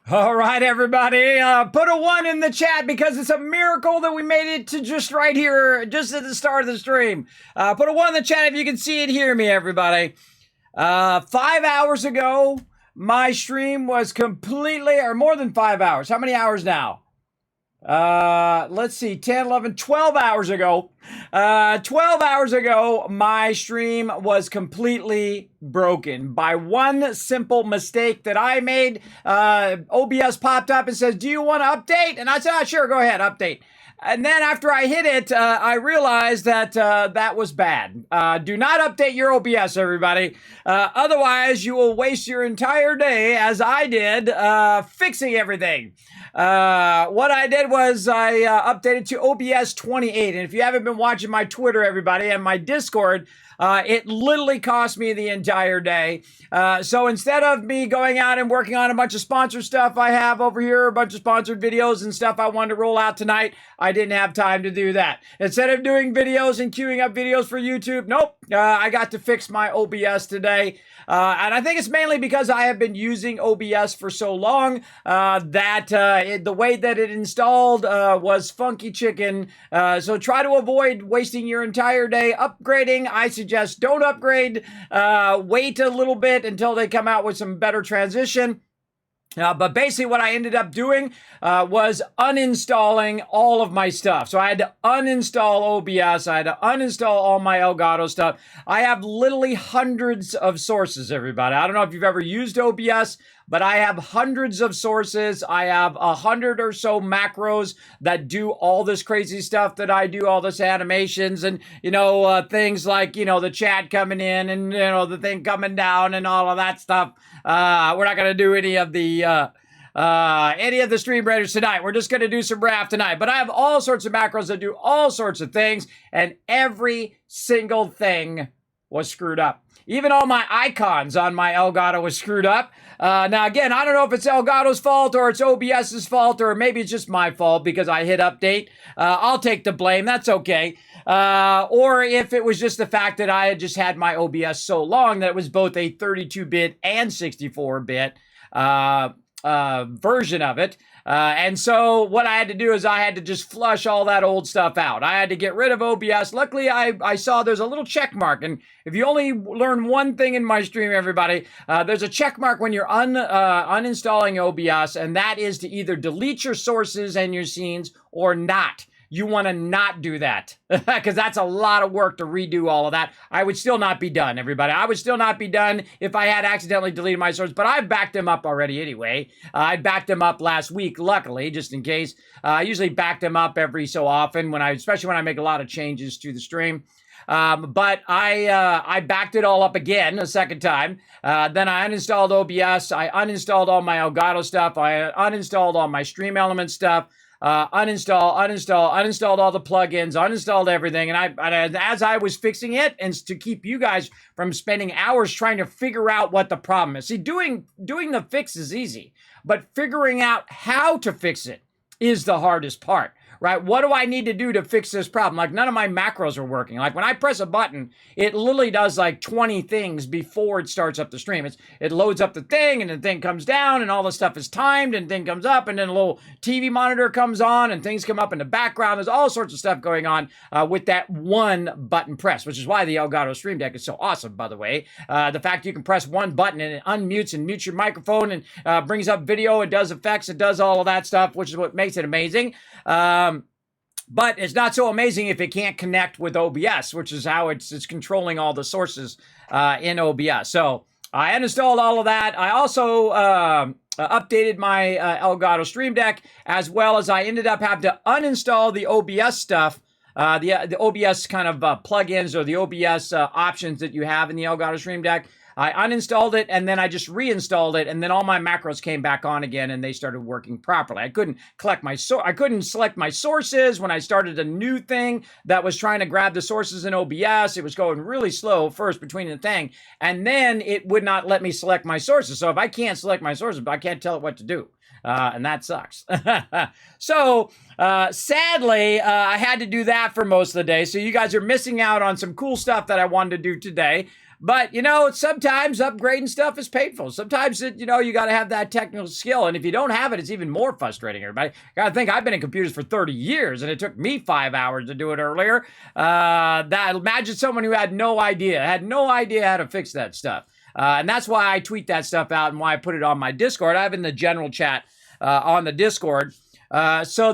All right, everybody, put a 1 in the chat because it's a miracle that we made it to just right here, just at the start of the stream. Put a 1 in the chat if you can see and hear me, everybody. 5 hours ago, my stream was completely, or more than 5 hours. How many hours now? Let's see, 10, 11, 12 hours ago. 12 hours ago, my stream was completely broken by one simple mistake that I made. OBS popped up and says, do you want to update? And I said, sure, go ahead, update. And then after I hit it, I realized that that was bad. Do not update your OBS, everybody. Otherwise, you will waste your entire day, as I did, fixing everything. What I did was I updated to OBS 28. And if you haven't been watching my Twitter, everybody, and my Discord, it literally cost me the entire day. So instead of me going out and working on a bunch of sponsored stuff I have over here, a bunch of sponsored videos and stuff I wanted to roll out tonight, I didn't have time to do that. Instead of doing videos and queuing up videos for YouTube, nope, I got to fix my OBS today. And I think it's mainly because I have been using OBS for so long that the way that it installed was funky chicken. So try to avoid wasting your entire day upgrading. I suggest don't upgrade. Wait a little bit until they come out with some better transition. But basically what I ended up doing was uninstalling all of my stuff. So I had to uninstall OBS. I had to uninstall all my Elgato stuff. I have literally hundreds of sources, everybody. I don't know if you've ever used OBS, but I have hundreds of sources. I have 100 or so macros that do all this crazy stuff that I do, all this animations and, things like, the chat coming in and, the thing coming down and all of that stuff. We're not going to do any of the stream raiders tonight. We're just going to do some Raft tonight. But I have all sorts of macros that do all sorts of things, and every single thing was screwed up. Even all my icons on my Elgato was screwed up. Now, again, I don't know if it's Elgato's fault or it's OBS's fault or maybe it's just my fault because I hit update. I'll take the blame. That's okay. Or if it was just the fact that I had just had my OBS so long that it was both a 32-bit and 64-bit version of it. And so what I had to do is I had to just flush all that old stuff out. I had to get rid of OBS. Luckily, I saw there's a little check mark. And if you only learn one thing in my stream, everybody, there's a check mark when you're uninstalling OBS, and that is to either delete your sources and your scenes or not. You want to not do that because that's a lot of work to redo all of that. I would still not be done, everybody. I would still not be done if I had accidentally deleted my source, but I backed them up already anyway. I backed them up last week, luckily, just in case. I usually back them up every so often, especially when I make a lot of changes to the stream. But I backed it all up again a second time. Then I uninstalled OBS. I uninstalled all my Elgato stuff. I uninstalled all my Stream Element stuff. Uninstalled all the plugins, uninstalled everything. And as I was fixing it, and to keep you guys from spending hours trying to figure out what the problem is. See, doing the fix is easy, but figuring out how to fix it is the hardest part. Right? What do I need to do to fix this problem? Like none of my macros are working. Like when I press a button, it literally does like 20 things before it starts up the stream. It loads up the thing and the thing comes down and all the stuff is timed and the thing comes up and then a little TV monitor comes on and things come up in the background. There's all sorts of stuff going on with that one button press, which is why the Elgato Stream Deck is so awesome, by the way. The fact you can press one button and it unmutes and mutes your microphone and brings up video, it does effects, it does all of that stuff, which is what makes it amazing. But it's not so amazing if it can't connect with OBS, which is how it's controlling all the sources in OBS. So I uninstalled all of that. I also updated my Elgato Stream Deck, as well as I ended up having to uninstall the OBS stuff, the OBS kind of plugins or the OBS options that you have in the Elgato Stream Deck. I uninstalled it and then I just reinstalled it, and then all my macros came back on again and they started working properly. I couldn't select my sources when I started a new thing that was trying to grab the sources in OBS. It was going really slow first between the thing, and then it would not let me select my sources. So if I can't select my sources, I can't tell it what to do. And that sucks. So, sadly, I had to do that for most of the day. So you guys are missing out on some cool stuff that I wanted to do today. But, sometimes upgrading stuff is painful. Sometimes, you got to have that technical skill. And if you don't have it, it's even more frustrating, everybody. Got to think, I've been in computers for 30 years, and it took me 5 hours to do it earlier. Imagine someone who had no idea how to fix that stuff. And that's why I tweet that stuff out and why I put it on my Discord. I have it in the general chat on the Discord. So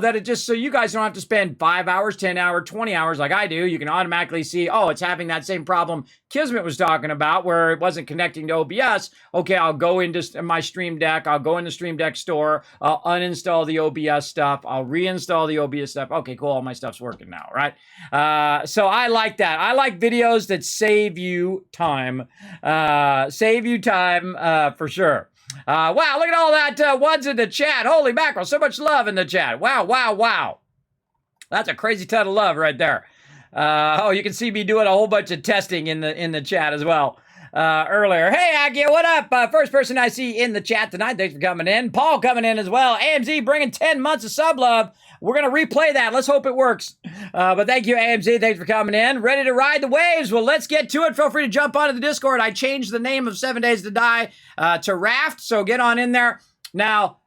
you guys don't have to spend 5 hours, 10 hours, 20 hours like I do. You can automatically see, it's having that same problem Kismet was talking about where it wasn't connecting to OBS. Okay, I'll go into my Stream Deck. I'll go in the Stream Deck store. I'll uninstall the OBS stuff. I'll reinstall the OBS stuff. Okay, cool. All my stuff's working now, right? So I like that. I like videos that save you time. For sure. Wow, look at all that ones in the chat. Holy mackerel, so much love in the chat. Wow. That's a crazy ton of love right there. You can see me doing a whole bunch of testing in the chat as well earlier. Hey, Akia, what up? First person I see in the chat tonight. Thanks for coming in. Paul coming in as well. AMZ bringing 10 months of sub love. We're going to replay that. Let's hope it works. But thank you, AMZ. Thanks for coming in. Ready to ride the waves? Well, let's get to it. Feel free to jump onto the Discord. I changed the name of 7 Days to Die to Raft, so get on in there. Now,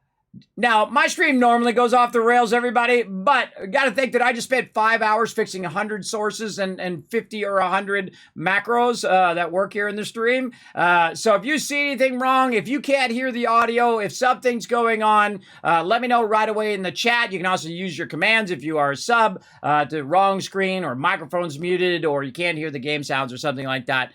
my stream normally goes off the rails, everybody, but got to think that I just spent 5 hours fixing 100 sources and 50 or 100 macros that work here in the stream. So if you see anything wrong, if you can't hear the audio, if something's going on, let me know right away in the chat. You can also use your commands if you are a sub to wrong screen or microphone's muted or you can't hear the game sounds or something like that.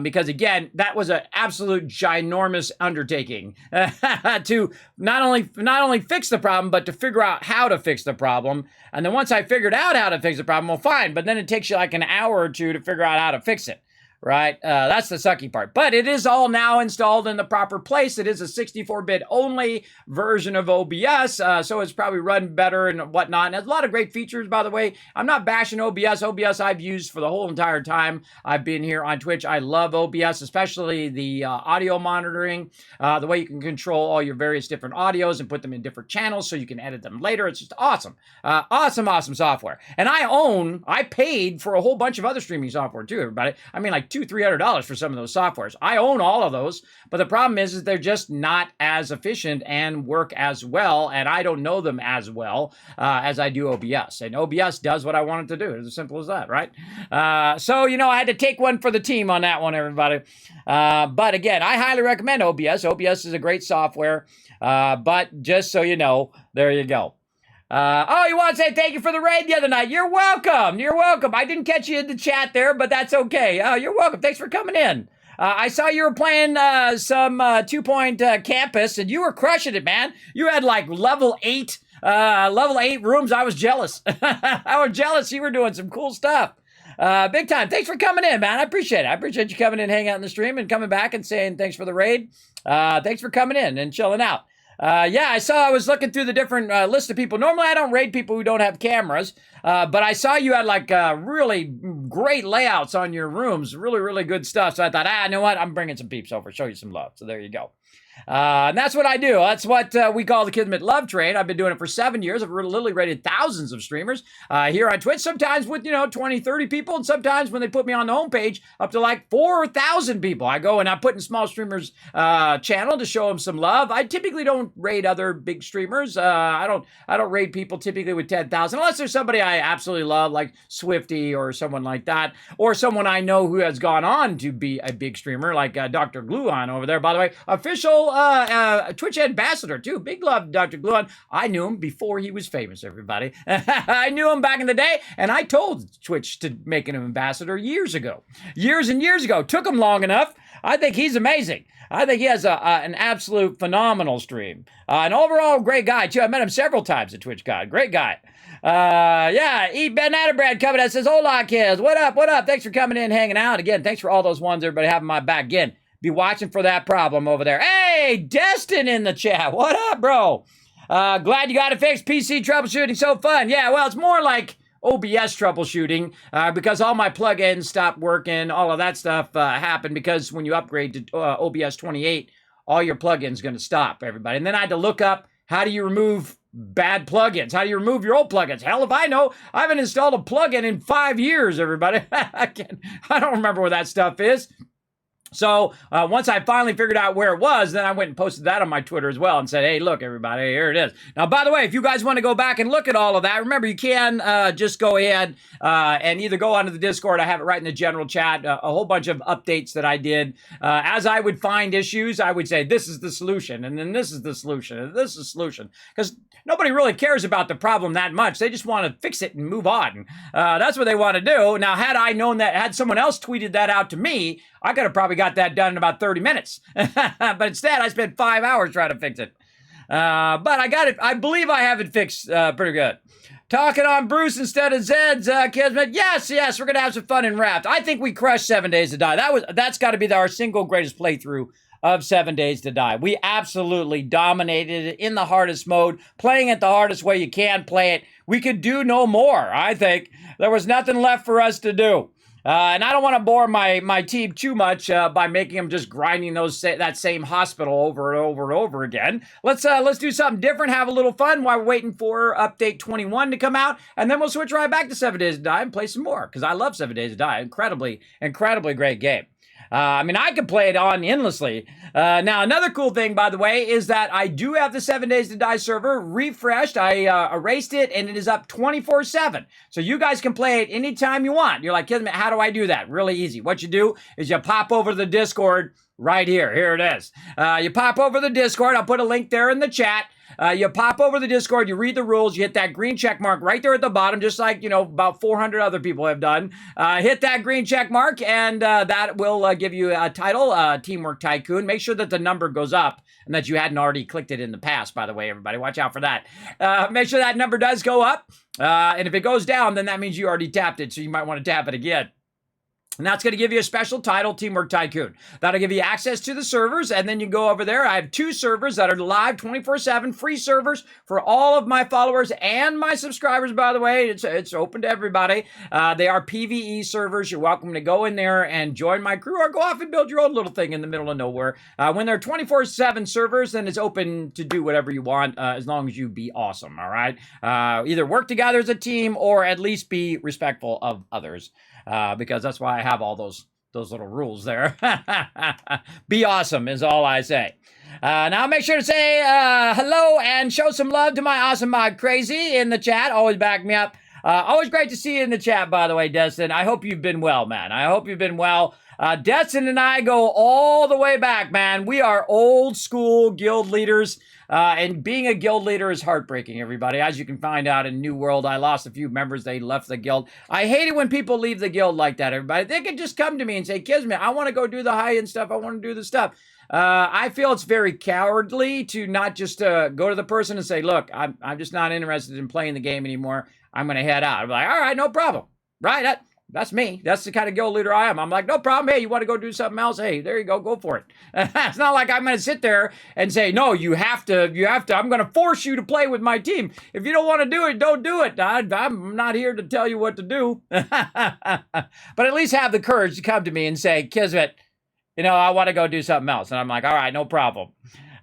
Because again, that was an absolute ginormous undertaking to not only fix the problem, but to figure out how to fix the problem. And then once I figured out how to fix the problem, well, fine. But then it takes you like an hour or two to figure out how to fix it. Right? That's the sucky part. But it is all now installed in the proper place. It is a 64-bit only version of OBS, so it's probably run better and whatnot. And it has a lot of great features, by the way. I'm not bashing OBS. OBS I've used for the whole entire time I've been here on Twitch. I love OBS, especially the audio monitoring, the way you can control all your various different audios and put them in different channels so you can edit them later. It's just awesome. Awesome software. And I paid for a whole bunch of other streaming software too, everybody. I mean, like $200-300 for some of those softwares. I own all of those, but the problem is they're just not as efficient and work as well, and I don't know them as well as I do OBS. And OBS does what I want it to do. It's as simple as that, right? So, I had to take one for the team on that one, everybody. But again, I highly recommend OBS. OBS is a great software, but just so you know, there you go. You want to say thank you for the raid the other night? You're welcome. I didn't catch you in the chat there, but that's okay. You're welcome. Thanks for coming in. I saw you were playing some 2 Point Campus, and you were crushing it, man. You had like level 8 rooms. I was jealous. I was jealous. You were doing some cool stuff. Big time. Thanks for coming in, man. I appreciate it. I appreciate you coming in, hanging out in the stream, and coming back and saying thanks for the raid. Thanks for coming in and chilling out. I was looking through the different list of people. Normally, I don't raid people who don't have cameras, but I saw you had like really great layouts on your rooms, really, really good stuff. So I thought, you know what? I'm bringing some peeps over, show you some love. So there you go. And that's what I do. That's what we call the Kismet Love Train. I've been doing it for 7 years. I've literally rated thousands of streamers here on Twitch, sometimes with, 20, 30 people, and sometimes when they put me on the homepage, up to like 4,000 people. I go and I put in small streamers channel to show them some love. I typically don't raid other big streamers. I don't raid people typically with 10,000, unless there's somebody I absolutely love, like Swifty or someone like that, or someone I know who has gone on to be a big streamer, like Dr. Gluon over there, by the way, official Twitch ambassador too. Big love, Dr. Gluon. I knew him before he was famous, everybody. I knew him back in the day, and I told Twitch to make him an ambassador years ago. Years and years ago. Took him long enough. I think he's amazing. I think he has an absolute phenomenal stream. An overall great guy, too. I met him several times at TwitchCon. Great guy. Eat Banana Bread coming out, says, hola, kids. What up? Thanks for coming in, hanging out. Again, thanks for all those ones, everybody having my back. Again, be watching for that problem over there. Hey, Destin in the chat. What up, bro? Glad you got it fixed. PC troubleshooting, so fun. Yeah, well, it's more like OBS troubleshooting because all my plugins stopped working. All of that stuff happened because when you upgrade to OBS 28, all your plugins going to stop, everybody. And then I had to look up, how do you remove bad plugins? How do you remove your old plugins? Hell if I know. I haven't installed a plugin in 5 years, everybody. I don't remember where that stuff is. So once I finally figured out where it was, then I went and posted that on my Twitter as well and said, hey, look, everybody, here it is. Now, by the way, if you guys want to go back and look at all of that, remember, you can just go ahead and either go onto the Discord. I have it right in the general chat, a whole bunch of updates that I did. As I would find issues, I would say, this is the solution, and then this is the solution, and this is the solution. Because nobody really cares about the problem that much. They just want to fix it and move on. That's what they want to do. Now, had I known that, had someone else tweeted that out to me, I could have probably got that done in about 30 minutes. But instead, I spent 5 hours trying to fix it. But I got it. I believe I have it fixed pretty good. Talking on Bruce instead of Zed's, Kismet. Yes, we're going to have some fun in Raft. I think we crushed 7 Days to Die. That's got to be our single greatest playthrough of 7 Days to Die. We absolutely dominated it in the hardest mode, playing it the hardest way you can play it. We could do no more, I think. There was nothing left for us to do. And I don't want to bore my team too much by making them just grinding that same hospital over and over and over again. Let's do something different, have a little fun while we're waiting for update 21 to come out, and then we'll switch right back to 7 Days to Die and play some more, because I love 7 Days to Die. Incredibly great game. I mean, I could play it on endlessly. Now, another cool thing, by the way, is that I do have the 7 Days to Die server refreshed. I erased it, and it is up 24/7. So you guys can play it anytime you want. You're like, Kismet, how do I do that? Really easy. What you do is you pop over to the Discord right here. Here it is. You pop over to the Discord. I'll put a link there in the chat. You pop over the Discord, you read the rules, you hit that green check mark right there at the bottom, just like, about 400 other people have done. Hit that green check mark, and that will give you a title, Teamwork Tycoon. Make sure that the number goes up and that you hadn't already clicked it in the past, by the way, everybody. Watch out for that. Make sure that number does go up, and if it goes down, then that means you already tapped it, so you might want to tap it again. And that's going to give you a special title, Teamwork Tycoon. That'll give you access to the servers, and then you go over there. I have 2 servers that are live 24/7, free servers for all of my followers and my subscribers, by the way. It's open to everybody. They are PvE servers. You're welcome to go in there and join my crew, or go off and build your own little thing in the middle of nowhere. When they're 24/7 servers, then it's open to do whatever you want, as long as you be awesome, all right? Either work together as a team, or at least be respectful of others. Because that's why I have all those little rules there. Be awesome is all I say. Now make sure to say hello and show some love to my awesome mod Crazy in the chat. Always back me up. Always great to see you in the chat, by the way, Destin. I hope you've been well, man. I hope you've been well. Destin and I go all the way back, man. We are old school guild leaders. And being a guild leader is heartbreaking, everybody. As you can find out in New World, I lost a few members. They left the guild. I hate it when people leave the guild like that, everybody. They can just come to me and say, Kismet, I want to go do the high-end stuff. I want to do the stuff. I feel it's very cowardly to not just go to the person and say, look, I'm just not interested in playing the game anymore. I'm going to head out. I'm like, all right, no problem. Right? That's me. That's the kind of guild leader I am. I'm like, no problem. Hey, you want to go do something else? Hey, there you go. Go for it. It's not like I'm going to sit there and say, no, you have to. I'm going to force you to play with my team. If you don't want to do it, don't do it. I'm not here to tell you what to do. But at least have the courage to come to me and say, Kismet, I want to go do something else. And I'm like, all right, no problem.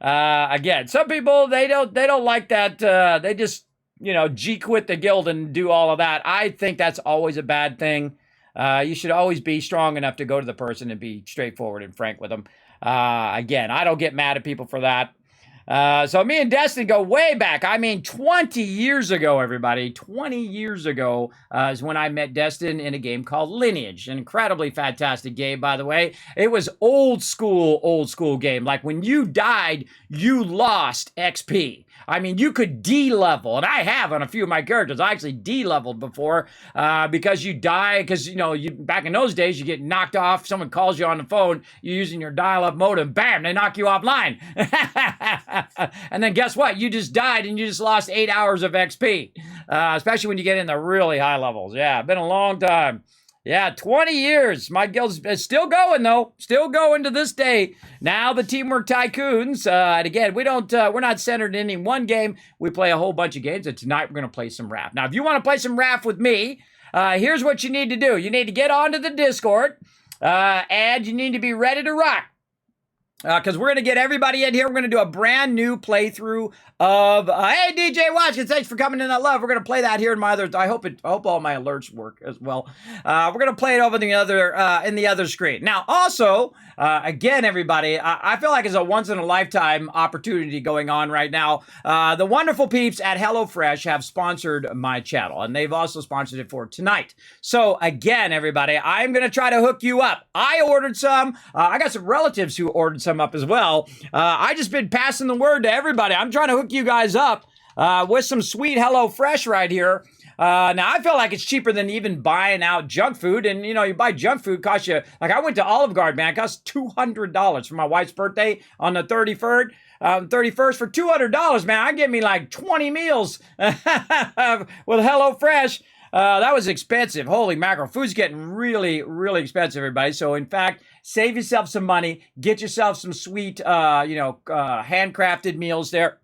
Again, some people, they don't like that. They just, G-quit the guild and do all of that. I think that's always a bad thing. You should always be strong enough to go to the person and be straightforward and frank with them. Again, I don't get mad at people for that. So me and Destin go way back. I mean, 20 years ago, everybody. 20 years ago is when I met Destin in a game called Lineage. An incredibly fantastic game, by the way. It was old school game. Like when you died, you lost XP. I mean, you could D-level, and I have on a few of my characters. I actually D-leveled before because you die, because, back in those days, you get knocked off, someone calls you on the phone, you're using your dial-up modem, bam, they knock you offline. And then guess what? You just died, and you just lost 8 hours of XP, especially when you get in the really high levels. Yeah, been a long time. Yeah, 20 years. My guild's still going, though. Still going to this day. Now the Teamwork Tycoons. And again, we're not centered in any one game. We play a whole bunch of games. And tonight we're going to play some Raft. Now, if you want to play some Raft with me, here's what you need to do. You need to get onto the Discord. And you need to be ready to rock. Because we're going to get everybody in here. We're going to do a brand new playthrough of, hey, DJ Watkins, thanks for coming in that love. We're going to play that here in my other, I hope all my alerts work as well. We're going to play it over in the other screen. Now, also, again, everybody, I feel like it's a once in a lifetime opportunity going on right now. The wonderful peeps at HelloFresh have sponsored my channel, and they've also sponsored it for tonight. So again, everybody, I'm going to try to hook you up. I ordered some. I got some relatives who ordered some up as well. I just been passing the word to everybody. I'm trying to hook you guys up with some sweet HelloFresh right here. Now, I feel like it's cheaper than even buying out junk food. And, you know, you buy junk food, costs you, like I went to Olive Garden, man, it cost $200 for my wife's birthday on the 31st. 31st for $200, man. I get me like 20 meals with HelloFresh. That was expensive. Holy mackerel. Food's getting really, really expensive, everybody. So, in fact, save yourself some money. Get yourself some sweet, handcrafted meals there.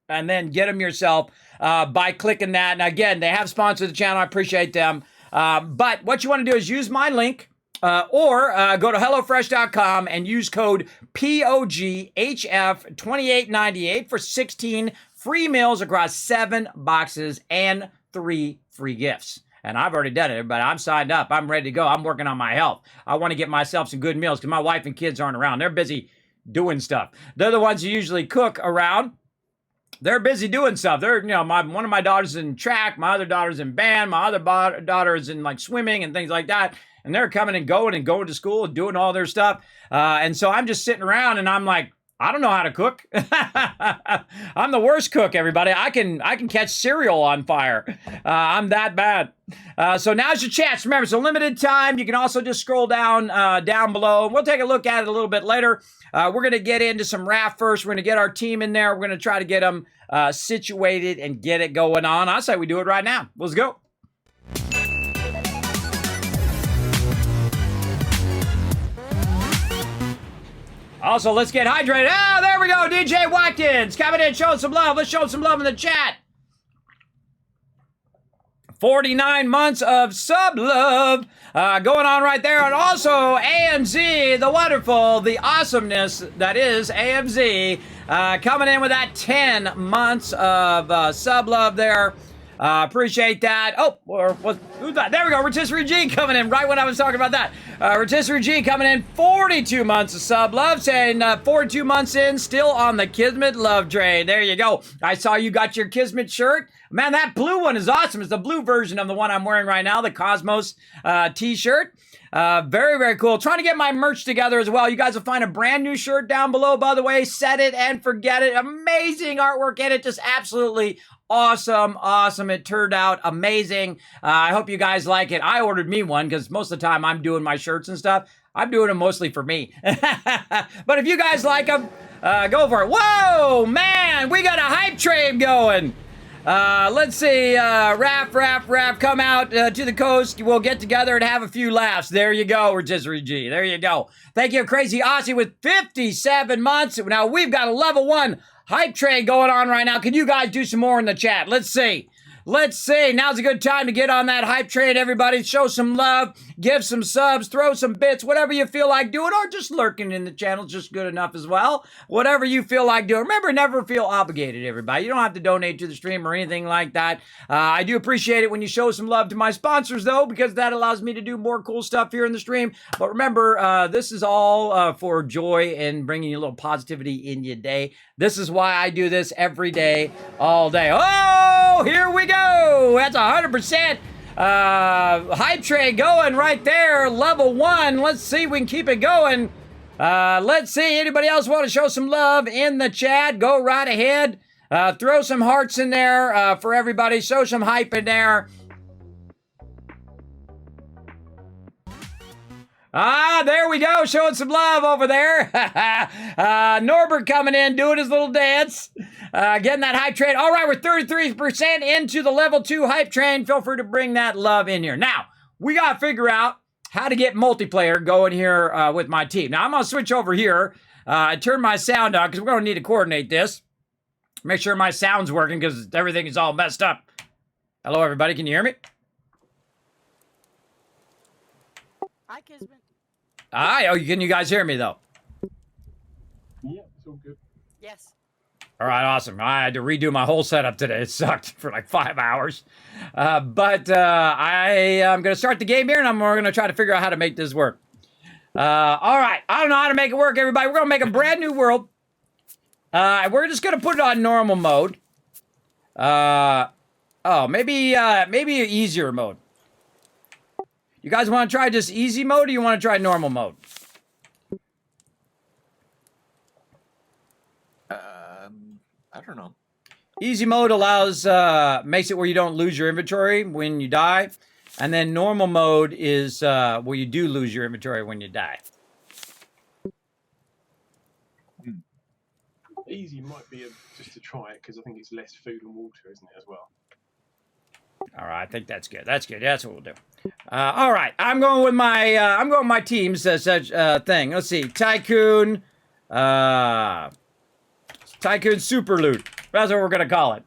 And then get them yourself by clicking that. And again, they have sponsored the channel. I appreciate them. But what you want to do is use my link or go to HelloFresh.com and use code POGHF2898 for 16 free meals across 7 boxes and 3 free gifts. And I've already done it, but I'm signed up. I'm ready to go. I'm working on my health. I want to get myself some good meals because my wife and kids aren't around. They're busy doing stuff. They're the ones who usually cook around. They're busy doing stuff. They're, one of my daughters in track, my other daughter's in band, my other daughter is in like swimming and things like that. And they're coming and going to school and doing all their stuff. And so I'm just sitting around and I'm like, I don't know how to cook. I'm the worst cook, everybody. I can catch cereal on fire. I'm that bad. So now's your chance. Remember, it's a limited time. You can also just scroll down below. We'll take a look at it a little bit later. We're going to get into some Raft first. We're going to get our team in there. We're going to try to get them situated and get it going on. I say we do it right now. Let's go. Also, let's get hydrated. Oh, there we go. DJ Watkins coming in, showing some love. Let's show some love in the chat. 49 months of sub love going on right there. And also, AMZ, the wonderful, the awesomeness that is AMZ, coming in with that 10 months of sub love there. Appreciate that. Oh, who's that? There we go. Rotisserie G coming in right when I was talking about that. Rotisserie G coming in 42 months of sub love, saying 42 months in, still on the Kismet love train. There you go. I saw you got your Kismet shirt. Man, that blue one is awesome. It's the blue version of the one I'm wearing right now, the Cosmos t-shirt. Very, very cool. Trying to get my merch together as well. You guys will find a brand new shirt down below, by the way. Set it and forget it. Amazing artwork in it. Just absolutely awesome. Awesome. It turned out amazing. I hope you guys like it. I ordered me one because most of the time I'm doing my shirts and stuff. I'm doing them mostly for me. But if you guys like them, go for it. Whoa, man, we got a hype train going. Let's see, Raft, come out to the coast. We'll get together and have a few laughs. There you go, Rotisserie G. There you go. Thank you, Crazy Aussie, with 57 months. Now, we've got a level 1 hype train going on right now. Can you guys do some more in the chat? Let's see. Let's see. Now's a good time to get on that hype train, everybody. Show some love, give some subs, throw some bits, whatever you feel like doing, or just lurking in the channel, just good enough as well. Whatever you feel like doing. Remember, never feel obligated, everybody. You don't have to donate to the stream or anything like that. I do appreciate it when you show some love to my sponsors, though, because that allows me to do more cool stuff here in the stream. But remember, this is all for joy and bringing you a little positivity in your day. This is why I do this every day, all day. Oh, here we go. That's 100% hype train going right there. Level 1. Let's see if we can keep it going. Let's see. Anybody else want to show some love in the chat? Go right ahead. Throw some hearts in there for everybody. Show some hype in there. There we go, showing some love over there. Norbert coming in, doing his little dance, getting that hype train. All right, we're 33% into the level 2 hype train. Feel free to bring that love in here. Now, we got to figure out how to get multiplayer going here with my team. Now, I'm going to switch over here. Turn my sound on because we're going to need to coordinate this. Make sure my sound's working because everything is all messed up. Hello, everybody. Can you hear me? Hi, Kismet. Hi. Oh, can you guys hear me, though? Yes. All right, awesome. I had to redo my whole setup today. It sucked for like 5 hours. But I am going to start the game here, and we're going to try to figure out how to make this work. All right. I don't know how to make it work, everybody. We're going to make a brand new world. We're just going to put it on normal mode. Maybe easier mode. You guys want to try just easy mode, or you want to try normal mode? I don't know. Easy mode allows, makes it where you don't lose your inventory when you die. And then normal mode is where you do lose your inventory when you die. Easy might be just to try it, because I think it's less food and water, isn't it, as well? All right, I think that's good. That's good. That's what we'll do. All right, I'm going with my teams thing. Let's see, Tycoon Super Loot. That's what we're gonna call it.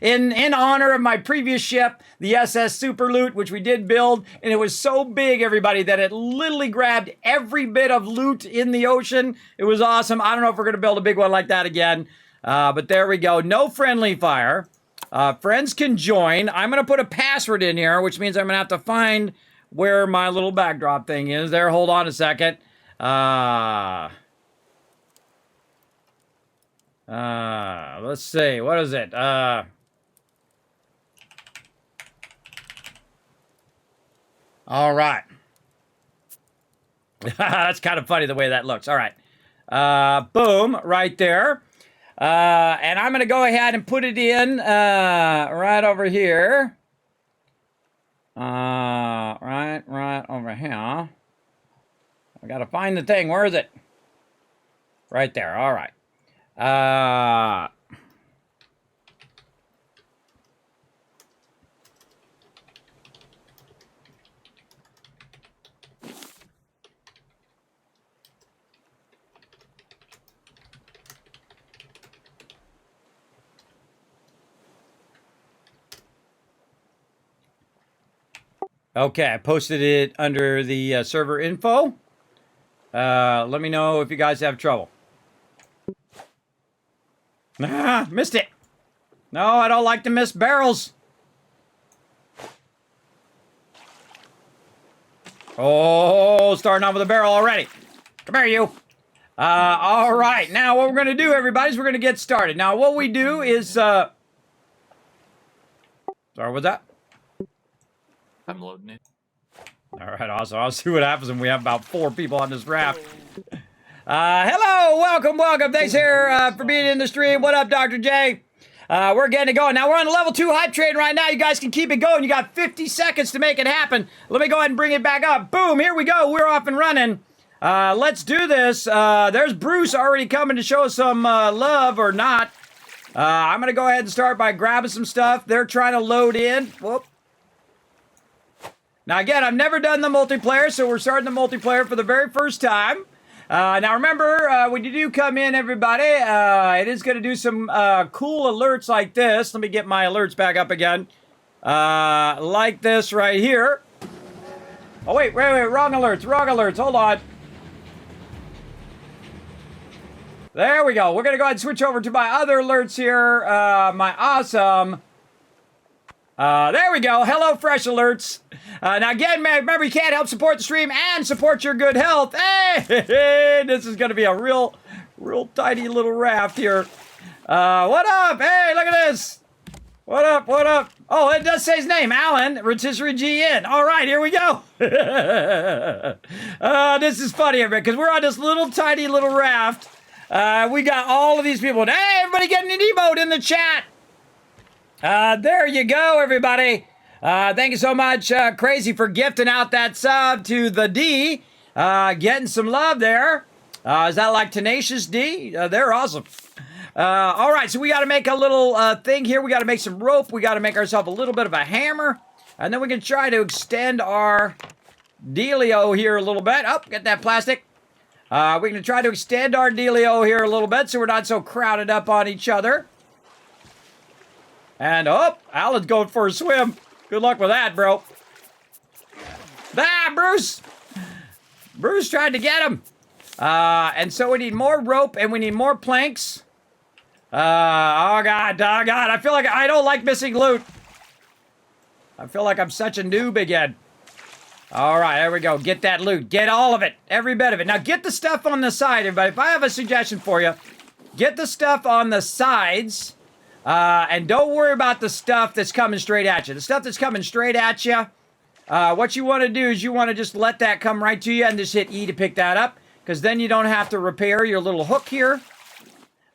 in honor of my previous ship, the SS Super Loot, which we did build, and it was so big, everybody, that it literally grabbed every bit of loot in the ocean. It was awesome. I don't know if we're gonna build a big one like that again, but there we go. No friendly fire. Friends can join. I'm gonna put a password in here, which means I'm gonna have to find where my little backdrop thing is. There, hold on a second. Let's see. What is it? All right. That's kind of funny the way that looks. All right. Boom, right there. And I'm going to go ahead and put it in right over here. Right over here. I got to find the thing. Where is it? Right there. All right. Okay, I posted it under the server info. Let me know if you guys have trouble. Ah, missed it. No, I don't like to miss barrels. Oh, starting off with a barrel already. Come here, you. All right. Now, what we're going to do, everybody, is we're going to get started. Now, what we do is... Sorry, what's that? I'm loading it. All right, awesome. I'll see what happens when we have about 4 people on this raft. Hello, welcome. Thanks here for being in the stream. What up, Dr. J? We're getting it going. Now, we're on the level 2 hype train right now. You guys can keep it going. You got 50 seconds to make it happen. Let me go ahead and bring it back up. Boom, here we go. We're off and running. Let's do this. There's Bruce already coming to show us some love or not. I'm going to go ahead and start by grabbing some stuff. They're trying to load in. Whoop. Now, again, I've never done the multiplayer, so we're starting the multiplayer for the very first time. Now, remember, when you do come in, everybody, it is going to do some cool alerts like this. Let me get my alerts back up again. Like this right here. Oh, wait, wrong alerts. Hold on. There we go. We're going to go ahead and switch over to my other alerts here. My awesome... there we go. Hello, Fresh Alerts. Now, again, man, remember, you can't help support the stream and support your good health. Hey, this is going to be a real tiny little raft here. What up? Hey, look at this. What up? Oh, it does say his name, Alan, Rotisserie GN. All right, here we go. This is funny, because we're on this little tiny little raft. We got all of these people. Hey, everybody getting an emote in the chat. There you go, everybody. Thank you so much, Crazy, for gifting out that sub to the D. Getting some love there. Is that like Tenacious D? They're awesome. All right, so we got to make a little thing here. We got to make some rope. We got to make ourselves a little bit of a hammer. And then we can try to extend our dealio here a little bit. Oh, get that plastic. We're going to try to extend our dealio here a little bit so we're not so crowded up on each other. And, oh, Alan's going for a swim. Good luck with that, bro. Ah, Bruce! Bruce tried to get him. And so we need more rope and we need more planks. Oh god, I feel like I don't like missing loot. I feel like I'm such a noob again. All right, there we go. Get that loot. Get all of it. Every bit of it. Now get the stuff on the side, everybody. If I have a suggestion for you, get the stuff on the sides. And don't worry about the stuff that's coming straight at you. The stuff that's coming straight at you, what you want to do is you want to just let that come right to you and just hit E to pick that up. Because then you don't have to repair your little hook here.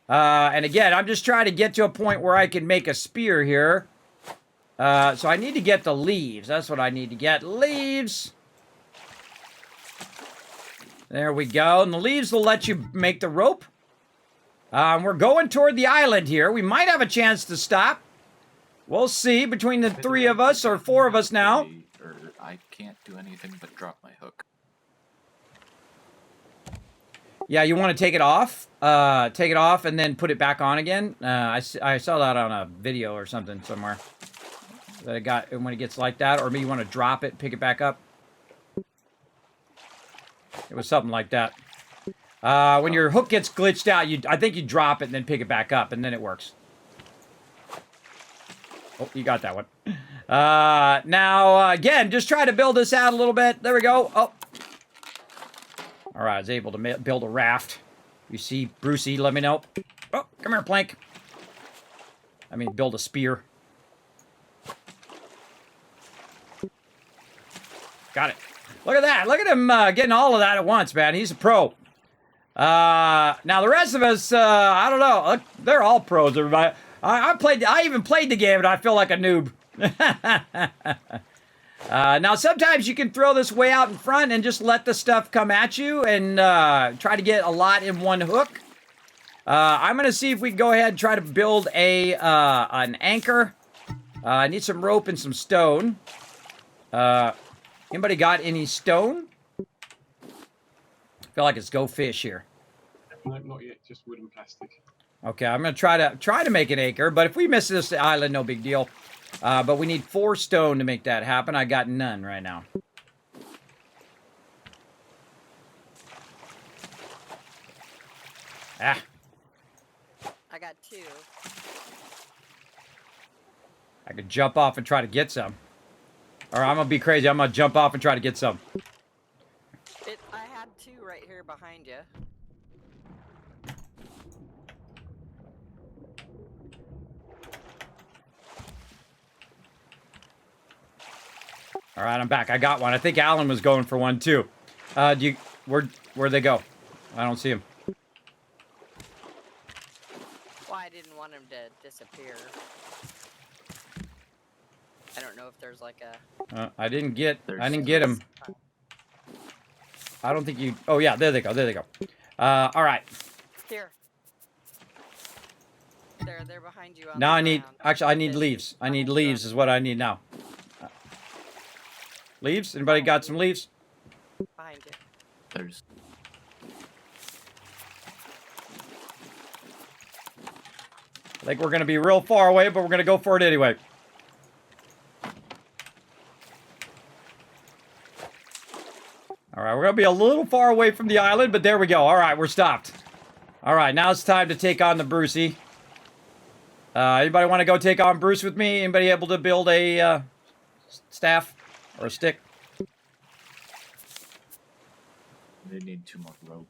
And again, I'm just trying to get to a point where I can make a spear here. So I need to get the leaves. That's what I need to get. Leaves. There we go. And the leaves will let you make the rope. We're going toward the island here. We might have a chance to stop. We'll see between the 3 of us or 4 of us now. Or I can't do anything but drop my hook. Yeah, you want to take it off. Take it off and then put it back on again. I saw that on a video or something somewhere. That it got when it gets like that, or maybe you want to drop it, pick it back up. It was something like that. When your hook gets glitched out, I think you drop it and then pick it back up, and then it works. Oh, you got that one. Now, again, just try to build this out a little bit. There we go. Oh. All right, I was able to build a raft. You see Brucey, let me know. Oh, come here, plank. I mean, build a spear. Got it. Look at that. Look at him getting all of that at once, man. He's a pro. Now, the rest of us, I don't know. Look, they're all pros, everybody. I even played the game, and I feel like a noob. Now, sometimes you can throw this way out in front and just let the stuff come at you and try to get a lot in one hook. I'm going to see if we can go ahead and try to build an anchor. I need some rope and some stone. Anybody got any stone? I feel like it's go fish here. No, not yet. Just wood and plastic. Okay, I'm going to try to make an anchor, but if we miss this island, no big deal. But we need 4 stone to make that happen. I got none right now. Ah. I got 2. I could jump off and try to get some. Or I'm going to be crazy. I'm going to jump off and try to get some. I had 2 right here behind you. All right, I'm back. I got one. I think Alan was going for one too. Where'd they go? I don't see him. Well, I didn't want him to disappear. I don't know if there's like a... I didn't get him. I don't think you... Oh, yeah, there they go. There they go. All right. Here. They're behind you on Now the I need... ground. Actually, I need leaves. I need leaves is what I need now. Leaves? Anybody got some leaves? Behind you. There's... I think we're going to be real far away, but we're going to go for it anyway. All right, we're going to be a little far away from the island, but there we go. All right, we're stopped. All right, now it's time to take on the Brucey. Anybody want to go take on Bruce with me? Anybody able to build a staff or a stick? They need 2 more rope.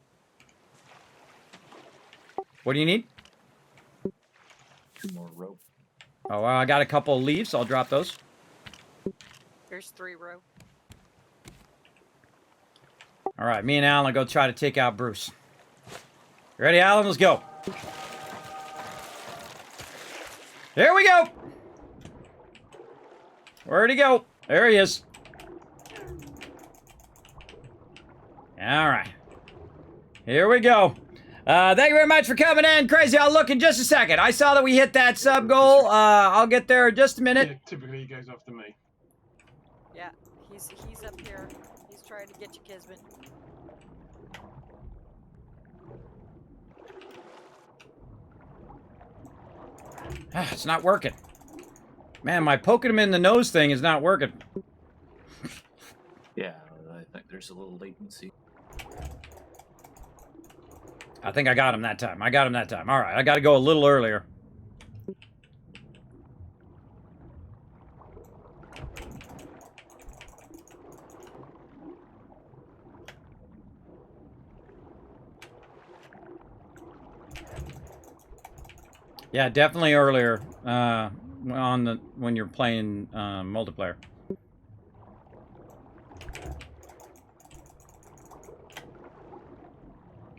What do you need? 2 more rope. Oh, well, I got a couple of leaves. So I'll drop those. Here's 3 rope. All right, me and Alan go try to take out Bruce. You ready, Alan? Let's go. Here we go. Where'd he go? There he is. All right. Here we go. Thank you very much for coming in. Crazy, I'll look in just a second. I saw that we hit that sub goal. I'll get there in just a minute. Yeah, typically he goes after me. Yeah, he's up here. He's trying to get you, Kismet. It's not working. Man, my poking him in the nose thing is not working. Yeah, I think there's a little latency. I think I got him that time. I got him that time. All right, I got to go a little earlier. Yeah, definitely earlier when you're playing multiplayer.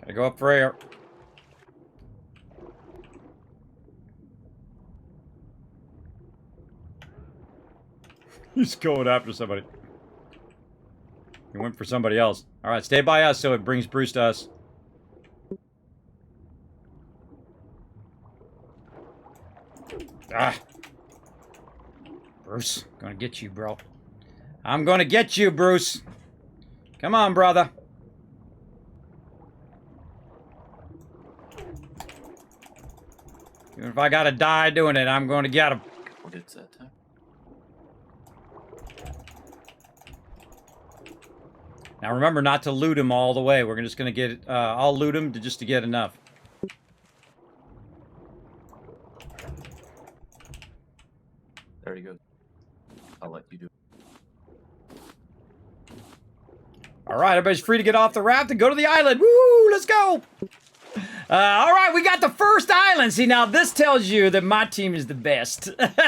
Gotta go up for air. He's going after somebody. He went for somebody else. All right, stay by us so it brings Bruce to us. Ah. Bruce, gonna get you, bro. I'm gonna get you, Bruce. Come on, brother. Even if I gotta die doing it, I'm gonna get him. What is that time? Now remember not to loot him all the way. We're just gonna get. I'll loot him just to get enough. There you go. I'll let you do it. All right, everybody's free to get off the raft and go to the island. Woo! Let's go. All right, we got the first island. See, now this tells you that my team is the best. Look at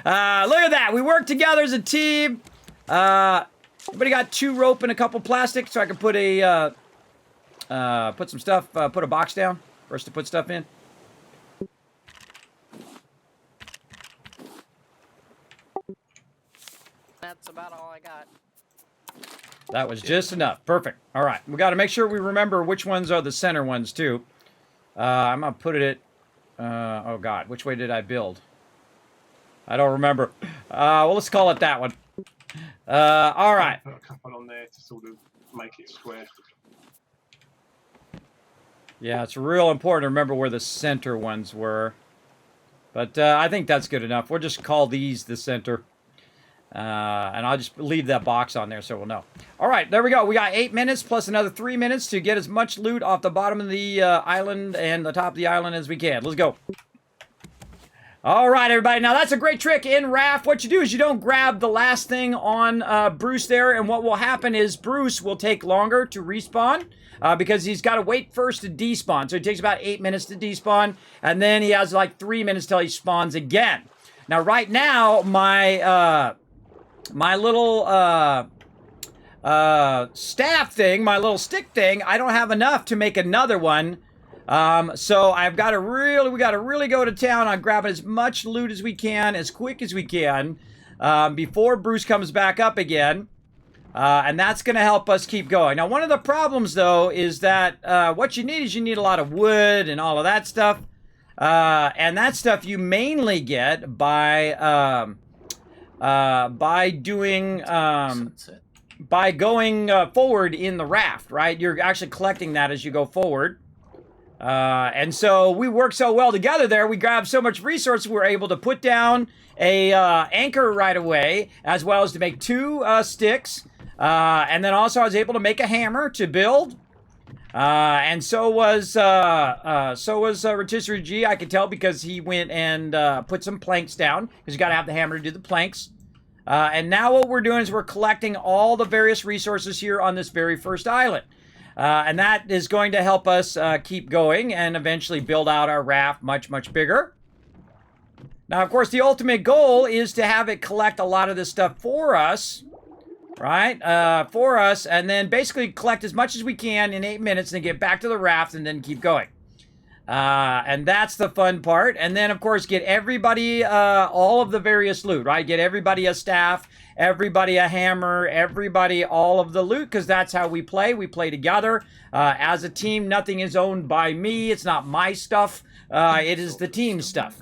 that. We work together as a team. Everybody got 2 rope and a couple plastic, so I can put a put some stuff, put a box down for us to put stuff in. That's about all I got. That was just enough. Perfect. All right. We got to make sure we remember which ones are the center ones, too. I'm going to put it oh, God. Which way did I build? I don't remember. Well, let's call it that one. All right. Put a couple on there to sort of make it square. Yeah, it's real important to remember where the center ones were. But I think that's good enough. We'll just call these the center. And I'll just leave that box on there so we'll know. All right, there we go. We got 8 minutes plus another 3 minutes to get as much loot off the bottom of the island and the top of the island as we can. Let's go. All right, everybody. Now, that's a great trick in Raft. What you do is you don't grab the last thing on Bruce there, and what will happen is Bruce will take longer to respawn because he's got to wait first to despawn. So it takes about 8 minutes to despawn, and then he has like 3 minutes till he spawns again. Now, right now, my little staff thing, my little stick thing, I don't have enough to make another one. So we got to really go to town on grabbing as much loot as we can, as quick as we can, before Bruce comes back up again. And that's going to help us keep going. Now, one of the problems, though, is that what you need is you need a lot of wood and all of that stuff. And that stuff you mainly get by doing by going forward in the raft, right? You're actually collecting that as you go forward. And so we work so well together there. We grab so much resources. We're able to put down a anchor right away, as well as to make 2 sticks. And then also I was able to make a hammer to build. And so was Rotisserie G. I could tell because he went and put some planks down, because you got to have the hammer to do the planks. And now what we're doing is we're collecting all the various resources here on this very first island. And that is going to help us keep going and eventually build out our raft much, much bigger. Now, of course, the ultimate goal is to have it collect a lot of this stuff for us, right? For us, and then basically collect as much as we can in 8 minutes and then get back to the raft and then keep going. And that's the fun part. And then, of course, get everybody all of the various loot, right? Get everybody a staff, everybody a hammer, everybody all of the loot, because that's how we play. We play together as a team. Nothing is owned by me. It's not my stuff. It is the team stuff.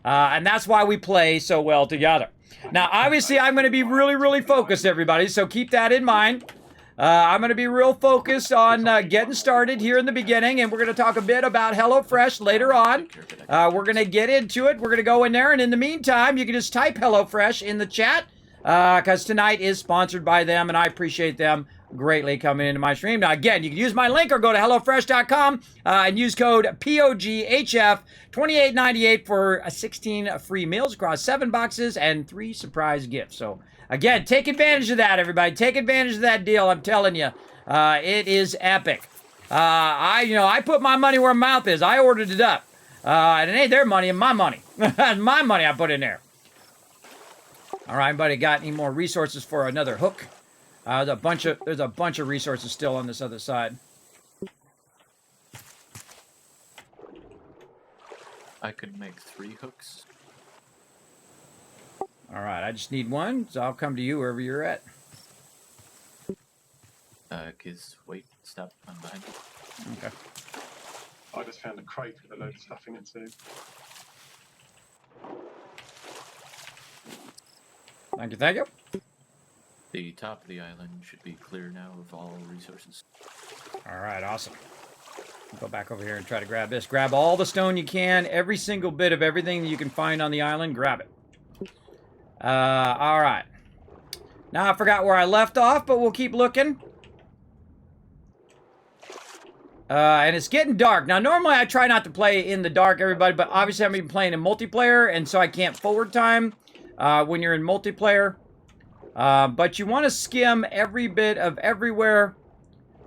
And that's why we play so well together. Now, obviously, I'm going to be really, really focused, everybody, so keep that in mind. I'm going to be real focused on getting started here in the beginning, and we're going to talk a bit about HelloFresh later on. We're going to get into it. We're going to go in there, and in the meantime, you can just type HelloFresh in the chat, because tonight is sponsored by them, and I appreciate them greatly coming into my stream. Now, again, you can use my link or go to HelloFresh.com and use code POGHF2898 for 16 free meals across 7 boxes and 3 surprise gifts. So, again, take advantage of that, everybody. Take advantage of that deal. I'm telling you, it is epic. I put my money where my mouth is. I ordered it up. And it ain't their money, it's my money. It's my money I put in there. All right, buddy, got any more resources for another hook? There's a bunch of resources still on this other side. I could make 3 hooks. All right, I just need one, so I'll come to you wherever you're at. Wait, stop, I'm behind you. Okay. I just found a crate with a load of stuff in it too. Thank you, thank you. The top of the island should be clear now of all resources. All right, awesome. Go back over here and try to grab this. Grab all the stone you can, every single bit of everything that you can find on the island, grab it. All right. Now I forgot where I left off, but we'll keep looking. And it's getting dark. Now, normally I try not to play in the dark, everybody, but obviously I'm playing in multiplayer, and so I can't forward time when you're in multiplayer. But you want to skim every bit of everywhere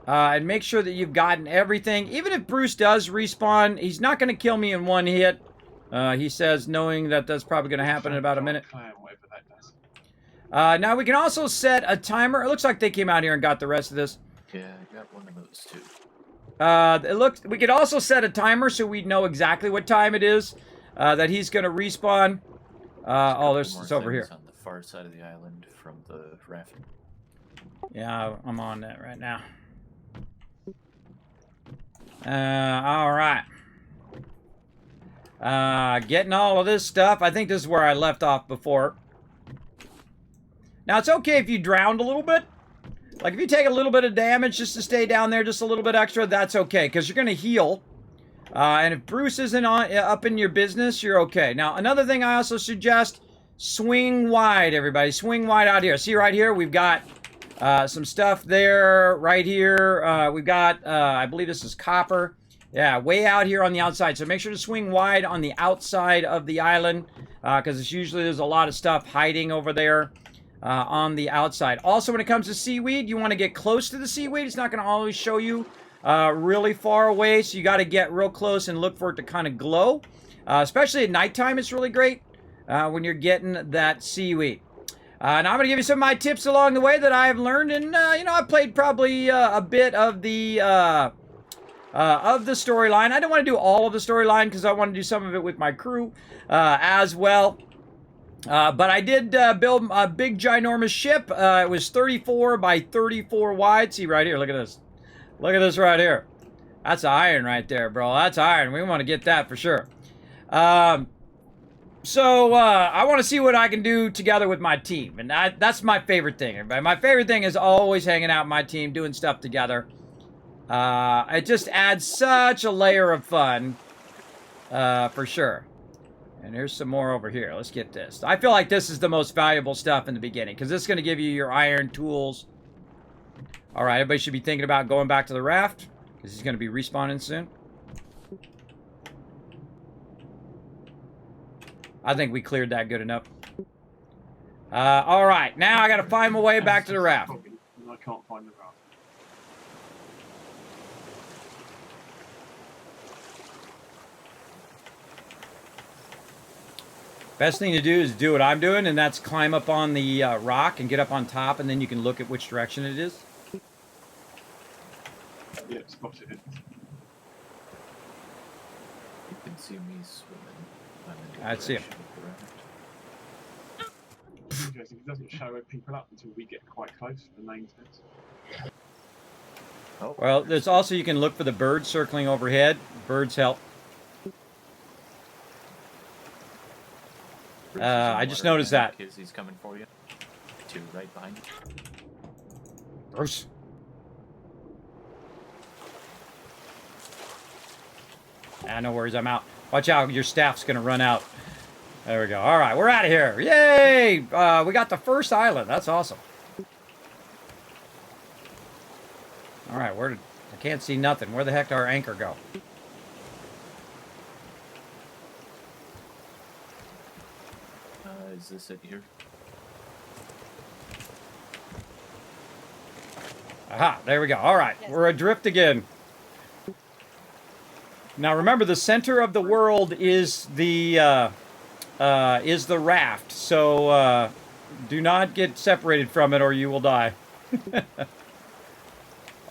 and make sure that you've gotten everything. Even if Bruce does respawn, he's not going to kill me in one hit. He says, knowing that that's probably going to happen in about a minute. Now, we can also set a timer. It looks like they came out here and got the rest of this. Yeah, I got one of those too. We could also set a timer so we know exactly what time it is that he's going to respawn. It's over here. On the far side of the island from the raft. Yeah, I'm on that right now. All right. Getting all of this stuff. I think this is where I left off before. Now, it's okay if you drowned a little bit. Like, if you take a little bit of damage just to stay down there, just a little bit extra, that's okay, because you're going to heal. And if Bruce isn't up in your business, you're okay. Now, another thing I also suggest, swing wide, everybody. Swing wide out here. See right here, we've got some stuff there. Right here, we've got, I believe this is copper. Yeah, way out here on the outside. So make sure to swing wide on the outside of the island, because it's usually there's a lot of stuff hiding over there. On the outside. Also, when it comes to seaweed, you want to get close to the seaweed. It's not going to always show you really far away, so you got to get real close and look for it to kind of glow. Especially at nighttime, it's really great when you're getting that seaweed. And I'm going to give you some of my tips along the way that I've learned, and I've played probably a bit of the storyline. I don't want to do all of the storyline because I want to do some of it with my crew as well. But I did build a big, ginormous ship. It was 34 by 34 wide. See right here, look at this. Look at this right here. That's iron right there, bro. That's iron. We want to get that for sure. I want to see what I can do together with my team. And that's my favorite thing, everybody. My favorite thing is always hanging out with my team, doing stuff together. It just adds such a layer of fun, for sure. And here's some more over here. Let's get this. I feel like this is the most valuable stuff in the beginning, because this is going to give you your iron tools. All right, everybody should be thinking about going back to the raft, because he's going to be respawning soon. I think we cleared that good enough. All right, now I got to find my way back to the raft. I can't find the raft. Best thing to do is do what I'm doing, and that's climb up on the rock and get up on top, and then you can look at which direction it is. Yeah, spotted it. You can see me swimming. I'm in the I see him. direction of the raft. Interesting. It doesn't show people up until we get quite close to the main tent. Oh, Well, there's also, you can look for the birds circling overhead. Birds help. Bruce is in I just water noticed behind that. you, Kiz, he's coming for you. 2 right behind you. Bruce. No worries, I'm out. Watch out, your staff's gonna run out. There we go. All right, we're out of here. Yay! We got the first island. That's awesome. All right, I can't see nothing. Where the heck did our anchor go? Is this it here? Aha, there we go. All right, Yes. we're adrift again. Now remember, the center of the world is the raft, so do not get separated from it or you will die.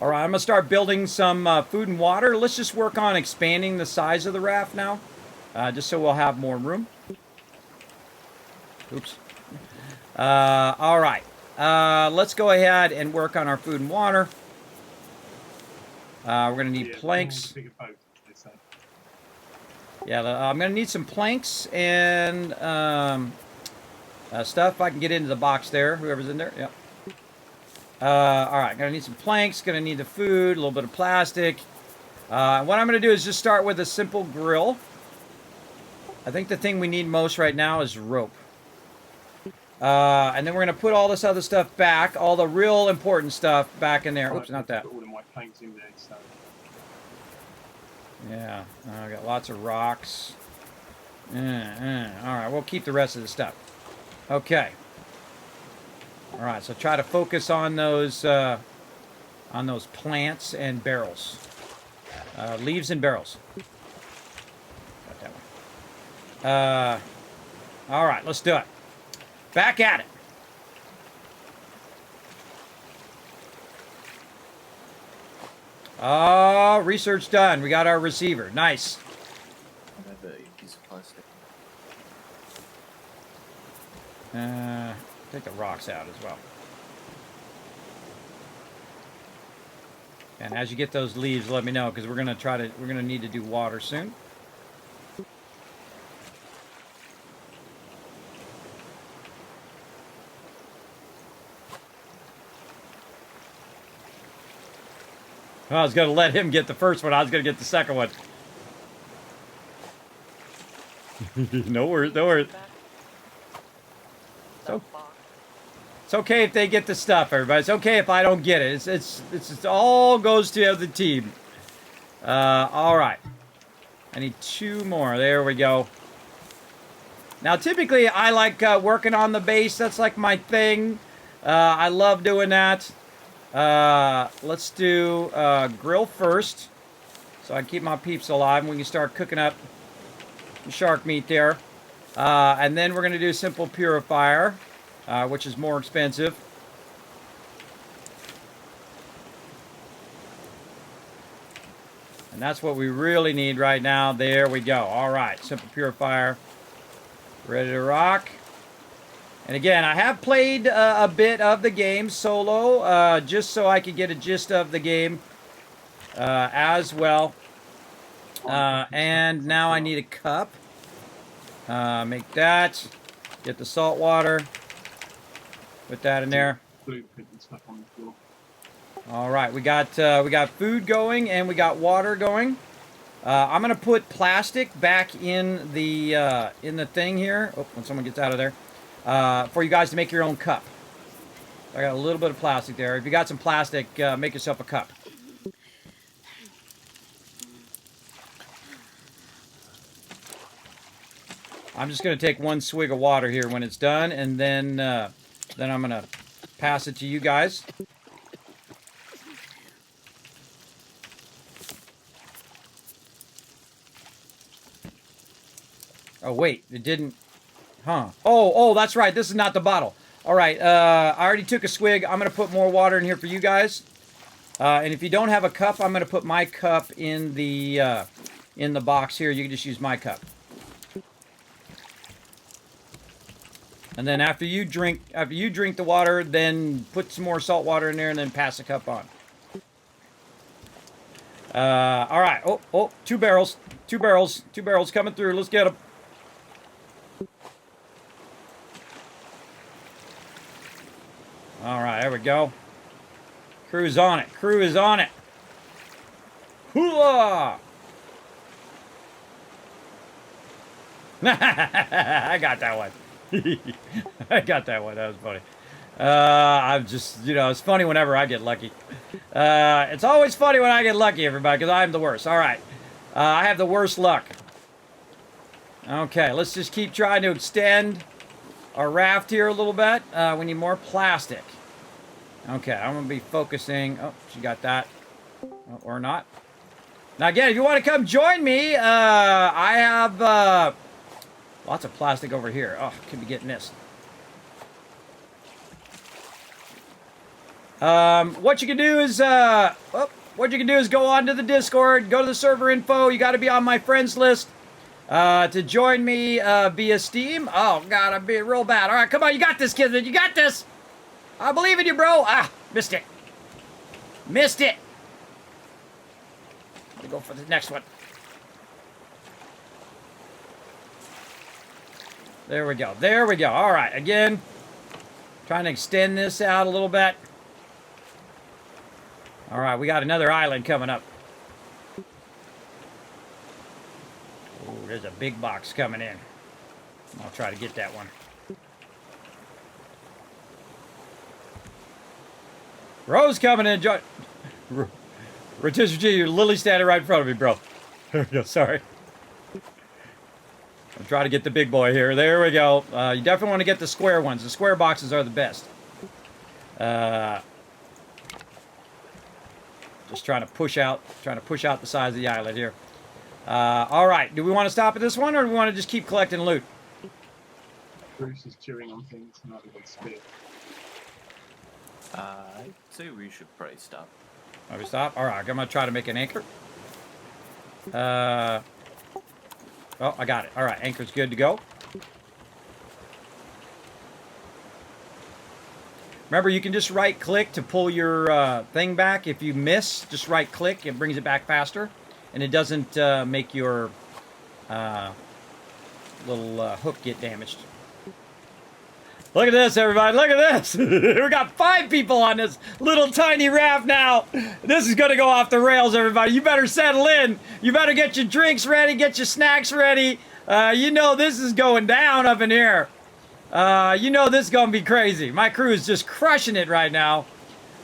All right, I'm gonna start building some food and water. Let's just work on expanding the size of the raft now, just so we'll have more room. Oops. All right, let's go ahead and work on our food and water. We're gonna need planks. Bigger boat, they say. Yeah, I'm gonna need some planks and stuff. I can get into the box there. Whoever's in there, yep. All right, gonna need some planks. Gonna need the food, a little bit of plastic. What I'm gonna do is just start with a simple grill. I think the thing we need most right now is rope. And then we're gonna put all this other stuff back, all the real important stuff back in there. Oops, not that. Put all of my planks in there, so. Yeah, I got lots of rocks. All right, we'll keep the rest of the stuff. Okay. All right, so try to focus on those plants and barrels, leaves and barrels. Got that one. All right, let's do it. Back at it. Oh, research done. We got our receiver. Nice. I have a piece of plastic. Take the rocks out as well. And as you get those leaves, let me know, because we're gonna need to do water soon. I was gonna let him get the first one. I was gonna get the second one. No worries, no worries. The box. It's okay if they get the stuff, everybody. It's okay if I don't get it. It's all goes to the team. All right. I need 2 more. There we go. Now, typically, I like working on the base. That's like my thing. I love doing that. Let's do grill first, so I can keep my peeps alive, and we can start cooking up the shark meat there. And then we're going to do simple purifier, which is more expensive. And that's what we really need right now. There we go. All right, simple purifier. Ready to rock. And again, I have played a bit of the game solo, just so I could get a gist of the game as well. And now I need a cup. Make that. Get the salt water. Put that in there. Blueprint and stuff on the floor. All right, we got food going and we got water going. I'm gonna put plastic back in the thing here. Oh, when someone gets out of there, for you guys to make your own cup. I got a little bit of plastic there. If you got some plastic, make yourself a cup. I'm just gonna take 1 swig of water here when it's done, and then I'm gonna pass it to you guys. Oh, wait, it didn't... Huh. Oh, that's right. This is not the bottle. All right, I already took a swig. I'm going to put more water in here for you guys. And if you don't have a cup, I'm going to put my cup in the box here. You can just use my cup. And then after you drink the water, then put some more salt water in there and then pass the cup on. All right. Oh, 2 barrels. 2 barrels. 2 barrels coming through. Let's get them. All right, there we go. Crew's on it. Crew is on it. Hooah! I got that one. I got that one. That was funny. I'm just, it's funny whenever I get lucky. It's always funny when I get lucky, everybody, because I'm the worst. All right. I have the worst luck. Okay, let's just keep trying to extend our raft here a little bit. We need more plastic. Okay, I'm going to be focusing. Oh, she got that. Oh, or not. Now, again, if you want to come join me, I have lots of plastic over here. Oh, could be getting this. What you can do is, go onto the Discord, go to the server info. You got to be on my friends list to join me via Steam. Oh, God, I'm being real bad. All right, come on, you got this, Kismet. You got this. I believe in you, bro. Ah, missed it. Missed it. Let me go for the next one. There we go. There we go. All right, again, trying to extend this out a little bit. All right, we got another island coming up. Oh, there's a big box coming in. I'll try to get that one. Rose coming in. Rotisserie G, you're literally standing right in front of me, bro. There we go, sorry. I'm trying to get the big boy here. There we go. You definitely want to get the square ones. The square boxes are the best. Just trying to push out the size of the island here. All right. Do we want to stop at this one, or do we want to just keep collecting loot? Bruce is chewing on things, not a good spear. I'd say we should probably stop. Are we stop? All right. I'm gonna try to make an anchor. Oh, I got it. All right. Anchor's good to go. Remember, you can just right-click to pull your thing back. If you miss, just right-click. It brings it back faster. And it doesn't make your little hook get damaged. Look at this, everybody. Look at this. We got 5 people on this little tiny raft now. This is going to go off the rails, everybody. You better settle in. You better get your drinks ready, get your snacks ready. You know this is going down up in here. You know this is going to be crazy. My crew is just crushing it right now.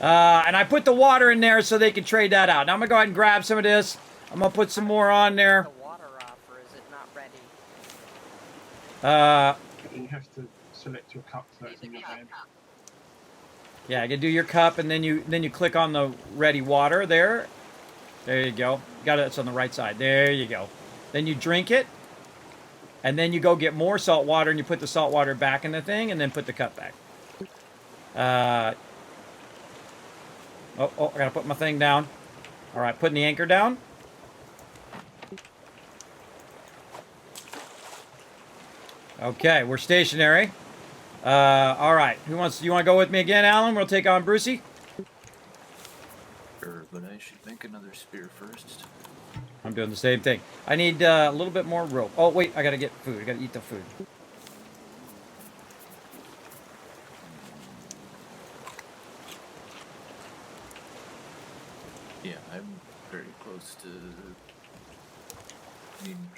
And I put the water in there so they can trade that out. Now I'm going to go ahead and grab some of this. I'm going to put some more on there. The water off, or is it not ready? You have to select your cup so it's in your hand. Yeah, you can do your cup, and then you click on the ready water there. There you go. Got it. It's on the right side. There you go. Then you drink it, and then you go get more salt water, and you put the salt water back in the thing, and then put the cup back. I gotta put my thing down. All right, putting the anchor down. Okay, we're stationary. All right. You want to go with me again, Alan? We'll take on Brucey. Sure, but I should make another spear first. I'm doing the same thing. I need a little bit more rope. Oh, wait. I got to get food. I got to eat the food. Yeah, I'm very close to needing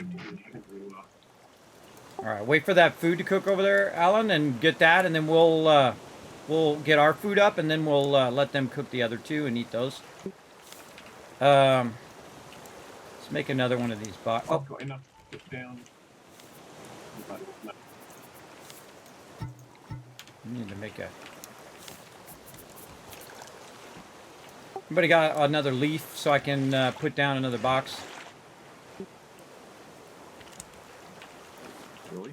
All right. Wait for that food to cook over there, Alan, and get that, and then we'll get our food up, and then we'll let them cook the other two and eat those. Let's make another one of these boxes. I've got enough to put down. I need to make a... Anybody got another leaf so I can put down another box? Really?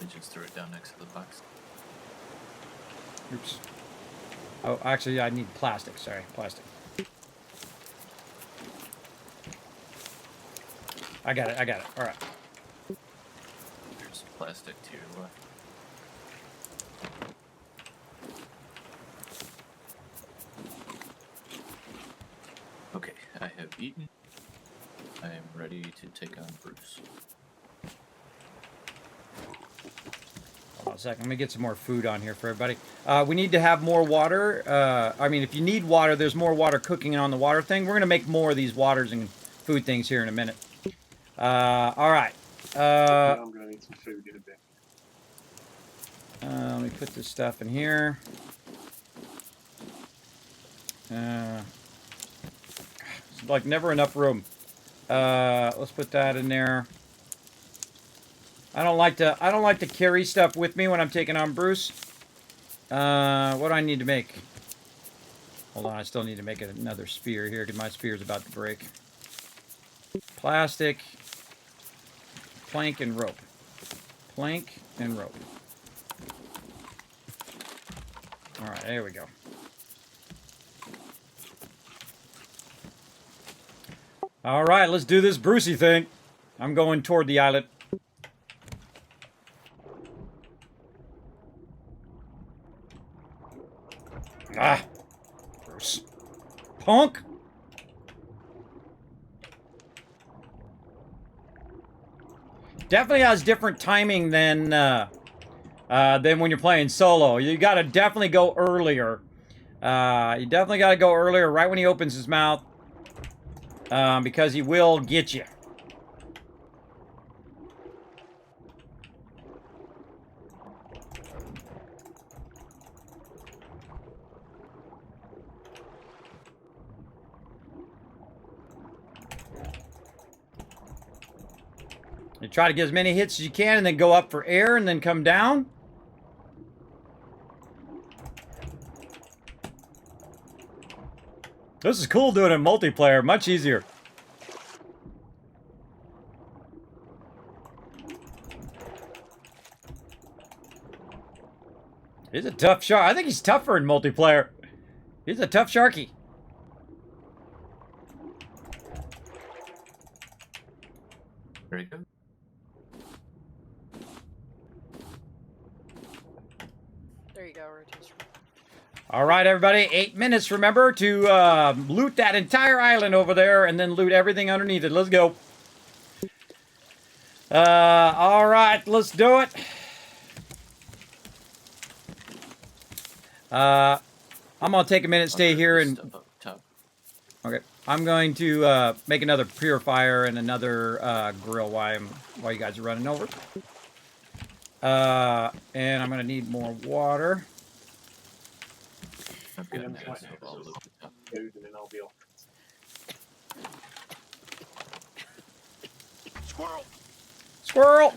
I just threw it down next to the box. Oops. Oh, actually, I need plastic. Sorry, plastic. I got it. I got it. All right. There's plastic to your left. Okay, I have eaten. I am ready to take on Bruce. Hold on a second. Let me get some more food on here for everybody. We need to have more water. I mean, if you need water, there's more water cooking on the water thing. We're going to make more of these waters and food things here in a minute. All right. I'm going to need some food in a bit. Let me put this stuff in here. It's like never enough room. Let's put that in there. I don't like to carry stuff with me when I'm taking on Bruce. What do I need to make? Hold on, I still need to make another spear here because my spear's about to break. Plastic, plank, and rope. Plank and rope. All right, there we go. All right, let's do this Brucey thing. I'm going toward the islet. Ah, Bruce. Punk. Definitely has different timing than when you're playing solo. You got to definitely go earlier. You definitely got to go earlier, right when he opens his mouth, because he will get you. You try to get as many hits as you can and then go up for air and then come down. This is cool doing it in multiplayer. Much easier. He's a tough shark. I think he's tougher in multiplayer. He's a tough sharky. Very good. There you go, rotation. All right, everybody. 8 minutes. Remember to loot that entire island over there and then loot everything underneath it. Let's go. All right, let's do it. I'm gonna take a minute, stay here, and Stuff up top. okay. I'm going to make another purifier and another grill while you guys are running over. And I'm gonna need more water. I've got And that, then so I'll look it up. food, and then I'll be off. Squirrel.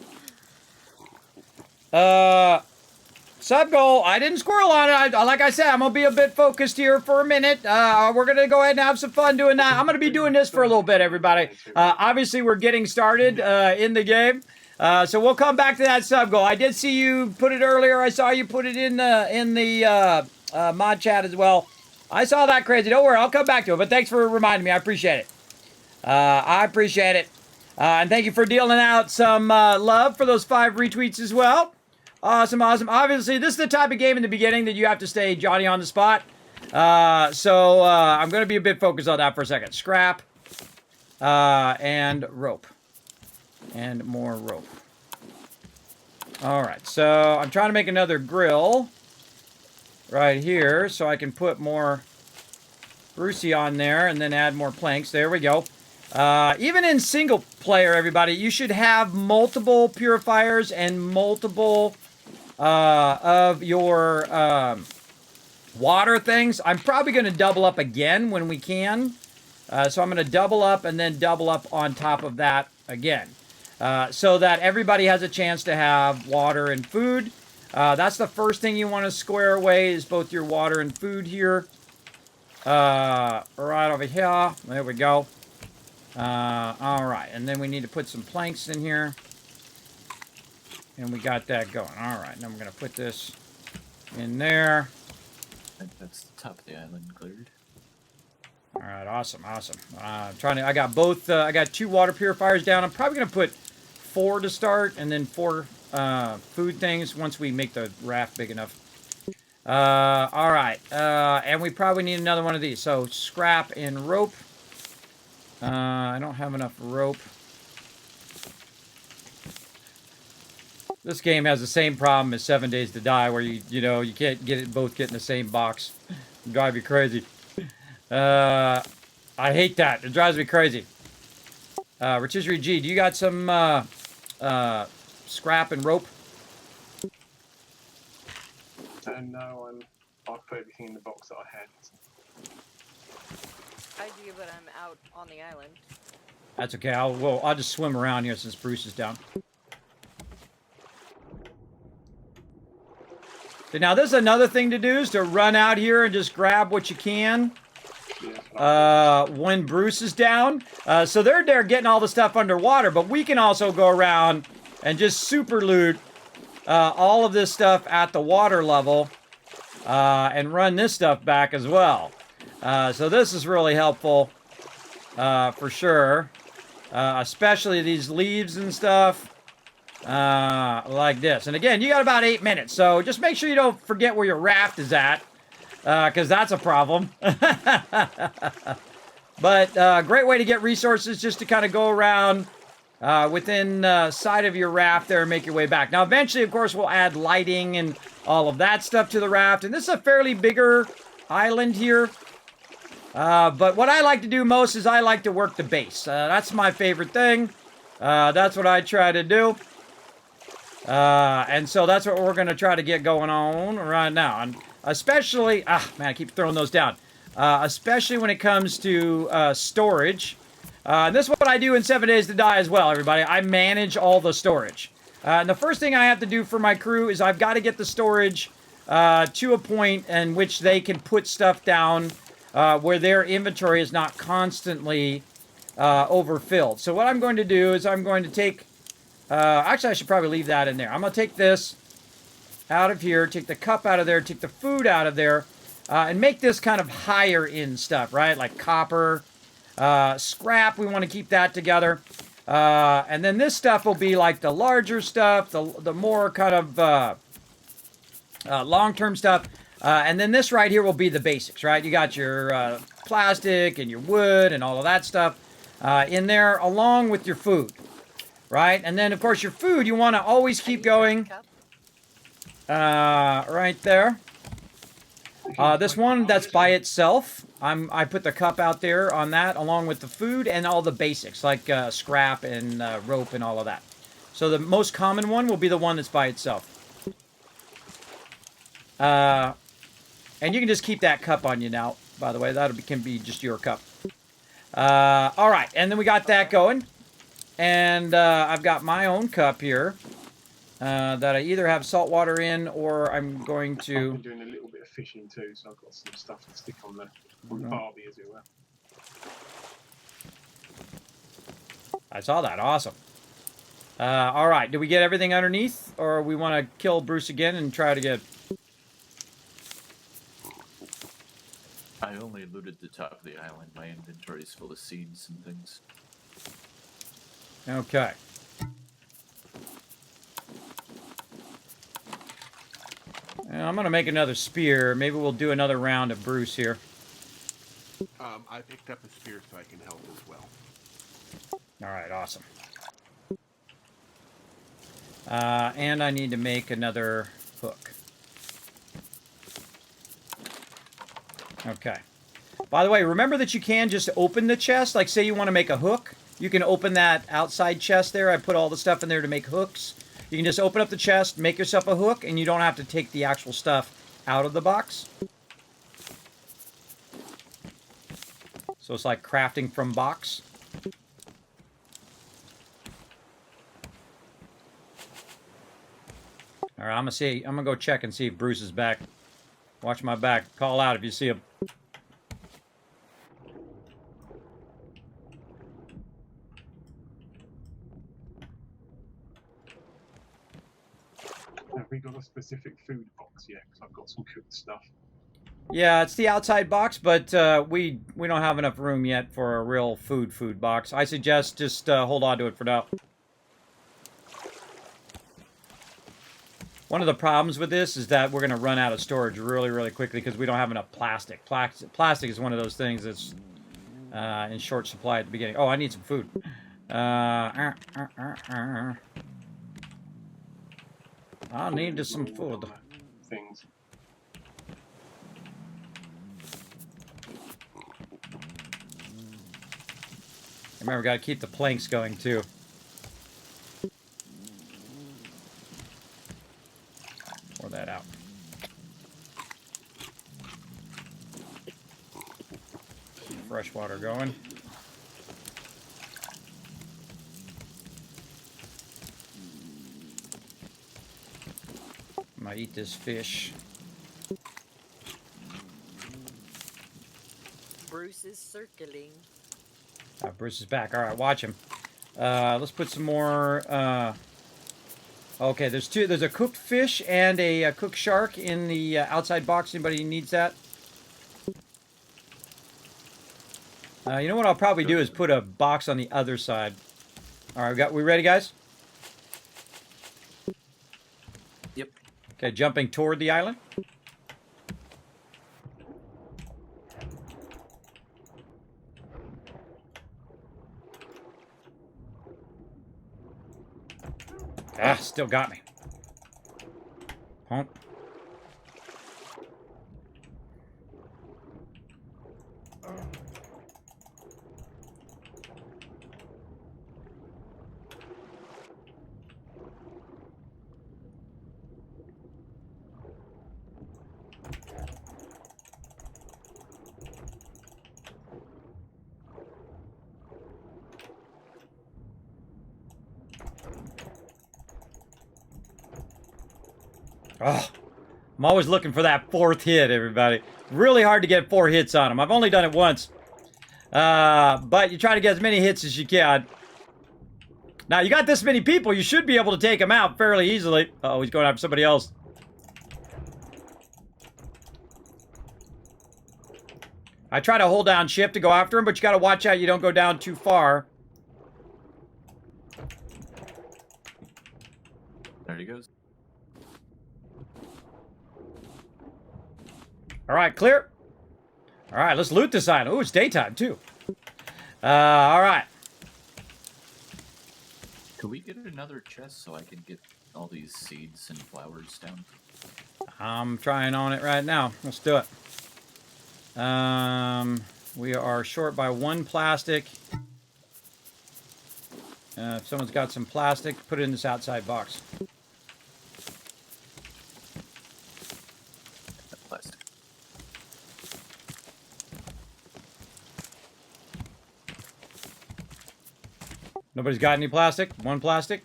Sub goal. I didn't squirrel on it. Like I said, I'm gonna be a bit focused here for a minute. We're gonna go ahead and have some fun doing that. I'm gonna be doing this for a little bit, everybody. Obviously, we're getting started in the game, so we'll come back to that sub goal. I did see you put it earlier. I saw you put it in the mod chat as well. I saw that, crazy. Don't worry, I'll come back to it. But thanks for reminding me. I appreciate it. I appreciate it. And thank you for dealing out some love for those 5 retweets as well. Awesome, awesome. Obviously, this is the type of game in the beginning that you have to stay Johnny on the spot. So I'm going to be a bit focused on that for a second. Scrap and rope. And more rope. All right, so I'm trying to make another grill right here so I can put more Brucey on there and then add more planks. There we go. Even in single player, everybody, you should have multiple purifiers and multiple of your water things. I'm probably going to double up again when we can. So I'm going to double up and then double up on top of that again. So that everybody has a chance to have water and food. That's the first thing you want to square away is both your water and food here. Right over here. There we go. All right, and then we need to put some planks in here. And we got that going. All right, now we're going to put this in there. That's the top of the island cleared. All right, awesome, awesome. I got both, I got 2 water purifiers down. I'm probably going to put 4 to start and then 4 food things once we make the raft big enough. All right, and we probably need another one of these. So scrap and rope. I don't have enough rope. This game has the same problem as 7 Days to Die, where you can't get it both get in the same box. It'd drive you crazy. I hate that. It drives me crazy. Rotisserie G, do you got some scrap and rope? No, I've put everything in the box that I had. I do, but I'm out on the island. That's okay. I'll just swim around here since Bruce is down. So now this is another thing to do, is to run out here and just grab what you can when Bruce is down. So they're there getting all the stuff underwater, but we can also go around and just super loot all of this stuff at the water level and run this stuff back as well. So this is really helpful for sure, especially these leaves and stuff. Like this. And again, you got about 8 minutes, so just make sure you don't forget where your raft is at, because that's a problem. But great way to get resources, just to kind of go around within side of your raft there and make your way back. Now, eventually, of course, we'll add lighting and all of that stuff to the raft, and this is a fairly bigger island here. But what I like to do most is I like to work the base. That's my favorite thing. That's what I try to do. And so that's what we're going to try to get going on right now. And especially, man, I keep throwing those down. Especially when it comes to storage. And this is what I do in 7 Days to Die as well, everybody. I manage all the storage. And the first thing I have to do for my crew is I've got to get the storage to a point in which they can put stuff down where their inventory is not constantly overfilled. So what I'm going to do is I'm going to take... actually, I should probably leave that in there. I'm going to take this out of here, take the cup out of there, take the food out of there, and make this kind of higher end stuff, right? Like copper, scrap, we want to keep that together. And then this stuff will be like the larger stuff, the more kind of long-term stuff. And then this right here will be the basics, right? You got your plastic and your wood and all of that stuff in there, along with your food. Right? And then, of course, your food, you want to always keep going. Right there. This one, that's by itself. I put the cup out there on that, along with the food and all the basics, like scrap and rope and all of that. So the most common one will be the one that's by itself. And you can just keep that cup on you now, by the way. That can be just your cup. All right, and then we got that going. And I've got my own cup here that I either have salt water in, or I'm going to... I've been doing a little bit of fishing too, so I've got some stuff to stick on the barbie, as it were. I saw that. Awesome. All right. Did we get everything underneath, or we want to kill Bruce again and try to get... I only looted the top of the island. My inventory is full of seeds and things. Okay. I'm going to make another spear. Maybe we'll do another round of Bruce here. I picked up a spear so I can help as well. All right, awesome. And I need to make another hook. Okay. By the way, remember that you can just open the chest. Like, say you want to make a hook. You can open that outside chest there. I put all the stuff in there to make hooks. You can just open up the chest, make yourself a hook, and you don't have to take the actual stuff out of the box. So it's like crafting from box. All right, I'm gonna go check and see if Bruce is back. Watch my back. Call out if you see him. Have we got a specific food box yet? Because I've got some cooked stuff. Yeah, it's the outside box, but we don't have enough room yet for a real food box. I suggest just hold on to it for now. One of the problems with this is that we're going to run out of storage really, really quickly because we don't have enough plastic. Plastic is one of those things that's in short supply at the beginning. Oh, I need some food. I need some food. Things. Remember, we got to keep the planks going too. Pour that out. fresh water going. I'm gonna eat this fish. Bruce is circling. Bruce is back. All right, watch him. Let's put some more. Okay, there's two. There's a cooked fish and a cooked shark in the outside box. Anybody needs that? You know what I'll probably do is put a box on the other side. All right, we ready, guys? Yep. Okay, jumping toward the island. Ah, still got me. Hump. Oh, I'm always looking for that fourth hit, everybody. Really hard to get 4 hits on them. I've only done it once. But you try to get as many hits as you can. Now, you got this many people, you should be able to take them out fairly easily. Uh-oh, he's going after somebody else. I try to hold down shift to go after him, but you got to watch out you don't go down too far. There he goes. All right, clear. All right, let's loot this island. Oh, it's daytime, too. All right. Could we get another chest so I can get all these seeds and flowers down? I'm trying on it right now. Let's do it. We are short by 1 plastic. If someone's got some plastic, put it in this outside box. Plastic. Nobody's got any plastic? 1 plastic?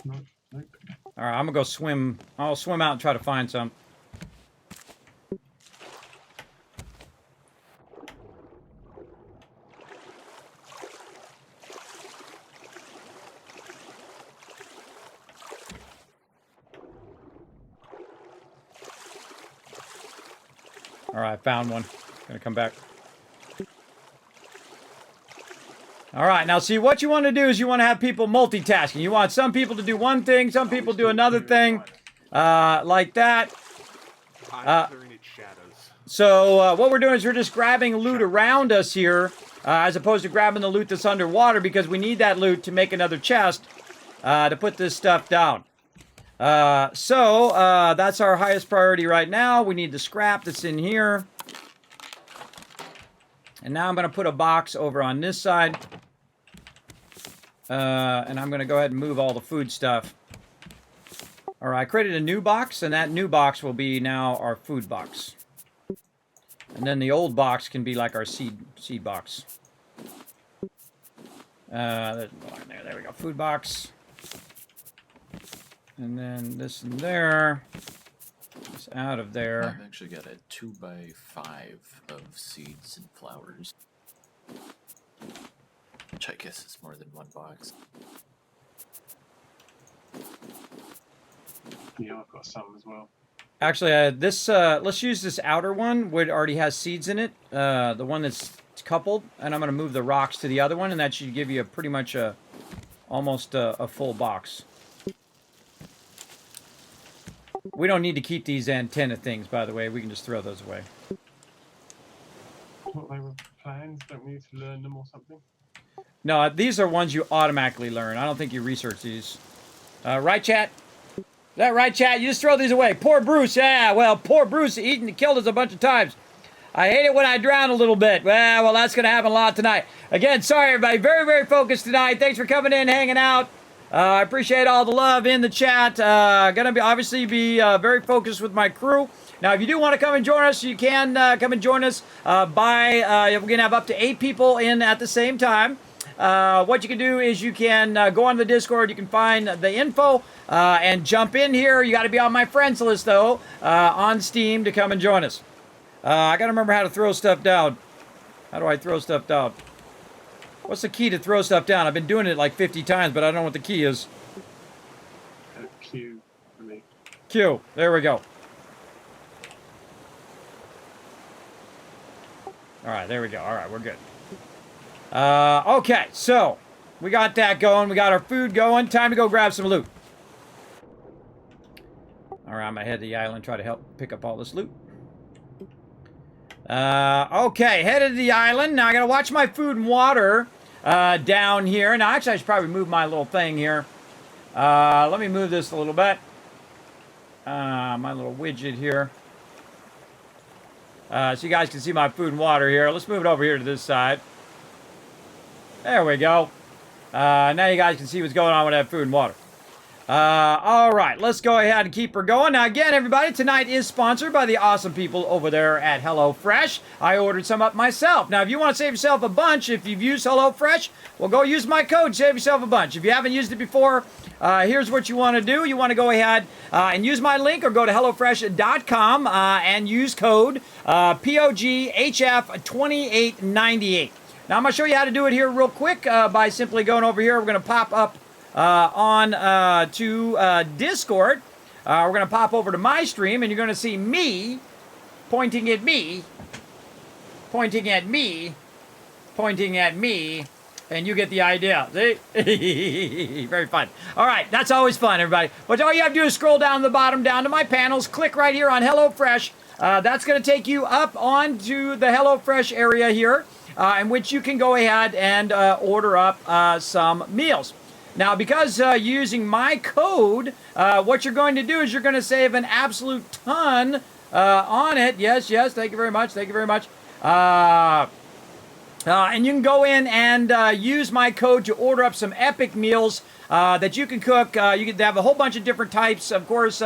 No, nope. All right, I'm gonna go swim. I'll swim out and try to find some. All right, found one. Gonna come back. All right, now see, what you want to do is you want to have people multitasking. You want some people to do one thing, some people do another thing, like that. I'm clearing its shadows. So what we're doing is we're just grabbing loot around us here, as opposed to grabbing the loot that's underwater, because we need that loot to make another chest to put this stuff down. So that's our highest priority right now. We need the scrap that's in here. And now I'm going to put a box over on this side. And I'm going to go ahead and move all the food stuff. All right, I created a new box, and that new box will be now our food box. And then the old box can be like our seed box. There we go, food box. And then this and there. It's out of there. I've actually got a 2x5 of seeds and flowers. Which I guess is more than 1 box. Yeah, I've got some as well. Actually, let's use this outer one, where it already has seeds in it. The one that's coupled, and I'm going to move the rocks to the other one, and that should give you pretty much almost a full box. We don't need to keep these antenna things, by the way. We can just throw those away. I thought they were plans. Don't we need to learn them or something? No, these are ones you automatically learn. I don't think you research these. Right, chat? Is that right, chat? You just throw these away. Poor Bruce. Yeah, well, poor Bruce killed us a bunch of times. I hate it when I drown a little bit. Well, that's going to happen a lot tonight. Again, sorry, everybody. Very, very focused tonight. Thanks for coming in, hanging out. I appreciate all the love in the chat. Gonna be obviously very focused with my crew. Now, if you do want to come and join us, you can come and join us we're going to have up to 8 people in at the same time. What you can do is you can go on the Discord. You can find the info and jump in here. You got to be on my friends list, though, on Steam to come and join us. I got to remember how to throw stuff down. How do I throw stuff down? What's the key to throw stuff down? I've been doing it like 50 times, but I don't know what the key is. Q for me. Q. There we go. All right, there we go. All right, we're good. Okay, so we got that going. We got our food going. Time to go grab some loot. All right, I'm going to head to the island, try to help pick up all this loot. Okay, headed to the island. Now I got to watch my food and water down here. Now, actually, I should probably move my little thing here. Let me move this a little bit. My little widget here. So you guys can see my food and water here. Let's move it over here to this side. There we go. Now you guys can see what's going on with that food and water. All right, let's go ahead and keep her going. Now, again, everybody, tonight is sponsored by the awesome people over there at HelloFresh. I ordered some up myself. Now, if you want to save yourself a bunch, if you've used HelloFresh, well, go use my code, save yourself a bunch. If you haven't used it before, here's what you want to do. You want to go ahead and use my link or go to HelloFresh.com and use code POGHF2898. Now, I'm going to show you how to do it here real quick by simply going over here. We're going to pop up to Discord. We're going to pop over to my stream, and you're going to see me pointing at me, pointing at me, pointing at me, and you get the idea. See? Very fun. All right, that's always fun, everybody. But all you have to do is scroll down the bottom, down to my panels, click right here on HelloFresh. That's going to take you up onto the HelloFresh area here, in which you can go ahead and order up some meals. Now, because using my code, what you're going to do is you're going to save an absolute ton on it. Yes, yes, thank you very much, thank you very much. And you can go in and use my code to order up some epic meals that you can cook. You can have a whole bunch of different types, of course,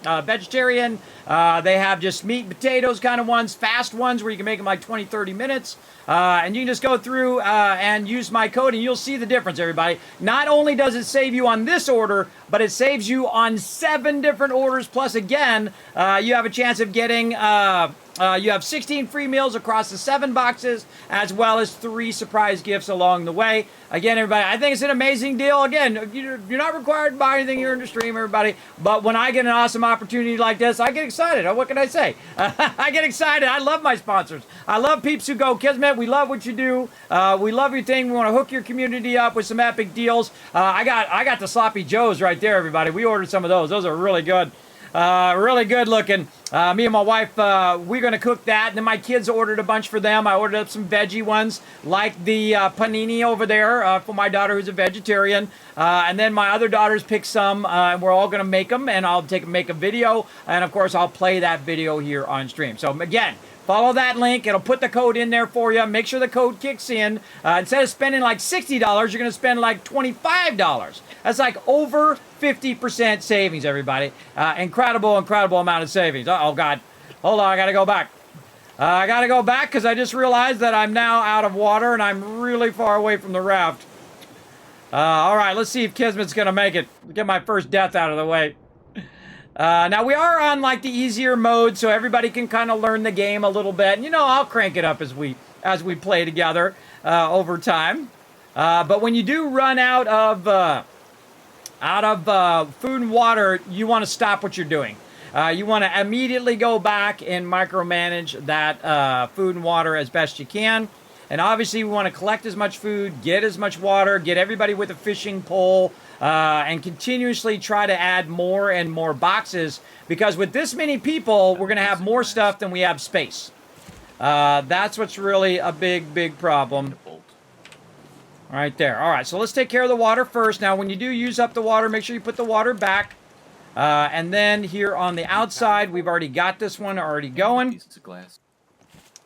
vegetarian. They have just meat and potatoes kind of ones, fast ones where you can make them like 20, 30 minutes. And you can just go through and use my code, and you'll see the difference, everybody. Not only does it save you on this order, but it saves you on 7 different orders. Plus, again, you have a chance of getting... you have 16 free meals across the 7 boxes, as well as 3 surprise gifts along the way. Again, everybody, I think it's an amazing deal. Again, you're not required to buy anything here in the stream, everybody. But when I get an awesome opportunity like this, I get excited. What can I say? I get excited. I love my sponsors. I love peeps who go, Kismet, we love what you do. We love your thing. We want to hook your community up with some epic deals. I got the Sloppy Joes right there, everybody. We ordered some of those. Those are really good. Really good looking. Me and my wife, we're going to cook that. And then my kids ordered a bunch for them. I ordered up some veggie ones, like the panini over there for my daughter who's a vegetarian. And then my other daughters picked some, and we're all going to make them. And I'll make a video. And, of course, I'll play that video here on stream. So, again, follow that link. It'll put the code in there for you. Make sure the code kicks in. Instead of spending like $60, you're going to spend like $25. That's like over 50% savings, everybody. Incredible, incredible amount of savings. Oh, God. Hold on, I got to go back. I got to go back because I just realized that I'm now out of water and I'm really far away from the raft. All right, let's see if Kismet's going to make it. Get my first death out of the way. Now, we are on, like, the easier mode, so everybody can kind of learn the game a little bit. And, you know, I'll crank it up as we play together over time. But when you do run out of food and water, you want to stop what you're doing. You want to immediately go back and micromanage that food and water as best you can. And obviously, we want to collect as much food, get as much water, get everybody with a fishing pole, and continuously try to add more and more boxes. Because with this many people, we're going to have more stuff than we have space. That's what's really a big, big problem. Right there. All right, so let's take care of the water first. Now, when you do use up the water, make sure you put the water back. And then here on the outside, we've already got this one already going. Pieces of glass.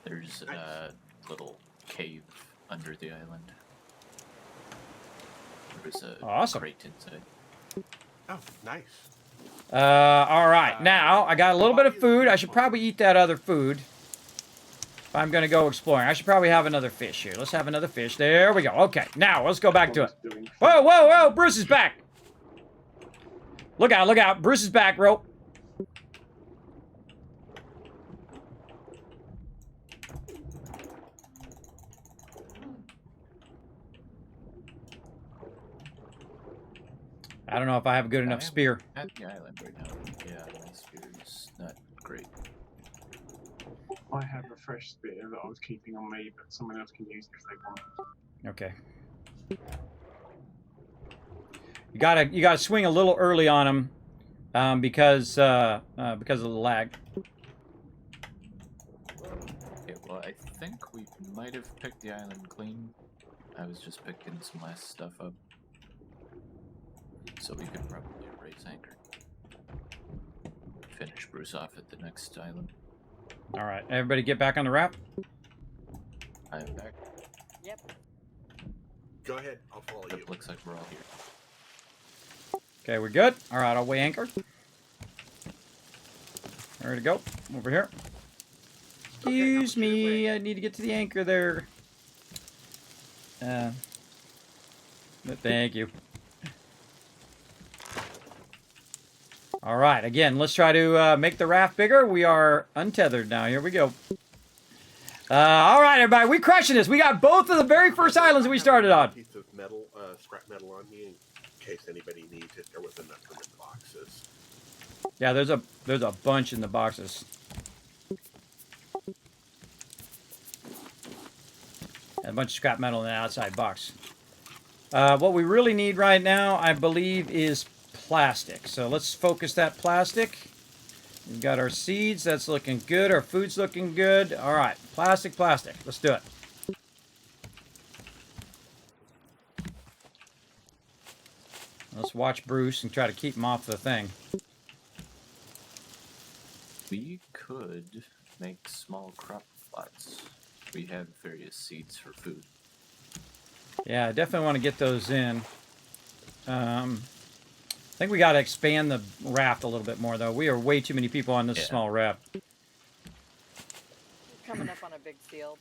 There's a little cave under the island. There's a awesome crate inside. Oh, nice. All right. Now, I got a little bit of food. I should probably eat that other food. If I'm going to go exploring. I should probably have another fish here. Let's have another fish. There we go. Okay. Now, let's go back to it. Whoa, whoa, whoa. Bruce is back. Look out, look out. Bruce is back, bro. I don't know if I have a good enough spear. At the island right now. Yeah, my spear is not great. I have a fresh spear that I was keeping on me, but someone else can use it if they want. Okay. You gotta swing a little early on him, because of the lag. Okay, well, I think we might have picked the island clean. I was just picking some last stuff up. So we could probably raise anchor. Finish Bruce off at the next island. Alright, everybody get back on the raft. I am back. Yep. Go ahead. I'll follow you. It looks like we're all here. Okay, we're good. Alright, I'll weigh anchor. Ready to go. Over here. Excuse me, I need to get to the anchor there. Thank you. Alright, again, let's try to make the raft bigger. We are untethered now. Here we go. Alright, everybody, we crushing this. We got both of the very first islands that we started on. Piece of metal, scrap metal on me in case anybody needs it. There was enough room in the boxes. Yeah, there's a bunch in the boxes. And a bunch of scrap metal in the outside box. What we really need right now, I believe, is plastic. So let's focus that plastic. We've got our seeds. That's looking good. Our food's looking good. All right. Plastic, plastic. Let's do it. Let's watch Bruce and try to keep him off the thing. We could make small crop plots. We have various seeds for food. Yeah, I definitely want to get those in. I think we got to expand the raft a little bit more, though. We are way too many people on this small raft. Coming up on a big field.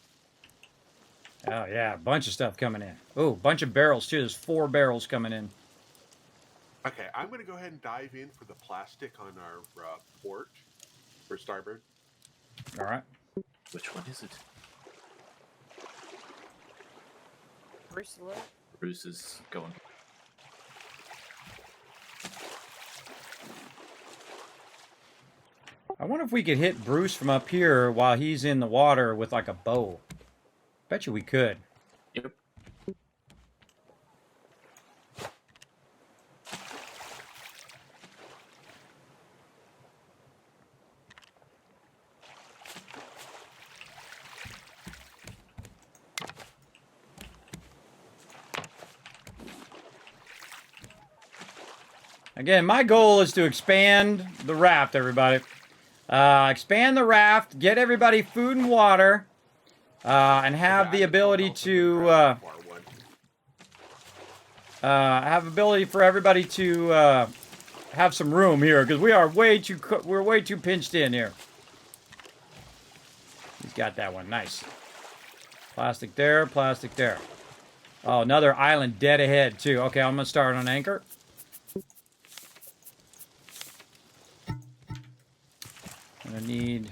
Oh, yeah, a bunch of stuff coming in. Oh, a bunch of barrels, too. There's 4 barrels coming in. Okay, I'm going to go ahead and dive in for the plastic on our port for starboard. All right. Which one is it? Bruce Little. Bruce is going. I wonder if we could hit Bruce from up here while he's in the water with, like, a bow. Bet you we could. Yep. Again, my goal is to expand the raft, everybody. Expand the raft, get everybody food and water, and have the ability to have ability for everybody to have some room here, because we're way too pinched in here. He's got that one, nice. Plastic there, plastic there. Oh, another island dead ahead too. Okay, I'm gonna start on anchor. I need...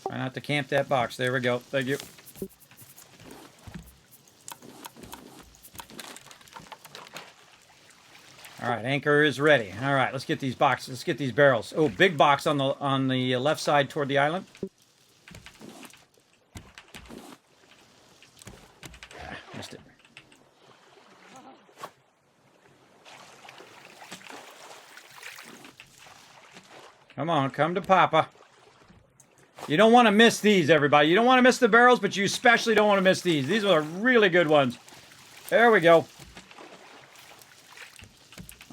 Try not to camp that box. There we go. Thank you. All right, anchor is ready. All right, let's get these boxes. Let's get these barrels. Oh, big box on the left side toward the island. Missed it. Come on, come to Papa. You don't want to miss these, everybody. You don't want to miss the barrels, but you especially don't want to miss these. These are really good ones. There we go.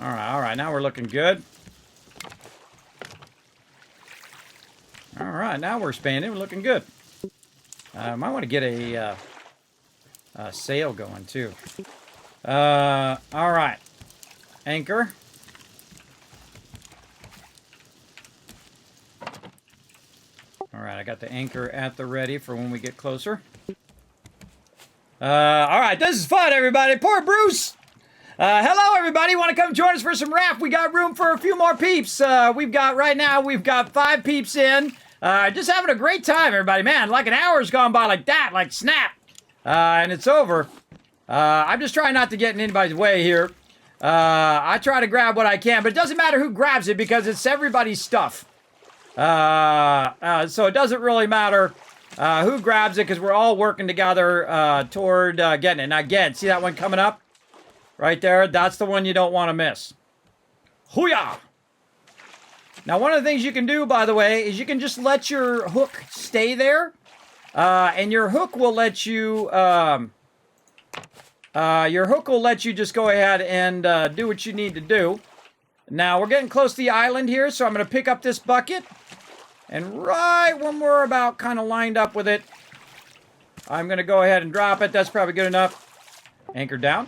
All right. Now we're looking good. All right, now we're expanding. We're looking good. Might want to get a sail going too. All right. Anchor. All right, I got the anchor at the ready for when we get closer. All right, this is fun, everybody. Poor Bruce. Hello, everybody. Want to come join us for some Raft? We got room for a few more peeps. We've got 5 peeps in. Just having a great time, everybody. Man, like an hour's gone by like that, like snap. And it's over. I'm just trying not to get in anybody's way here. I try to grab what I can, but it doesn't matter who grabs it because it's everybody's stuff. So it doesn't really matter who grabs it because we're all working together toward getting it. Now, again, see that one coming up? Right there? That's the one you don't want to miss. Hoo-yah! Now, one of the things you can do, by the way, is you can just let your hook stay there. And your hook will let you... just go ahead and do what you need to do. Now, we're getting close to the island here, so I'm going to pick up this bucket. And right when we're about kind of lined up with it, I'm going to go ahead and drop it. That's probably good enough. Anchor down.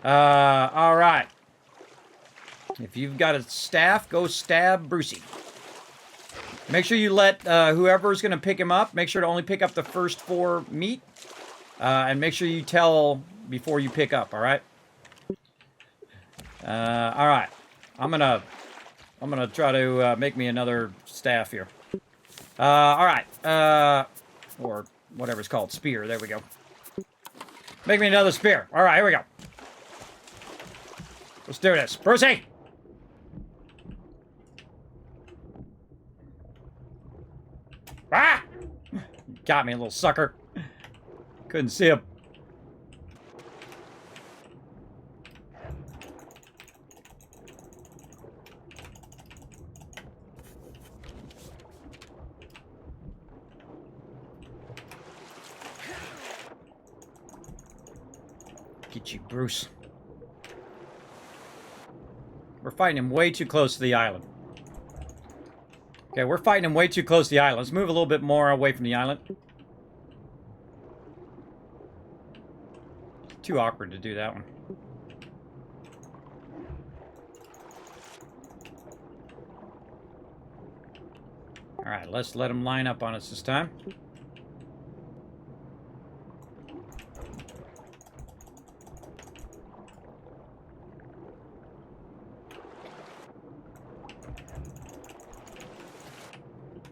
All right. If you've got a staff, go stab Brucey. Make sure you let whoever's going to pick him up, make sure to only pick up the first 4 meat. And make sure you tell before you pick up, all right? All right. I'm gonna try to make me another staff here. All right. Or whatever it's called, spear. There we go. Make me another spear. All right, here we go. Let's do this. Brucey! Ah! Got me, a little sucker. Couldn't see him. Get you, Bruce. We're fighting him way too close to the island. Okay, we're fighting him way too close to the island. Let's move a little bit more away from the island. Too awkward to do that one. All right, let's let him line up on us this time.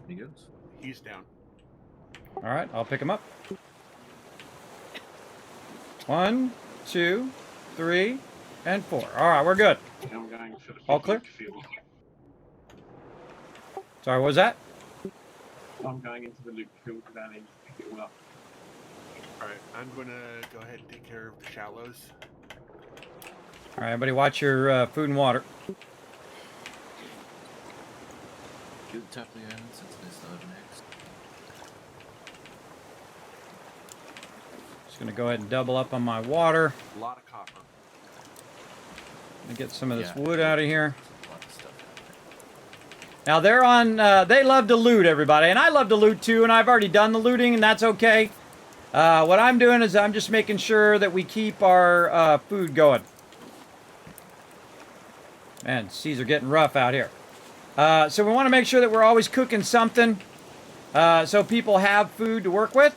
He goes. He's down. All right, I'll pick him up. 1, 2, 3, and 4. All right, we're good. I'm going for the All clear? field. Sorry, what was that? I'm going into the loop field valley to pick it all up. Alright, I'm gonna go ahead and take care of the shallows. All right, everybody watch your food and water. Get the top of the island since they still have next. Just gonna go ahead and double up on my water. A lot of copper. Let me get some of this Yeah. wood out of here. There's a lot of stuff out there. Now they're on, they love to loot, everybody, and I love to loot too, and I've already done the looting, and that's okay. What I'm doing is I'm just making sure that we keep our food going. Man, seas are getting rough out here. So we want to make sure that we're always cooking something so people have food to work with.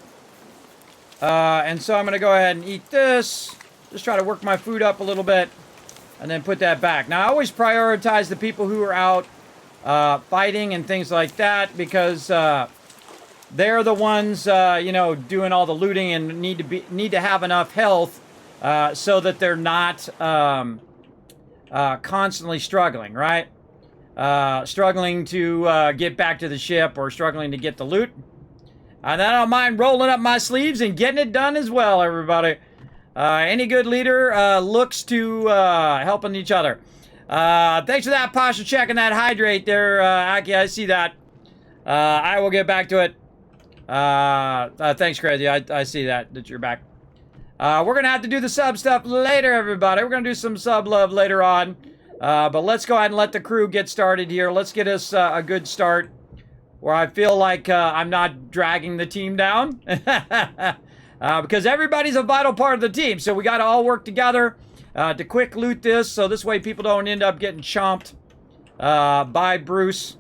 And so I'm going to go ahead and eat this. Just try to work my food up a little bit and then put that back. Now, I always prioritize the people who are out fighting and things like that because they're the ones, you know, doing all the looting and need to have enough health so that they're not constantly struggling, right? Struggling to get back to the ship or struggling to get the loot. And I don't mind rolling up my sleeves and getting it done as well, everybody. Any good leader looks to helping each other. Thanks for that posture check and that hydrate there, Aki. I see that. I will get back to it. Thanks, Crazy. I see that you're back. We're going to have to do the sub stuff later, everybody. We're going to do some sub love later on. But let's go ahead and let the crew get started here. Let's get us a good start where I feel like I'm not dragging the team down. because everybody's a vital part of the team. So we got to all work together to quick loot this, so this way people don't end up getting chomped by Bruce.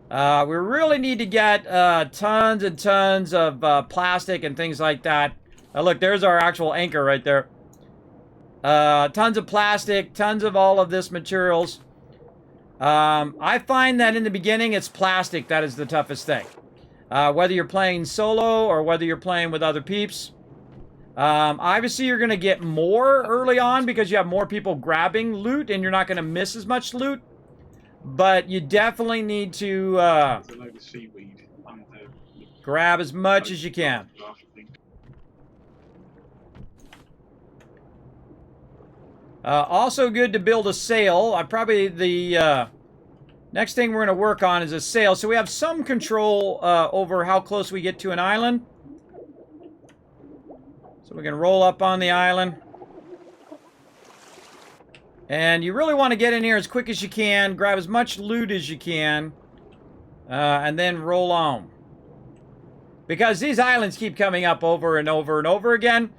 We really need to get tons and tons of plastic and things like that. Look, there's our actual anchor right there. Tons of plastic, tons of all of this materials. I find that in the beginning, it's plastic that is the toughest thing. Whether you're playing solo or whether you're playing with other peeps. Obviously, you're going to get more early on because you have more people grabbing loot and you're not going to miss as much loot. But you definitely need to There's a load of seaweed under the grab as much as you can. raft thing. Also good to build a sail. Probably the next thing we're going to work on is a sail. So we have some control over how close we get to an island. So we're going to roll up on the island. And you really want to get in here as quick as you can. Grab as much loot as you can. And then roll on. Because these islands keep coming up over and over and over again.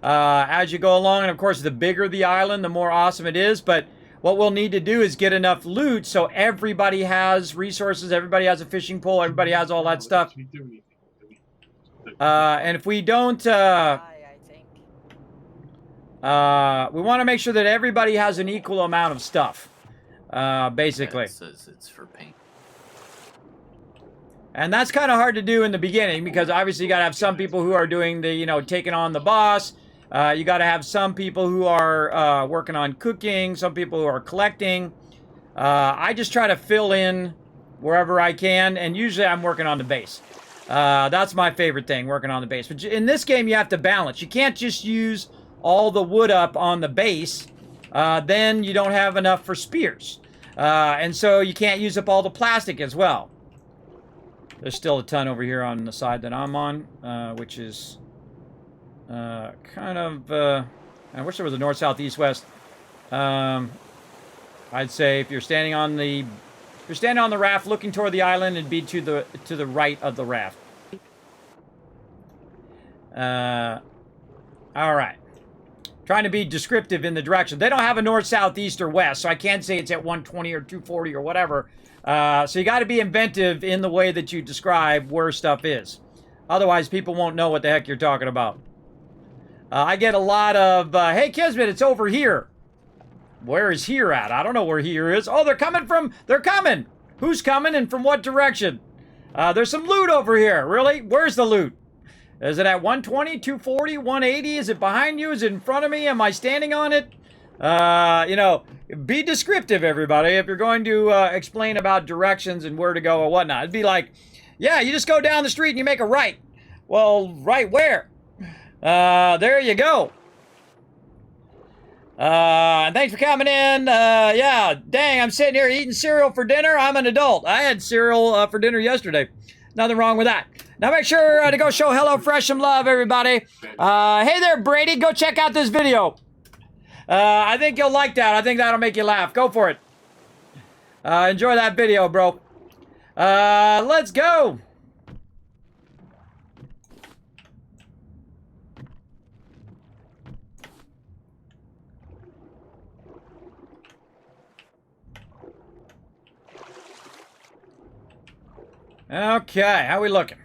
As you go along. And of course, the bigger the island, the more awesome it is. But what we'll need to do is get enough loot so everybody has resources. Everybody has a fishing pole. Everybody has all that stuff. Actually do anything, do we? And if we don't... I think. we want to make sure that everybody has an equal amount of stuff. Basically. It says it's for paint. And that's kind of hard to do in the beginning because obviously you got to have some people who are doing the, you know, taking on the boss. You got to have some people who are working on cooking, some people who are collecting. I just try to fill in wherever I can, and usually I'm working on the base. That's my favorite thing, working on the base. But in this game, you have to balance. You can't just use all the wood up on the base. Then you don't have enough for spears. And so you can't use up all the plastic as well. There's still a ton over here on the side that I'm on, which is kind of... I wish there was a north, south, east, west. I'd say if you're standing on the... If you're standing on the raft looking toward the island, it'd be to the right of the raft. All right. Trying to be descriptive in the direction. They don't have a north, south, east, or west, so I can't say it's at 120 or 240 or whatever. So you got to be inventive in the way that you describe where stuff is. Otherwise, people won't know what the heck you're talking about. I get a lot of, hey, Kismet, it's over here. Where is here at? I don't know where here is. Oh, they're coming from... They're coming! Who's coming and from what direction? There's some loot over here. Really? Where's the loot? Is it at 120, 240, 180? Is it behind you? Is it in front of me? Am I standing on it? You know, be descriptive, everybody, if you're going to explain about directions and where to go or whatnot. It'd be like, yeah, you just go down the street and you make a right. Well, right where? There you go. Thanks for coming in. Yeah, dang, I'm sitting here eating cereal for dinner. I'm an adult. I had cereal for dinner yesterday. Nothing wrong with that. Now make sure to go show HelloFresh some love, everybody. Hey there, Brady. Go check out this video. I think you'll like that. I think that'll make you laugh. Go for it. Enjoy that video, bro. Let's go. Okay, how we looking?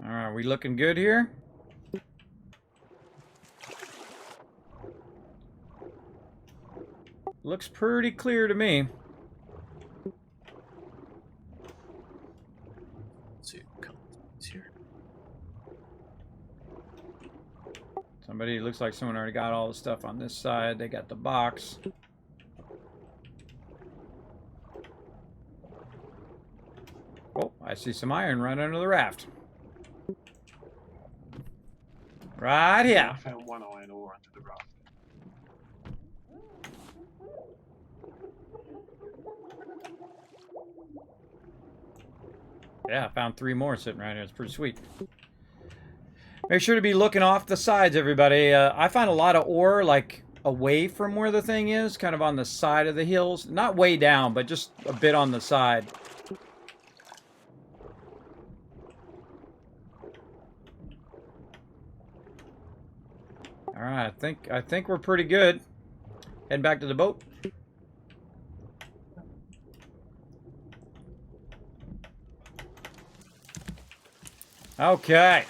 Are we looking good here? Looks pretty clear to me. Let's see, a couple things here. Somebody, looks like someone already got all the stuff on this side. They got the box. Oh, I see some iron right under the raft. Right here. I found one iron ore under the raft. Yeah, I found 3 more sitting right here. It's pretty sweet. Make sure to be looking off the sides, everybody. I find a lot of ore, like away from where the thing is, kind of on the side of the hills. Not way down, but just a bit on the side. All right, I think we're pretty good. Head back to the boat. Okay.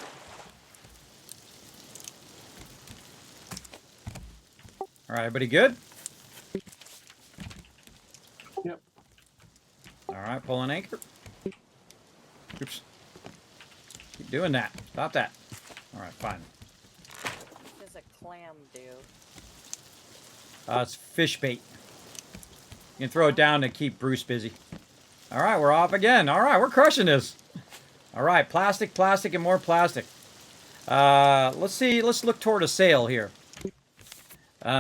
All right, everybody good? Yep. All right, pull an anchor. Oops. Keep doing that. Stop that. All right, fine. What does a clam do? It's fish bait. You can throw it down to keep Bruce busy. All right, we're off again. All right, we're crushing this. All right, plastic, plastic, and more plastic. Let's see. Let's look toward a sail here. All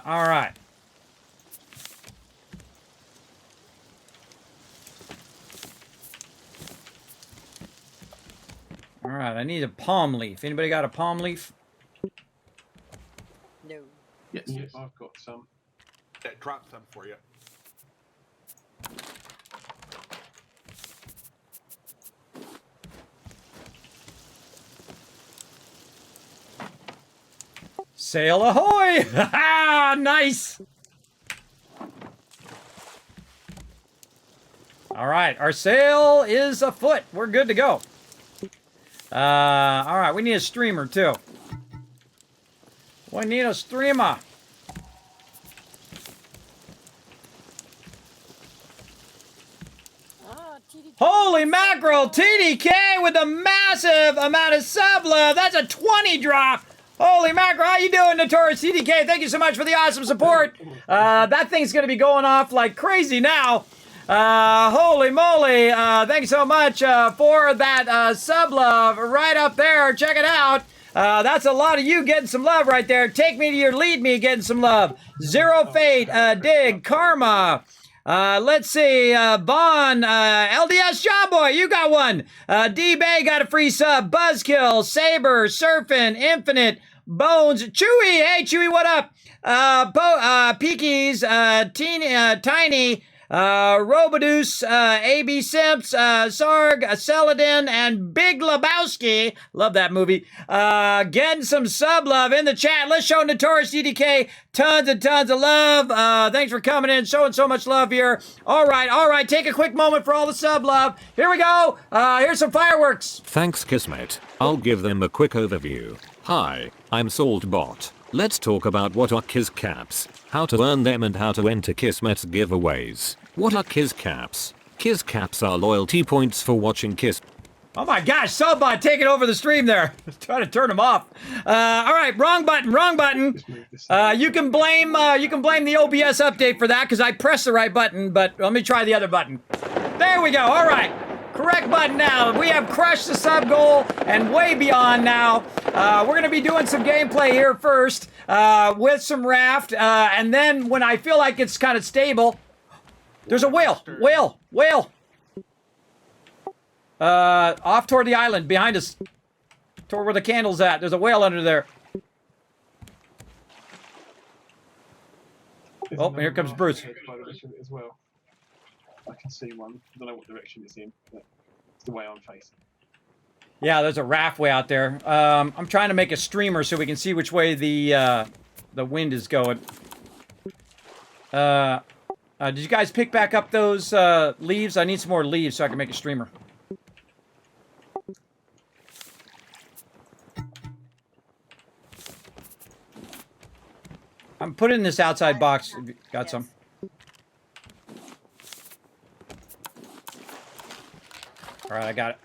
right. All right, I need a palm leaf. Anybody got a palm leaf? No. Yes. Yep, I've got some. Yeah, drop some for you. Sail ahoy! Ha! Nice! All right, our sail is afoot. We're good to go. All right, we need a streamer too. We need a streamer. TDK. Holy mackerel! TDK with a massive amount of sub love. That's a 20 drop. Holy mackerel! How you doing, Notorious TDK? Thank you so much for the awesome support. That thing's gonna be going off like crazy now. Holy moly! Thank you so much for that sub love right up there. Check it out. That's a lot of you getting some love right there. Take me to your lead me getting some love. Zero Fate, Dig, Karma. Let's see, Vaughn, LDS Jawboy, you got one. D-Bay got a free sub. Buzzkill, Saber, Surfin, Infinite, Bones, Chewy. Hey, Chewy, what up? Peakies, Tiny, Roboduce, AB Simps, Sarg, Celadin, and Big Lebowski. Love that movie. Getting some sub love in the chat. Let's show Notorious DDK tons and tons of love. Thanks for coming in, showing so much love here. All right. Take a quick moment for all the sub love. Here we go. Here's some fireworks. Thanks, Kismet. I'll give them a quick overview. Hi, I'm Saltbot. Let's talk about what are Kiss Caps, how to earn them, and how to enter Kismet's giveaways. What are Kiss Caps? Kiss Caps are loyalty points for watching Kiss. Oh my gosh, Subbot taking over the stream there. Trying to turn him off. All right, wrong button. Just move this. You can blame the OBS update for that because I pressed the right button, but let me try the other button. There we go. All right. Correct button now. We have crushed the sub goal and way beyond now. We're going to be doing some gameplay here first with some Raft. And then when I feel like it's kind of stable, there's a whale. Whale. Off toward the island behind us. Toward where the candle's at. There's a whale under there. There's Oh, another here comes raft Bruce. ahead by the looks of it as well. I can see one. I don't know what direction it's in, but it's the way I'm facing. Yeah, there's a raft way out there. I'm trying to make a streamer so we can see which way the wind is going. Did you guys pick back up those leaves? I need some more leaves so I can make a streamer. I'm putting this outside box. Got Yes. some. All right, I got it.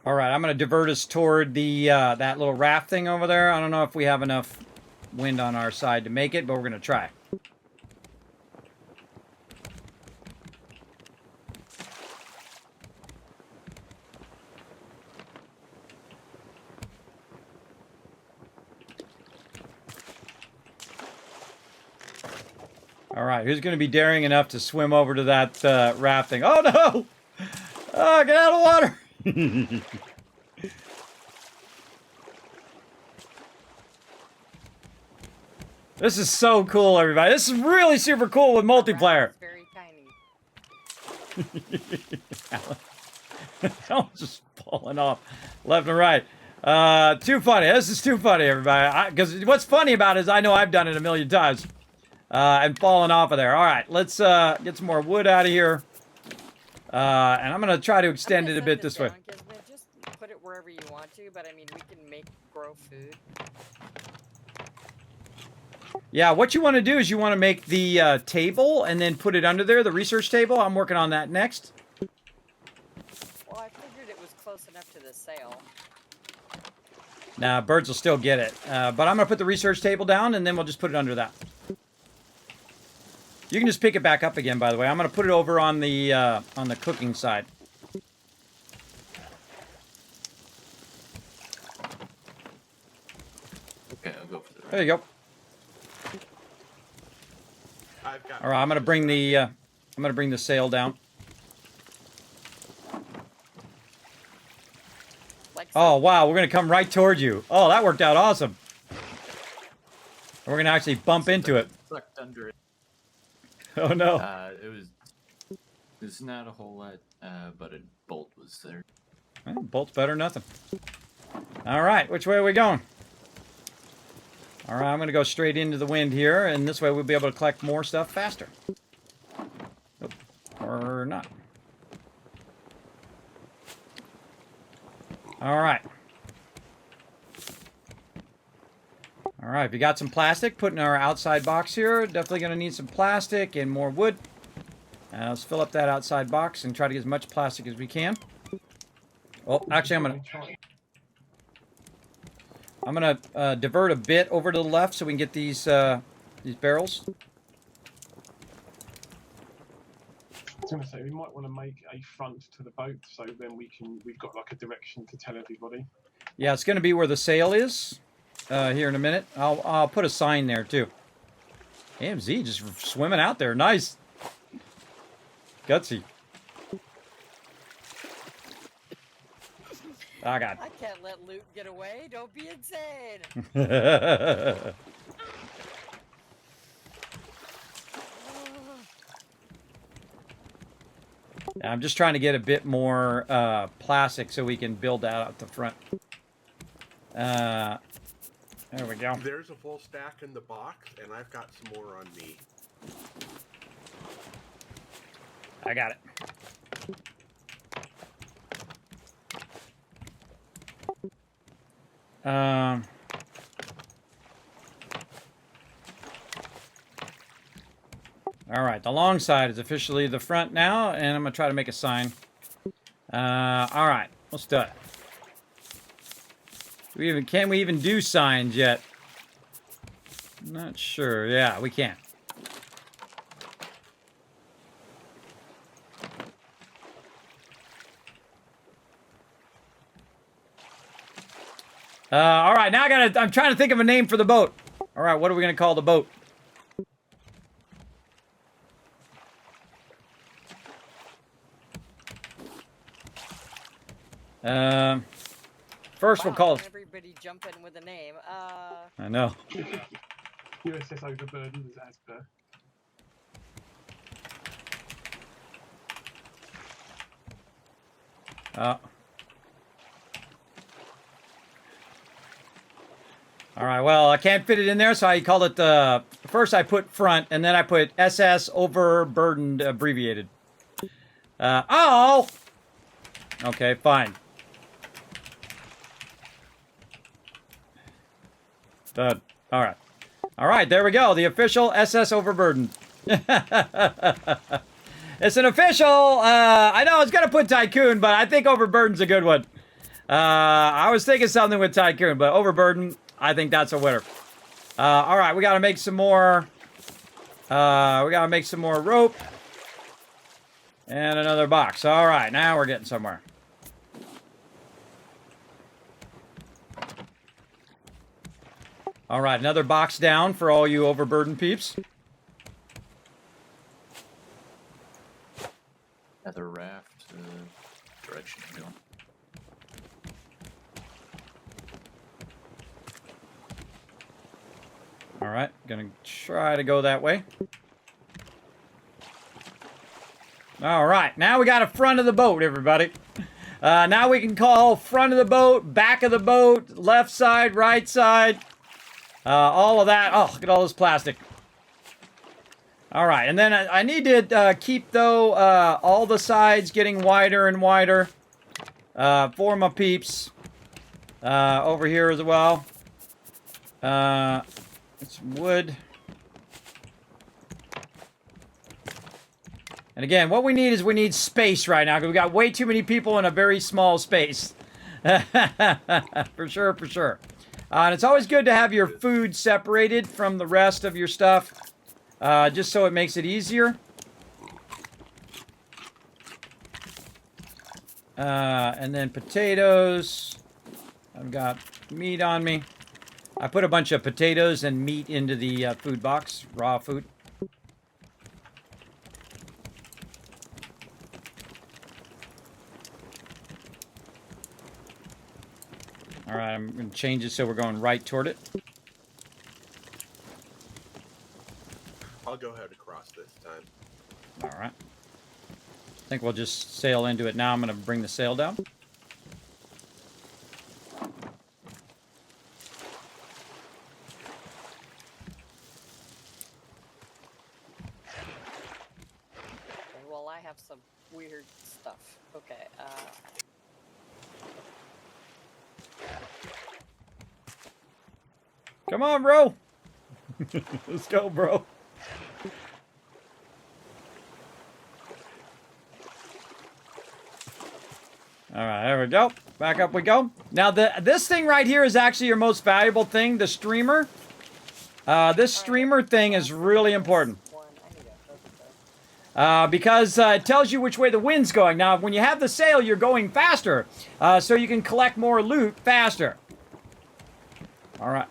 All right, I'm going to divert us toward the that little raft thing over there. I don't know if we have enough wind on our side to make it, but we're going to try. All right, who's going to be daring enough to swim over to that raft thing? Oh, no! Oh, get out of the water! This is so cool, everybody. This is really super cool with multiplayer. It's very tiny. I'm just falling off left and right. Too funny. This is too funny, everybody. Because what's funny about it is I know I've done it a million times. And falling off of there. All right, let's get some more wood out of here. And I'm going to try to extend it a bit this way. Kismet. Just put it wherever you want to, but I mean, we can grow food. Yeah, what you want to do is you want to make the table and then put it under there, the research table. I'm working on that next. Well, I figured it was close enough to the sail. Nah, birds will still get it. But I'm going to put the research table down, and then we'll just put it under that. You can just pick it back up again, by the way. I'm going to put it over on the cooking side. Okay, I'll go for the. There you go. I've got. All right, I'm going to bring the sail down. Like Oh, wow, we're going to come right toward you. Oh, that worked out awesome. We're going to actually bump into it. Sucked under it. Oh, no. It's not a whole lot, but a bolt was there. Well, bolt's better than nothing. All right, which way are we going? All right, I'm going to go straight into the wind here, and this way we'll be able to collect more stuff faster. Nope. Or not. All right. All right, if you got some plastic, put in our outside box here. Definitely going to need some plastic and more wood. Let's fill up that outside box and try to get as much plastic as we can. Oh, actually, I'm gonna divert a bit over to the left so we can get these barrels. I was going to say we might want to make a front to the boat so then we've got like a direction to tell everybody. Yeah, it's gonna be where the sail is here in a minute. I'll put a sign there too. AMZ just swimming out there, nice, gutsy. Oh, God. I can't let loot get away. Don't be insane. I'm just trying to get a bit more plastic so we can build that out the front. There we go. There's a full stack in the box, and I've got some more on me. I got it. All right, the long side is officially the front now, and I'm gonna try to make a sign. All right, let's do it. Can we even do signs yet? Not sure. Yeah, we can. All right, now I'm trying to think of a name for the boat. All right, what are we gonna call the boat? First we'll call it. Everybody jump in with a name. I know. USS overburdened as per. All right, well, I can't fit it in there, so I called it, first I put front, and then I put SS overburdened abbreviated. Oh! Okay, fine. Done. All right. All right, there we go. The official SS overburdened. It's an official, I know I was going to put Tycoon, but I think overburdened's a good one. I was thinking something with Tycoon, but overburdened, I think that's a winner. All right, we got to make some more. We got to make some more rope. And another box. All right, now we're getting somewhere. All right, another box down for all you overburdened peeps. Another raft direction I'm going. All right, gonna try to go that way. All right, now we got a front of the boat, everybody. Now we can call front of the boat, back of the boat, left side, right side, all of that. Oh, look at all this plastic. All right, and then I need to keep, though, all the sides getting wider and wider for my peeps over here as well. It's wood. And again, what we need is we need space right now, because we got way too many people in a very small space. For sure, for sure. And it's always good to have your food separated from the rest of your stuff, just so it makes it easier. And then potatoes. I've got meat on me. I put a bunch of potatoes and meat into the food box, raw food. All right, I'm going to change it so we're going right toward it. I'll go ahead across this time. All right. I think we'll just sail into it now. I'm going to bring the sail down. Well, I have some weird stuff. Okay, Come on, bro. Let's go, bro. All right, there we go. Back up we go. Now, this thing right here is actually your most valuable thing, the streamer. This streamer thing is really important. Because it tells you which way the wind's going. Now, when you have the sail, you're going faster. So you can collect more loot faster. All right.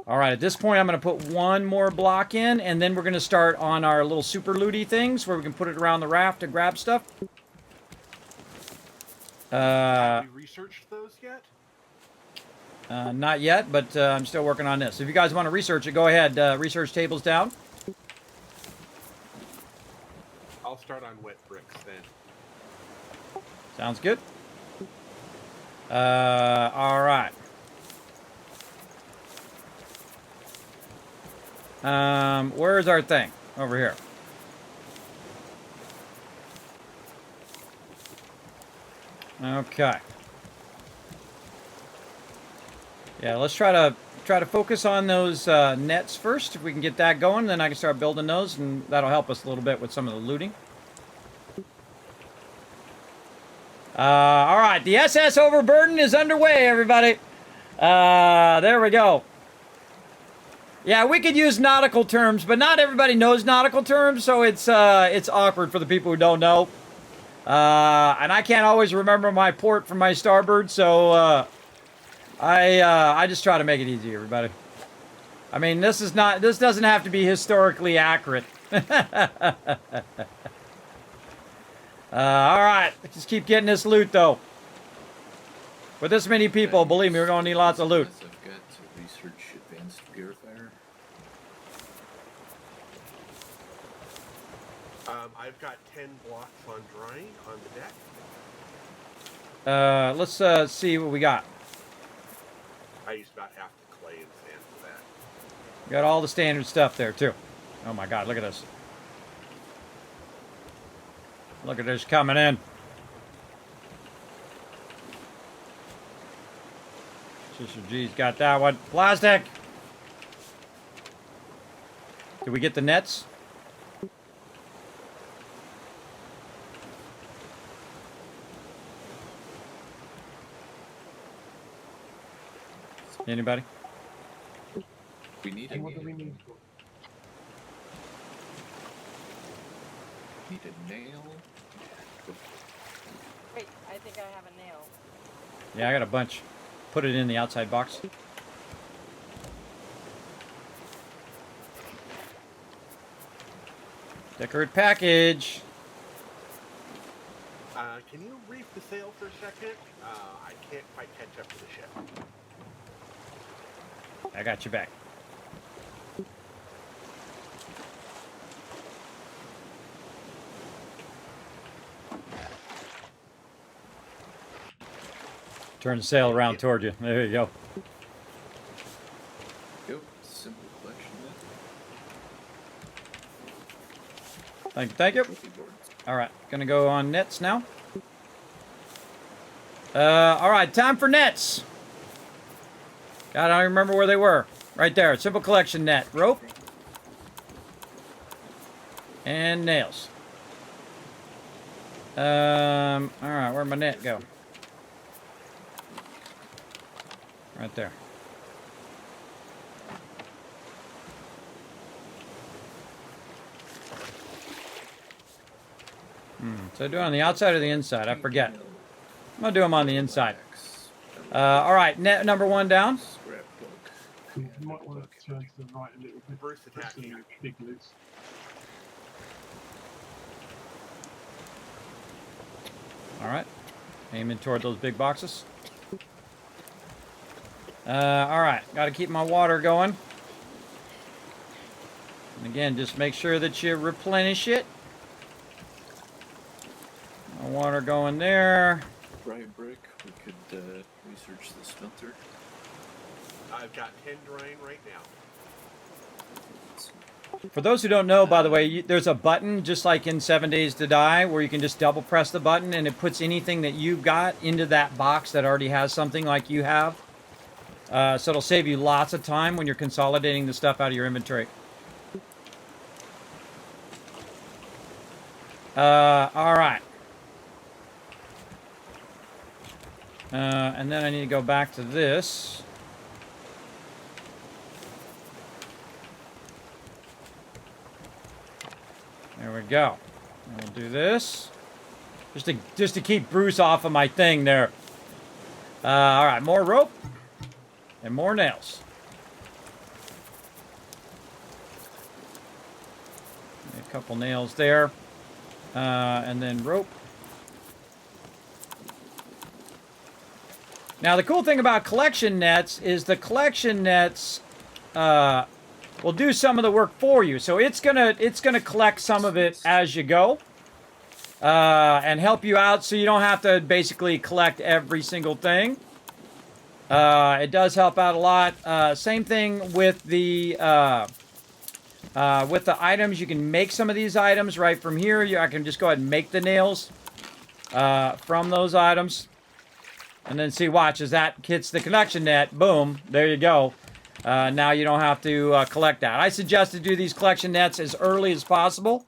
All right, at this point, I'm going to put one more block in, and then we're going to start on our little super looty things, where we can put it around the raft to grab stuff. Have we researched those yet? Not yet, but I'm still working on this. If you guys want to research it, go ahead. Research tables down. I'll start on wet bricks then. Sounds good. All right. Where's our thing? Over here. Okay. Yeah, let's try to focus on those nets first. If we can get that going, then I can start building those, and that'll help us a little bit with some of the looting. All right, the SS Overburden is underway, everybody. There we go. Yeah, we could use nautical terms, but not everybody knows nautical terms, so it's awkward for the people who don't know. And I can't always remember my port from my starboard, so I just try to make it easy, everybody. I mean, this doesn't have to be historically accurate. All right, let's just keep getting this loot, though. With this many people, believe me, we're gonna need lots of loot. I've got to research advanced purifier. I've got 10 blocks on drying on the deck. Let's see what we got. I used about half the clay and sand for that. Got all the standard stuff there, too. Oh my god, look at this. Look at this coming in. Sister G's got that one. Plastic! Did we get the nets? Anybody? We need a And what do we need? Need a nail. wait, I think I have a nail. Yeah, I got a bunch. Put it in the outside box. Decorate package. Can you reef the sail for a second? I can't quite catch up to the ship. I got you back. Turn the sail around toward you. There you go. Go. Simple collection net. Thank you, thank you. Trophy boards. All right, gonna go on nets now. All right, time for nets. God, I don't remember where they were. Right there, simple collection net. Rope. And nails. All right, where'd my net go? Right there. So I do it on the outside or the inside? I forget. I'm gonna do them on the inside. All right, net number 1 down. Scrapbook. You might want to turn to the right a little bit. Reverse attack Some here. big loots. All right, aiming toward those big boxes. All right, got to keep my water going. And again, just make sure that you replenish it. My water going there. Dry brick. We could research the smelter. I've got 10 drying right now. For those who don't know, by the way, there's a button just like in 7 Days to Die where you can just double press the button and it puts anything that you've got into that box that already has something like you have. So it'll save you lots of time when you're consolidating the stuff out of your inventory. All right. And then I need to go back to this. There we go. And we'll do this. Just to keep Bruce off of my thing there. All right, more rope. And more nails. A couple nails there. And then rope. Now the cool thing about collection nets is the collection nets will do some of the work for you. So it's gonna collect some of it as you go. And help you out so you don't have to basically collect every single thing. It does help out a lot. Same thing with the items. You can make some of these items right from here. I can just go ahead and make the nails from those items. And then see, watch, as that hits the collection net, boom, there you go. Now you don't have to collect that. I suggest to do these collection nets as early as possible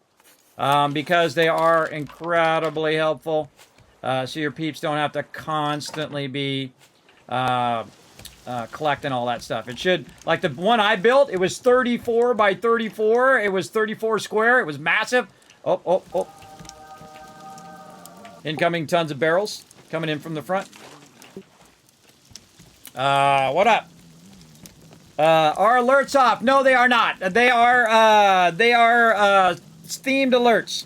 because they are incredibly helpful. So your peeps don't have to constantly be collecting all that stuff. It should, like the one I built, it was 34 by 34. It was 34 square. It was massive. Oh. Incoming tons of barrels coming in from the front. What up? Are alerts off? No, they are not. They are themed alerts.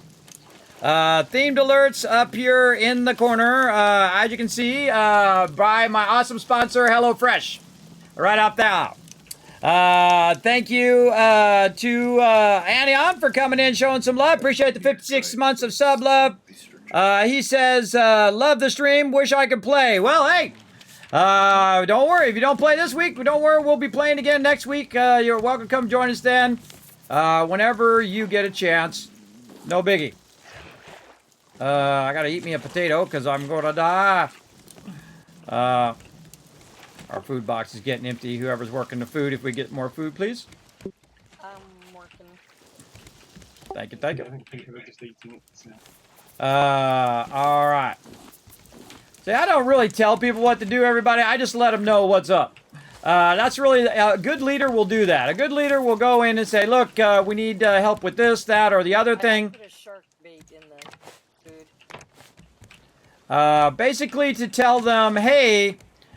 Themed alerts up here in the corner, as you can see, by my awesome sponsor, HelloFresh. Right up there. Thank you to Anion for coming in, showing some love. Appreciate the 56 months of sub love. He says, love the stream, wish I could play. Well, hey. Don't worry, if you don't play this week, don't worry, we'll be playing again next week. You're welcome to come join us then. Whenever you get a chance. No biggie. I gotta eat me a potato because I'm gonna die. Our food box is getting empty. Whoever's working the food, if we get more food, please. I'm working. Thank you. I think people are just eating it. So. All right. See, I don't really tell people what to do, everybody. I just let them know what's up. That's really, a good leader will do that. A good leader will go in and say, look, we need help with this, that, or the other thing. Put a shark bait in the food. Basically to tell them, hey,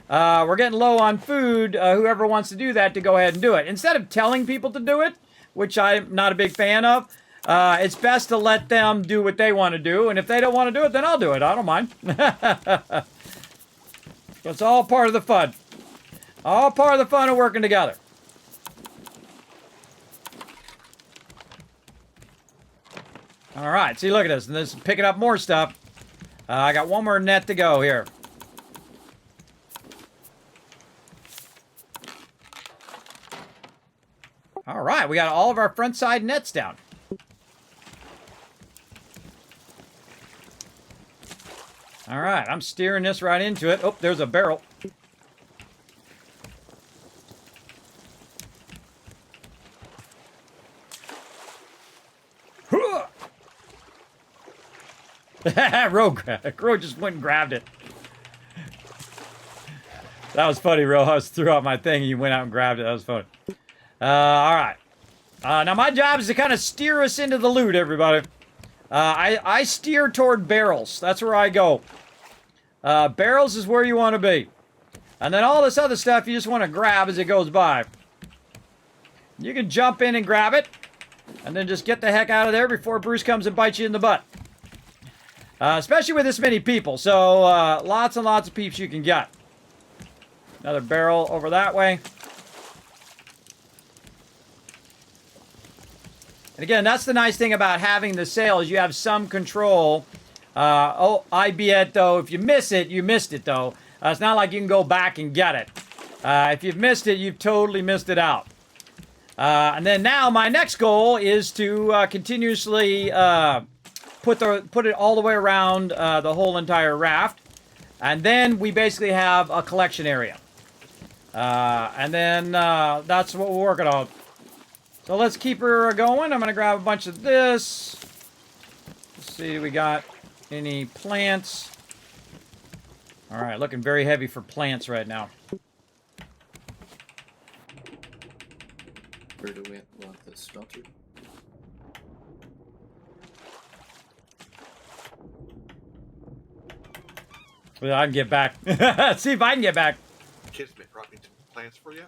we're getting low on food. Whoever wants to do that, to go ahead and do it. Instead of telling people to do it, which I'm not a big fan of, it's best to let them do what they want to do. And if they don't want to do it, then I'll do it. I don't mind. It's all part of the fun. All part of the fun of working together. All right. See, look at this. And this is picking up more stuff. I got one more net to go here. All right, we got all of our front side nets down. All right, I'm steering this right into it. Oh, there's a barrel. Ro just went and grabbed it. That was funny, Ro. I was threw out my thing and you went out and grabbed it. That was funny. All right. Now my job is to kind of steer us into the loot, everybody. I steer toward barrels. That's where I go. Barrels is where you want to be. And then all this other stuff you just want to grab as it goes by. You can jump in and grab it. And then just get the heck out of there before Bruce comes and bites you in the butt. Especially with this many people. So, lots and lots of peeps you can get. Another barrel over that way. And again, that's the nice thing about having the sail is you have some control. I be it, though, if you miss it, you missed it, though. It's not like you can go back and get it. If you've missed it, you've totally missed it out. And then now my next goal is to continuously put it all the way around the whole entire raft. And then we basically have a collection area. And then that's what we're working on. So let's keep her going. I'm going to grab a bunch of this. Let's see, we got any plants? All right, looking very heavy for plants right now. Where do we want the smelter? Well, I can get back. See if I can get back. Kismet brought me some plants for you.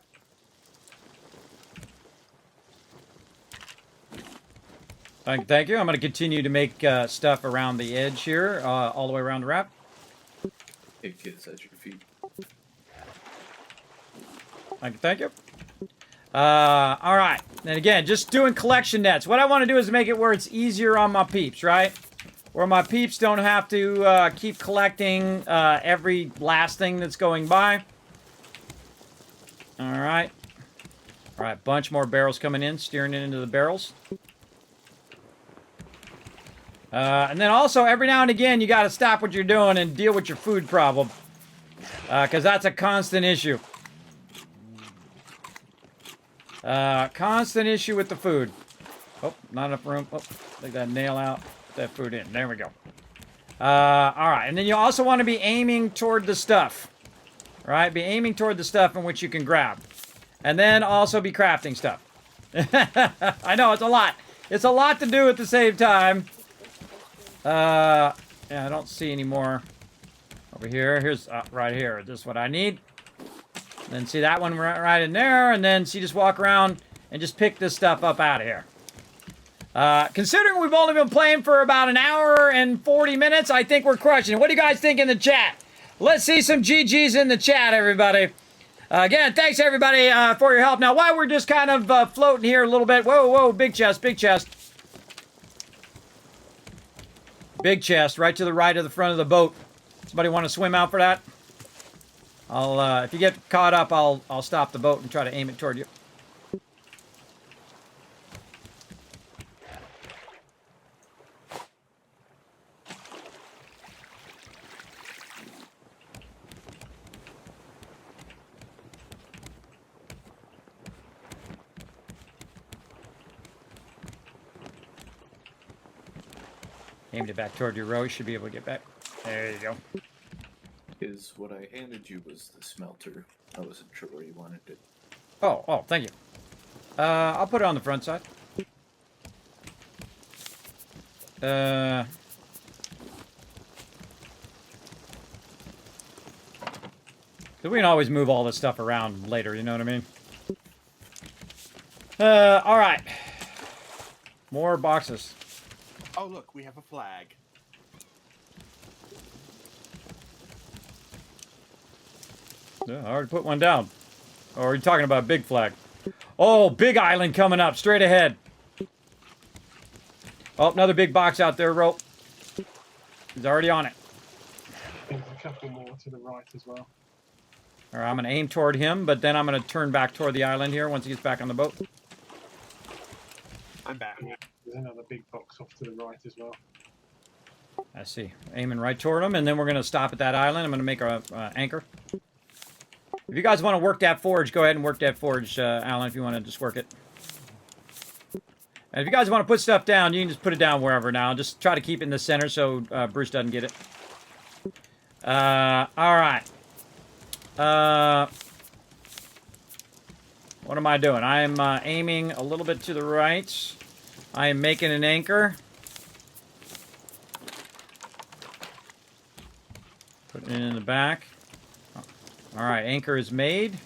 Thank you. I'm going to continue to make stuff around the edge here, all the way around the raft. Hey kids, at your feet. Thank you. All right. And again, just doing collection nets. What I want to do is make it where it's easier on my peeps, right? Where my peeps don't have to keep collecting every last thing that's going by. All right. All right, bunch more barrels coming in, steering it into the barrels. And then also, every now and again, you got to stop what you're doing and deal with your food problem. Because that's a constant issue. Constant issue with the food. Oh, not enough room. Oh, take that nail out. Put that food in. There we go. All right, and then you also want to be aiming toward the stuff. Right? Be aiming toward the stuff in which you can grab. And then also be crafting stuff. I know, it's a lot. It's a lot to do at the same time. Yeah, I don't see any more over here. Here's right here. This is what I need. Then see that one right in there. And then see, just walk around and just pick this stuff up out of here. Considering we've only been playing for about an hour and 40 minutes, I think we're crushing it. What do you guys think in the chat? Let's see some GGs in the chat, everybody. Again, thanks, everybody, for your help. Now, while we're just kind of floating here a little bit. Whoa, whoa, big chest, big chest. Big chest, right to the right of the front of the boat. Somebody want to swim out for that? If you get caught up, I'll stop the boat and try to aim it toward you. Aimed it back toward your row. You should be able to get back. There you go. Is what I handed you was the smelter. I wasn't sure where you wanted it. Oh, thank you. I'll put it on the front side. We can always move all this stuff around later, you know what I mean? All right. More boxes. Oh, look, we have a flag. Yeah, I already put one down. Or are you talking about a big flag? Oh, big island coming up, straight ahead. Oh, another big box out there, Rope. He's already on it. There's a couple more to the right as well. All right, I'm going to aim toward him, but then I'm going to turn back toward the island here once he gets back on the boat. I'm back. There's another big box off to the right as well. I see. Aiming right toward them, and then we're going to stop at that island. I'm going to make a anchor. If you guys want to work that forge, go ahead and work that forge, Alan, if you want to just work it. And if you guys want to put stuff down, you can just put it down wherever now. Just try to keep it in the center so Bruce doesn't get it. All right. What am I doing? I am aiming a little bit to the right. I am making an anchor. Putting it in the back. All right, anchor is made.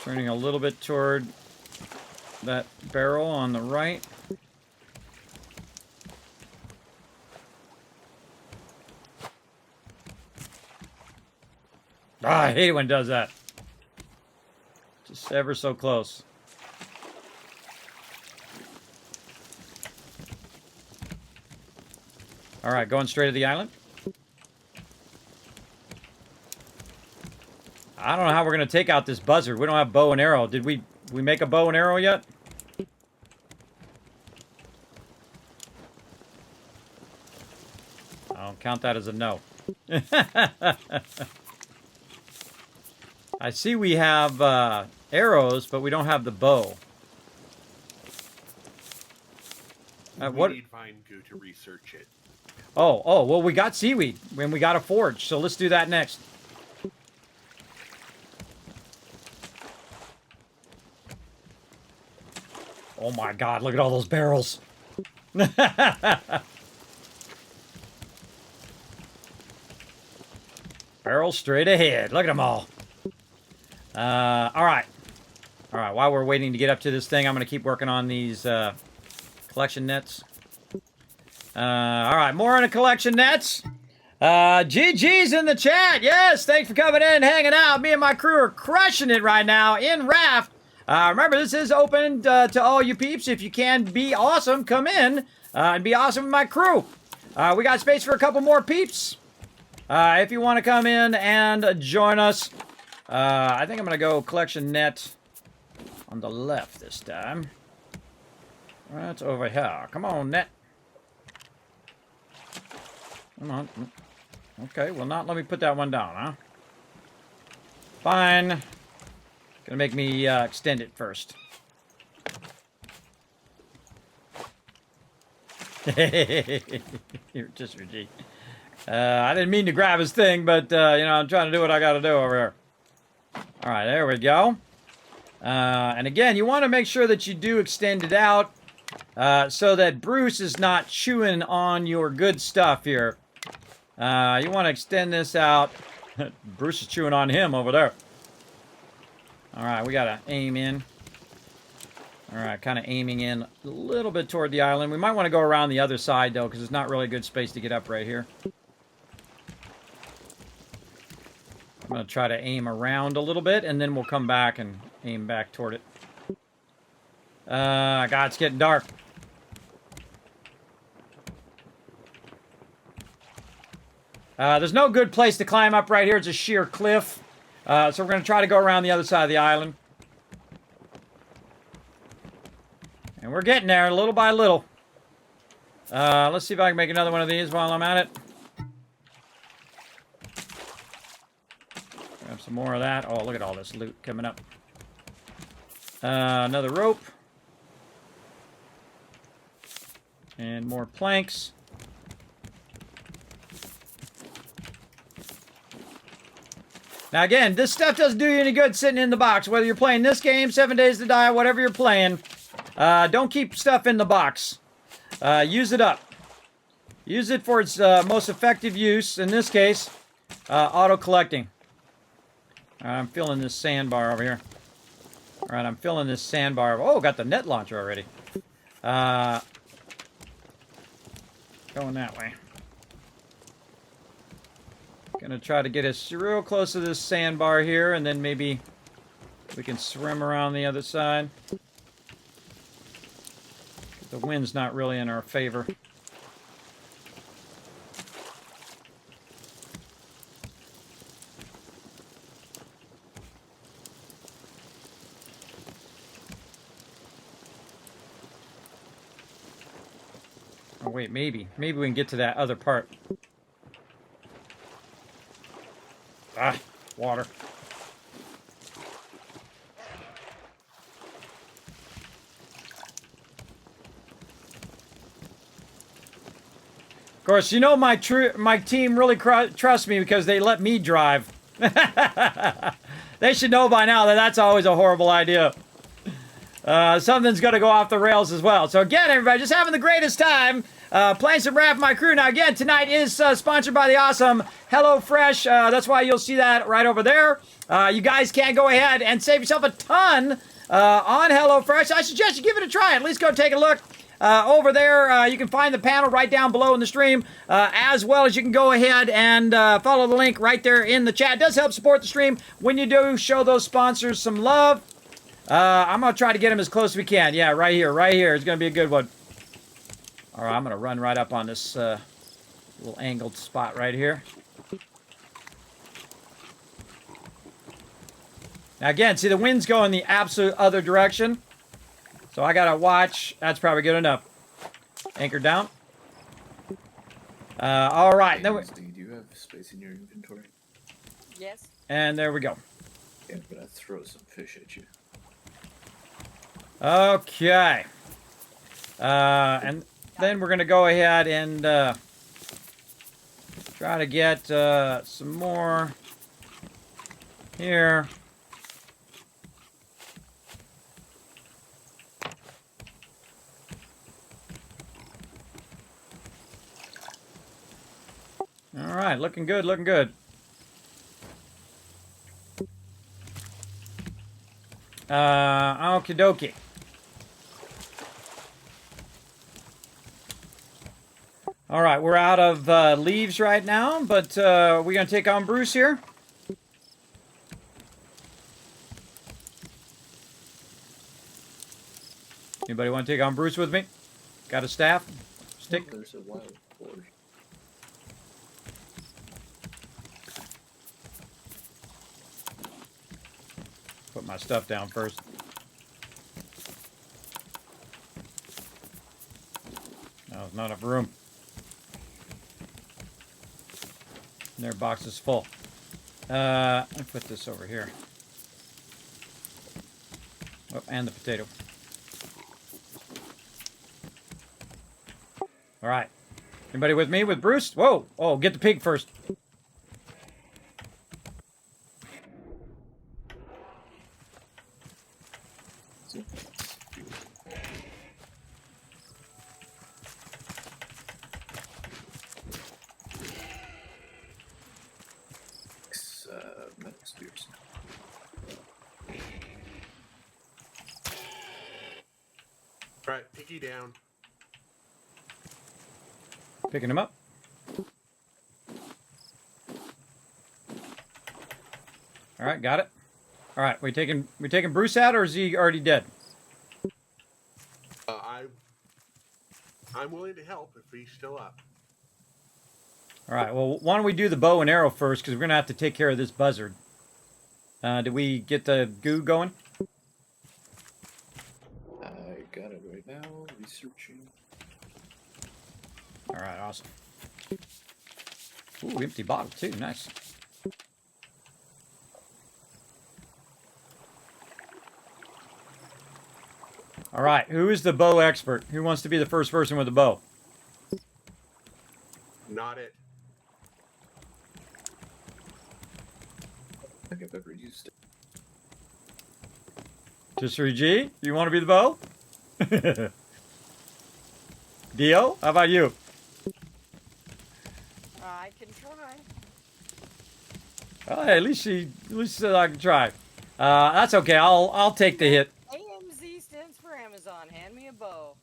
Turning a little bit toward that barrel on the right. Ah, I hate it when it does that. Just ever so close. All right, going straight to the island. I don't know how we're going to take out this buzzard. We don't have bow and arrow. Did we make a bow and arrow yet? I'll count that as a no. I see we have arrows, but we don't have the bow. We need vine goo to research it. Oh, well, we got seaweed, and we got a forge, so let's do that next. Oh my god, look at all those barrels. Barrels straight ahead. Look at them all. All right. All right, while we're waiting to get up to this thing, I'm going to keep working on these collection nets. All right, more on the collection nets. GG's in the chat. Yes, thanks for coming in and hanging out. Me and my crew are crushing it right now in Raft. Remember, this is open to all you peeps. If you can be awesome, come in and be awesome with my crew. We got space for a couple more peeps. If you want to come in and join us. I think I'm going to go collection net on the left this time. Right over here. Come on, net. Come on. Okay, well, not let me put that one down, huh? Fine. Gonna make me extend it first. You're just your G. I didn't mean to grab his thing, but, you know, I'm trying to do what I gotta do over here. All right, there we go. And again, you want to make sure that you do extend it out so that Bruce is not chewing on your good stuff here. You want to extend this out. Bruce is chewing on him over there. All right, we got to aim in. All right, kind of aiming in a little bit toward the island. We might want to go around the other side, though, because there's not really a good space to get up right here. I'm going to try to aim around a little bit, and then we'll come back and aim back toward it. God, it's getting dark. There's no good place to climb up right here. It's a sheer cliff. So we're going to try to go around the other side of the island. And we're getting there little by little. Let's see if I can make another one of these while I'm at it. Grab some more of that. Oh, look at all this loot coming up. Another rope. And more planks. Now again, this stuff doesn't do you any good sitting in the box. Whether you're playing this game, 7 Days to Die, whatever you're playing, don't keep stuff in the box. Use it up. Use it for its most effective use. In this case, auto-collecting. I'm filling this sandbar over here. All right, I'm filling this sandbar. Oh, got the net launcher already. Going that way. Gonna try to get us real close to this sandbar here, and then maybe we can swim around the other side. The wind's not really in our favor. Oh, wait, maybe we can get to that other part. Ah, water. Of course, you know my team really trusts me because they let me drive. They should know by now that that's always a horrible idea. Something's going to go off the rails as well. So again, everybody, just having the greatest time playing some Raft My Crew. Now again, tonight is sponsored by the awesome HelloFresh. That's why you'll see that right over there. You guys can go ahead and save yourself a ton on HelloFresh. I suggest you give it a try. At least go take a look. Over there, you can find the panel right down below in the stream, as well as you can go ahead and follow the link right there in the chat. It does help support the stream when you do show those sponsors some love. I'm going to try to get them as close as we can. Yeah, right here. Right here. It's going to be a good one. All right, I'm going to run right up on this little angled spot right here. Now, again, see, the wind's going the absolute other direction. So I got to watch. That's probably good enough. Anchor down. All right. Hey, do you have space in your inventory? Yes. And there we go. Yeah, I'm going to throw some fish at you. Okay. And then we're going to go ahead and try to get some more here. All right, looking good, looking good. Okie dokie. All right, we're out of leaves right now, but we're going to take on Bruce here. Anybody want to take on Bruce with me? Got a staff? Stick? There's a wild boar. Put my stuff down first. No, not enough room. Their box is full. Let me put this over here. Oh, and the potato. All right. Anybody with me? With Bruce? Whoa! Oh, get the pig first. Metal spears. All right, piggy down. Picking him up. All right, got it. All right, we taking Bruce out, or is he already dead? I'm willing to help if he's still up. All right, well, why don't we do the bow and arrow first, because we're going to have to take care of this buzzard. Did we get the goo going? I got it right now. Researching. All right, awesome. Ooh, empty bottle, too. Nice. All right, who is the bow expert? Who wants to be the first person with a bow? Not it. I think I've ever used it. Just 3G? You want to be the bow? Dio, how about you? I can try. Oh, hey, at least she said I can try. That's okay. I'll take the hit. AMZ stands for Amazon. Hand me a bow.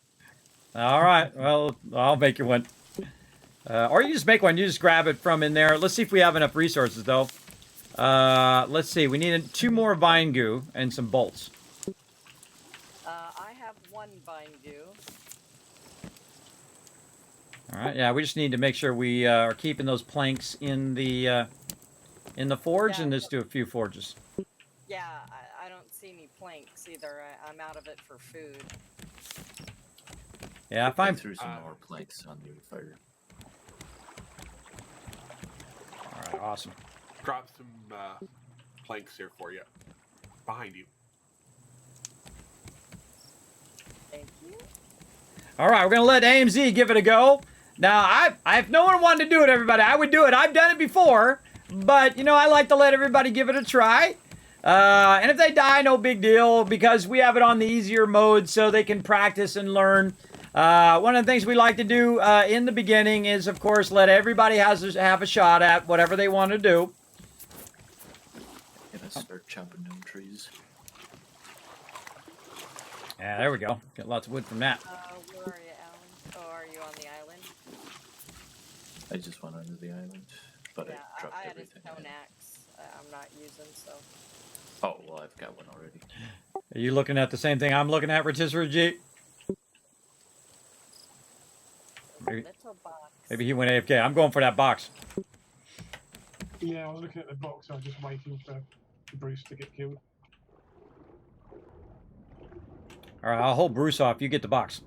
All right. Well, I'll make you one. Or you just make one. You just grab it from in there. Let's see if we have enough resources, though. Let's see. We need 2 more vine goo and some bolts. I have 1 vine goo. All right. Yeah, we just need to make sure we are keeping those planks in the forge, Yeah. and let's do a few forges. Yeah, I don't see any planks either. I'm out of it for food. Yeah, if I I'm... threw some more planks on the fire. All right, awesome. Drop some planks here for you. Behind you. Thank you. All right, we're going to let AMZ give it a go. Now, if no one wanted to do it, everybody, I would do it. I've done it before, but, you know, I like to let everybody give it a try. And if they die, no big deal, because we have it on the easier mode so they can practice and learn. One of the things we like to do in the beginning is, of course, let everybody have a shot at whatever they want to do. Gonna start chopping down trees. Yeah, there we go. Get lots of wood from that. Where are you, Alan? Oh, are you on the island? I just went onto the island, but Yeah, I dropped I had a everything. stone axe. I'm not using, so. Oh, well, I've got one already. Are you looking at the same thing I'm looking at, Rotisserie G? Little box. Maybe he went AFK. I'm going for that box. Yeah, I was looking at the box. I was just waiting for Bruce to get killed. All right, I'll hold Bruce off. You get the box.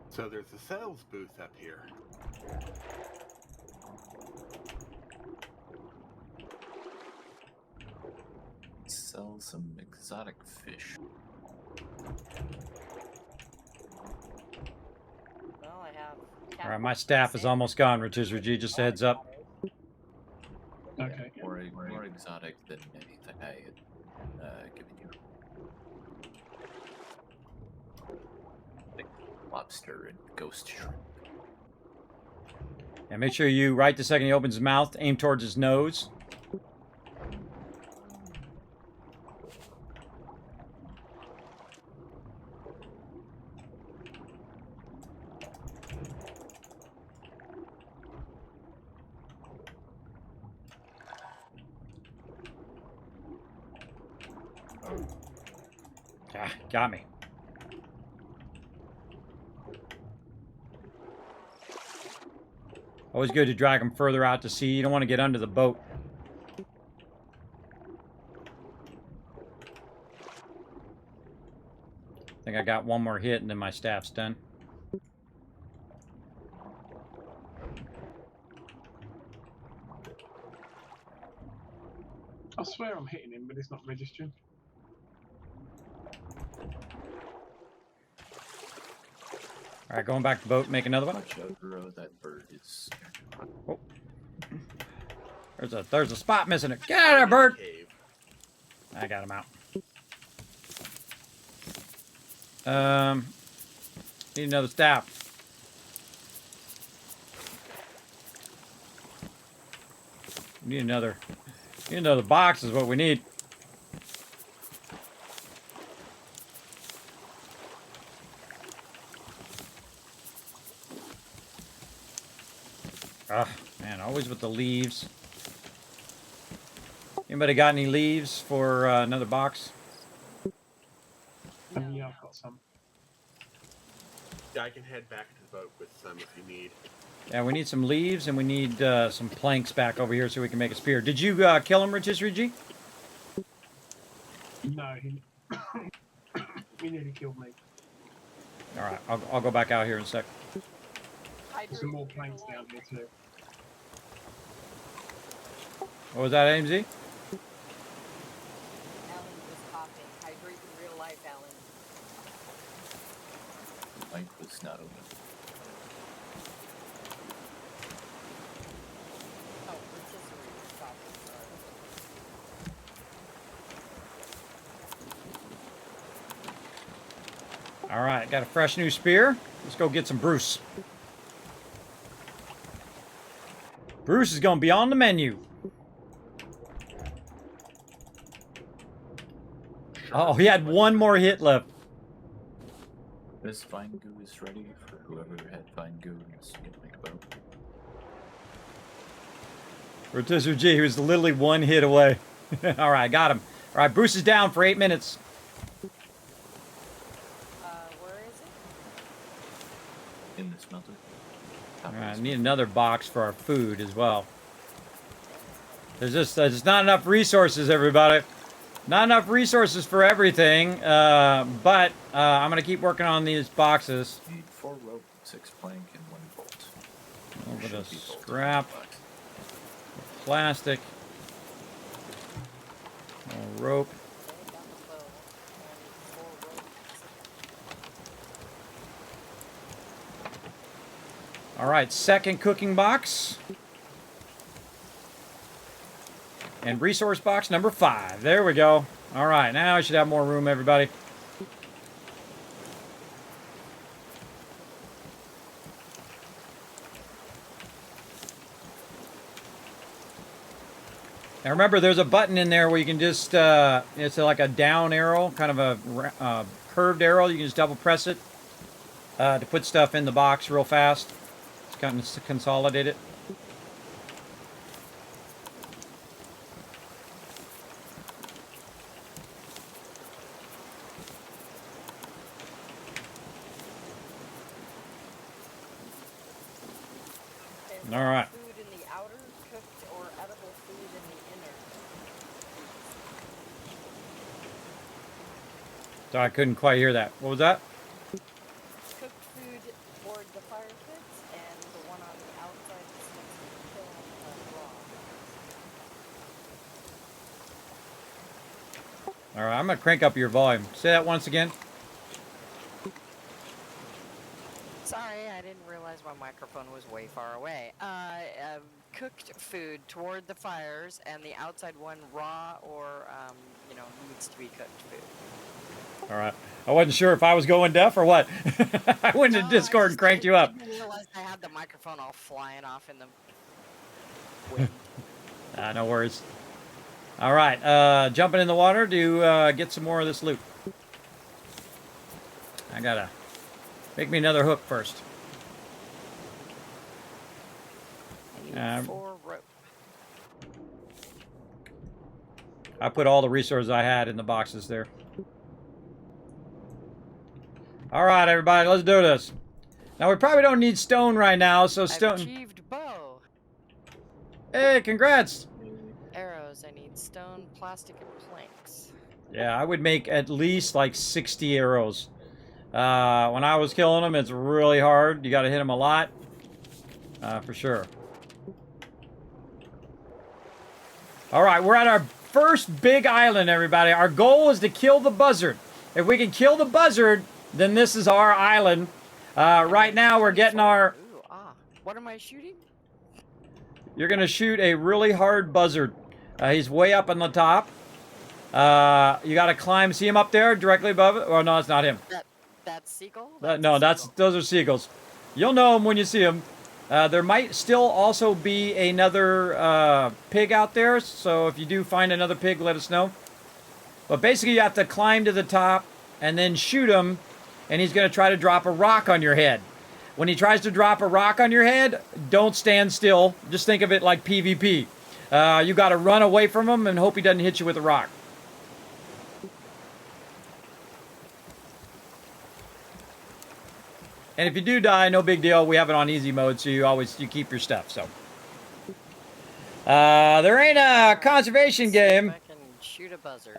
So there's a sales booth up here. Sell some exotic fish. Well, I have. All right, my staff is almost gone, Rotisserie G. Just a heads up. Okay. More exotic than anything I had given you. Like lobster and ghost shrimp. And make sure you, right the second he opens his mouth, aim towards his nose. Ah, got me. Always good to drag them further out to sea. You don't want to get under the boat. I think I got one more hit and then my staff's done. I swear I'm hitting him, but it's not registering. All right, going back to the boat, make another one. Watch out, bro, that bird is. Oh. There's a spot missing it. Get out of there, bird! Cave. I got him out. Need another staff. Need another box is what we need. Ah, man, always with the leaves. Anybody got any leaves for another box? Yeah, I've got some. Yeah, I can head back to the boat with some if you need. Yeah, we need some leaves and we need some planks back over here so we can make a spear. Did you kill him, Rotisserie G? No, he he nearly killed me. All right, I'll go back out here in a sec. There's some more planks down here too. What was that, AMZ? Alan was coughing. Hydrate in real life, Alan. The mic was not open. Oh, rotisserie was coughing. Sorry. All right, got a fresh new spear. Let's go get some Bruce. Bruce is going to be on the menu. Oh, he had one more hit left. This vine goo is ready for whoever had vine goo and is going to make a boat. Rotisserie G, he was literally one hit away. All right, got him. All right, Bruce is down for 8 minutes. top All right, I is. need another box for our food as well. There's not enough resources, everybody. Not enough resources for everything, but I'm going to keep working on these boxes. Need 4 rope, 6 plank, and 1 bolt. A little bit Should of be bolt in scrap, the box. plastic, more rope. Laying down the bow and 4 rope. All right, second cooking box. And resource box number 5. There we go. All right, now I should have more room, everybody. Now remember, there's a button in there where you can just, it's like a down arrow, kind of a curved arrow. You can just double press it to put stuff in the box real fast. It's kind of consolidate it. And All right. food in the outer, cooked or edible food in the inner. So I couldn't quite hear that. What was that? Cooked food toward the fire pits, and the one on the outside is next to the kiln raw. All right, I'm going to crank up your volume. Say that once again. Sorry, I didn't realize my microphone was way far away. Cooked food toward the fires, and the outside one raw or, needs to be cooked food. All right. I wasn't sure if I was going deaf or what. I went to Discord and cranked you up. I didn't realize I had the microphone all flying off in the wind. No worries. All right, jumping in the water to get some more of this loot. I gotta make me another hook first. I need 4 rope. I put all the resources I had in the boxes there. All right, everybody, let's do this. Now, we probably don't need stone right now, so I've stone... achieved bow. Hey, congrats! Arrows, I need stone, plastic, and planks. Yeah, I would make at least like 60 arrows. When I was killing them, it's really hard. You got to hit them a lot, for sure. All right, we're at our first big island, everybody. Our goal is to kill the buzzard. If we can kill the buzzard, then this is our island. Right now, we're getting our... Ooh, what am I shooting? You're going to shoot a really hard buzzard. He's way up on the top. You got to climb. See him up there directly above it? Oh, no, it's not him. That's seagull? No, those are seagulls. You'll know them when you see them. There might still also be another pig out there, so if you do find another pig, let us know. But basically, you have to climb to the top and then shoot him, and he's going to try to drop a rock on your head. When he tries to drop a rock on your head, don't stand still. Just think of it like PvP. You got to run away from him and hope he doesn't hit you with a rock. And if you do die, no big deal. We have it on easy mode, so you keep your stuff. So there ain't a conservation game. I can shoot a buzzard.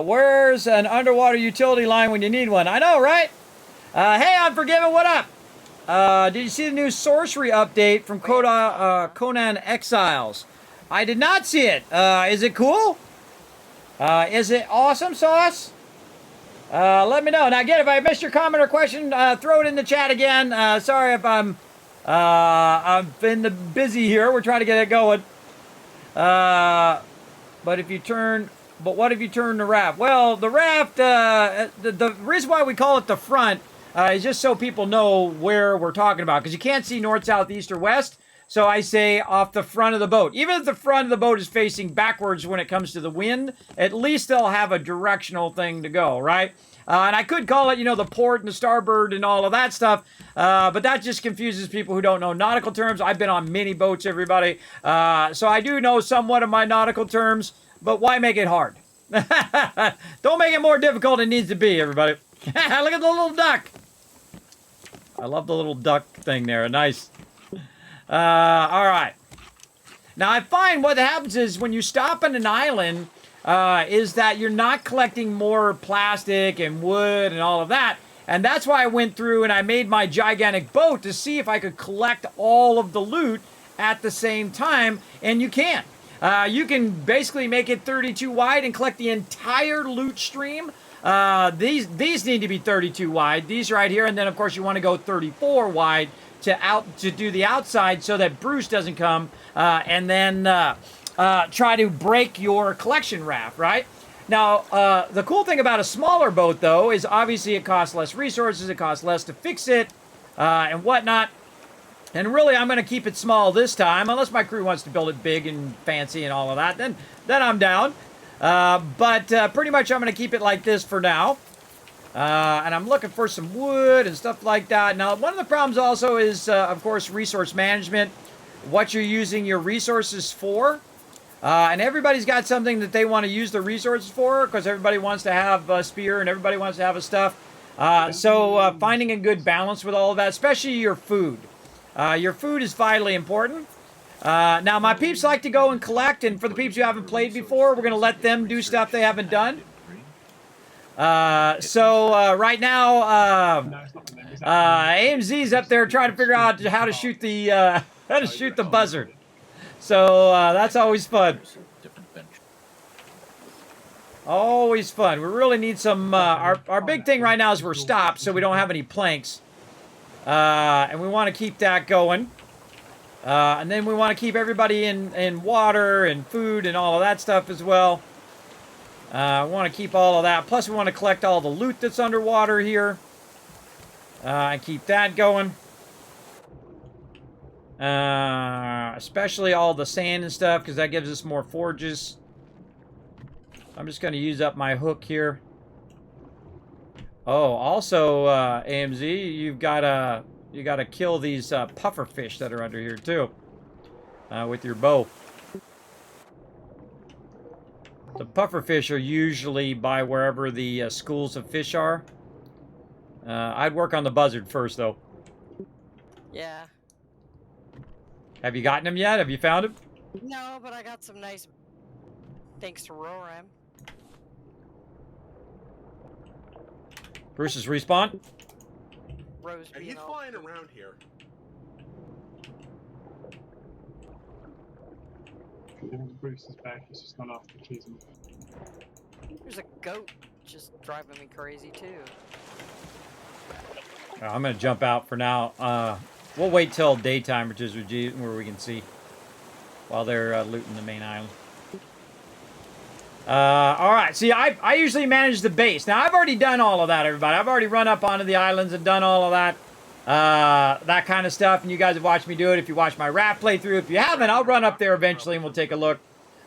Where's an underwater utility line when you need one? I know, right? Hey, Unforgiven, what up? Did you see the new sorcery update from Conan Exiles? I did not see it. Is it cool? Is it awesome sauce? Let me know. Now, again, if I missed your comment or question, throw it in the chat again. Sorry if I've been busy here. We're trying to get it going. But what if you turn the raft? Well, the raft, the reason why we call it the front is just so people know where we're talking about. Because you can't see north, south, east, or west. So I say off the front of the boat. Even if the front of the boat is facing backwards when it comes to the wind, at least they'll have a directional thing to go, right? And I could call it, the port and the starboard and all of that stuff, but that just confuses people who don't know nautical terms. I've been on many boats, everybody, so I do know somewhat of my nautical terms, but why make it hard? Don't make it more difficult than it needs to be, everybody. Look at the little duck. I love the little duck thing there. Nice. All right. Now, I find what happens is when you stop on an island, is that you're not collecting more plastic and wood and all of that. And that's why I went through and I made my gigantic boat to see if I could collect all of the loot at the same time, and you can. You can basically make it 32 wide and collect the entire loot stream. These need to be 32 wide, these right here, and then of course you want to go 34 wide to do the outside so that Bruce doesn't come and then try to break your collection raft, right? Now, the cool thing about a smaller boat, though, is obviously it costs less resources, it costs less to fix it, and whatnot. And really, I'm going to keep it small this time, unless my crew wants to build it big and fancy and all of that, then I'm down. But pretty much I'm going to keep it like this for now. And I'm looking for some wood and stuff like that. Now, one of the problems also is, of course, resource management, what you're using your resources for. And everybody's got something that they want to use the resources for, because everybody wants to have a spear and everybody wants to have a stuff. So finding a good balance with all of that, especially your food. Your food is vitally important. Now, my peeps like to go and collect, and for the peeps who haven't played before, we're going to let them do stuff they haven't done. So right now, AMZ's up there trying to figure out how to shoot the buzzard. So that's always fun. Always fun. We really need some. Our big thing right now is we're stopped, so we don't have any planks, and we want to keep that going. And then we want to keep everybody in water and food and all of that stuff as well. We want to keep all of that. Plus, we want to collect all the loot that's underwater here. And keep that going. Especially all the sand and stuff, because that gives us more forges. I'm just going to use up my hook here. Oh, also, AMZ, you gotta kill these puffer fish that are under here too, with your bow. The puffer fish are usually by wherever the schools of fish are. I'd work on the buzzard first, though. Yeah. Have you gotten him yet? Have you found him? No, but I got some nice. Thanks to Roram. Bruce's respawn. Rose He's being all flying around here. Bruce is back. He's just gone after Kismet. There's a goat just driving me crazy too. I'm gonna jump out for now. We'll wait till daytime, which is where we can see while they're looting the main island. All right. See, I usually manage the base. Now, I've already done all of that, everybody. I've already run up onto the islands and done all of that. That kind of stuff. And you guys have watched me do it. If you watch my Raft playthrough. If you haven't, I'll run up there eventually and we'll take a look.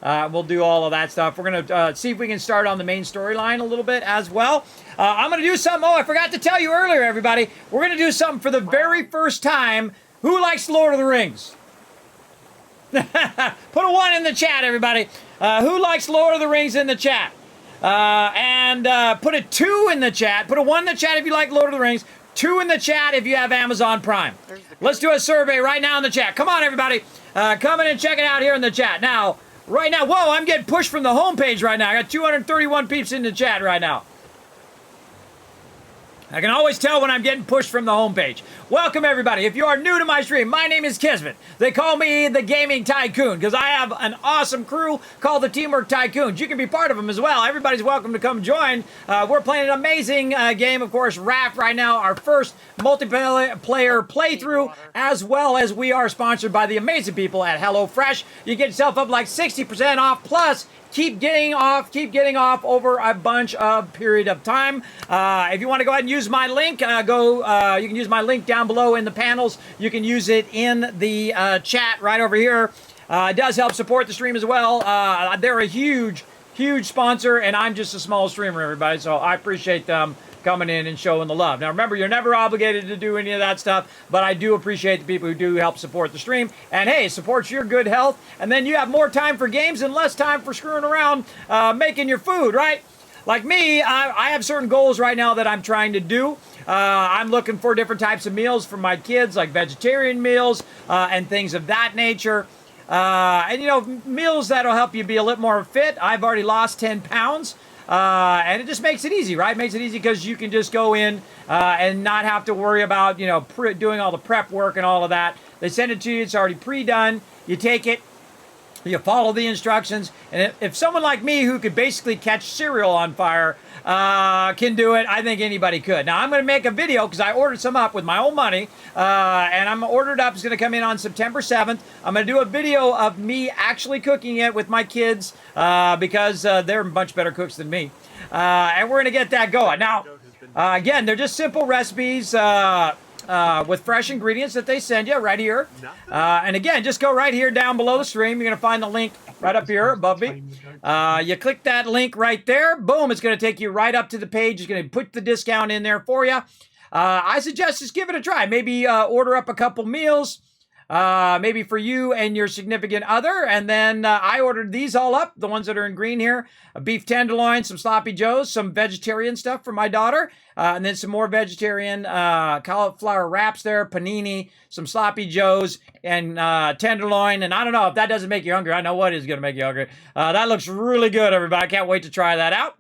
We'll do all of that stuff. We're going to see if we can start on the main storyline a little bit as well. I'm going to do something. Oh, I forgot to tell you earlier, everybody. We're going to do something for the very first time. Who likes Lord of the Rings? Put a 1 in the chat, everybody. Who likes Lord of the Rings in the chat? And put a 2 in the chat. Put a 1 in the chat if you like Lord of the Rings. 2 in the chat if you have Amazon Prime. Let's do a survey right now in the chat. Come on, everybody. Come in and check it out here in the chat. Now, right now, whoa, I'm getting pushed from the homepage right now. I got 231 peeps in the chat right now. I can always tell when I'm getting pushed from the homepage. Welcome, everybody. If you are new to my stream, my name is Kismet. They call me the Gaming Tycoon because I have an awesome crew called the Teamwork Tycoons. You can be part of them as well. Everybody's welcome to come join. We're playing an amazing game, of course, Raft right now, our first multiplayer playthrough, as well as we are sponsored by the amazing people at HelloFresh. You get yourself up like 60% off, plus keep getting off over a bunch of period of time. If you want to go ahead and use my link, you can use my link down below in the panels. You can use it in the chat right over here. It does help support the stream as well. They're a huge sponsor, and I'm just a small streamer, everybody, so I appreciate them coming in and showing the love. Now, remember, you're never obligated to do any of that stuff, but I do appreciate the people who do help support the stream. And, hey, it supports your good health, and then you have more time for games and less time for screwing around making your food, right? like me, I have certain goals right now that I'm trying to do. I'm looking for different types of meals for my kids, like vegetarian meals and things of that nature. And, you know, meals that'll help you be a little more fit. I've already lost 10 pounds. And it just makes it easy, right? It makes it easy because you can just go in and not have to worry about, you know, doing all the prep work and all of that. They send it to you. It's already pre-done. You take it. You follow the instructions, and if someone like me who could basically catch cereal on fire can do it, I think anybody could. Now, I'm going to make a video because I ordered some up with my own money, and I'm ordered up. It's going to come in on September 7th. I'm going to do a video of me actually cooking it with my kids because they're much better cooks than me, and we're going to get that going. Now, again, they're just simple recipes. With fresh ingredients that they send you right here. And again, just go right here down below the stream. You're going to find the link right up here above me. You click that link right there. Boom, it's going to take you right up to the page. It's going to put the discount in there for you. I suggest just give it a try. Maybe order up a couple meals. Maybe for you and your significant other. And then I ordered these all up, the ones that are in green here. A beef tenderloin, some sloppy joes, some vegetarian stuff for my daughter, and then some more vegetarian cauliflower wraps there, panini, some sloppy joes, and tenderloin. And I don't know if that doesn't make you hungry. I know what is going to make you hungry. That looks really good, everybody. I can't wait to try that out.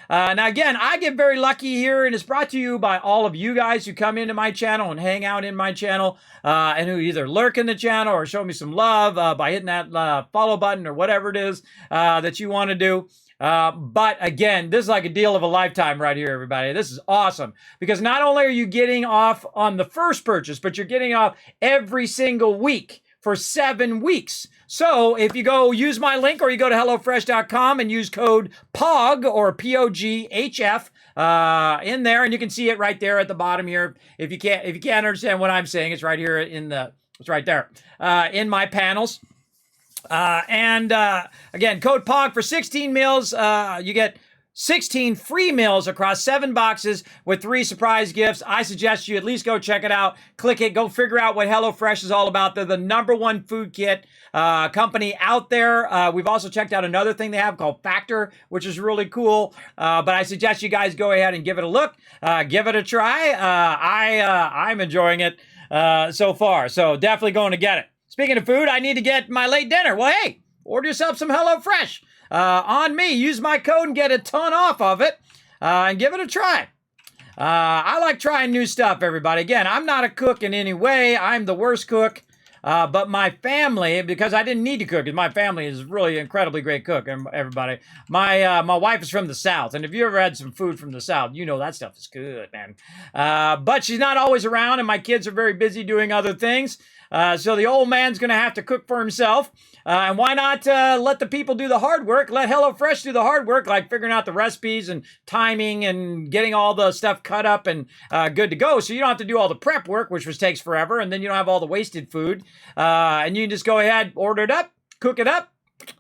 Now, again, I get very lucky here, and it's brought to you by all of you guys who come into my channel and hang out in my channel, and who either lurk in the channel or show me some love by hitting that follow button or whatever it is that you want to do. But again, this is like a deal of a lifetime right here, everybody. This is awesome because not only are you getting off on the first purchase, but you're getting off every single week for 7 weeks. So if you go use my link or you go to HelloFresh.com and use code POG or POGHF in there, and you can see it right there at the bottom here. If you can't understand what I'm saying, it's right here it's right there in my panels. Again, code POG for 16 meals. You get 16 free meals across 7 boxes with 3 surprise gifts. I suggest you at least go check it out. Click it. Go figure out what HelloFresh is all about. They're the #1 food kit company out there. We've also checked out another thing they have called Factor, which is really cool. But I suggest you guys go ahead and give it a look. Give it a try. I'm enjoying it so far. So definitely going to get it. Speaking of food, I need to get my late dinner. Well, hey, order yourself some HelloFresh. On me. Use my code and get a ton off of it and give it a try. I like trying new stuff, everybody. Again, I'm not a cook in any way. I'm the worst cook. But my family, because I didn't need to cook, my family is really incredibly great cook, everybody. My wife is from the South, and if you ever had some food from the South, you know that stuff is good, man. But she's not always around, and my kids are very busy doing other things. So the old man's going to have to cook for himself. And why not let the people do the hard work? Let HelloFresh do the hard work, like figuring out the recipes and timing and getting all the stuff cut up and good to go. So you don't have to do all the prep work, which takes forever. And then you don't have all the wasted food. And you can just go ahead, order it up, cook it up.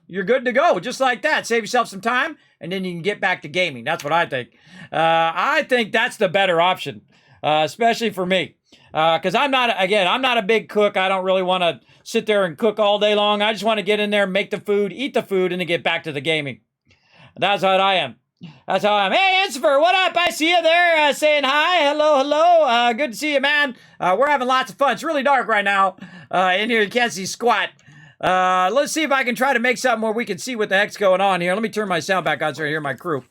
You're good to go. Just like that. Save yourself some time. And then you can get back to gaming. That's what I think. I think that's the better option, especially for me. Because I'm not a big cook. I don't really want to sit there and cook all day long. I just want to get in there, make the food, eat the food, and then get back to the gaming. That's what I am. That's how I am. Hey, Insifer, what up? I see you there saying hi. Hello. Good to see you, man. We're having lots of fun. It's really dark right now in here. You can't see squat. Let's see if I can try to make something where we can see what the heck's going on here. Let me turn my sound back on so I hear my crew.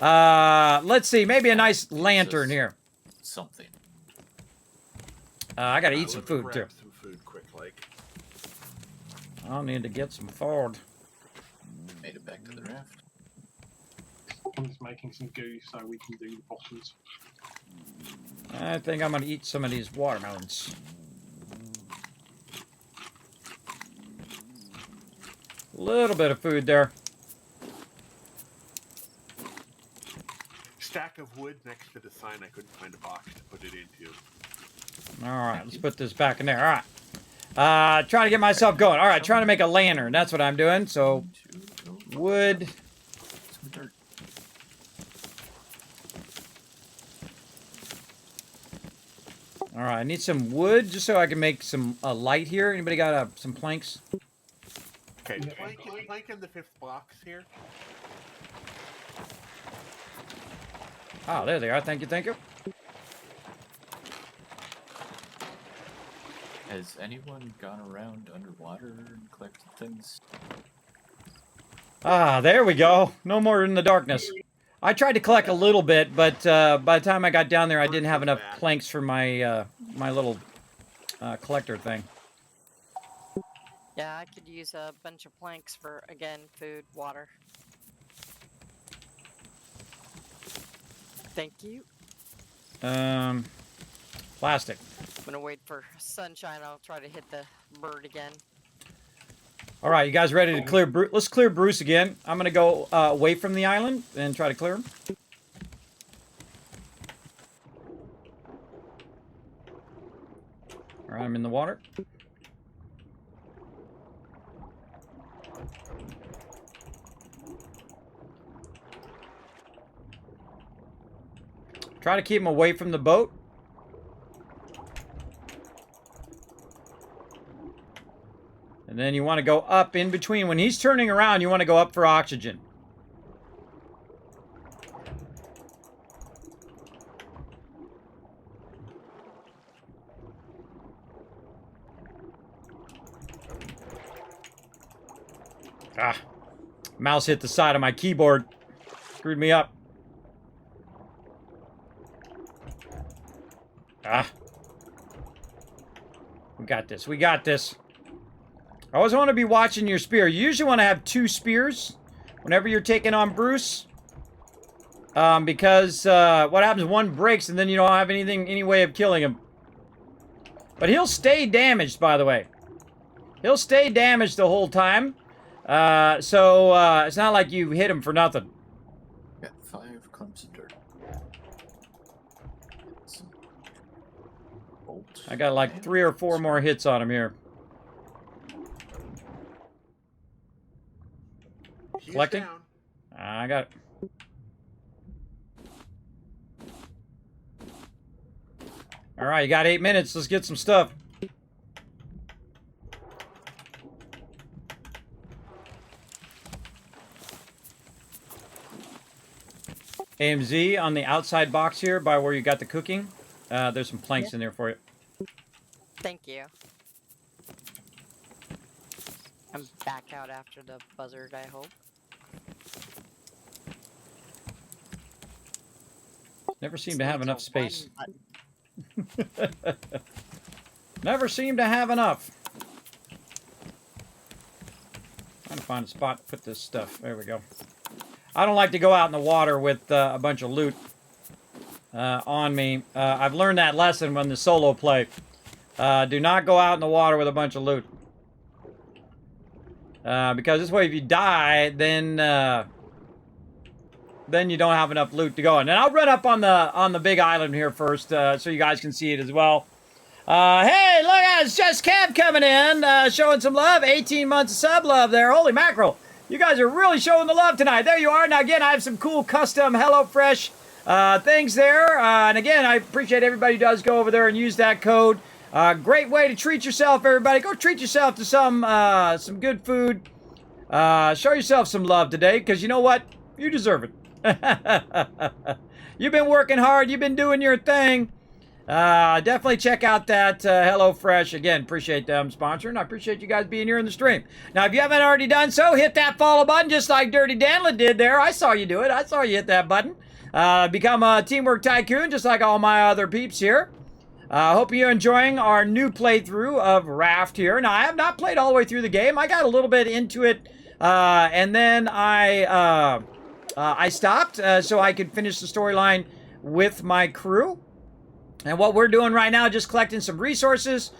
Let's see. Maybe a nice lantern here. Something. I gotta eat some food too. Some food quick, like. I'll need to get some food. Made it back to the raft. I'm just making some goo so we can do the bottoms. I think I'm gonna eat some of these watermelons. A little bit of food there. Stack of wood next to the sign. I couldn't find a box to put it into. All right, let's put this back in there. All right. Trying to get myself going. All right, trying to make a lantern. That's what I'm doing. So, wood. Some dirt. All right, I need some wood just so I can make some light here. Anybody got some planks? Okay, plank in the 5th box here. Oh, there they are. Thank you, thank you. Has anyone gone around underwater and collected things? Ah, there we go. No more in the darkness. I tried to collect a little bit, but by the time I got down there, I didn't have enough planks for my my little collector thing. Yeah, I could use a bunch of planks for, again, food, water. Thank you. Plastic. I'm gonna wait for sunshine. I'll try to hit the bird again. All right, you guys ready to clear Bruce? Let's clear Bruce again. I'm going to go away from the island and try to clear him. All right, I'm in the water. Try to keep him away from the boat. And then you want to go up in between. When he's turning around, you want to go up for oxygen. Ah, mouse hit the side of my keyboard. Screwed me up. Ah. We got this. We got this. I always want to be watching your spear. You usually want to have 2 spears whenever you're taking on Bruce. Because what happens, one breaks and then you don't have any way of killing him. But he'll stay damaged, by the way. He'll stay damaged the whole time. So it's not like you hit him for nothing. Got 5 clumps of dirt. I got like 3 or 4 more hits on him here. He's Collecting? down. I got it. All right, you got 8 minutes. Let's get some stuff. AMZ on the outside box here by where you got the cooking. There's some planks in there for you. Thank you. I'm back out after the buzzard, I hope. Never seem to have enough Just one space. button. Never seem to have enough. Trying to find a spot to put this stuff. There we go. I don't like to go out in the water with a bunch of loot on me. I've learned that lesson when the solo play. Do not go out in the water with a bunch of loot. Because this way, if you die, then you don't have enough loot to go in. And I'll run up on the big island here first, so you guys can see it as well. Hey, look at it's just Kev coming in, showing some love. 18 months of sub love there. Holy mackerel! You guys are really showing the love tonight. There you are. Now again, I have some cool custom HelloFresh things there. And again, I appreciate everybody who does go over there and use that code. Great way to treat yourself, everybody. Go treat yourself to some good food. Show yourself some love today, because you know what? You deserve it. You've been working hard. You've been doing your thing. Definitely check out that HelloFresh. Again, appreciate them sponsoring. I appreciate you guys being here in the stream. Now, if you haven't already done so, hit that follow button just like Dirty Danlin did there. I saw you do it. I saw you hit that button. Become a Teamwork Tycoon just like all my other peeps here. Hope you're enjoying our new playthrough of Raft here. Now, I have not played all the way through the game. I got a little bit into it, and then I stopped so I could finish the storyline with my crew. And what we're doing right now is just collecting some resources.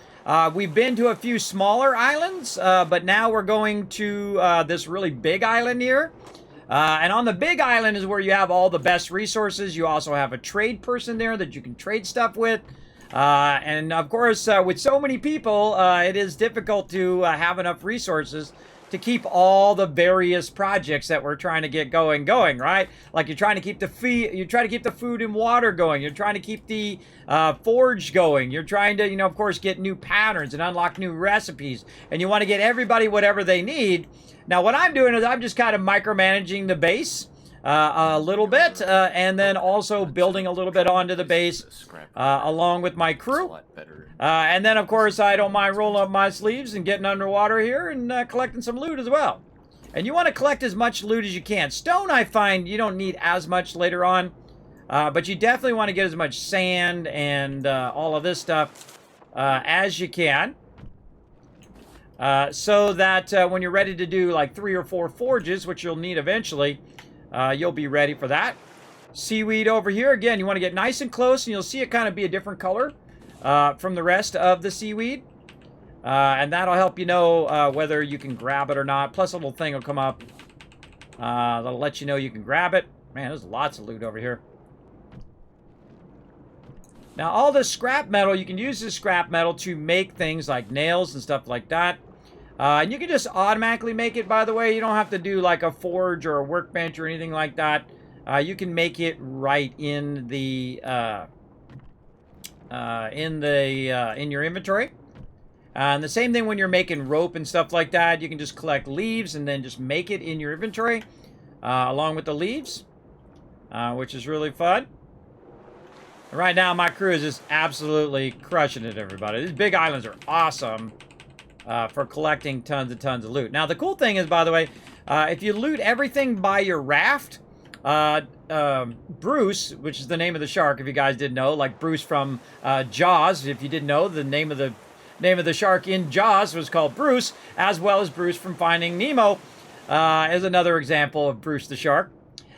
We've been to a few smaller islands, but now we're going to this really big island here. And on the big island is where you have all the best resources. You also have a trade person there that you can trade stuff with. And of course, with so many people, it is difficult to have enough resources to keep all the various projects that we're trying to get going, right? Like you're trying to keep the food and water going. You're trying to keep the forge going. You're trying to, of course, get new patterns and unlock new recipes. And you want to get everybody whatever they need. Now, what I'm doing is I'm just kind of micromanaging the base. a little bit, and then also building a little bit onto the base along with my crew. And then, of course, I don't mind rolling up my sleeves and getting underwater here and collecting some loot as well. And you want to collect as much loot as you can. Stone, I find, you don't need as much later on. But you definitely want to get as much sand and all of this stuff as you can. So that when you're ready to do like 3 or 4 forges, which you'll need eventually, you'll be ready for that. Seaweed over here, again, you want to get nice and close, and you'll see it kind of be a different color from the rest of the seaweed. And that'll help you know whether you can grab it or not. Plus a little thing will come up that'll let you know you can grab it. Man, there's lots of loot over here. Now, all this scrap metal, you can use this scrap metal to make things like nails and stuff like that. And you can just automatically make it, by the way. You don't have to do like a forge or a workbench or anything like that. You can make it right in the in your inventory. And the same thing when you're making rope and stuff like that. You can just collect leaves and then just make it in your inventory along with the leaves, which is really fun. Right now, my crew is just absolutely crushing it, everybody. These big islands are awesome for collecting tons and tons of loot. Now, the cool thing is, by the way, if you loot everything by your raft, Bruce, which is the name of the shark, if you guys didn't know, like Bruce from Jaws, if you didn't know, the name of the shark in Jaws was called Bruce, as well as Bruce from Finding Nemo is another example of Bruce the shark.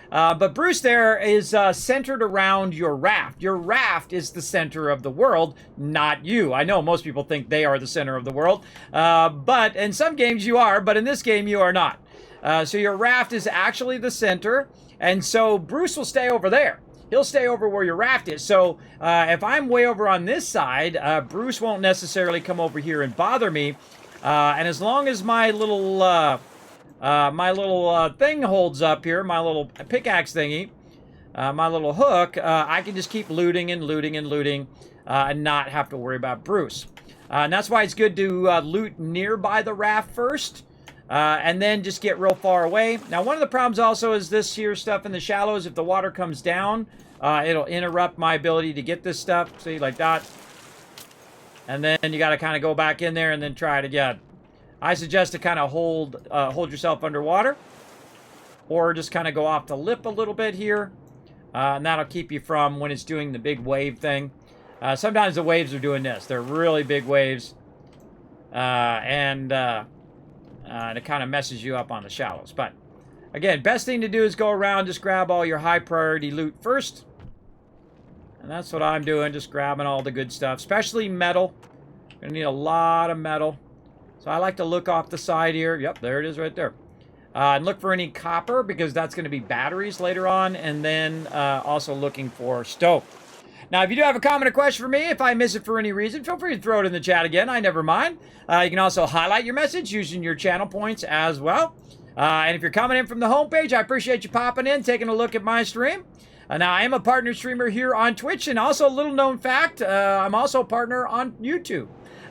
But Bruce there is centered around your raft. Your raft is the center of the world, not you. I know most people think they are the center of the world, but in some games you are, but in this game you are not. So your raft is actually the center, and so Bruce will stay over there. He'll stay over where your raft is. So if I'm way over on this side, Bruce won't necessarily come over here and bother me. And as long as my little thing holds up here, my little pickaxe thingy, my little hook, I can just keep looting and looting and looting and not have to worry about Bruce. And that's why it's good to loot nearby the raft first and then just get real far away. Now, one of the problems also is this here stuff in the shallows. If the water comes down, it'll interrupt my ability to get this stuff. See, like that. And then you got to kind of go back in there and then try it again. I suggest to kind of hold yourself underwater, or just kind of go off the lip a little bit here, and that'll keep you from when it's doing the big wave thing. Sometimes the waves are doing this; they're really big waves, and it kind of messes you up on the shallows. But again, best thing to do is go around, just grab all your high priority loot first, and that's what I'm doing, just grabbing all the good stuff, especially metal. Gonna need a lot of metal. So I like to look off the side here. Yep, there it is right there. And look for any copper, because that's going to be batteries later on. And then also looking for stone. Now, if you do have a comment or question for me, if I miss it for any reason, feel free to throw it in the chat again. I never mind. You can also highlight your message using your channel points as well. And if you're coming in from the homepage, I appreciate you popping in, taking a look at my stream. Now, I am a partner streamer here on Twitch. And also a little known fact, I'm also a partner on YouTube.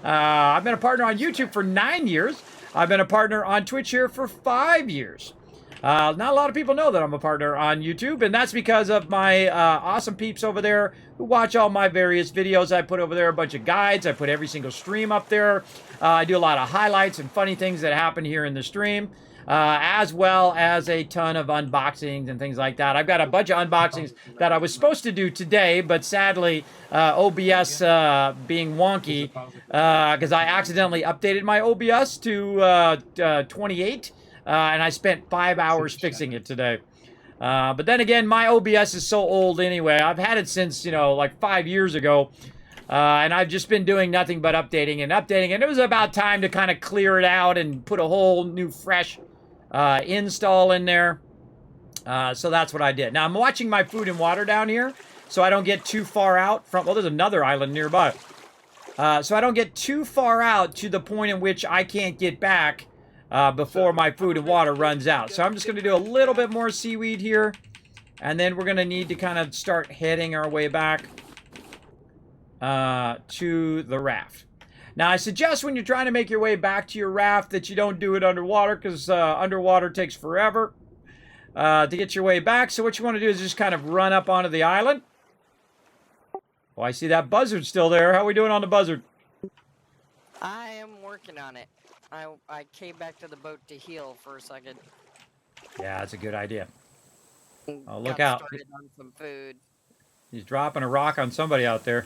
I've been a partner on YouTube for 9 years. I've been a partner on Twitch here for 5 years. Not a lot of people know that I'm a partner on YouTube, and that's because of my awesome peeps over there who watch all my various videos. I put over there a bunch of guides. I put every single stream up there. I do a lot of highlights and funny things that happen here in the stream, as well as a ton of unboxings and things like that. I've got a bunch of unboxings that I was supposed to do today, but sadly, OBS being wonky, because I accidentally updated my OBS to 28, and I spent 5 hours fixing it today. But then again, my OBS is so old anyway. I've had it since, like 5 years ago. And I've just been doing nothing but updating and updating. And it was about time to kind of clear it out and put a whole new, fresh install in there. So that's what I did. Now, I'm watching my food and water down here, so I don't get too far out from... Well, there's another island nearby. So I don't get too far out to the point in which I can't get back before my food and water runs out. So I'm just going to do a little bit more seaweed here. And then we're going to need to kind of start heading our way back to the raft. Now, I suggest when you're trying to make your way back to your raft that you don't do it underwater, because underwater takes forever. to get your way back. So what you want to do is just kind of run up onto the island. Oh, I see that buzzard still there. How are we doing on the buzzard? I am working on it. I came back to the boat to heal for a second. Yeah, that's a good idea. Oh, look Got out. started on some food. He's dropping a rock on somebody out there.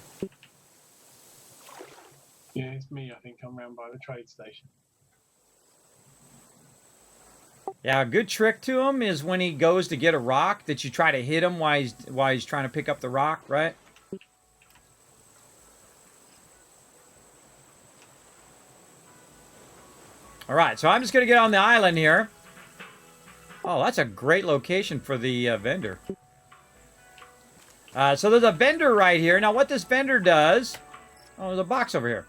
Yeah, it's me. I think I'm round by the trade station. Yeah, a good trick to him is when he goes to get a rock that you try to hit him while he's trying to pick up the rock, right? All right, so I'm just going to get on the island here. Oh, that's a great location for the vendor. So there's a vendor right here. Now, what this vendor does... Oh, there's a box over here.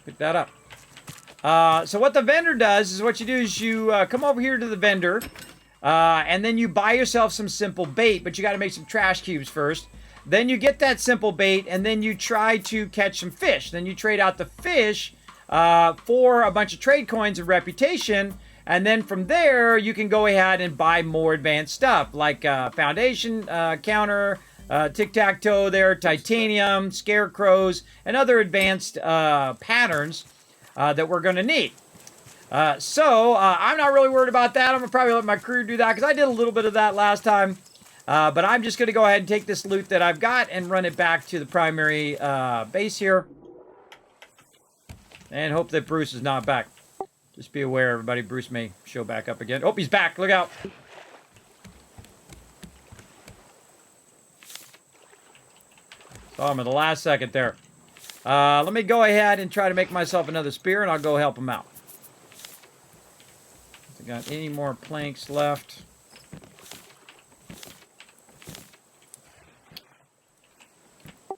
Pick that up. So what the vendor does is what you do is you come over here to the vendor, and then you buy yourself some simple bait, but you got to make some trash cubes first. Then you get that simple bait, and then you try to catch some fish. Then you trade out the fish for a bunch of trade coins and reputation, and then from there, you can go ahead and buy more advanced stuff, like foundation, counter, tic-tac-toe there, titanium, scarecrows, and other advanced patterns that we're going to need. So I'm not really worried about that. I'm going to probably let my crew do that, because I did a little bit of that last time. But I'm just going to go ahead and take this loot that I've got and run it back to the primary base here. And hope that Bruce is not back. Just be aware, everybody, Bruce may show back up again. Oh, he's back. Look out. Saw him at the last second there. Let me go ahead and try to make myself another spear, and I'll go help him out. If I got any more planks left.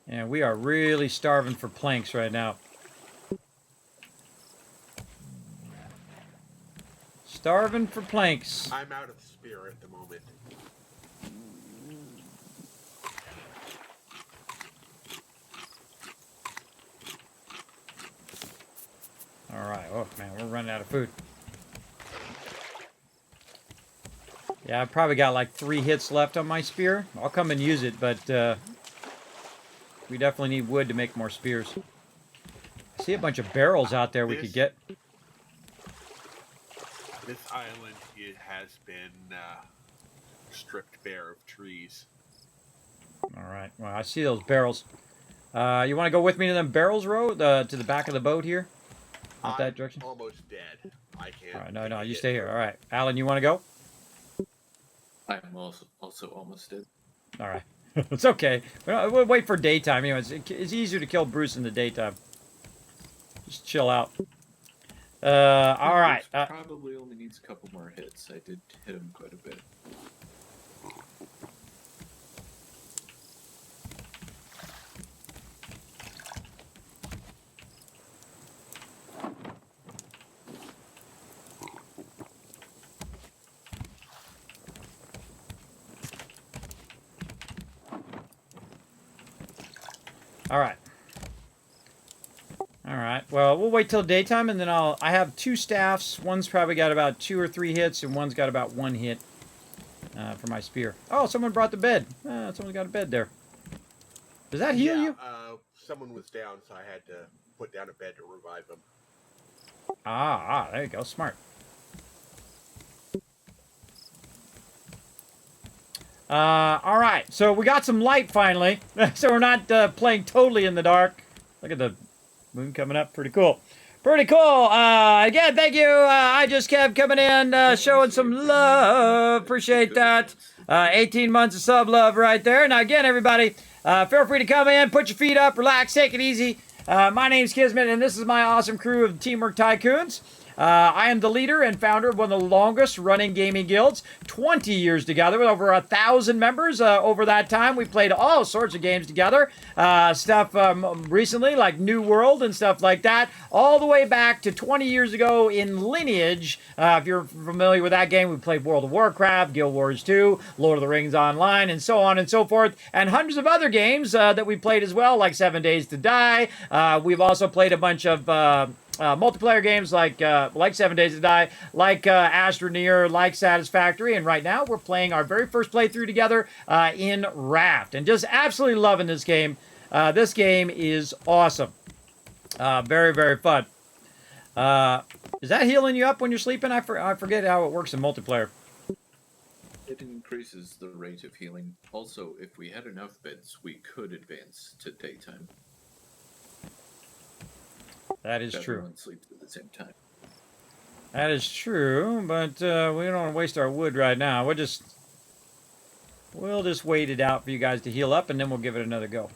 And we are really starving for planks right now. Starving for planks. I'm out of spear at the moment. Alright, oh man, we're running out of food. Yeah, I've probably got like 3 hits left on my spear. I'll come and use it, but we definitely need wood to make more spears. I see a bunch of barrels out there we could get. This island, it has been stripped bare of trees. Alright, well, I see those barrels. You want to go with me to them barrels, Ro? To the back of the boat here? Not that direction? I'm almost dead. I can't. Alright, no, you stay here. Alright. Alan, you want to go? I'm also almost dead. Alright. It's okay. We'll wait for daytime. Anyways, it's easier to kill Bruce in the daytime. Just chill out. Alright. Probably only needs a couple more hits. I did hit him quite a bit. Alright. Alright. Well, we'll wait till daytime, and then I have 2 staffs. One's probably got about 2 or 3 hits, and one's got about 1 hit for my spear. Oh, someone brought the bed. Someone's got a bed there. Does that heal you? Someone was down, so I had to put down a bed to revive them. There you go. Smart. Alright, so we got some light finally. So we're not playing totally in the dark. Look at the moon coming up. Pretty cool. Pretty cool. Again, thank you. I just kept coming in, showing some love. Appreciate that. 18 months of sub love right there. Now, again, everybody, feel free to come in, put your feet up, relax, take it easy. My name's Kismet, and this is my awesome crew of Teamwork Tycoons. I am the leader and founder of one of the longest running gaming guilds, 20 years together with over 1,000 members. Over that time, we played all sorts of games together. Stuff recently like New World and stuff like that, all the way back to 20 years ago in Lineage. If you're familiar with that game, we played World of Warcraft, Guild Wars 2, Lord of the Rings Online, and so on and so forth, and hundreds of other games that we played as well, like 7 Days to Die. We've also played a bunch of multiplayer games like 7 Days to Die, like Astroneer, like Satisfactory, and right now we're playing our very first playthrough together in Raft, and just absolutely loving this game. This game is awesome. Very, very fun. Is that healing you up when you're sleeping? I forget how it works in multiplayer. It increases the rate of healing. Also, if we had enough beds, we could advance to daytime. That is true. Everyone sleeps at the same time. That is true, but we don't want to waste our wood right now. We'll just wait it out for you guys to heal up, and then we'll give it another go.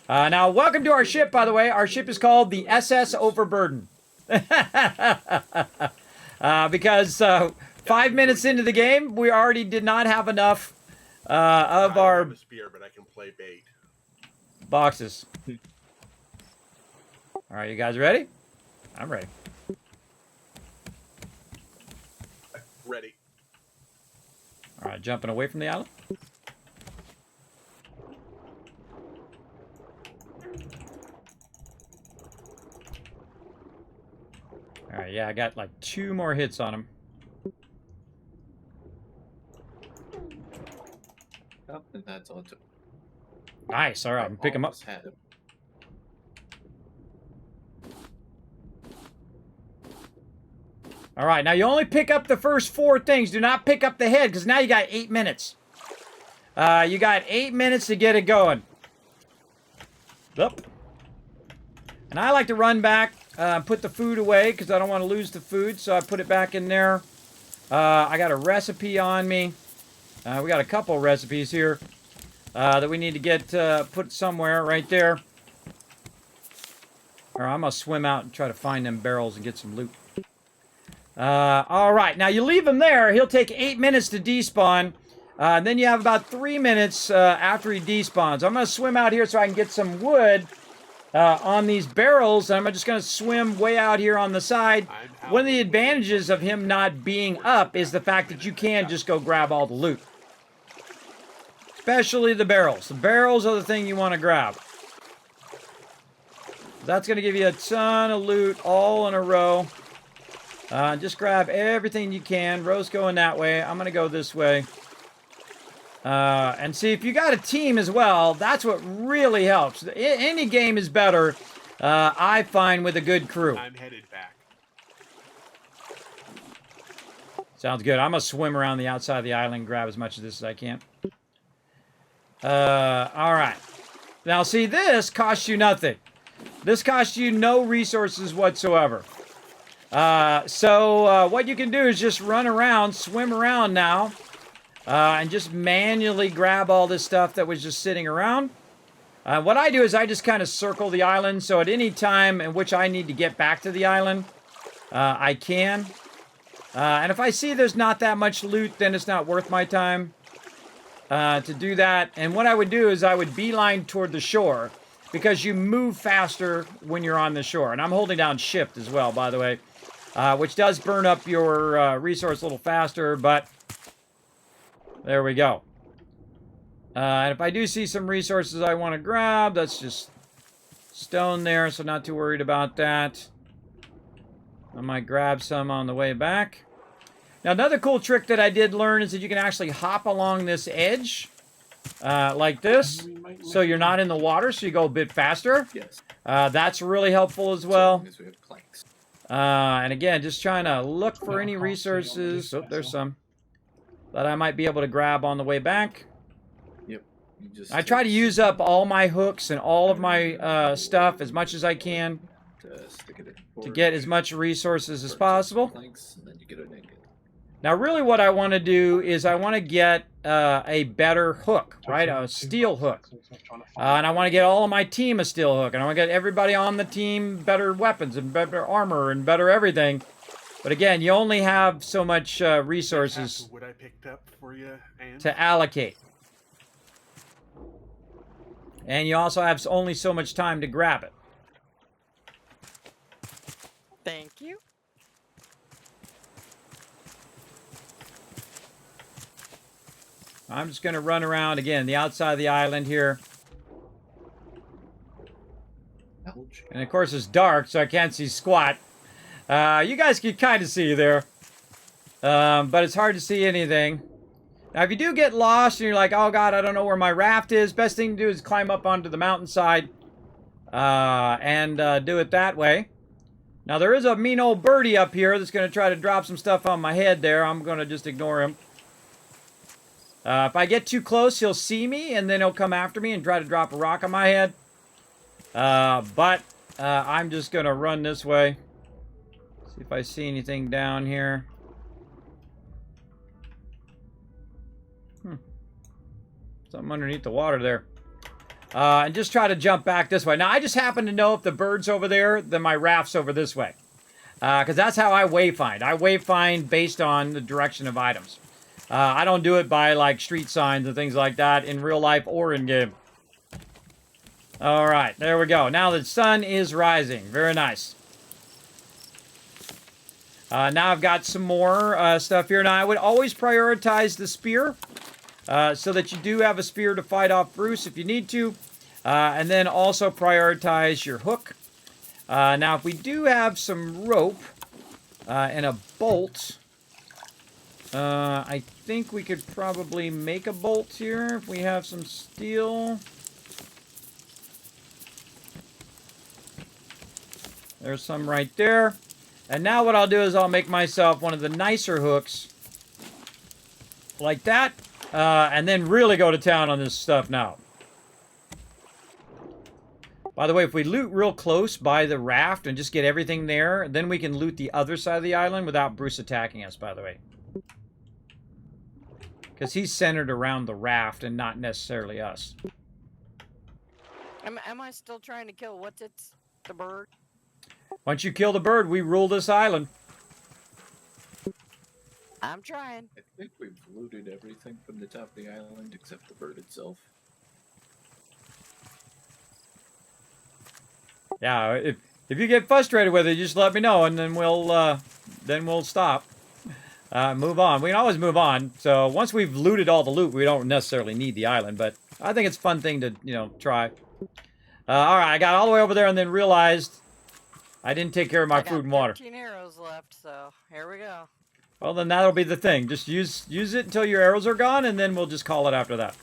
Now, welcome to our ship, by the way. Our ship is called the SS Overburden. Because 5 minutes into the game, we already did not have enough of our I have a spear, but I can play bait. boxes. All right, you guys ready? I'm ready. Ready. All right, jumping away from the island. All right, yeah, I got like 2 more hits on him. Oh, and that's all it took. Nice. All right, I'm gonna pick him up. Almost had him. All right, now you only pick up the first 4 things. Do not pick up the head, because now you got 8 minutes. You got 8 minutes to get it going. Up. And I like to run back, put the food away, because I don't want to lose the food, so I put it back in there. I got a recipe on me. We got a couple recipes here that we need to get put somewhere right there. Or I'm going to swim out and try to find them barrels and get some loot. All right, now you leave him there. He'll take 8 minutes to despawn. Then you have about 3 minutes after he despawns. I'm going to swim out here so I can get some wood on these barrels. And I'm just going to swim way out here on the side. One of the advantages of him not being up is the fact that you can just go grab all the loot. Especially the barrels. The barrels are the thing you want to grab. That's going to give you a ton of loot all in a row. Just grab everything you can. Row's going that way. I'm going to go this way. And see, if you got a team as well, that's what really helps. Any game is better, I find, with a good crew. I'm headed back. Sounds good. I'm going to swim around the outside of the island and grab as much of this as I can. All right. Now, see, this costs you nothing. This costs you no resources whatsoever. So what you can do is just run around, swim around now, and just manually grab all this stuff that was just sitting around. What I do is I just kind of circle the island, so at any time in which I need to get back to the island, I can. And if I see there's not that much loot, then it's not worth my time to do that. And what I would do is I would beeline toward the shore, because you move faster when you're on the shore. And I'm holding down shift as well, by the way. Which does burn up your resource a little faster, but there we go. And if I do see some resources I want to grab, that's just stone there, so not too worried about that. I might grab some on the way back. Now, another cool trick that I did learn is that you can actually hop along this edge like this, so you're not in the water, so you go a bit faster. Yes. That's really helpful as well. As long as we have planks. And again, just trying to look for any resources. Oh, there's some that I might be able to grab on the way back. Yep. You just I try to use up all my hooks and all of my stuff as much as I can stick it in to get as much resources as burn possible. planks, and then you get an ingot. Now, really what I want to do is I want to get a better hook, right? A steel hook. And I want to get all of my team a steel hook. And I want to get everybody on the team better weapons and better armor and better everything. But again, you only have so much resources What I picked up for you, and to allocate. And you also have only so much time to grab it. Thank you. I'm just going to run around, again, the outside of the island here. Ouch. And of course it's dark, so I can't see squat. You guys can kind of see there. But it's hard to see anything. Now, if you do get lost and you're like, oh god, I don't know where my raft is, best thing to do is climb up onto the mountainside and do it that way. Now, there is a mean old birdie up here that's going to try to drop some stuff on my head there. I'm going to just ignore him. If I get too close, he'll see me, and then he'll come after me and try to drop a rock on my head. But I'm just going to run this way. See if I see anything down here. Something underneath the water there. And just try to jump back this way. Now, I just happen to know if the bird's over there, then my raft's over this way. Because that's how I wayfind. I wayfind based on the direction of items. I don't do it by, like, street signs and things like that in real life or in game. Alright, there we go. Now the sun is rising. Very nice. Now I've got some more stuff here. Now, I would always prioritize the spear. So that you do have a spear to fight off Bruce if you need to. And then also prioritize your hook. Now, if we do have some rope and a bolt, I think we could probably make a bolt here if we have some steel. There's some right there. And now what I'll do is I'll make myself one of the nicer hooks. Like that. And then really go to town on this stuff now. By the way, if we loot real close by the raft and just get everything there, then we can loot the other side of the island without Bruce attacking us, by the way. Because he's centered around the raft and not necessarily us. Am I still trying to kill the bird? Once you kill the bird, we rule this island. I'm trying. I think we've looted everything from the top of the island except the bird itself. Yeah, if you get frustrated with it, just let me know, and then we'll stop. Move on. We can always move on. So once we've looted all the loot, we don't necessarily need the island, but I think it's a fun thing to, try. All right, I got all the way over there and then realized I didn't take care of my food and water. 13 arrows left, so here we go. Well, then that'll be the thing. Just use it until your arrows are gone, and then we'll just call it after that.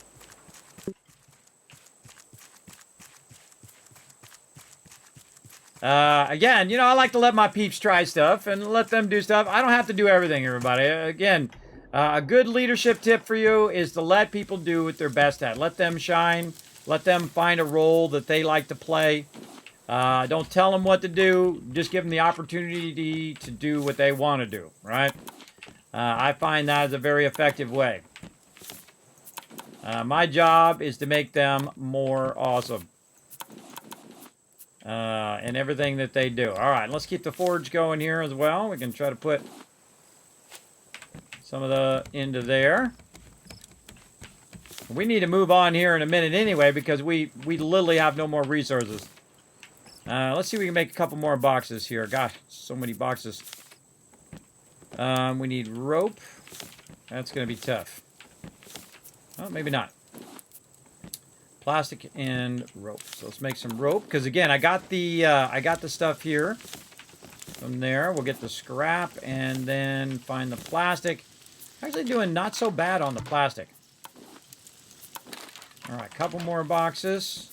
Again, I like to let my peeps try stuff and let them do stuff. I don't have to do everything, everybody. Again, a good leadership tip for you is to let people do what they're best at. Let them shine. Let them find a role that they like to play. Don't tell them what to do. Just give them the opportunity to do what they want to do, right? I find that is a very effective way. My job is to make them more awesome. In everything that they do. Alright, let's keep the forge going here as well. We can try to put some of the into there. We need to move on here in a minute anyway because we literally have no more resources. Let's see if we can make a couple more boxes here. Gosh, so many boxes. We need rope. That's going to be tough. Oh, maybe not. Plastic and rope. So let's make some rope. Because again, I got the stuff here. From there, we'll get the scrap and then find the plastic. Actually doing not so bad on the plastic. All right, couple more boxes.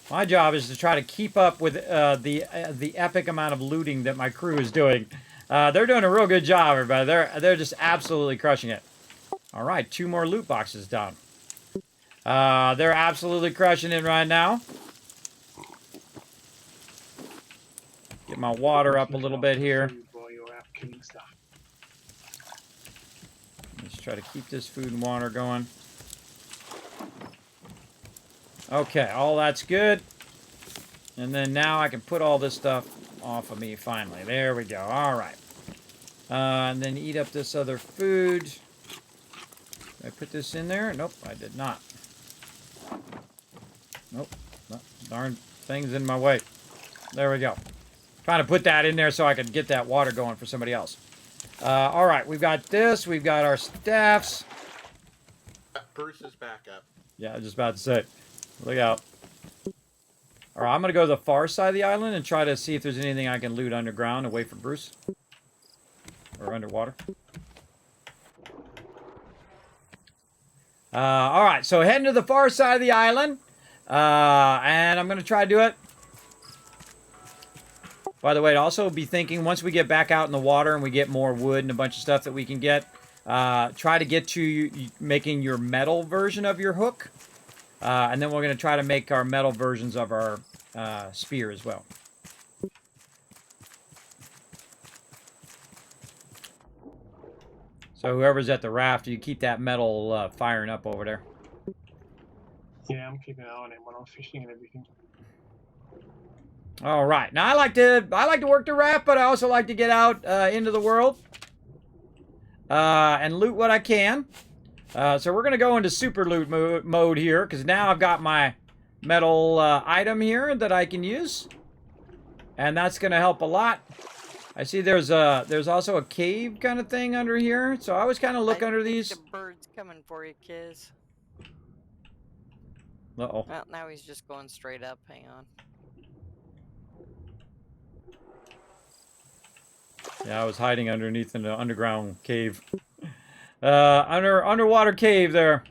My job is to try to keep up with the epic amount of looting that my crew is doing. They're doing a real good job, everybody. They're just absolutely crushing it. All right, 2 more loot boxes down. They're absolutely crushing it right now. Get my water up a little bit here. Let's try to keep this food and water going. Okay, all that's good. And then now I can put all this stuff off of me finally. There we go. All right. And then eat up this other food. Did I put this in there? Nope, I did not. Nope. Darn thing's in my way. There we go. Trying to put that in there so I could get that water going for somebody else. All right, we've got this. We've got our staffs. Bruce is back up. Yeah, I was just about to say. Look out. All right, I'm going to go to the far side of the island and try to see if there's anything I can loot underground and wait for Bruce. Or underwater. All right, so heading to the far side of the island. And I'm going to try to do it. By the way, I'd also be thinking once we get back out in the water and we get more wood and a bunch of stuff that we can get, try to get to making your metal version of your hook. And then we're going to try to make our metal versions of our spear as well. So whoever's at the raft, you keep that metal firing up over there. Yeah, I'm keeping an eye on it when I'm fishing and everything. All right. Now I like to work the raft, but I also like to get out into the world and loot what I can. So we're gonna go into super loot mode here because now I've got my metal item here that I can use, and that's gonna help a lot. I see there's also a cave kind of thing under here, so I always kind of look under these. The bird's coming for you, Kiz. Uh-oh. Well, now he's just going straight up. Hang on. Yeah, I was hiding underneath an underground cave. Underwater cave there.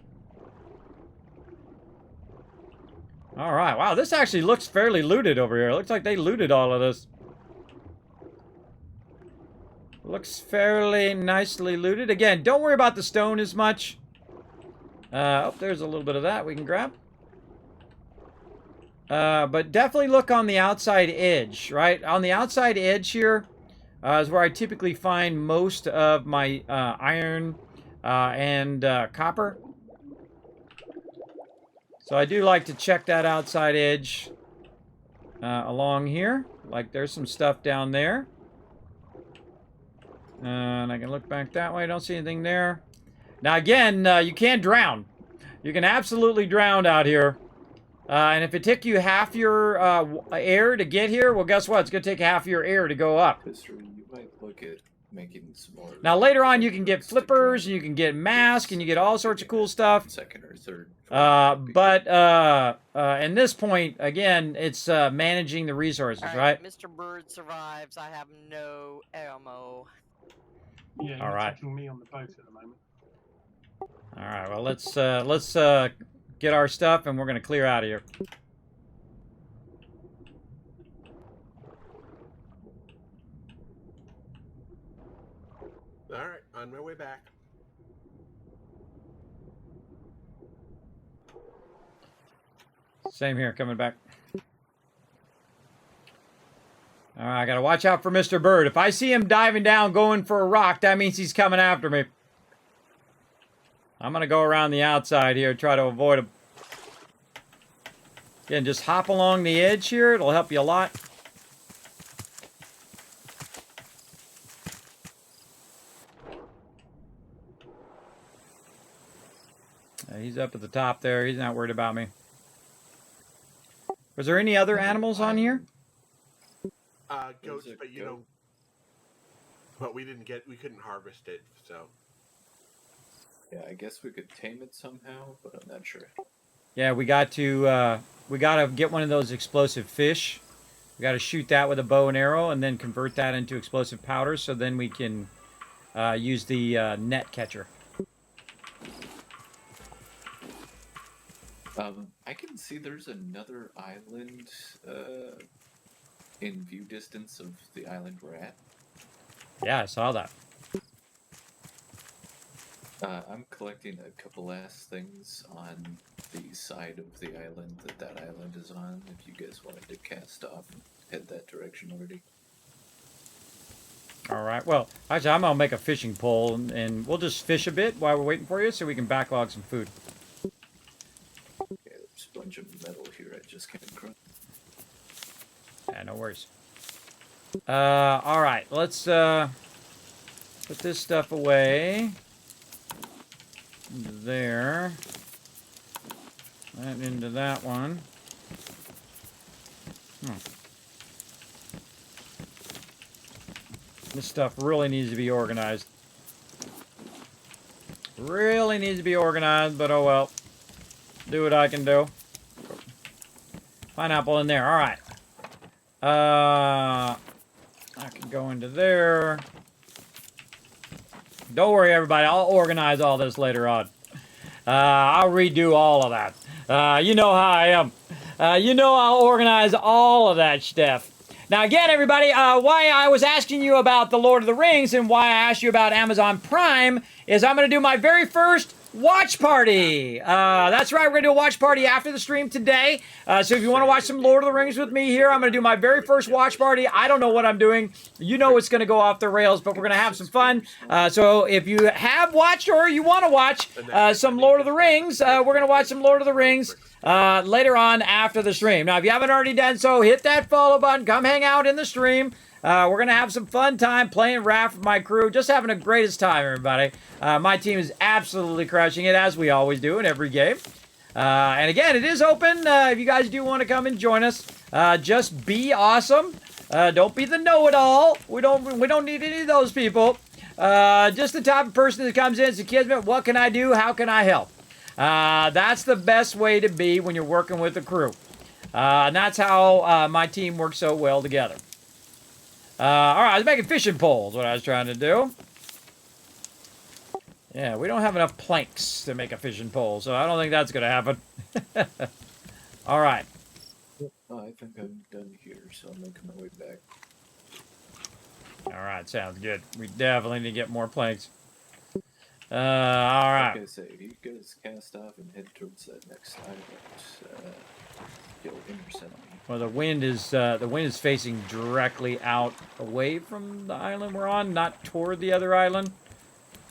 All right. Wow, this actually looks fairly looted over here. It looks like they looted all of this. Looks fairly nicely looted. Again, don't worry about the stone as much. Oh, there's a little bit of that we can grab. But definitely look on the outside edge, right? On the outside edge here is where I typically find most of my iron and copper. So I do like to check that outside edge along here. Like there's some stuff down there. And I can look back that way. Don't see anything there. Now again, you can drown. You can absolutely drown out here. And if it took you half your air to get here, well, guess what? It's going to take half your air to go up. History, you might look at making some more. Now later on, you can get flippers, and you can get masks, and you get all sorts of cool stuff. Second or third. But in this point, again, it's managing the resources, All right? Mr. Bird survives. I have no ammo. Yeah, All you're right. attacking me on the boat at the moment. All right. Well, let's get our stuff, and we're going to clear out of here. All right, on my way back. Same here, coming back. All right, I got to watch out for Mr. Bird. If I see him diving down going for a rock, that means he's coming after me. I'm going to go around the outside here, try to avoid him. Again, just hop along the edge here. It'll help you a lot. He's up at the top there. He's not worried about me. Was there any other animals on here? Goats, There's a but you goat. know, but we couldn't harvest it, so. Yeah, I guess we could tame it somehow, but I'm not sure. Yeah, we got to get one of those explosive fish. We got to shoot that with a bow and arrow, and then convert that into explosive powder, so then we can use the net catcher. I can see there's another island in view distance of the island we're at. Yeah, I saw that. I'm collecting a couple last things on the side of the island that island is on. If you guys wanted to cast off and head that direction already. All right. Well, actually, I'm gonna make a fishing pole, and we'll just fish a bit while we're waiting for you, so we can backlog some food. Okay, there's a bunch of metal here I just came across. Yeah, no worries. All right. Let's put this stuff away. Into there. That into that one. This stuff really needs to be organized. Really needs to be organized, but oh well. Do what I can do. Pineapple in there. All right. I can go into there. Don't worry, everybody. I'll organize all this later on. I'll redo all of that. You know how I am. You know I'll organize all of that stuff. Now, again, everybody, why I was asking you about The Lord of the Rings and why I asked you about Amazon Prime is I'm going to do my very first watch party. That's right, we're going to do a watch party after the stream today. So if you want to watch some Lord of the Rings with me here, I'm going to do my very first watch party. I don't know what I'm doing. You know it's going to go off the rails, but we're going to have some fun. So if you have watched or you want to watch some Lord of the Rings, we're going to watch some Lord of the Rings later on after the stream. Now, if you haven't already done so, hit that follow button. Come hang out in the stream. We're going to have some fun time playing Raft with my crew. Just having the greatest time, everybody. My team is absolutely crushing it, as we always do in every game. And again, it is open. If you guys do want to come and join us, just be awesome. Don't be the know-it-all. We don't need any of those people. Just the type of person that comes in and says, Kismet, what can I do? How can I help? That's the best way to be when you're working with a crew. And that's how my team works so well together. All right, I was making fishing poles, what I was trying to do. Yeah, we don't have enough planks to make a fishing pole, so I don't think that's going to happen. All right. Oh, I think I'm done here, so I'm making my way back. All right, sounds good. We definitely need to get more planks. All right. Like I say, you guys cast off and head towards that next island. You'll intercept me. Well, the wind is facing directly out away from the island we're on, not toward the other island.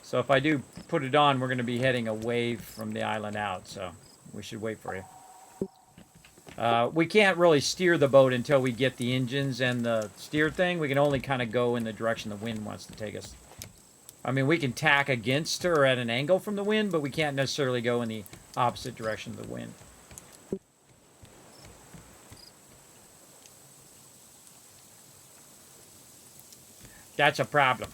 So if I do put it on, we're going to be heading away from the island out. So we should wait for you. We can't really steer the boat until we get the engines and the steer thing. We can only kind of go in the direction the wind wants to take us. I mean, we can tack against or at an angle from the wind, but we can't necessarily go in the opposite direction of the wind. That's a problem.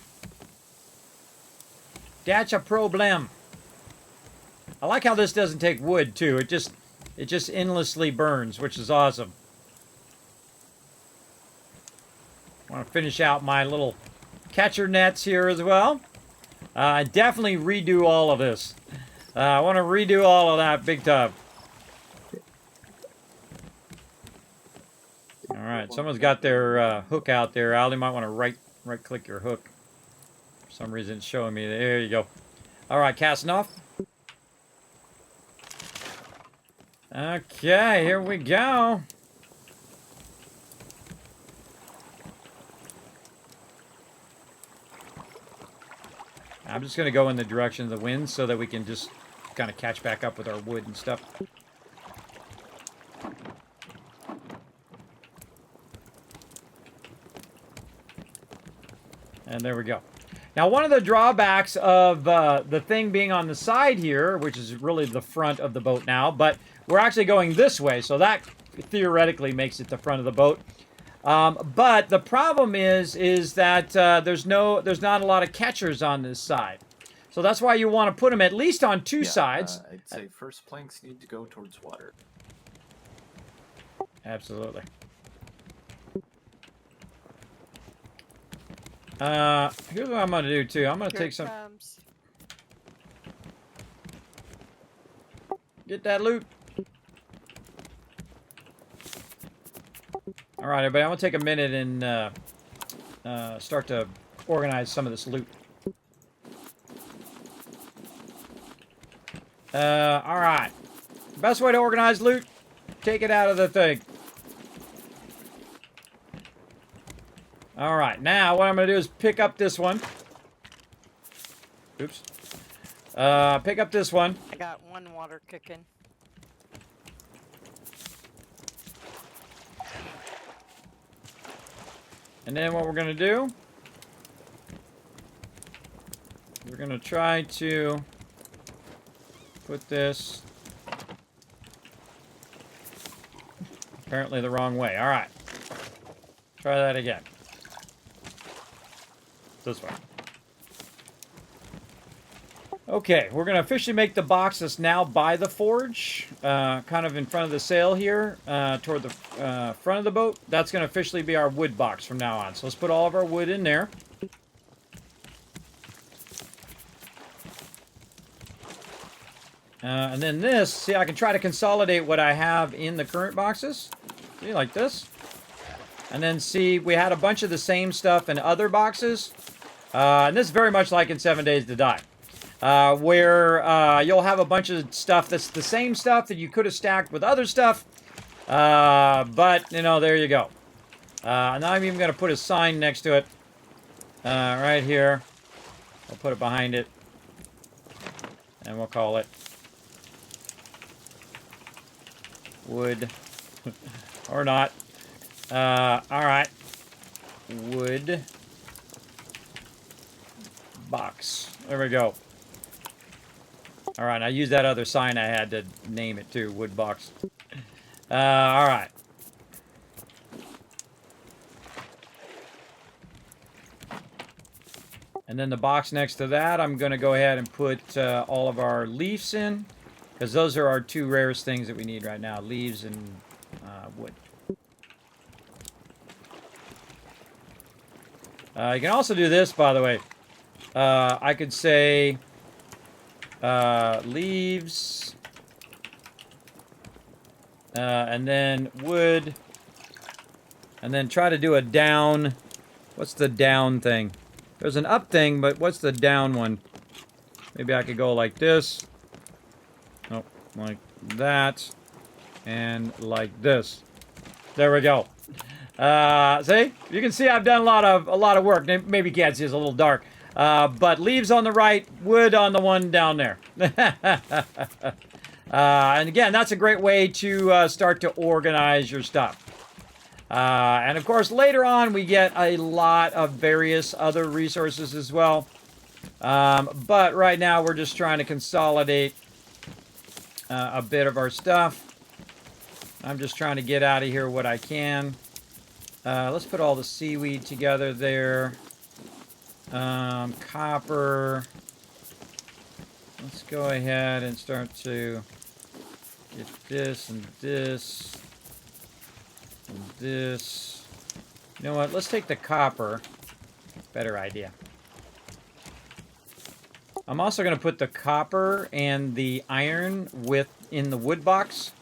That's a problem. I like how this doesn't take wood, too. It just endlessly burns, which is awesome. I want to finish out my little catcher nets here as well. Definitely redo all of this. I want to redo all of that big time. All right, someone's got their hook out there. Al, you might want to right-click your hook. For some reason, it's showing me. There you go. All right, casting off. Okay, here we go. I'm just going to go in the direction of the wind so that we can just kind of catch back up with our wood and stuff. And there we go. Now, one of the drawbacks of the thing being on the side here, which is really the front of the boat now, but we're actually going this way, so that theoretically makes it the front of the boat. But the problem is that there's not a lot of catchers on this side. So that's why you want to put them at least on two sides. I'd say first planks need to go towards water. Absolutely. Here's what I'm going to do, too. I'm going to take some... Get that loot. All right, everybody, I'm going to take a minute and start to organize some of this loot. All right. Best way to organize loot, take it out of the thing. All right, now what I'm going to do is pick up this one. Oops. Pick up this one. I got one water cooking. And then what we're going to do, we're going to try to put this apparently the wrong way. All right. Try that again. This way. Okay, we're going to officially make the box that's now by the forge, kind of in front of the sail here, toward the front of the boat. That's going to officially be our wood box from now on. So let's put all of our wood in there. And then this, see, I can try to consolidate what I have in the current boxes. See, like this. And then see, we had a bunch of the same stuff in other boxes. And this is very much like in 7 Days to Die. Where you'll have a bunch of stuff that's the same stuff that you could have stacked with other stuff. But, you know, there you go. And I'm even going to put a sign next to it. Right here. I'll put it behind it. And we'll call it wood. Or not. Alright. Wood box. There we go. Alright, I used that other sign I had to name it too. Wood box. Alright. And then the box next to that, I'm going to go ahead and put all of our leaves in. Because those are our two rarest things that we need right now. Leaves and wood. You can also do this, by the way. I could say leaves. And then wood. And then try to do a down. What's the down thing? There's an up thing, but what's the down one? Maybe I could go like this. Oh, like that. And like this. There we go. See? You can see I've done a lot of work. Maybe you can't see, it's a little dark. But leaves on the right, wood on the one down there. And again, that's a great way to start to organize your stuff. And of course, later on, we get a lot of various other resources as well. But right now, we're just trying to consolidate a bit of our stuff. I'm just trying to get out of here what I can. Let's put all the seaweed together there. Copper. Let's go ahead and start to get this and this and this. You know what? Let's take the copper. Better idea. I'm also going to put the copper and the iron in the wood box.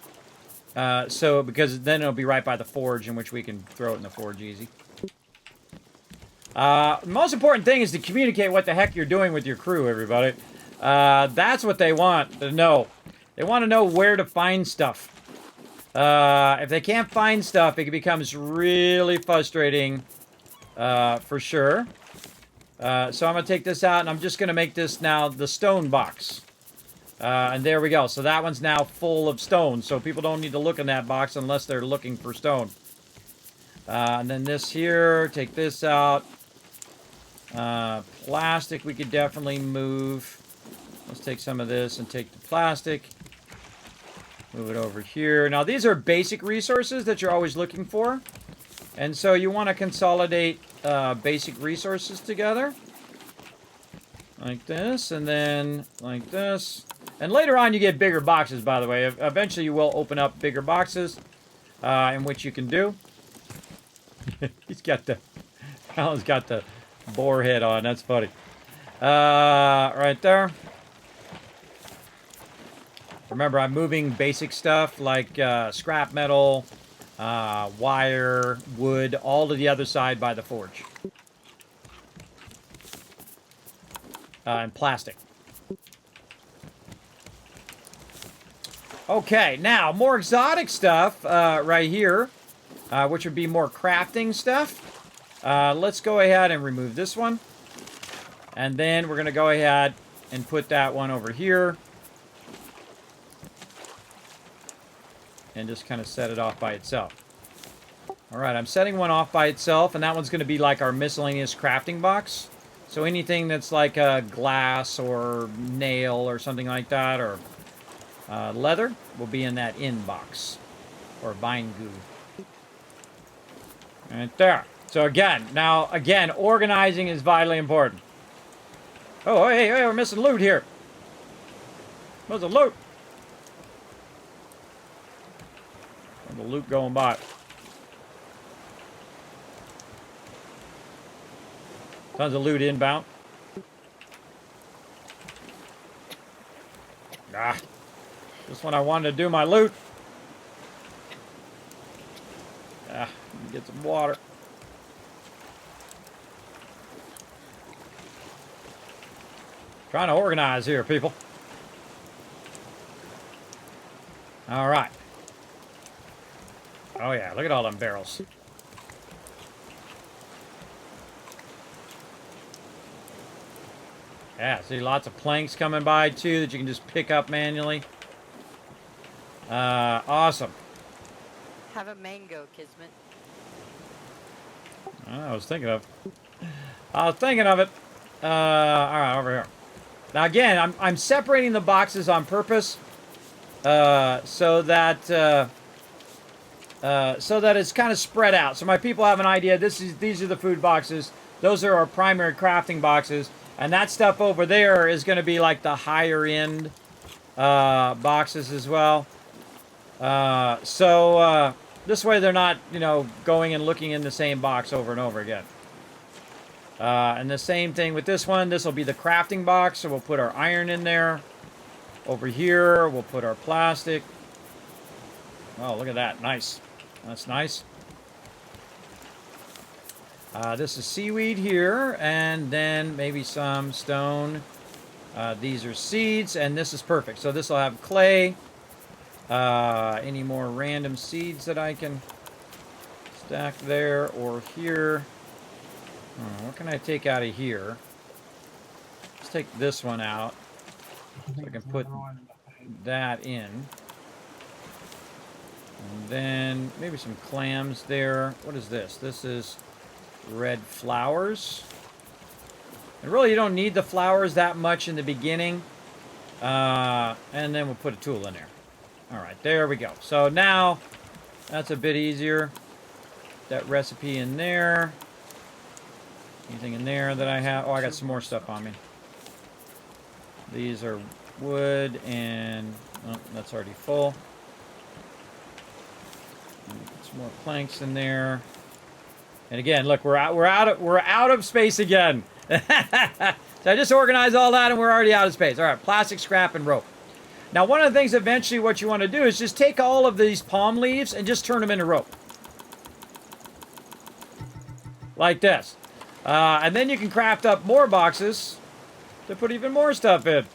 Because then it'll be right by the forge, in which we can throw it in the forge easy. The most important thing is to communicate what the heck you're doing with your crew, everybody. That's what they want to know. They want to know where to find stuff. If they can't find stuff, it becomes really frustrating, for sure. So I'm going to take this out, and I'm just going to make this now the stone box. And there we go. So that one's now full of stone. So people don't need to look in that box unless they're looking for stone. And then this here, take this out. Plastic we could definitely move. Let's take some of this and take the plastic. Move it over here. Now these are basic resources that you're always looking for. And so you want to consolidate basic resources together. Like this, and then like this. And later on you get bigger boxes, by the way. Eventually you will open up bigger boxes, in which you can do. Alan's got the boar head on, that's funny. Right there. Remember, I'm moving basic stuff like scrap metal, wire, wood, all to the other side by the forge. And plastic. Okay, now, more exotic stuff right here, which would be more crafting stuff. Let's go ahead and remove this one. And then we're going to go ahead and put that one over here. And just kind of set it off by itself. Alright, I'm setting one off by itself, and that one's going to be like our miscellaneous crafting box. So anything that's like a glass or nail or something like that, or leather, will be in that in box. Or vine goo. Right there. So again, organizing is vitally important. Oh, hey, we're missing loot here. Where's the loot? Where's the loot going by? Tons of loot inbound. Ah. Just when I wanted to do my loot. Ah, let me get some water. Trying to organize here, people. All right. Oh, yeah, look at all them barrels. Yeah, see lots of planks coming by, too, that you can just pick up manually. Awesome. Have a mango, Kismet. I was thinking of it. All right, over here. Now, again, I'm separating the boxes on purpose so that it's kind of spread out. So my people have an idea. These are the food boxes. Those are our primary crafting boxes. And that stuff over there is going to be like the higher end boxes as well. This way they're not, going and looking in the same box over and over again. And the same thing with this one. This will be the crafting box, so we'll put our iron in there. Over here, we'll put our plastic. Oh, look at that. Nice. That's nice. This is seaweed here, and then maybe some stone. These are seeds, and this is perfect. So this will have clay. Any more random seeds that I can stack there or here? What can I take out of here? Let's take this one out. So I can put that in. And then maybe some clams there. What is this? This is red flowers. And really, you don't need the flowers that much in the beginning. And then we'll put a tool in there. All right, there we go. So now, that's a bit easier. That recipe in there. Anything in there that I have? Oh, I got some more stuff on me. These are wood and... Oh, that's already full. Some more planks in there. And again, look, we're out of space again. So I just organized all that and we're already out of space. All right, plastic, scrap, and rope. Now, one of the things eventually what you want to do is just take all of these palm leaves and just turn them into rope. Like this. And then you can craft up more boxes to put even more stuff in.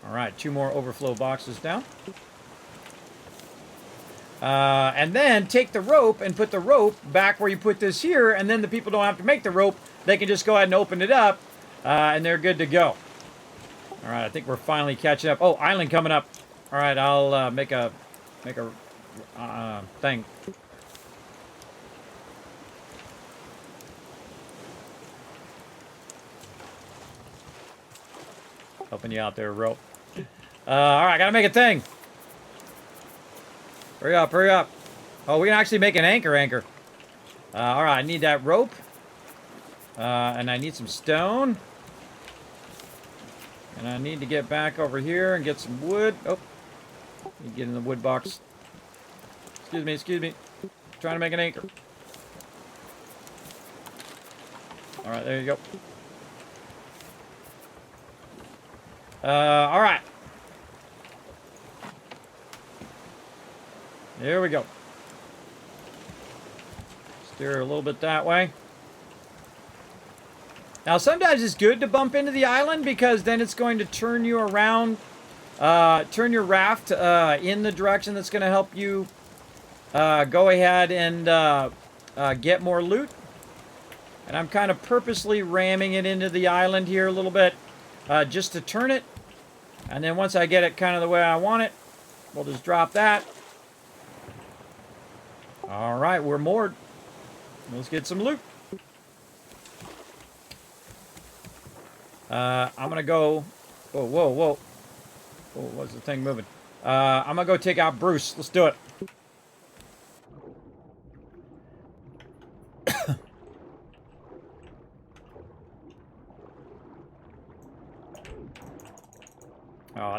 All right, 2 more overflow boxes down. And then take the rope and put the rope back where you put this here, and then the people don't have to make the rope. They can just go ahead and open it up, and they're good to go. All right, I think we're finally catching up. Oh, island coming up. All right, I'll make a thing. Helping you out there, rope. All right, gotta make a thing. Hurry up, hurry up. Oh, we can actually make an anchor. All right, I need that rope. And I need some stone. And I need to get back over here and get some wood. Oh, let me get in the wood box. Excuse me. Trying to make an anchor. All right, there you go. All right. There we go. Steer a little bit that way. Now, sometimes it's good to bump into the island because then it's going to turn you around, turn your raft in the direction that's going to help you go ahead and get more loot. And I'm kind of purposely ramming it into the island here a little bit just to turn it. And then once I get it kind of the way I want it, we'll just drop that. All right, we're moored. Let's get some loot. I'm going to go... Whoa. Oh, what's the thing moving? I'm going to go take out Bruce. Let's do it. Oh,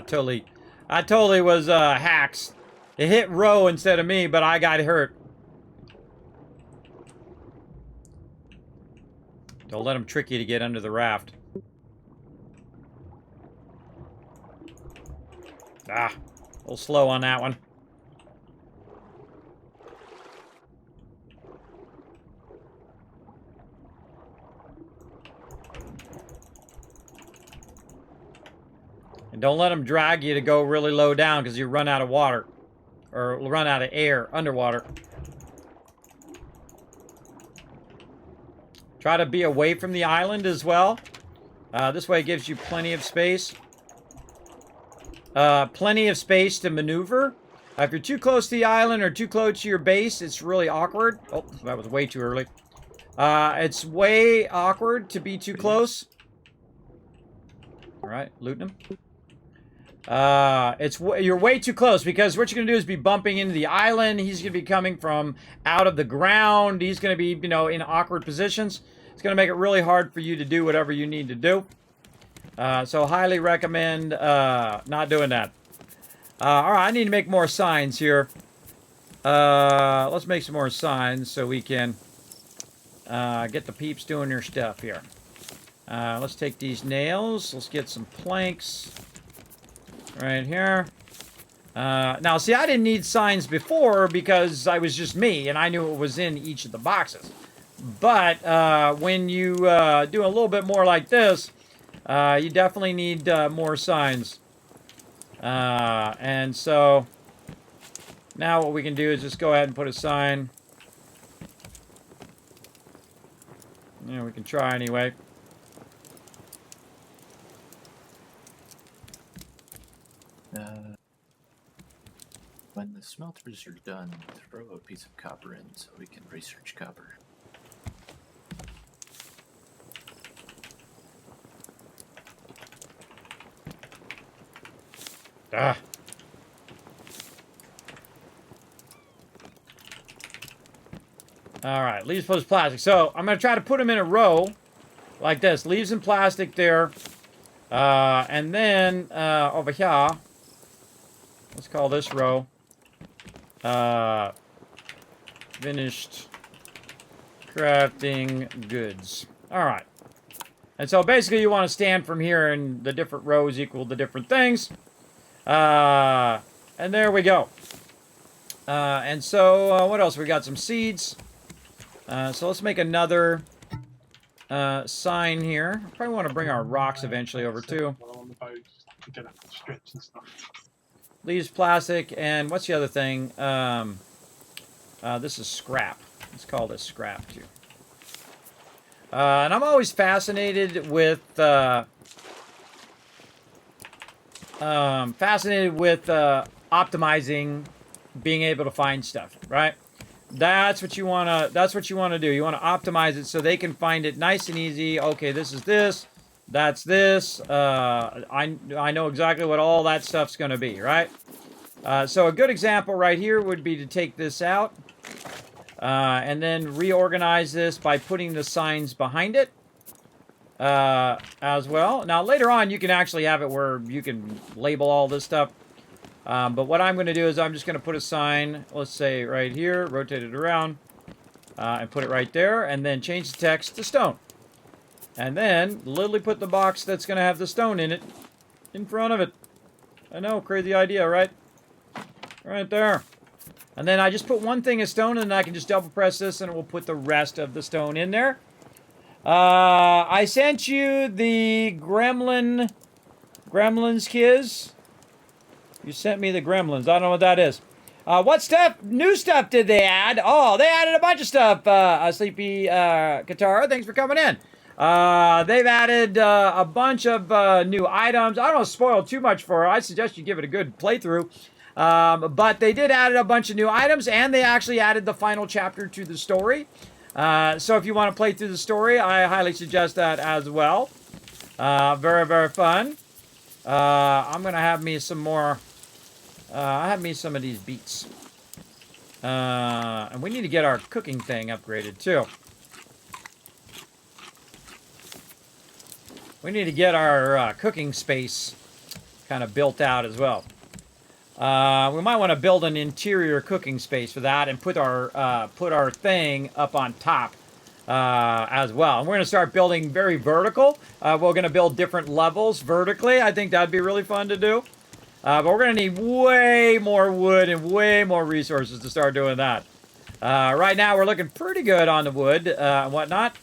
I totally was hacks. It hit Ro instead of me, but I got hurt. Don't let him trick you to get under the raft. Ah, a little slow on that one. And don't let them drag you to go really low down because you run out of water. Or run out of air underwater. Try to be away from the island as well. This way it gives you plenty of space. Plenty of space to maneuver. If you're too close to the island or too close to your base, it's really awkward. Oh, that was way too early. It's way awkward to be too close. All right, looting them. You're way too close because what you're gonna do is be bumping into the island. He's gonna be coming from out of the ground. He's gonna be, you know, in awkward positions. It's gonna make it really hard for you to do whatever you need to do. So highly recommend not doing that. All right, I need to make more signs here. Let's make some more signs so we can get the peeps doing their stuff here. Let's take these nails. Let's get some planks. Right here. Now, see, I didn't need signs before because I was just me, and I knew what was in each of the boxes. But when you do a little bit more like this, you definitely need more signs. And so, now what we can do is just go ahead and put a sign. You know, we can try anyway. When the smelters are done, throw a piece of copper in so we can research copper. Ah. All right, leaves plus plastic. So I'm going to try to put them in a row like this. Leaves and plastic there. And then over here, let's call this row finished crafting goods. All right. And so basically you want to stand from here and the different rows equal the different things. And there we go. And so what else? We got some seeds. So let's make another sign here. Probably want to bring our rocks eventually over too. While on the boat, to get up and stretch and stuff. Leaves, plastic, and what's the other thing? This is scrap. Let's call this scrap too. And I'm always fascinated with optimizing, being able to find stuff, right? That's what you wanna do. You wanna optimize it so they can find it nice and easy. Okay, this is this. That's this. I know exactly what all that stuff's gonna be, right? So a good example right here would be to take this out and then reorganize this by putting the signs behind it as well. Now later on you can actually have it where you can label all this stuff. But what I'm going to do is I'm just going to put a sign, let's say right here, rotate it around, and put it right there, and then change the text to stone. And then literally put the box that's going to have the stone in it in front of it. I know, crazy idea, right? Right there. And then I just put one thing of stone, and then I can just double press this, and it will put the rest of the stone in there. I sent you the Gremlins Kiz. You sent me the Gremlins. I don't know what that is. What stuff, new stuff did they add? Oh, they added a bunch of stuff. Sleepy Katara, thanks for coming in. They've added a bunch of new items. I don't want to spoil too much for her. I suggest you give it a good playthrough. But they did add a bunch of new items, and they actually added the final chapter to the story. So if you want to play through the story, I highly suggest that as well. Very, very fun. I'm going to have me some more... have me some of these beets. And we need to get our cooking thing upgraded, too. We need to get our cooking space kind of built out as well. We might want to build an interior cooking space for that and put our thing up on top as well. And we're going to start building very vertical. We're going to build different levels vertically. I think that'd be really fun to do. But we're going to need way more wood and way more resources to start doing that. Right now, we're looking pretty good on the wood and whatnot.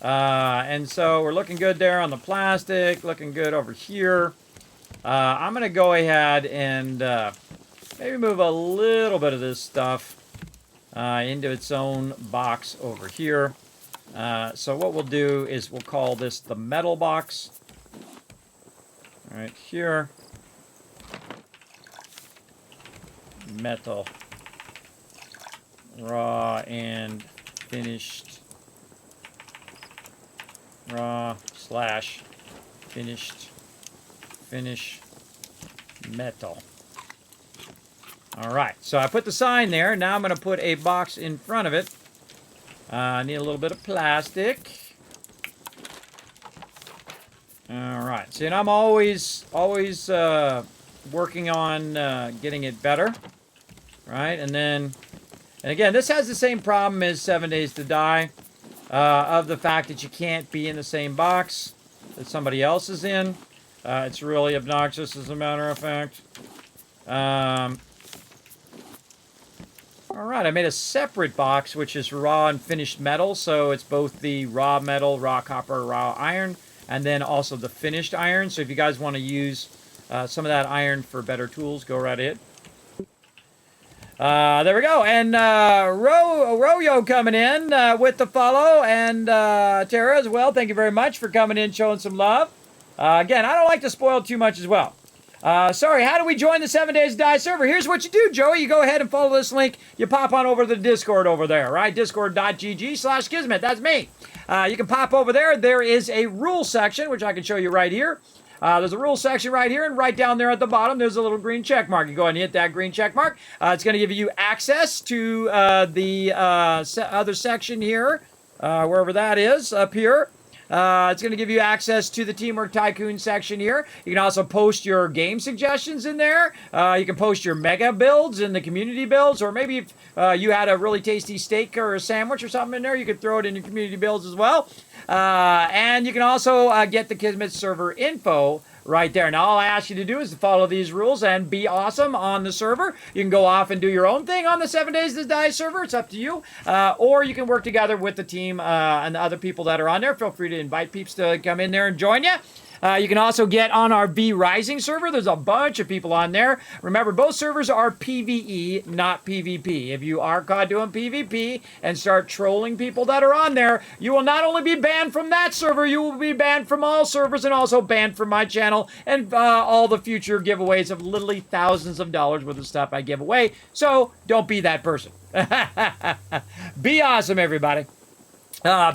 And so we're looking good there on the plastic, looking good over here. I'm going to go ahead and maybe move a little bit of this stuff into its own box over here. So what we'll do is we'll call this the metal box. Right here. Metal. Raw and finished. Raw / finished. Finish metal. All right, so I put the sign there. Now I'm going to put a box in front of it. I need a little bit of plastic. All right, see, and I'm always working on getting it better, right? And again, this has the same problem as 7 Days to Die, of the fact that you can't be in the same box that somebody else is in. It's really obnoxious, as a matter of fact. All right, I made a separate box, which is raw and finished metal. So it's both the raw metal, raw copper, raw iron, and then also the finished iron. So if you guys want to use some of that iron for better tools, go right ahead. There we go. And Royo coming in with the follow. And Tara as well. Thank you very much for coming in, showing some love. Again, I don't like to spoil too much as well. Sorry, how do we join the 7 Days to Die server? Here's what you do, Joey. You go ahead and follow this link. You pop on over to the Discord over there, right? Discord.gg/Kismet. That's me. You can pop over there. There is a rule section, which I can show you right here. There's a rule section right here, and right down there at the bottom, there's a little green check mark. You go ahead and hit that green check mark. It's going to give you access to the other section here, wherever that is, up here. It's going to give you access to the Teamwork Tycoons section here. You can also post your game suggestions in there. You can post your mega builds in the community builds, or maybe if you had a really tasty steak or a sandwich or something in there, you could throw it in your community builds as well. And you can also get the Kismet server info right there. Now, all I ask you to do is to follow these rules and be awesome on the server. You can go off and do your own thing on the 7 Days to Die server. It's up to you. Or you can work together with the team and the other people that are on there. Feel free to invite peeps to come in there and join you. You can also get on our V Rising server. There's a bunch of people on there. Remember, both servers are PvE, not PvP. If you are caught doing PvP and start trolling people that are on there, you will not only be banned from that server, you will be banned from all servers and also banned from my channel and all the future giveaways of literally thousands of dollars worth of stuff I give away. So don't be that person. Be awesome, everybody.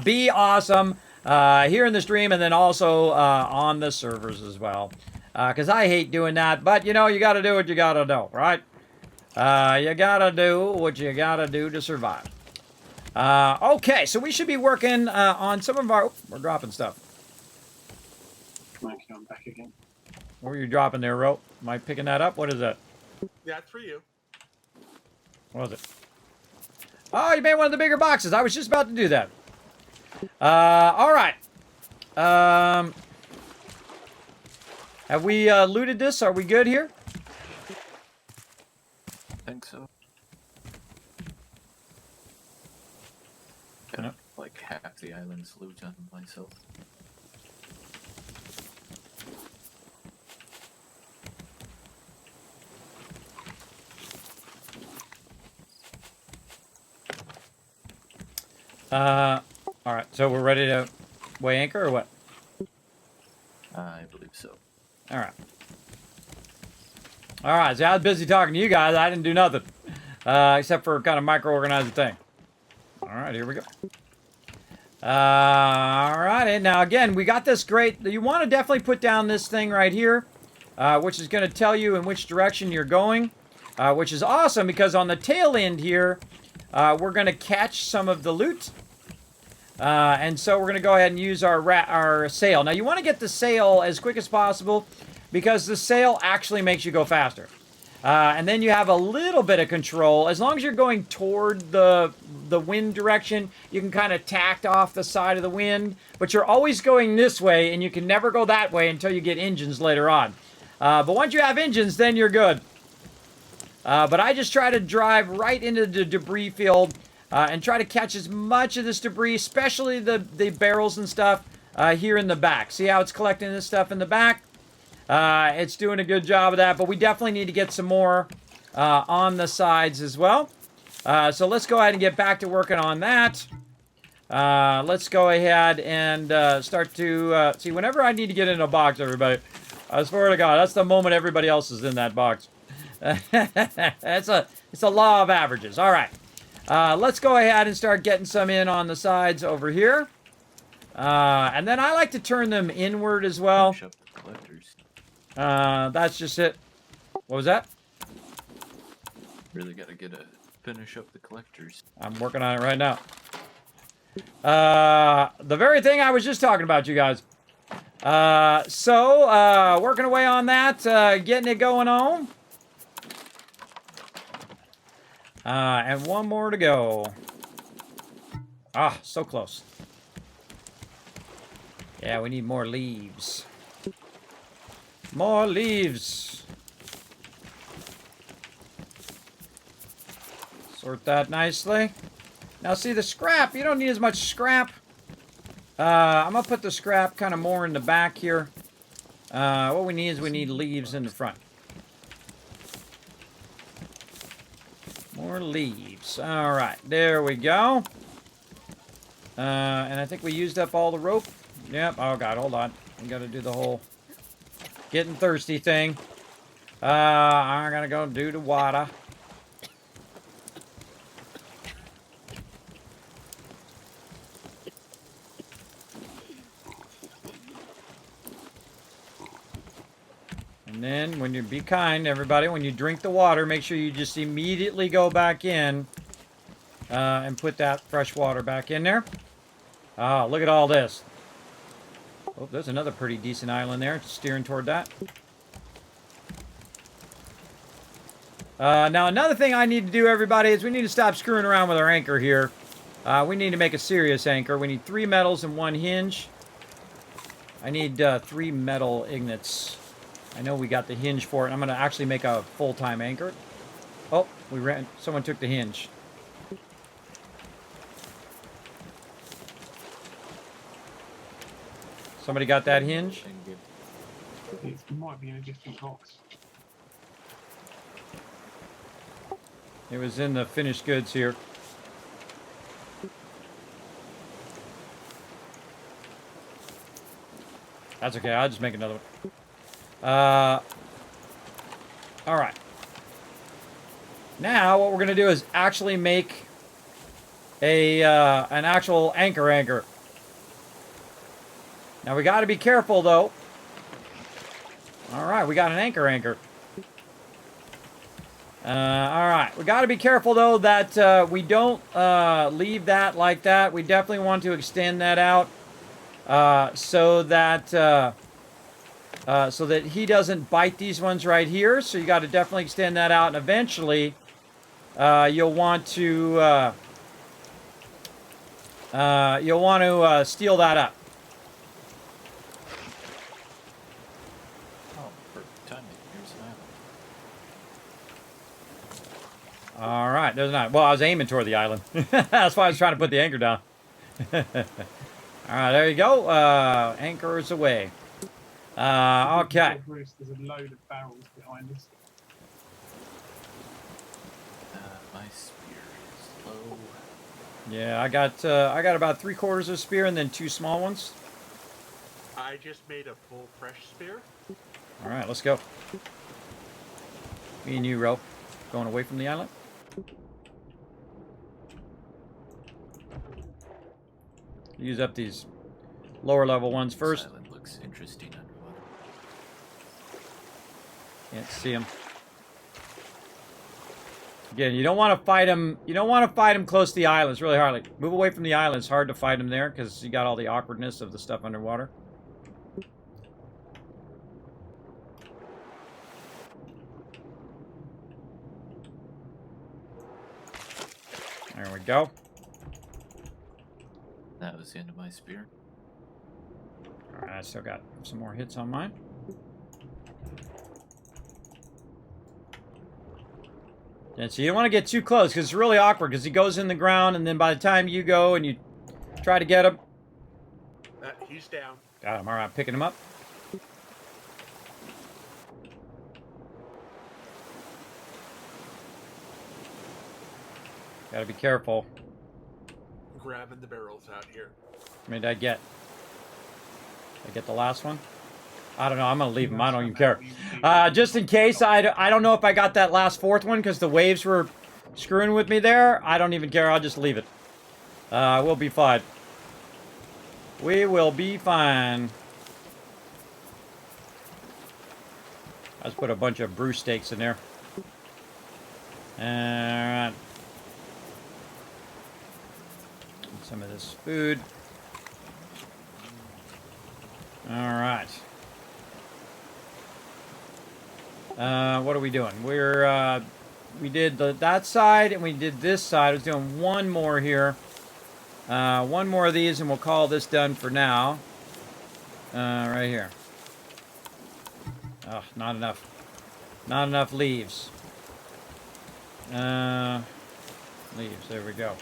Be awesome. Here in the stream and then also on the servers as well. Because I hate doing that. But, you know, you got to do what you got to do, right? You got to do what you got to do to survive. Okay, so we should be working on some of our... Oh, we're dropping stuff. Okay, I'm back again. What were you dropping there, Ro? Am I picking that up? What is that? Yeah, it's for you. What was it? Oh, you made one of the bigger boxes. I was just about to do that. All right. Have we looted this? Are we good here? I think so. Yeah. Got like half the island's loot on myself. All right. So we're ready to weigh anchor or what? I believe so. All right. All right. So I was busy talking to you guys. I didn't do nothing except for kind of micro-organize the thing. All right. Here we go. All right. Now, again, we got this great... You want to definitely put down this thing right here, which is going to tell you in which direction you're going, which is awesome because on the tail end here, we're going to catch some of the loot. And so we're going to go ahead and use our sail. Now, you want to get the sail as quick as possible because the sail actually makes you go faster. And then you have a little bit of control. As long as you're going toward the wind direction, you can kind of tack off the side of the wind. But you're always going this way, and you can never go that way until you get engines later on. But once you have engines, then you're good. But I just try to drive right into the debris field and try to catch as much of this debris, especially the barrels and stuff here in the back. See how it's collecting this stuff in the back? It's doing a good job of that, but we definitely need to get some more on the sides as well. So let's go ahead and get back to working on that. Let's go ahead and start to see. Whenever I need to get in a box, everybody, I swear to God, that's the moment everybody else is in that box. it's a law of averages. All right, let's go ahead and start getting some in on the sides over here, and then I like to turn them inward as well. Finish up the collectors. That's just it. What was that? Really gotta finish up the collectors. I'm working on it right now. The very thing I was just talking about, you guys. So working away on that, getting it going on. And one more to go. Ah, so close. Yeah, we need more leaves. More leaves. Sort that nicely. Now see the scrap, you don't need as much scrap. I'm gonna put the scrap kind of more in the back here. What we need is we need leaves in the front. More leaves. All right, there we go. And I think we used up all the rope. Yep, oh God, hold on. We gotta do the whole getting thirsty thing. I'm gonna go do the water. And then when you be kind, everybody, when you drink the water, make sure you just immediately go back in and put that fresh water back in there. Oh, look at all this. Oh, there's another pretty decent island there. Steering toward that. Now, another thing I need to do, everybody, is we need to stop screwing around with our anchor here. We need to make a serious anchor. We need 3 metals and 1 hinge. I need 3 metal ingots. I know we got the hinge for it. I'm going to actually make a full-time anchor. Oh, someone took the hinge. Somebody got that hinge? It might be in a different box. It was in the finished goods here. That's okay. I'll just make another one. All right. Now what we're gonna do is actually make an actual anchor. Now we got to be careful though. All right, we got an anchor. All right, we got to be careful though that we don't leave that like that. We definitely want to extend that out so that he doesn't bite these ones right here. So you got to definitely extend that out, and eventually you'll want to steel that up. All right, there's not. Well, I was aiming toward the island. That's why I was trying to put the anchor down. All right, there you go. Anchors away. Okay. Bruce, there's a load of barrels behind us. My spear is low. Yeah, I got about 3/4 of a spear and then 2 small ones. I just made a full fresh spear. All right, let's go. Me and you, Ro, going away from the island. Use up these lower level ones first. This island looks interesting underwater. Can't see them. Again, you don't want to fight them. You don't want to fight them close to the island. It's really hard. Like, move away from the island. It's hard to fight them there because you got all the awkwardness of the stuff underwater. There we go. That was the end of my spear. All right, I still got some more hits on mine. And so you don't want to get too close because it's really awkward because he goes in the ground and then by the time you go and you try to get him. He's down. Got him. All right, picking him up. Gotta be careful. Grabbing the barrels out here. How many did I get? Did I get the last one? I don't know. I'm gonna leave him. I don't even care. Just in case, I don't know if I got that last fourth one because the waves were screwing with me there. I don't even care. I'll just leave it. We'll be fine. We will be fine. Let's put a bunch of brew steaks in there. Alright. Some of this food. Alright. What are we doing? We did that side and we did this side. I was doing one more here. One more of these and we'll call this done for now. Right here. Oh, not enough. Not enough leaves. Leaves, there we go.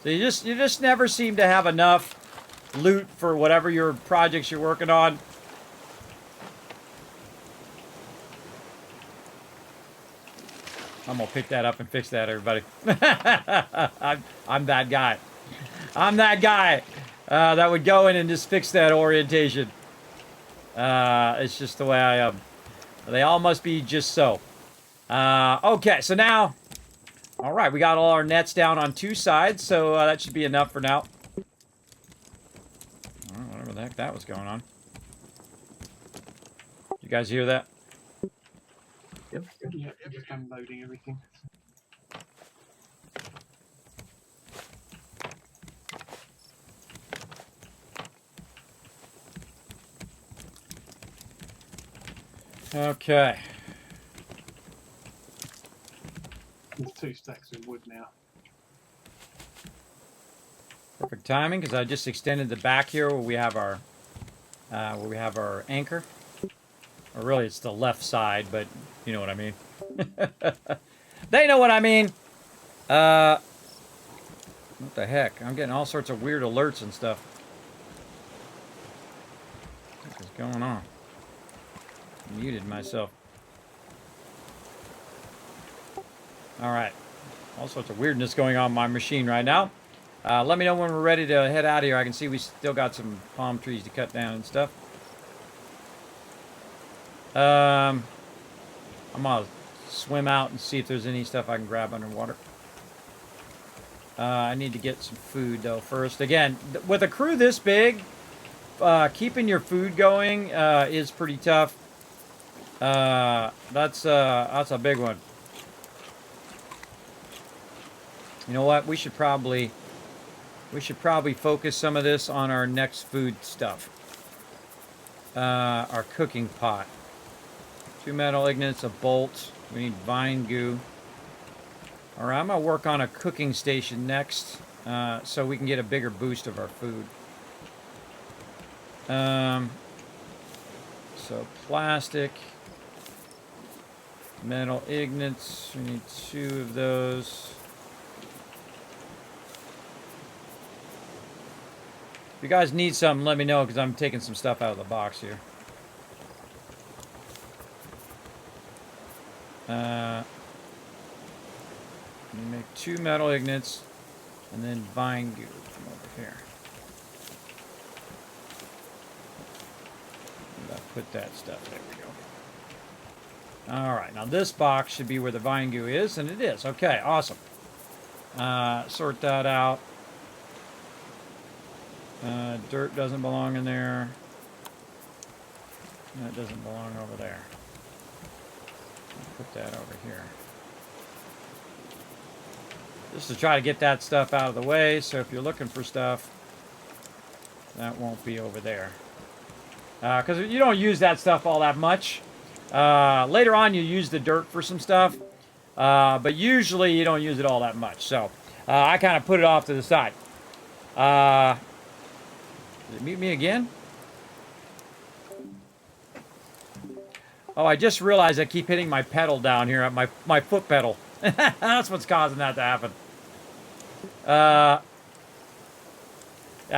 So you just never seem to have enough loot for whatever your projects you're working on. I'm gonna pick that up and fix that, everybody. I'm that guy. I'm that guy that would go in and just fix that orientation. It's just the way I am. They all must be just so. Okay, so now, all right, we got all our nets down on two sides, so that should be enough for now. Whatever the heck that was going on. You guys hear that? Yep, just unloading everything. Okay. There's 2 stacks of wood now. Perfect timing, because I just extended the back here where we have our anchor. Or really, it's the left side, but you know what I mean. They know what I mean. What the heck? I'm getting all sorts of weird alerts and stuff. What is going on? Muted myself. Alright. All sorts of weirdness going on my machine right now. Let me know when we're ready to head out of here. I can see we still got some palm trees to cut down and stuff. I'm gonna swim out and see if there's any stuff I can grab underwater. I need to get some food though first. Again, with a crew this big, keeping your food going is pretty tough. That's a big one. You know what? We should probably focus some of this on our next food stuff. Our cooking pot. 2 metal ignits, a bolt. We need vine goo. Alright, I'm going to work on a cooking station next, so we can get a bigger boost of our food. So plastic. Metal ignits. We need 2 of those. If you guys need something, let me know, because I'm taking some stuff out of the box here. Make 2 metal ignits, and then vine goo from over here. And I'll put that stuff, there we go. Alright, now this box should be where the vine goo is, and it is. Okay, awesome. Sort that out. Dirt doesn't belong in there. That doesn't belong over there. I'll put that over here. Just to try to get that stuff out of the way, so if you're looking for stuff, that won't be over there. Because you don't use that stuff all that much. Later on, you use the dirt for some stuff. But usually you don't use it all that much. So I kind of put it off to the side. Did it mute me again? Oh, I just realized I keep hitting my pedal down here, my foot pedal. That's what's causing that to happen. I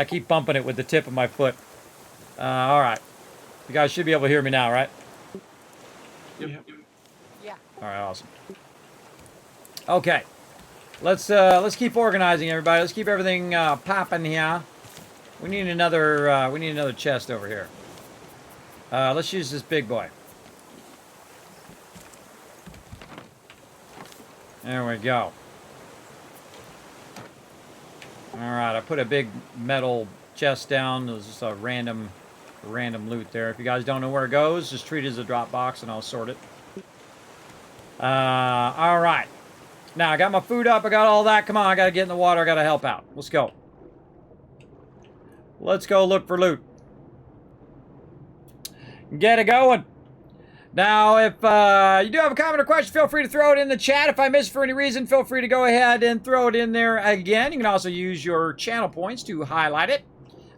keep bumping it with the tip of my foot. All right. You guys should be able to hear me now, right? Yep. Yeah. All right, awesome. Okay. Let's keep organizing, everybody. Let's keep everything popping here. We need another chest over here. Let's use this big boy. There we go. All right, I put a big metal chest down. There's just a random loot there. If you guys don't know where it goes, just treat it as a drop box and I'll sort it. All right. Now, I got my food up. I got all that. Come on, I got to get in the water. I got to help out. Let's go. Let's go look for loot. Get it going. Now, if you do have a comment or question, feel free to throw it in the chat. If I miss it for any reason, feel free to go ahead and throw it in there again. You can also use your channel points to highlight it.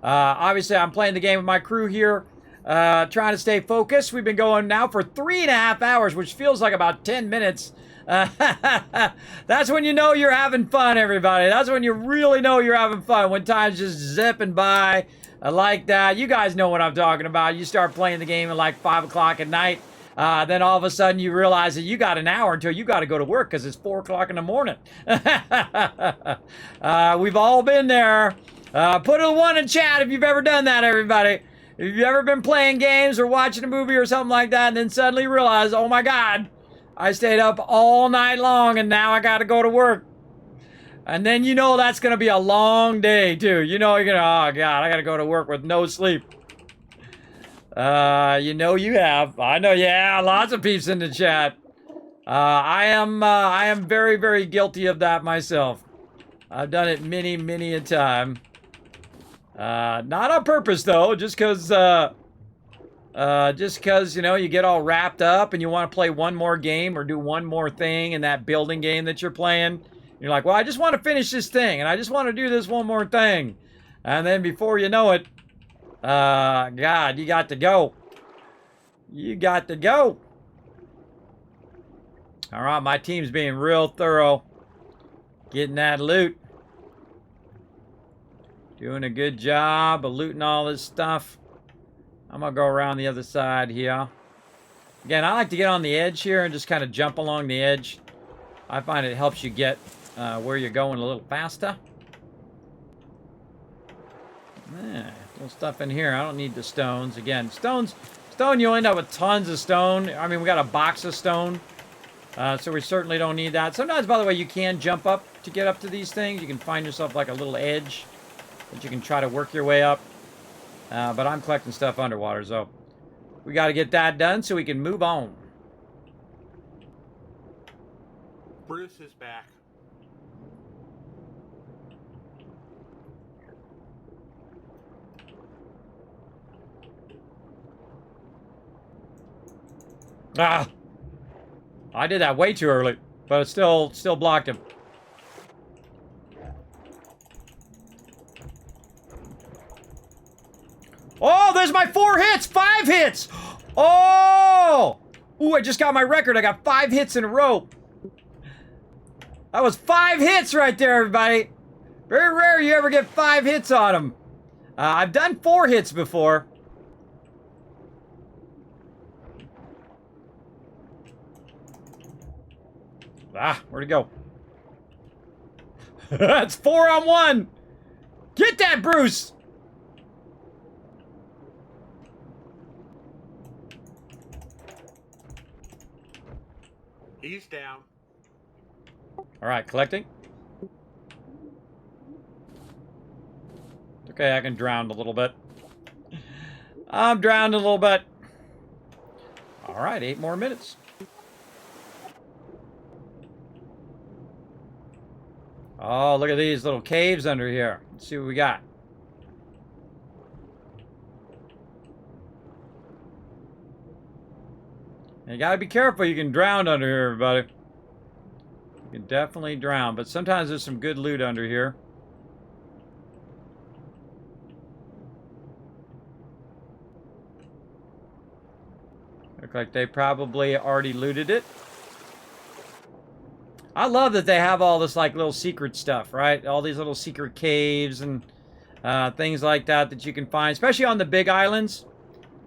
Obviously, I'm playing the game with my crew here, trying to stay focused. We've been going now for 3.5 hours, which feels like about 10 minutes. That's when you know you're having fun, everybody. That's when you really know you're having fun, when time's just zipping by like that. You guys know what I'm talking about. You start playing the game at like 5 o'clock at night. Then all of a sudden you realize that you got an hour until you got to go to work because it's 4 o'clock in the morning. We've all been there. Put a 1 in chat if you've ever done that, everybody. If you've ever been playing games or watching a movie or something like that and then suddenly realize, oh my God, I stayed up all night long and now I got to go to work. And then you know that's going to be a long day too. You know you're going to, oh God, I got to go to work with no sleep. You know you have. I know, yeah, lots of peeps in the chat. I am very, very guilty of that myself. I've done it many, many a time. Not on purpose though, just cause, you know, you get all wrapped up and you want to play one more game or do one more thing in that building game that you're playing. You're like, well, I just want to finish this thing and I just want to do this one more thing. And then before you know it, God, you got to go. You got to go. All right, my team's being real thorough. Getting that loot. Doing a good job of looting all this stuff. I'm going to go around the other side here. Again, I like to get on the edge here and just kind of jump along the edge. I find it helps you get where you're going a little faster. Yeah, little stuff in here. I don't need the stones. Again, stone, you'll end up with tons of stone. I mean, we got a box of stone. So we certainly don't need that. Sometimes, by the way, you can jump up to get up to these things. You can find yourself like a little edge that you can try to work your way up. But I'm collecting stuff underwater, so we got to get that done so we can move on. Bruce is back. Ah! I did that way too early, but it still blocked him. Oh, there's my 4 hits! 5 hits! Oh! Ooh, I just got my record. I got 5 hits in a row. That was 5 hits right there, everybody. Very rare you ever get 5 hits on them. I've done 4 hits before. Ah, where'd it go? That's 4 on 1. Get that, Bruce! He's down. All right, collecting. Okay, I can drown a little bit. I'm drowned a little bit. All right, 8 more minutes. Oh, look at these little caves under here. Let's see what we got. You gotta be careful. You can drown under here, everybody. You can definitely drown, but sometimes there's some good loot under here. Look like they probably already looted it. I love that they have all this like little secret stuff, right? All these little secret caves and things like that that you can find, especially on the big islands.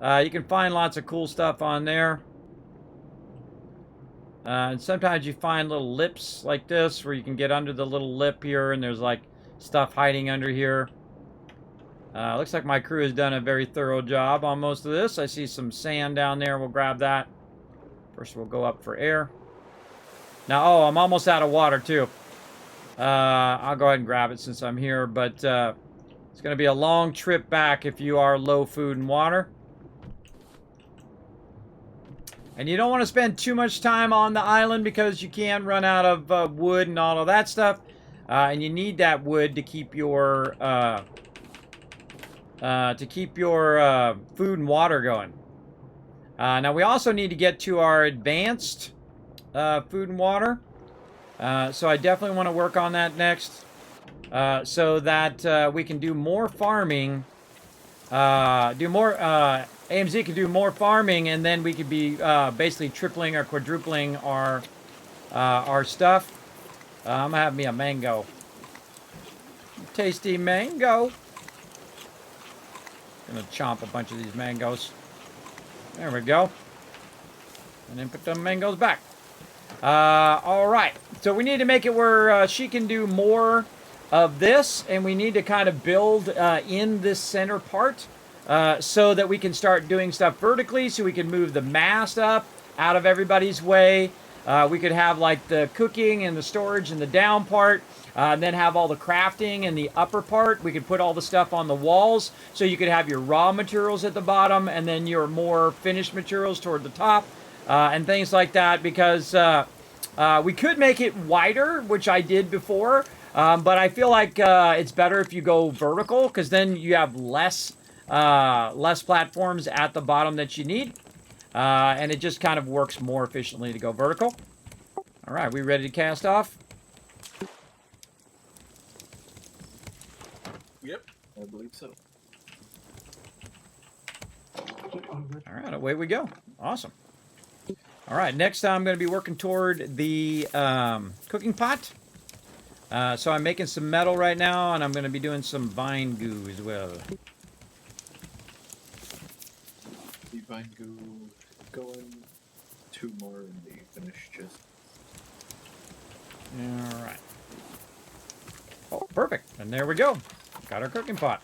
You can find lots of cool stuff on there. And sometimes you find little lips like this where you can get under the little lip here and there's like stuff hiding under here. Looks like my crew has done a very thorough job on most of this. I see some sand down there. We'll grab that. First we'll go up for air. Now, oh, I'm almost out of water too. I'll go ahead and grab it since I'm here, but it's going to be a long trip back if you are low food and water. And you don't want to spend too much time on the island because you can run out of wood and all of that stuff. And you need that wood to keep your food and water going. Now we also need to get to our advanced food and water. So I definitely want to work on that next. So that we can do more farming. AMZ can do more farming, and then we could be basically tripling or quadrupling our stuff. I'm gonna have me a mango. Tasty mango. Gonna chomp a bunch of these mangoes. There we go. And then put the mangoes back. All right. So we need to make it where she can do more of this, and we need to kind of build in this center part. So that we can start doing stuff vertically, so we can move the mast up out of everybody's way. We could have like the cooking and the storage in the down part, and then have all the crafting in the upper part. We could put all the stuff on the walls, so you could have your raw materials at the bottom, and then your more finished materials toward the top, and things like that, because we could make it wider, which I did before, but I feel like it's better if you go vertical, because then you have less platforms at the bottom that you need, and it just kind of works more efficiently to go vertical. All right, we ready to cast off? Yep. I believe so. All right, away we go. Awesome. All right, next I'm going to be working toward the cooking pot. So I'm making some metal right now, and I'm going to be doing some vine goo as well. The vine goo going, 2 more in the finished chest. All right. Oh, perfect. And there we go. Got our cooking pot.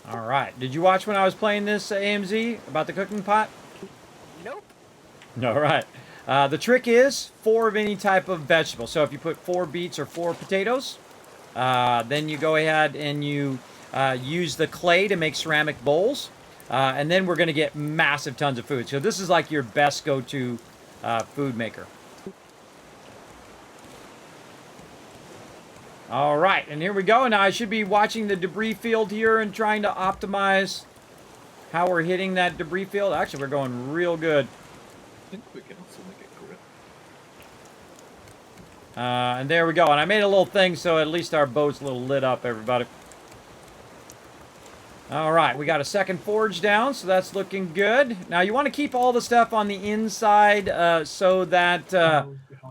All right. Did you watch when I was playing this, AMZ, about the cooking pot? Nope. All right. The trick is 4 of any type of vegetable. So if you put 4 beets or 4 potatoes, then you go ahead and you use the clay to make ceramic bowls. And then we're going to get massive tons of food. So this is like your best go-to food maker. All right, and here we go. Now I should be watching the debris field here and trying to optimize how we're hitting that debris field. Actually, we're going real good. I think we can also make a grip. And there we go. And I made a little thing so at least our boat's a little lit up, everybody. All right, we got a second forge down, so that's looking good. Now you want to keep all the stuff on the inside so that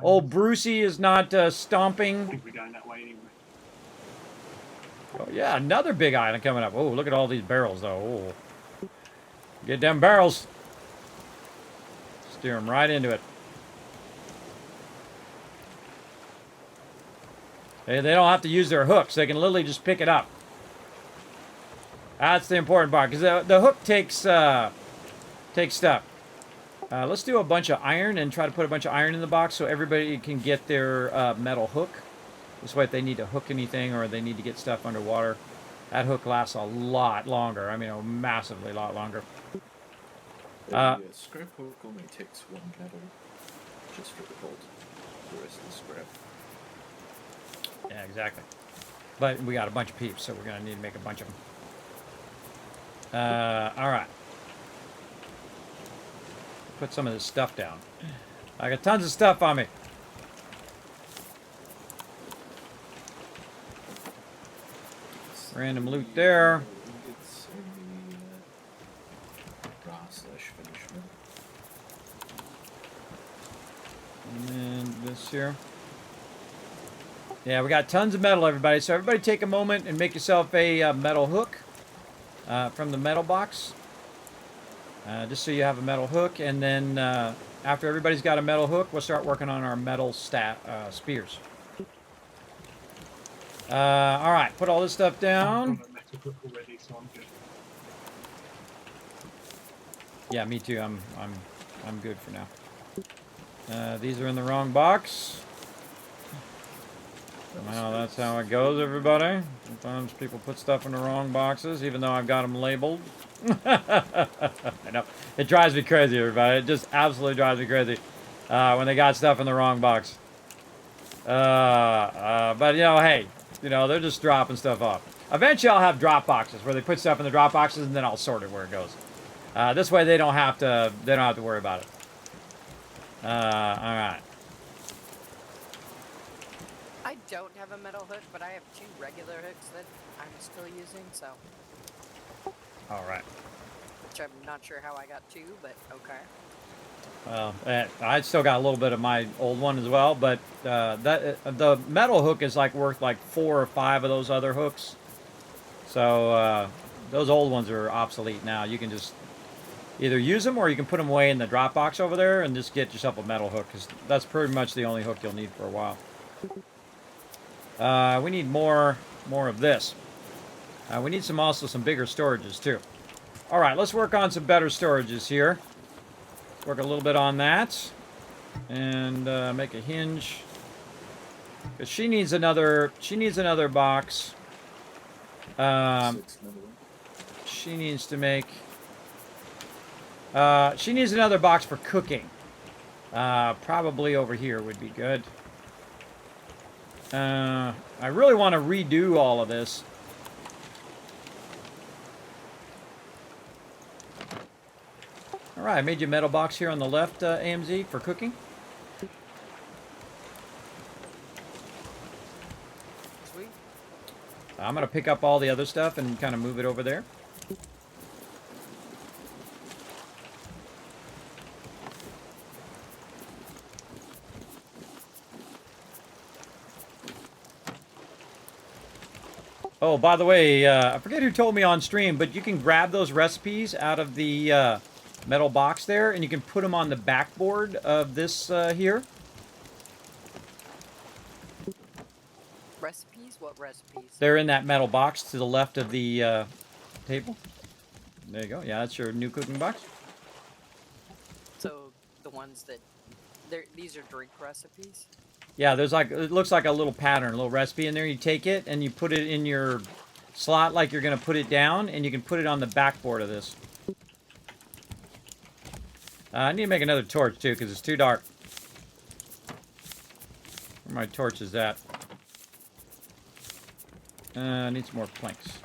old Brucey is not stomping. I think we're going that way anyway. Oh, yeah, another big island coming up. Oh, look at all these barrels, though. Oh. Get them barrels. Steer them right into it. Hey, they don't have to use their hooks. They can literally just pick it up. That's the important part, because the hook takes stuff. Let's do a bunch of iron and try to put a bunch of iron in the box so everybody can get their metal hook. This way, if they need to hook anything or they need to get stuff underwater, that hook lasts a lot longer. I mean, a massively lot longer. The scrap hook only takes 1 metal, just for the bolt. The rest of the scrap. Yeah, exactly. But we got a bunch of peeps, so we're going to need to make a bunch of them. All right. Put some of this stuff down. I got tons of stuff on me. Random loot there. It's a raw slash finishment. And then this here. Yeah, we got tons of metal, everybody. So everybody take a moment and make yourself a metal hook from the metal box. Just so you have a metal hook. And then after everybody's got a metal hook, we'll start working on our metal spears. All right, put all this stuff down. I've got a metal hook already, so I'm good. Yeah, me too. I'm good for now. These are in the wrong box. Well, that's how it goes, everybody. Sometimes people put stuff in the wrong boxes, even though I've got them labeled. I know. It drives me crazy, everybody. It just absolutely drives me crazy when they got stuff in the wrong box. But, you know, hey, you know, they're just dropping stuff off. Eventually, I'll have drop boxes where they put stuff in the drop boxes, and then I'll sort it where it goes. This way, they don't have to worry about it. All right. I don't have a metal hook, but I have 2 regular hooks that I'm still using, so. All right. Which I'm not sure how I got 2, but okay. Well, I still got a little bit of my old one as well, but the metal hook is like worth like 4 or 5 of those other hooks. So those old ones are obsolete now. You can just either use them or you can put them away in the drop box over there and just get yourself a metal hook, because that's pretty much the only hook you'll need for a while. We need more of this. We need also some bigger storages too. All right, let's work on some better storages here. Work a little bit on that, and make a hinge. Cause she needs another box. 6 metal. She needs to make. She needs another box for cooking. Probably over here would be good. I really want to redo all of this. All right, I made you a metal box here on the left, AMZ, for cooking. Sweet. I'm going to pick up all the other stuff and kind of move it over there. Oh, by the way, I forget who told me on stream, but you can grab those recipes out of the metal box there, and you can put them on the backboard of this here. Recipes? What recipes? They're in that metal box to the left of the table. There you go. Yeah, that's your new cooking box. So the ones that these are drink recipes. Yeah, there's like, it looks like a little pattern, a little recipe in there. You take it and you put it in your slot like you're going to put it down, and you can put it on the backboard of this. I need to make another torch too because it's too dark. Where my torch is at? I need some more planks.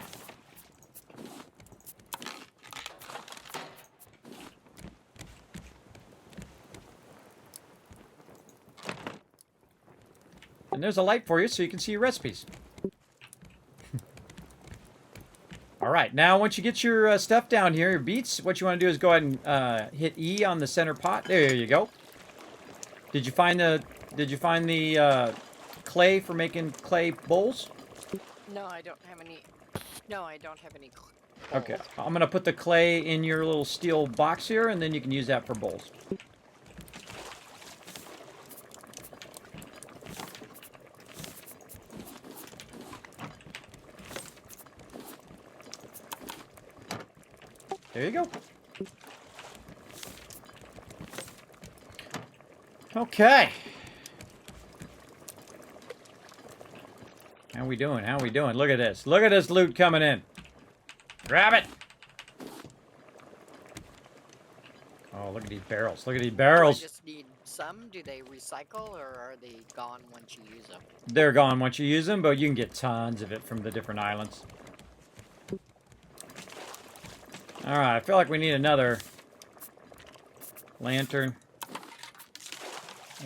And there's a light for you so you can see your recipes. All right, now once you get your stuff down here, your beets, what you want to do is go ahead and hit E on the center pot. There you go. Did you find the clay for making clay bowls? No, I don't have any. No, I don't have any. Okay, I'm gonna put the clay in your little steel box here, and then you can use that for bowls. There you go. Okay. How we doing? How we doing? Look at this. Look at this loot coming in. Grab it. Oh, look at these barrels. Look at these Do I barrels. just need some? Do they recycle or are they gone once you use them? They're gone once you use them, but you can get tons of it from the different islands. Alright, I feel like we need another lantern.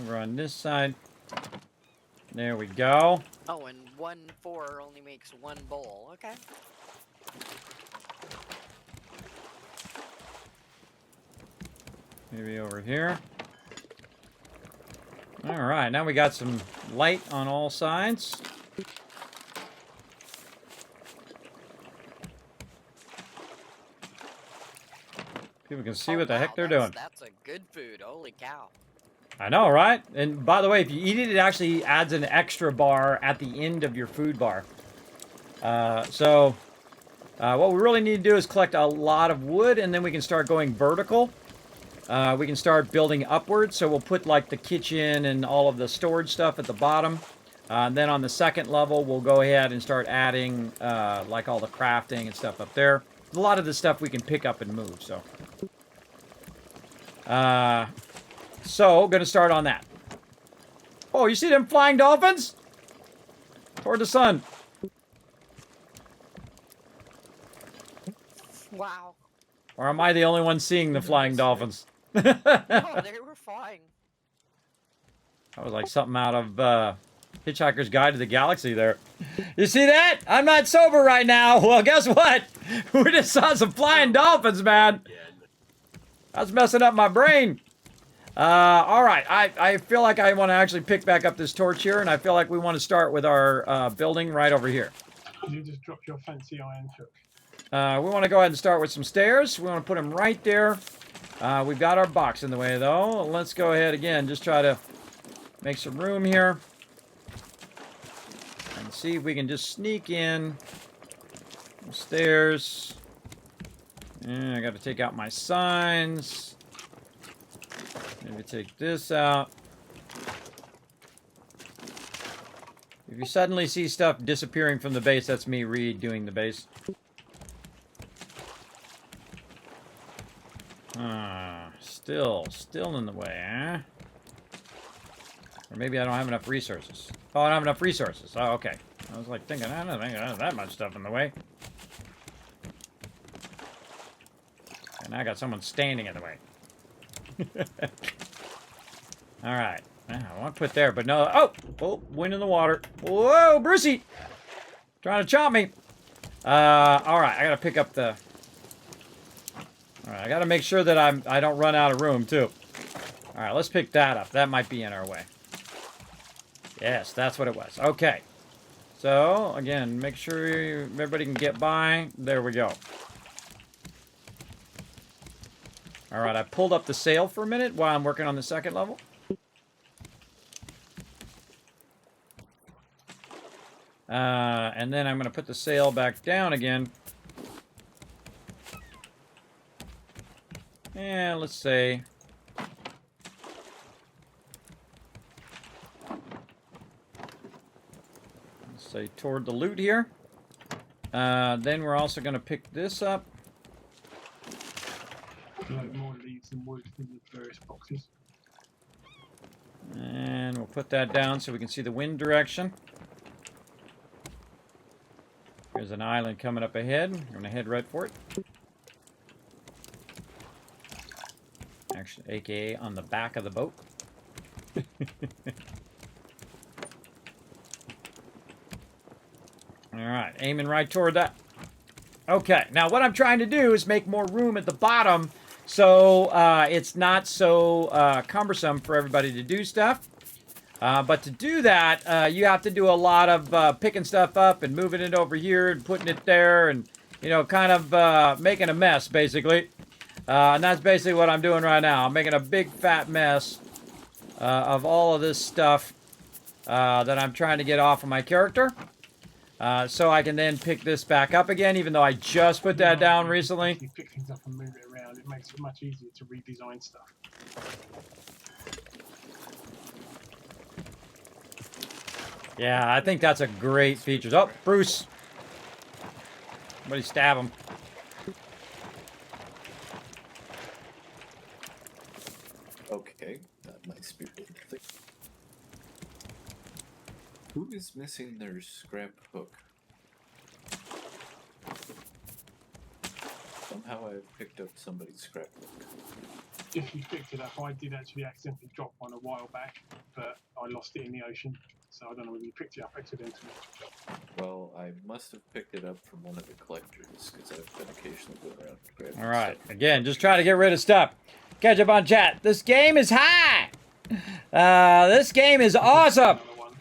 Over on this side. There we go. Oh, and 1-4 only makes one bowl. Okay. Maybe over here. Alright, now we got some light on all sides. People can see what the heck they're doing. That's a good food. Holy cow. I know, right? And by the way, if you eat it, it actually adds an extra bar at the end of your food bar. What we really need to do is collect a lot of wood, and then we can start going vertical. We can start building upwards, so we'll put like the kitchen and all of the storage stuff at the bottom. And then on the second level, we'll go ahead and start adding like all the crafting and stuff up there. A lot of the stuff we can pick up and move, so. Gonna start on that. Oh, you see them flying dolphins? Toward the sun. Wow. Or am I the only one seeing the flying dolphins? Oh, they were flying. That was like something out of Hitchhiker's Guide to the Galaxy there. You see that? I'm not sober right now. Well, guess what? We just saw some flying dolphins, man. That's messing up my brain. All right. I feel like I want to actually pick back up this torch here, and I feel like we want to start with our building right over here. You just dropped your fancy iron hook. We want to go ahead and start with some stairs. We want to put them right there. We've got our box in the way, though. Let's go ahead again. Just try to make some room here. And see if we can just sneak in some stairs. And I got to take out my signs. Maybe take this out. If you suddenly see stuff disappearing from the base, that's me redoing the base. Still in the way, eh? Or maybe I don't have enough resources. Oh, I don't have enough resources. Oh, okay. I was like thinking, I don't think I have that much stuff in the way. And I got someone standing in the way. Alright. I want to put there, but no. Oh, wind in the water. Whoa, Brucey! Trying to chop me. Alright, I gotta pick up the... Alright, I gotta make sure that I don't run out of room, too. Alright, let's pick that up. That might be in our way. Yes, that's what it was. Okay. So, again, make sure everybody can get by. There we go. Alright, I pulled up the sail for a minute while I'm working on the second level. And then I'm going to put the sail back down again. And let's say... toward the loot here. Then we're also going to pick this up. Like more leaves and wood in the various boxes. And we'll put that down so we can see the wind direction. There's an island coming up ahead. We're going to head right for it. Actually, aka on the back of the boat. Alright, aiming right toward that. Okay, now what I'm trying to do is make more room at the bottom so it's not so cumbersome for everybody to do stuff. But to do that, you have to do a lot of picking stuff up and moving it over here and putting it there and, you know, kind of making a mess, basically. And that's basically what I'm doing right now. I'm making a big fat mess of all of this stuff that I'm trying to get off of my character. So I can then pick this back up again, even though I just put that down recently. You pick things up and move it around. It makes it much easier to redesign stuff. Yeah, I think that's a great feature. Oh, Bruce. Somebody stab him. Okay, my spirit didn't think. Who is missing their scrap hook? Somehow I've picked up somebody's scrap hook. If you picked it up, I did actually accidentally drop one a while back, but I lost it in the ocean. So I don't know whether you picked it up accidentally. Well, I must have picked it up from one of the collectors, because I've been occasionally going around grabbing All right. stuff. Again, just trying to get rid of stuff. Catch up on chat. This game is high. This game is awesome. Another one.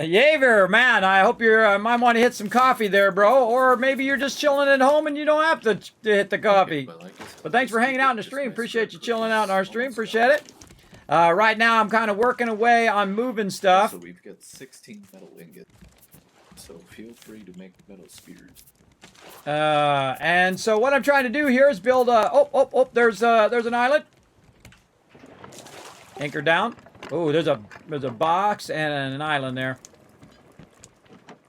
Yaver, man, I hope you might want to hit some coffee there, bro. Or maybe you're just chilling at home and you don't have to hit the coffee. Okay, well, I guess But thanks for hanging out in the stream. Appreciate you chilling out in our stream. Appreciate it. Right now, I'm kind of working away on moving stuff. So we've got 16 metal ingots. So feel free to make metal spears. And so what I'm trying to do here is build a... Oh, there's an island. Anchor down. Oh, there's a box and an island there.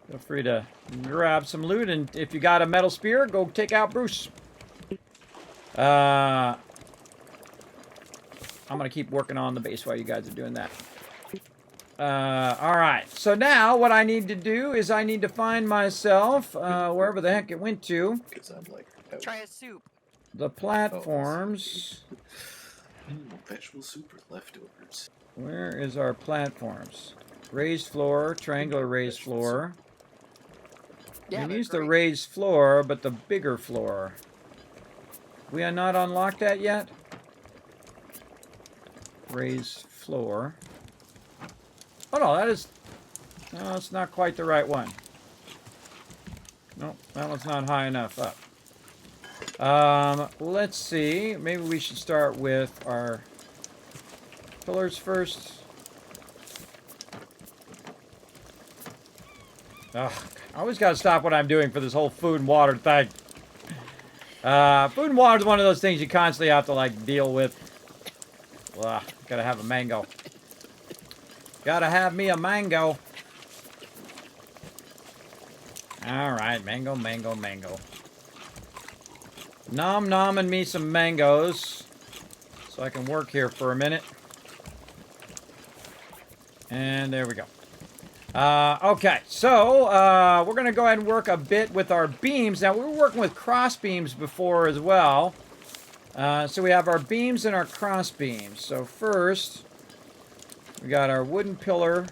Feel free to grab some loot, and if you got a metal spear, go take out Bruce. I'm gonna keep working on the base while you guys are doing that. All right. So now what I need to do is I need to find myself wherever the heck it went to. Because I'm like, oh, Try a soup. The platforms. vegetable soup or leftovers. Where is our platforms? Raised floor, triangular raised floor. Yeah, We they're used the great. raised floor, but the bigger floor. We are not unlocked that yet? Raised floor. Oh no, that is... No, it's not quite the right one. Nope, that one's not high enough up. Let's see. Maybe we should start with our pillars first. Ugh, I always gotta stop what I'm doing for this whole food and water thing. Food and water is one of those things you constantly have to, like, deal with. Ugh, gotta have a mango. Gotta have me a mango. Alright, mango, mango, mango. Nom-nomming me some mangoes. So I can work here for a minute. And there we go. Okay, so we're going to go ahead and work a bit with our beams. Now, we were working with cross beams before as well. So we have our beams and our cross beams. So first, we got our wooden pillar.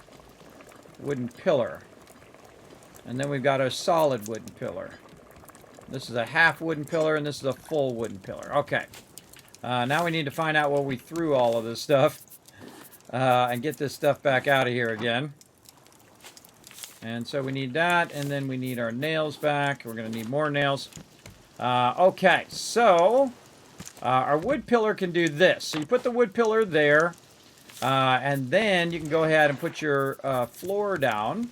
And then we've got our solid wooden pillar. This is a half wooden pillar, and this is a full wooden pillar. Okay. Now we need to find out where we threw all of this stuff. And get this stuff back out of here again. And so we need that, and then we need our nails back. We're going to need more nails. Okay, so our wood pillar can do this. So you put the wood pillar there, and then you can go ahead and put your floor down.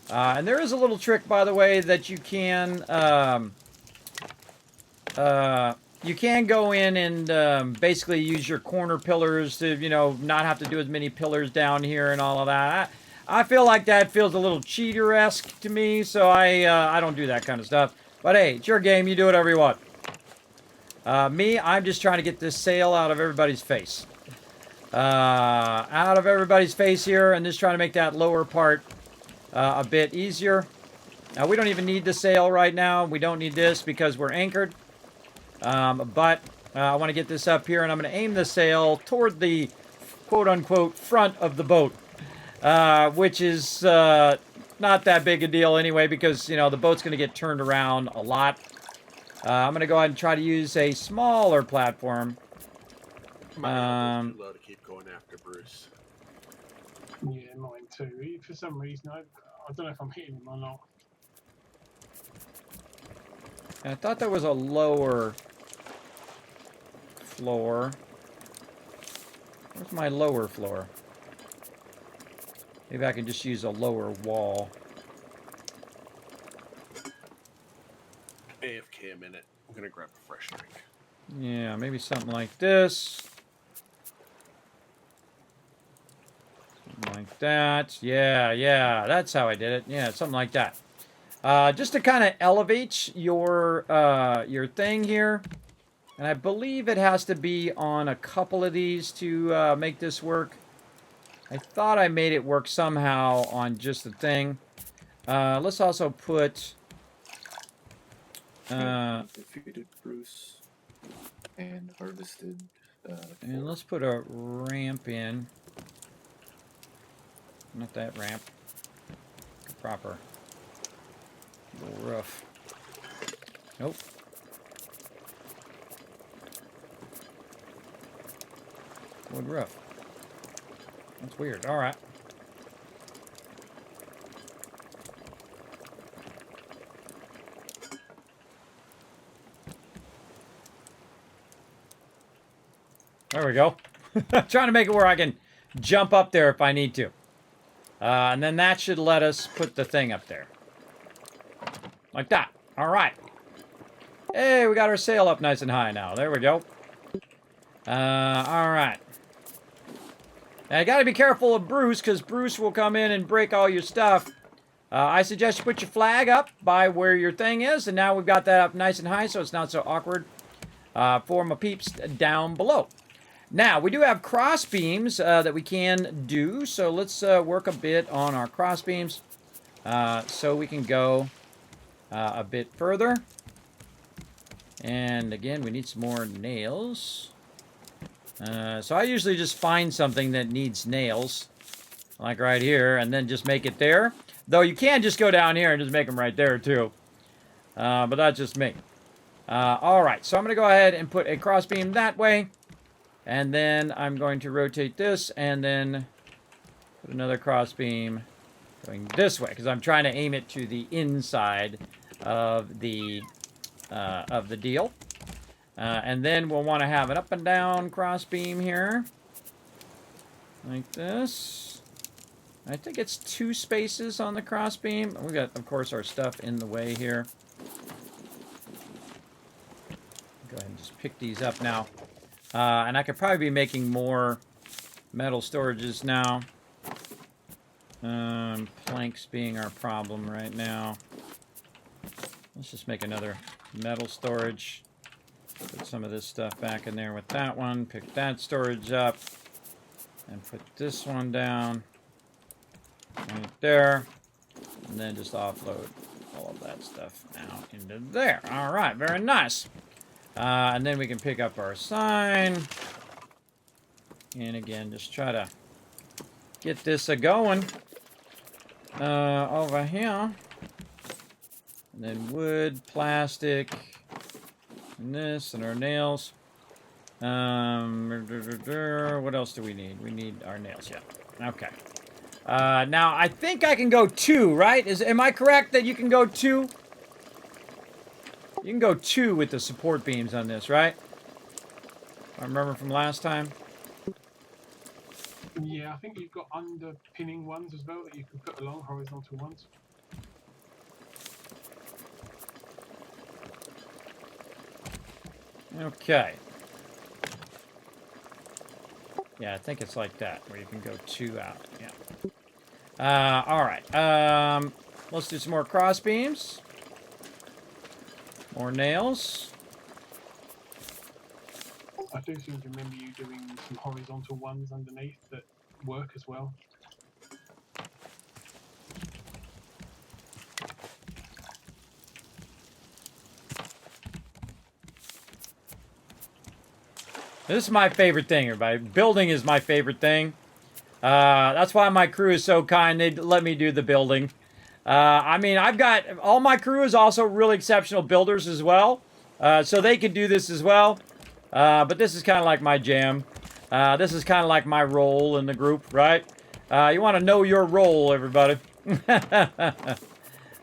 And there is a little trick, by the way, that you can go in and basically use your corner pillars to, you know, not have to do as many pillars down here and all of that. I feel like that feels a little cheater-esque to me, so I don't do that kind of stuff. But hey, it's your game. You do whatever you want. Me, I'm just trying to get this sail out of everybody's face. Out of everybody's face here, and just trying to make that lower part a bit easier. Now, we don't even need the sail right now. We don't need this because we're anchored. But I want to get this up here, and I'm going to aim the sail toward the quote-unquote front of the boat. Which is not that big a deal anyway, because, you know, the boat's going to get turned around a lot. I'm going to go ahead and try to use a smaller platform. My elbow's too low to keep going after Bruce. Yeah, mine too. For some reason, I don't know if I'm hitting him or not. I thought there was a lower floor. Where's my lower floor? Maybe I can just use a lower wall. AFK a minute. I'm gonna grab a fresh drink. Yeah, maybe something like this. Something like that. Yeah, that's how I did it. Yeah, something like that. Just to kind of elevate your thing here. And I believe it has to be on a couple of these to make this work. I thought I made it work somehow on just the thing. Let's also put... defeated Bruce and harvested. And let's put a ramp in. Not that ramp. A proper roof. Nope. Wood roof. That's weird. All right. There we go. Trying to make it where I can jump up there if I need to. And then that should let us put the thing up there. Like that. All right. Hey, we got our sail up nice and high now. There we go. All right. Now, you got to be careful of Bruce, because Bruce will come in and break all your stuff. I suggest you put your flag up by where your thing is, and now we've got that up nice and high, so it's not so awkward for my peeps down below. Now, we do have cross beams that we can do, so let's work a bit on our cross beams so we can go a bit further. And again, we need some more nails. So I usually just find something that needs nails, like right here, and then just make it there. Though you can just go down here and just make them right there, too. But that's just me. All right, so I'm going to go ahead and put a crossbeam that way. And then I'm going to rotate this and then put another crossbeam going this way, because I'm trying to aim it to the inside of the deal. And then we'll want to have an up and down crossbeam here. Like this. I think it's 2 spaces on the crossbeam. We've got, of course, our stuff in the way here. Go ahead and just pick these up now. And I could probably be making more metal storages now. Planks being our problem right now. Let's just make another metal storage. Put some of this stuff back in there with that one. Pick that storage up. And put this one down. Right there. And then just offload all of that stuff now into there. Alright, very nice. And then we can pick up our sign. And again, just try to get this a-going. Over here. And then wood, plastic... And this, and our nails. What else do we need? We need our nails, yeah. Okay. Now, I think I can go 2, right? Am I correct that you can go 2? You can go 2 with the support beams on this, right? I remember from last time. Yeah, I think you've got underpinning ones as well that you can put along, horizontal ones. Okay. Yeah, I think it's like that, where you can go 2 out. Yeah. All right. Let's do some more cross beams. More nails. I do seem to remember you doing some horizontal ones underneath that work as well. This is my favorite thing, everybody. Building is my favorite thing. That's why my crew is so kind. They let me do the building. I mean, I've got... All my crew is also really exceptional builders as well. So they can do this as well. But this is kind of like my jam. This is kind of like my role in the group, right? You want to know your role, everybody.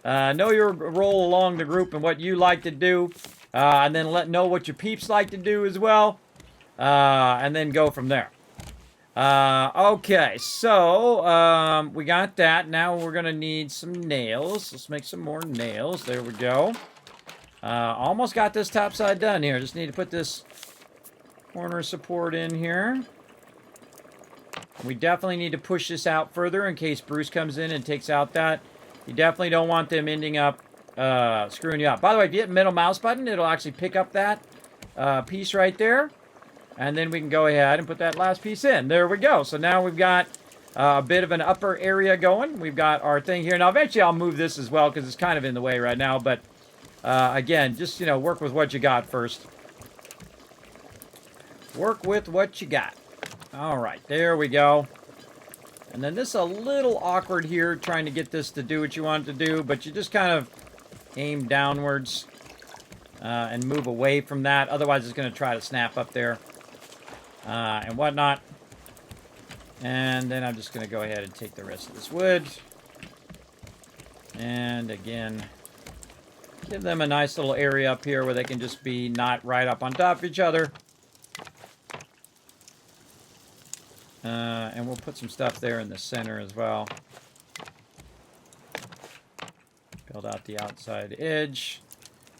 Know your role along the group and what you like to do. And then know what your peeps like to do as well. And then go from there. Okay, so we got that. Now we're going to need some nails. Let's make some more nails. There we go. Almost got this top side done here. Just need to put this corner support in here. We definitely need to push this out further in case Bruce comes in and takes out that. You definitely don't want them ending up screwing you up. By the way, if you hit middle mouse button, it'll actually pick up that piece right there. And then we can go ahead and put that last piece in. There we go. So now we've got a bit of an upper area going. We've got our thing here. Now, eventually I'll move this as well because it's kind of in the way right now. But, again, just, work with what you got first. Work with what you got. All right, there we go. And then this is a little awkward here, trying to get this to do what you want it to do. But you just kind of aim downwards and move away from that. Otherwise, it's going to try to snap up there and whatnot. And then I'm just going to go ahead and take the rest of this wood. And again, give them a nice little area up here where they can just be not right up on top of each other. And we'll put some stuff there in the center as well. Build out the outside edge.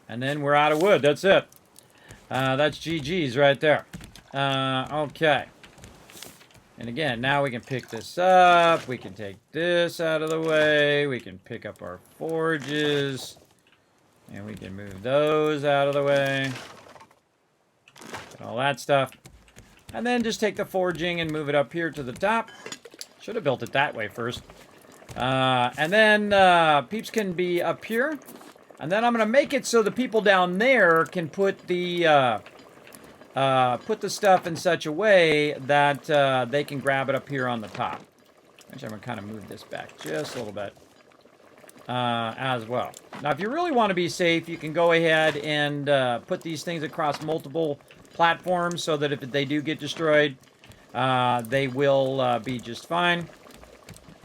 And then we're out of wood. That's it. That's GG's right there. Okay. And again, now we can pick this up. We can take this out of the way. We can pick up our forges. And we can move those out of the way. And all that stuff. And then just take the forging and move it up here to the top. Should have built it that way first. And then peeps can be up here. And then I'm going to make it so the people down there can put the stuff in such a way that they can grab it up here on the top. Actually, I'm going to kind of move this back just a little bit as well. Now, if you really want to be safe, you can go ahead and put these things across multiple platforms so that if they do get destroyed, they will be just fine.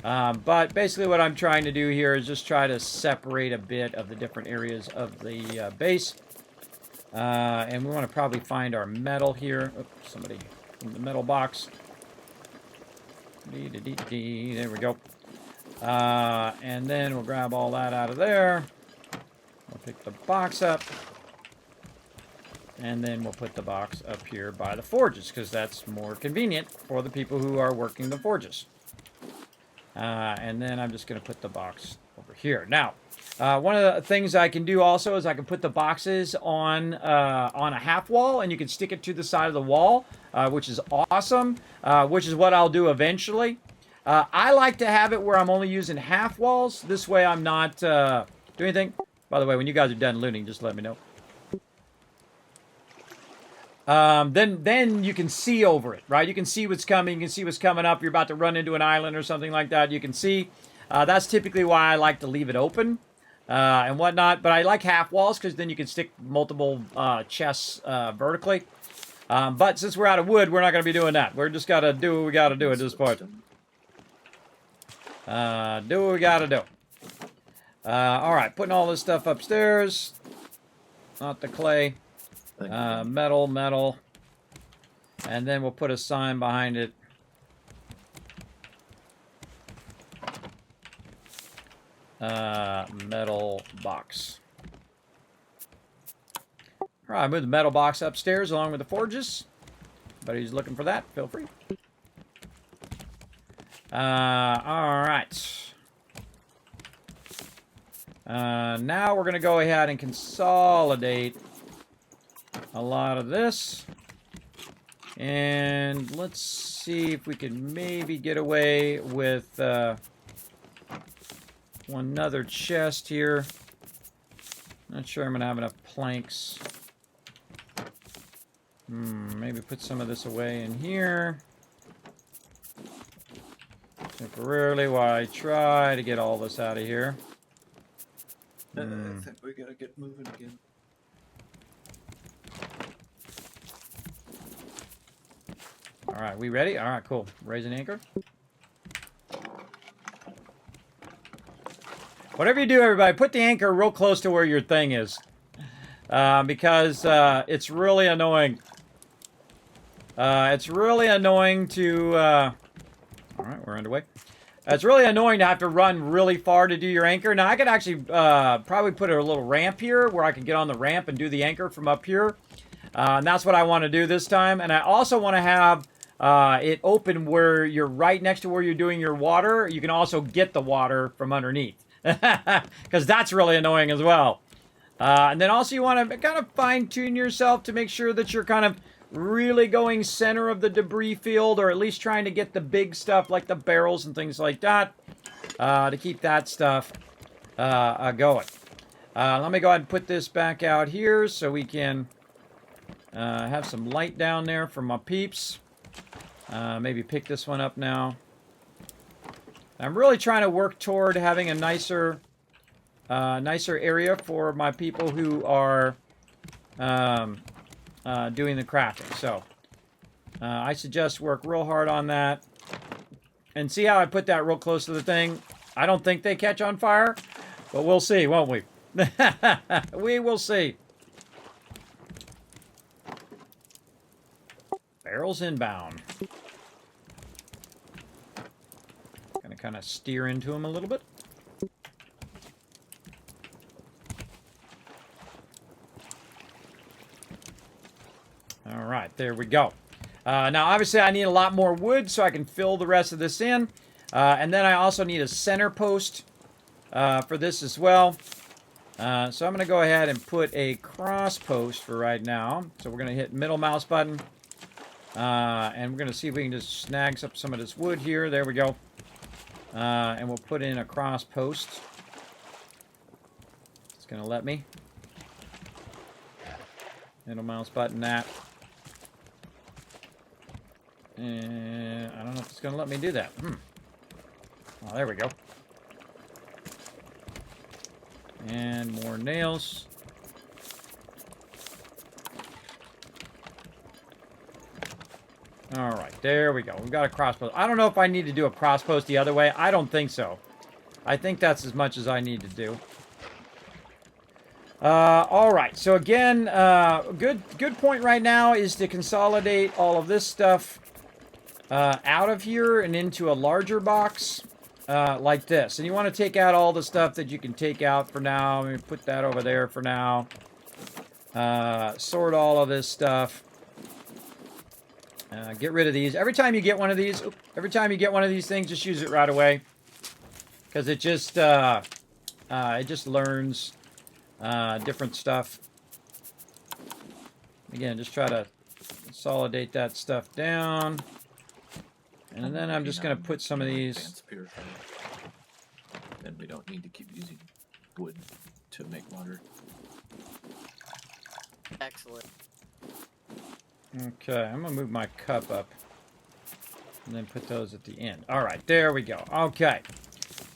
But basically what I'm trying to do here is just try to separate a bit of the different areas of the base. And we want to probably find our metal here. Oops, somebody in the metal box. There we go. And then we'll grab all that out of there. We'll pick the box up. And then we'll put the box up here by the forges, because that's more convenient for the people who are working the forges. And then I'm just going to put the box over here. Now, one of the things I can do also is I can put the boxes on a half wall, and you can stick it to the side of the wall, which is awesome, which is what I'll do eventually. I like to have it where I'm only using half walls. This way I'm not doing anything. By the way, when you guys are done looting, just let me know. Then you can see over it, right? You can see what's coming. You can see what's coming up. You're about to run into an island or something like that. You can see. That's typically why I like to leave it open and whatnot. But I like half walls because then you can stick multiple chests vertically. But since we're out of wood, we're not going to be doing that. We're just got to do what we got to do at this point. Do what we got to do. All right, putting all this stuff upstairs. Not the clay. Metal. And then we'll put a sign behind it. Metal box. All right, move the metal box upstairs along with the forges. Anybody's looking for that, feel free. All right. Now we're going to go ahead and consolidate a lot of this. And let's see if we can maybe get away with one other chest here. Not sure I'm going to have enough planks. Maybe put some of this away in here. Temporarily while I try to get all this out of here. I think we gotta get moving again. All right, we ready? All right, cool. Raising anchor. Whatever you do, everybody, put the anchor real close to where your thing is. Because it's really annoying. It's really annoying to... all right, we're underway. It's really annoying to have to run really far to do your anchor. Now, I could actually probably put a little ramp here where I can get on the ramp and do the anchor from up here. And that's what I want to do this time. And I also want to have it open where you're right next to where you're doing your water. You can also get the water from underneath. Because that's really annoying as well. And then also you want to kind of fine-tune yourself to make sure that you're kind of really going center of the debris field, or at least trying to get the big stuff like the barrels and things like that, to keep that stuff going. Let me go ahead and put this back out here so we can have some light down there for my peeps. Maybe pick this one up now. I'm really trying to work toward having a nicer area for my people who are doing the crafting. So I suggest work real hard on that. And see how I put that real close to the thing? I don't think they catch on fire, but we'll see, won't we? We will see. Barrels inbound. Gonna kind of steer into them a little bit. All right, there we go. Now, obviously, I need a lot more wood so I can fill the rest of this in. And then I also need a center post for this as well. So I'm going to go ahead and put a cross post for right now. So we're going to hit middle mouse button. And we're going to see if we can just snag up some of this wood here. There we go. And we'll put in a cross post. It's going to let me. Middle mouse button that. And I don't know if it's going to let me do that. Oh, there we go. And more nails. All right, there we go. We've got a cross post. I don't know if I need to do a cross post the other way. I don't think so. I think that's as much as I need to do. All right. So again, good point right now is to consolidate all of this stuff out of here and into a larger box like this. And you want to take out all the stuff that you can take out for now. Let me put that over there for now. Sort all of this stuff. Get rid of these. Every time you get one of these, things, just use it right away, because it just learns different stuff. Again, just try to consolidate that stuff down, and then I'm just going to put some of these. Then we don't need to keep using wood to make water. Excellent. Okay, I'm going to move my cup up and then put those at the end. All right, there we go. Okay.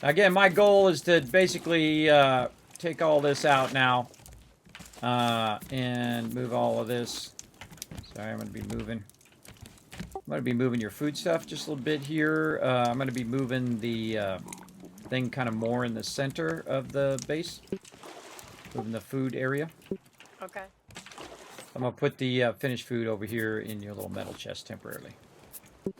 Again, my goal is to basically take all this out now and move all of this. Sorry, I'm going to be moving. I'm going to be moving your food stuff just a little bit here. I'm going to be moving the thing kind of more in the center of the base. Moving the food area. Okay. I'm going to put the finished food over here in your little metal chest temporarily. I'm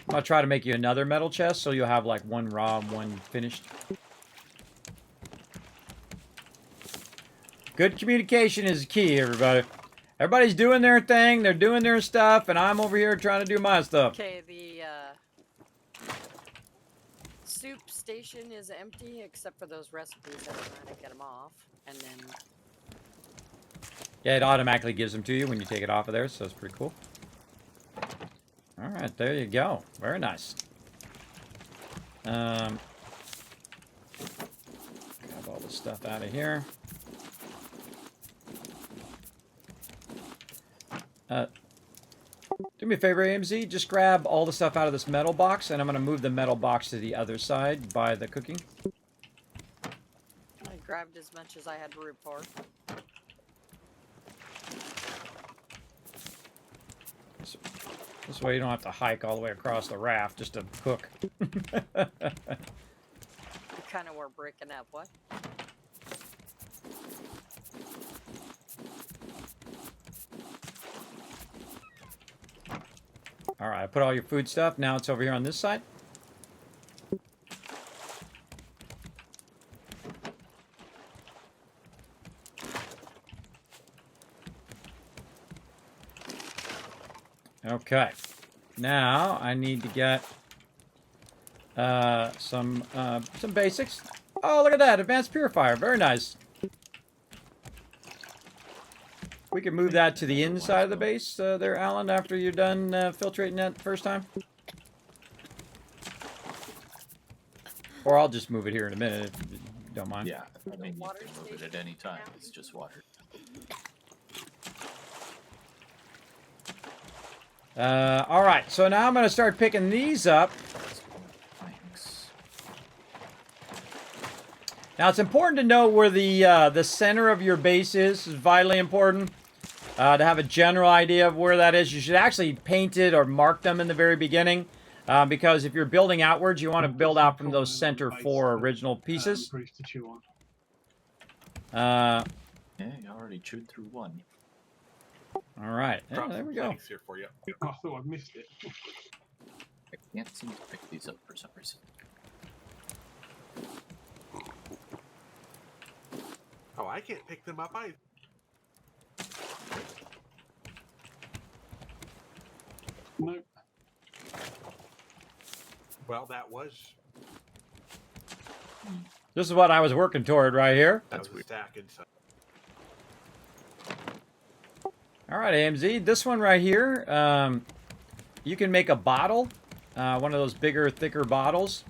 going to try to make you another metal chest so you'll have like one raw and one finished. Good communication is key, everybody. Everybody's doing their thing, they're doing their stuff, and I'm over here trying to do my stuff. Okay, the soup station is empty except for those recipes. I'm trying to get them off, and then... Yeah, it automatically gives them to you when you take it off of there, so it's pretty cool. All right, there you go. Very nice. Grab all this stuff out of here. Do me a favor, AMZ. Just grab all the stuff out of this metal box, and I'm going to move the metal box to the other side by the cooking. I grabbed as much as I had room for. This way you don't have to hike all the way across the raft just to cook. You kind of were breaking up, what? All right, I put all your food stuff. Now it's over here on this side. Okay. Now I need to get some basics. Oh, look at that. Advanced purifier. Very nice. We can move that to the inside of the base there, Alan, after you're done filtrating that the first time. Or I'll just move it here in a minute if you don't mind. Yeah, I mean, you can move it at any time. It's just water. All right, so now I'm going to start picking these up. Thanks. Now, it's important to know where the center of your base is. It's vitally important to have a general idea of where that is. You should actually paint it or mark them in the very beginning, because if you're building outwards, you want to build out from those center 4 original pieces. Bruce to chew on. Uh, Yeah, you already chewed through one. all right, yeah, Drop there some we go. planks here for you. I thought I'd missed it. I can't seem to pick these up for some reason. Oh, I can't pick them up either. Nope. Well, that was This is what I was working toward right here. that That's was a weird. stack inside. All right, AMZ, this one right here, you can make a bottle, one of those bigger, thicker bottles,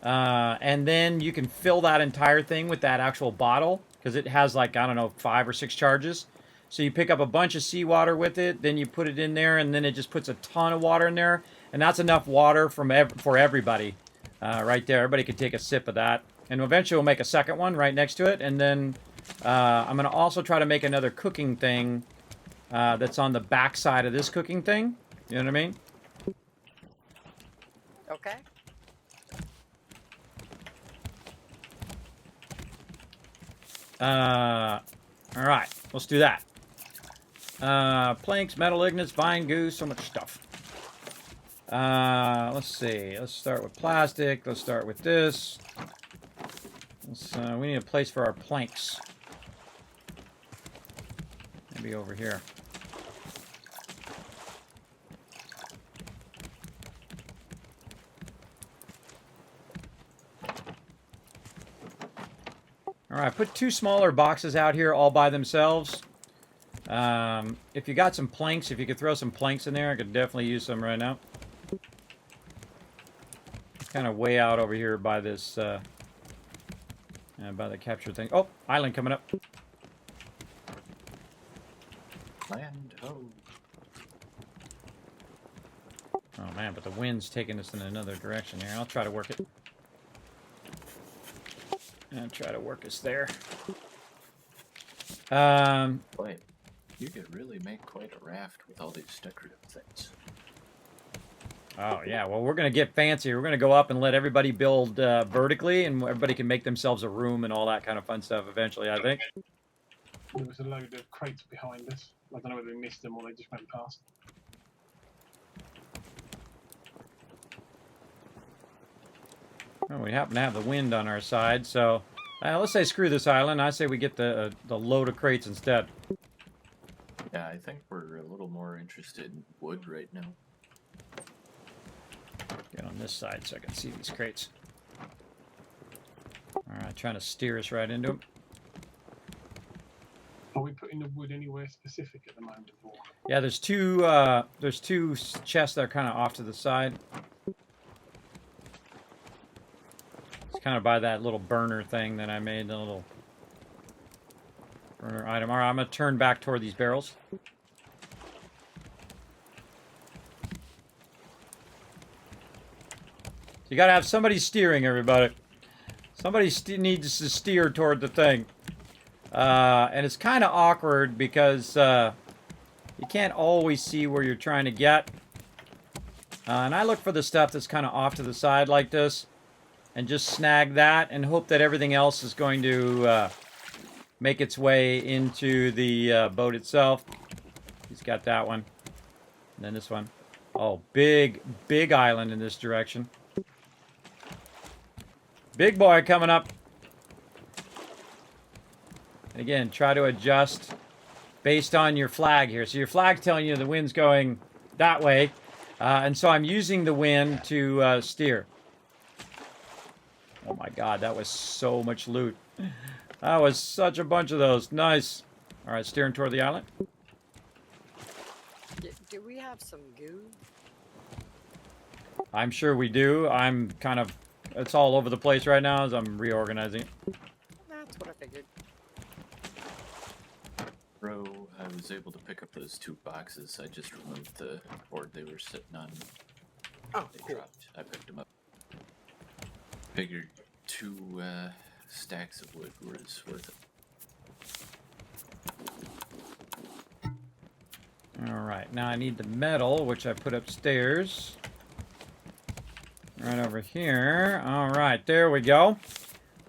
and then you can fill that entire thing with that actual bottle, because it has like, I don't know, 5 or 6 charges. So you pick up a bunch of seawater with it, then you put it in there, and then it just puts a ton of water in there, and that's enough water for everybody right there. Everybody can take a sip of that. And eventually we'll make a second one right next to it, and then I'm going to also try to make another cooking thing that's on the back side of this cooking thing. You know what I mean? Okay. All right, let's do that. Planks, metal ignits, vine goo, so much stuff. Let's see. Let's start with plastic. Let's start with this. We need a place for our planks. Maybe over here. All right, put 2 smaller boxes out here all by themselves. If you got some planks, if you could throw some planks in there, I could definitely use some right now. Kind of way out over here by this, by the capture thing. Oh, island coming up. Land ho. Oh man, but the wind's taking us in another direction here. I'll try to work it. And try to work us there. Boy, you could really make quite a raft with all these decorative things. Oh yeah, well we're gonna get fancy. We're gonna go up and let everybody build vertically, and everybody can make themselves a room and all that kind of fun stuff eventually, I think. There was a load of crates behind us. I don't know whether we missed them or they just went past. Well, we happen to have the wind on our side, so let's say screw this island. I say we get the load of crates instead. Yeah, I think we're a little more interested in wood right now. Get on this side so I can see these crates. All right, trying to steer us right into them. Are we putting the wood anywhere specific at the moment? Or? Yeah, there's two chests that are kind of off to the side. It's kind of by that little burner thing that I made, the little burner item. All right, I'm going to turn back toward these barrels. You got to have somebody steering, everybody. Somebody needs to steer toward the thing. And it's kind of awkward because you can't always see where you're trying to get. And I look for the stuff that's kind of off to the side like this. And just snag that and hope that everything else is going to make its way into the boat itself. He's got that one. And then this one. Oh, big island in this direction. Big boy coming up. And again, try to adjust based on your flag here. So your flag's telling you the wind's going that way. And so I'm using the wind to steer. Oh my god, that was so much loot. That was such a bunch of those. Nice. Alright, steering toward the island. Do we have some goo? I'm sure we do. I'm kind of, it's all over the place right now as I'm reorganizing. That's what I figured. Bro, I was able to pick up those 2 boxes. I just removed the board they were sitting on. Oh, They cool. dropped. I picked them up. Figured 2 stacks of wood was worth it. Alright, now I need the metal, which I put upstairs. Right over here. Alright, there we go.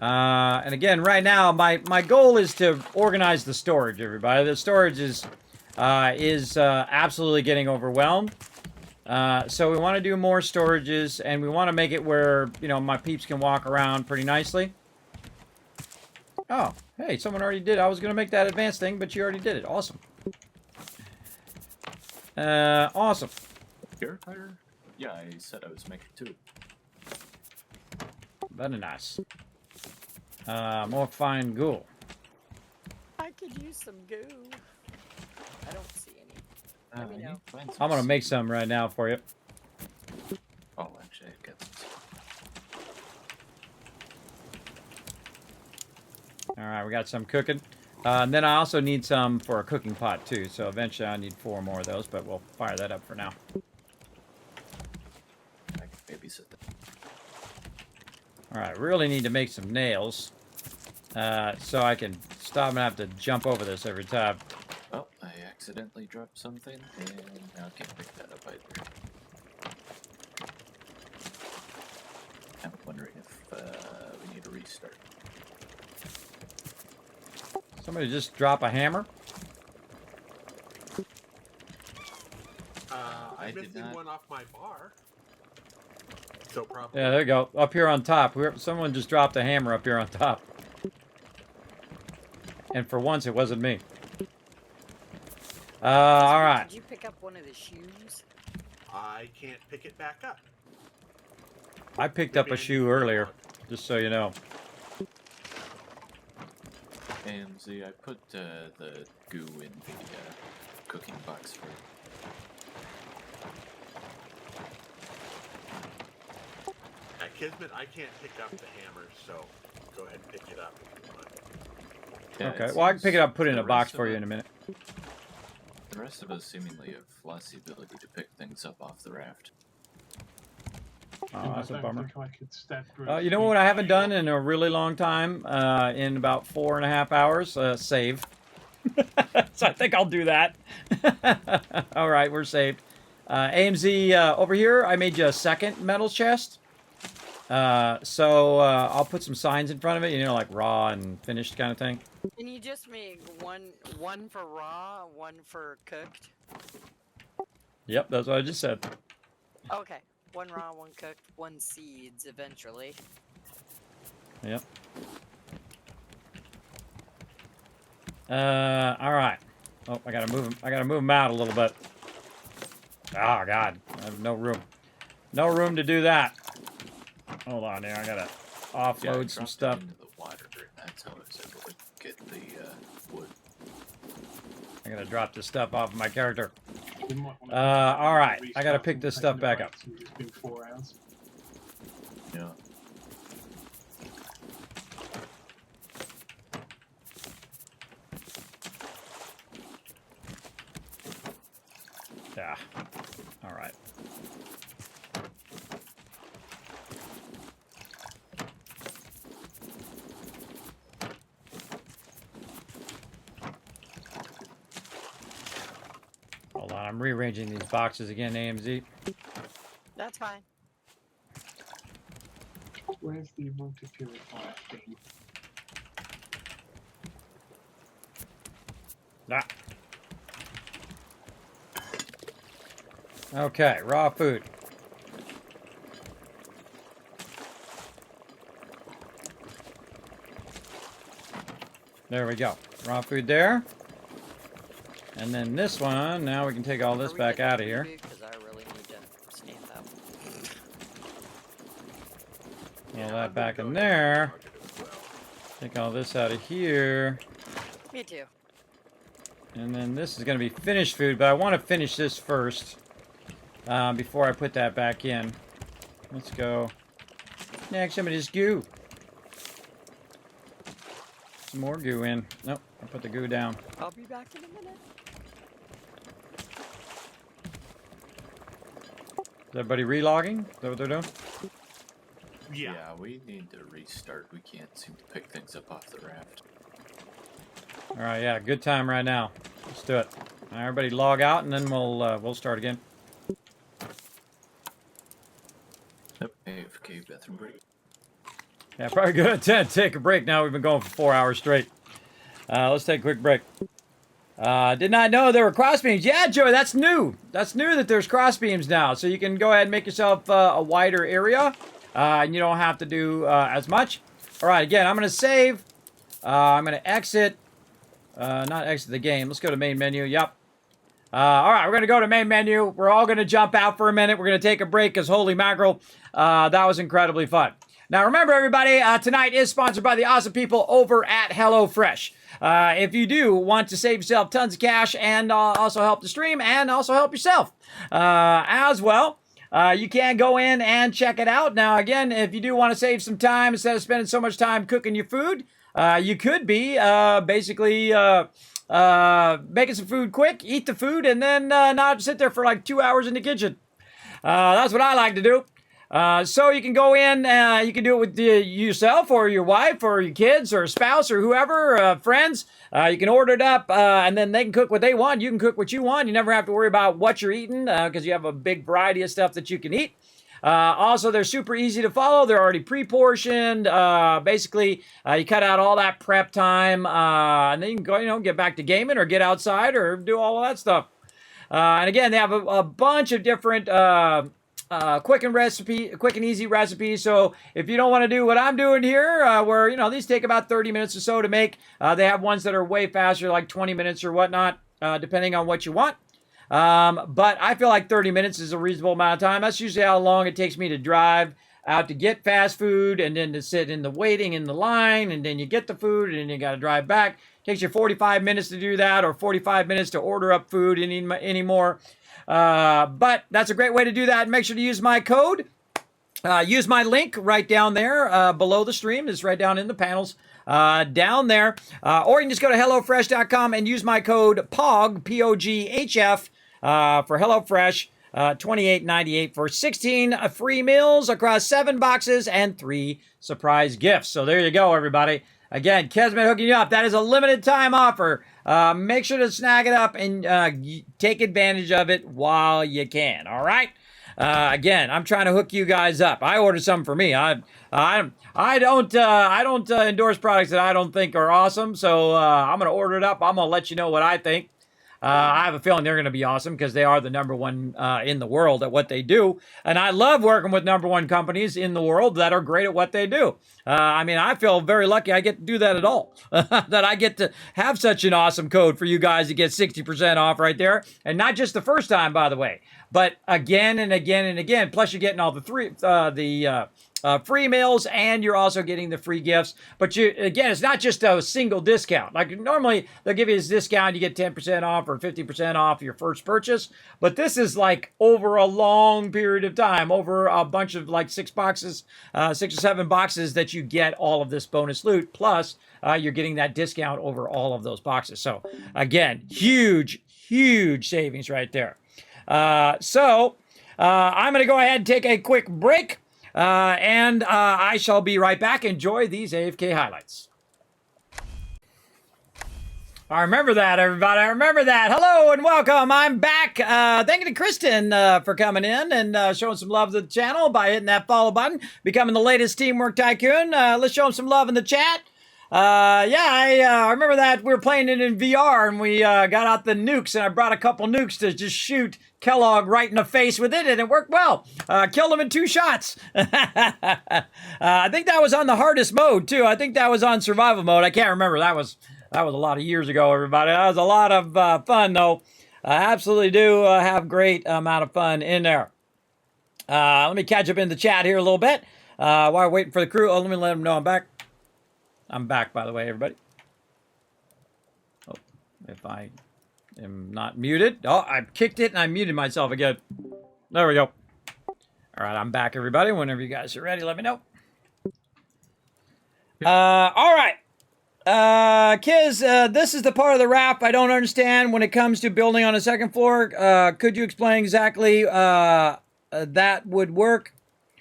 And again, right now, my goal is to organize the storage, everybody. The storage is absolutely getting overwhelmed. So we want to do more storages, and we want to make it where, you know, my peeps can walk around pretty nicely. Oh, hey, someone already did. I was going to make that advanced thing, but you already did it. Awesome. Awesome. Purifier? Yeah, I said I was making 2. Very nice. More fine goo. I could use some goo. I don't see any. Let me I need know. to find some I'm going to make seeds. some right now for you. Oh, actually, I got some. Alright, we got some cooking. And then I also need some for a cooking pot, too. So eventually I need 4 more of those, but we'll fire that up for now. I can babysit that. Alright, really need to make some nails. So I can stop and have to jump over this every time. Oh, I accidentally dropped something, and now I can't pick that up either. I'm wondering if we need a restart. Somebody just drop a hammer. I'm I did missing not. one off my bar. So probably. Yeah, there you go. Up here on top. Someone just dropped a hammer up here on top. And for once, it wasn't me. Alright. Did you pick up one of the shoes? I can't pick it back up. I picked up Maybe a I need shoe to earlier, log. just so you know. And see, I put the goo in the cooking box for At Kismet, I can't pick up the hammer, so go ahead and pick it up if you want. Yeah, Okay, it well, I can pick it seems up, put it in the a box rest of for you it- in a minute. The rest of us seemingly have lost the ability to pick things up off the raft. Oh, that's a I don't bummer. think I could stab through You know what I haven't done in a really long time? In about 4.5 hours? Save. So I think I'll do that. Alright, we're saved. AMZ, over here, I made you a second metal chest. So I'll put some signs in front of it, you know, like raw and finished kind of thing. Can you just make one for raw, one for cooked? Yep, that's what I just said. Okay. One raw, one cooked, one seeds eventually. Yep. Alright. Oh, I gotta move him. I gotta move him out a little bit. Oh, God. I have no room. No room to do that. Hold on here. I gotta Yeah, I offload some dropped it stuff. into the water, and that's how I was able to get the wood. I gotta drop this stuff off of my character. We might wanna Alright. I gotta restart pick and this take stuff a back break up. since It's been 4 hours. Yeah. Yeah. Alright. Hold on, I'm rearranging these boxes again, AMZ. That's fine. Where's the water purifier thing? Ah. Okay, raw food. There we go. Raw food there. And then this one, now we can take all this Are we back getting out of here. Because I really need to stand up. All I'm that gonna back go in ahead and there. log it as well. Take all this out of here. Me too. And then this is going to be finished food, but I want to finish this first before I put that back in. Let's go. Next, some of this goo. Some more goo in. Nope, I put the goo down. I'll be back in a minute. Is everybody relogging? Is that what they're doing? Yeah. We need to restart. We can't seem to pick things up off the raft. All right, yeah, good time right now. Let's do it. All right, everybody log out, and then we'll start again. Yep, AFK bathroom break. Yeah, probably good to take a break now. We've been going for 4 hours straight. Let's take a quick break. Did not know there were cross beams. Yeah, Joey, that's new. That's new that there's cross beams now. So you can go ahead and make yourself a wider area, and you don't have to do as much. All right, again, I'm going to save. I'm going to exit. Not exit the game. Let's go to main menu. Yep. All right, we're going to go to main menu. We're all going to jump out for a minute. We're going to take a break because holy mackerel, that was incredibly fun. Now, remember, everybody, tonight is sponsored by the awesome people over at HelloFresh. If you do want to save yourself tons of cash and also help the stream and also help yourself as well, you can go in and check it out. Now, again, if you do want to save some time instead of spending so much time cooking your food, you could be basically making some food quick, eat the food, and then not sit there for like 2 hours in the kitchen. That's what I like to do. So you can go in, you can do it with yourself or your wife or your kids or a spouse or whoever, friends. You can order it up, and then they can cook what they want. You can cook what you want. You never have to worry about what you're eating because you have a big variety of stuff that you can eat. Also, they're super easy to follow. They're already pre-portioned. Basically, you cut out all that prep time, and then you can go, get back to gaming or get outside or do all of that stuff. And again, they have a bunch of different quick and easy recipes. So if you don't want to do what I'm doing here, where these take about 30 minutes or so to make, they have ones that are way faster, like 20 minutes or whatnot, depending on what you want. But I feel like 30 minutes is a reasonable amount of time. That's usually how long it takes me to drive out to get fast food and then to sit in the waiting in the line, and then you get the food and then you got to drive back. It takes you 45 minutes to do that, or 45 minutes to order up food anymore. But that's a great way to do that. Make sure to use my code. Use my link right down there below the stream. It's right down in the panels down there. Or you can just go to HelloFresh.com and use my code POG, P-O-G-H-F, for HelloFresh, $28.98 for 16 free meals across 7 boxes and 3 surprise gifts. So there you go, everybody. Again, Kismet hooking you up. That is a limited time offer. Make sure to snag it up and take advantage of it while you can. All right. Again, I'm trying to hook you guys up. I ordered some for me. I don't endorse products that I don't think are awesome. So I'm gonna order it up. I'm gonna let you know what I think. I have a feeling they're going to be awesome because they are the number one in the world at what they do. And I love working with number one companies in the world that are great at what they do. I feel very lucky I get to do that at all. That I get to have such an awesome code for you guys to get 60% off right there. And not just the first time, by the way, but again and again and again. Plus you're getting all the free meals, and you're also getting the free gifts. But again, it's not just a single discount. Like normally they'll give you this discount, you get 10% off or 50% off your first purchase. But this is like over a long period of time, over a bunch of like 6 or 7 boxes that you get all of this bonus loot. Plus you're getting that discount over all of those boxes. So again, huge savings right there. So I'm going to go ahead and take a quick break. And I shall be right back. Enjoy these AFK highlights. I remember that, everybody. I remember that. Hello and welcome. I'm back. Thank you to Kristen for coming in and showing some love to the channel by hitting that follow button, becoming the latest Teamwork Tycoon. Let's show him some love in the chat. I remember that we were playing it in VR and we got out the nukes, and I brought a couple nukes to just shoot Kellogg right in the face with it, and it worked well. Killed him in 2 shots. I think that was on the hardest mode too. I think that was on survival mode. I can't remember. That was a lot of years ago, everybody. That was a lot of fun though. I absolutely do have great amount of fun in there. Let me catch up in the chat here a little bit while we're waiting for the crew. Let me let them know I'm back. I'm back, by the way, everybody. Oh, if I am not muted. Oh, I kicked it and I muted myself again. There we go. All right, I'm back, everybody. Whenever you guys are ready, let me know. All right. Kiz, this is the part of the raft I don't understand when it comes to building on a second floor. Could you explain exactly that would work?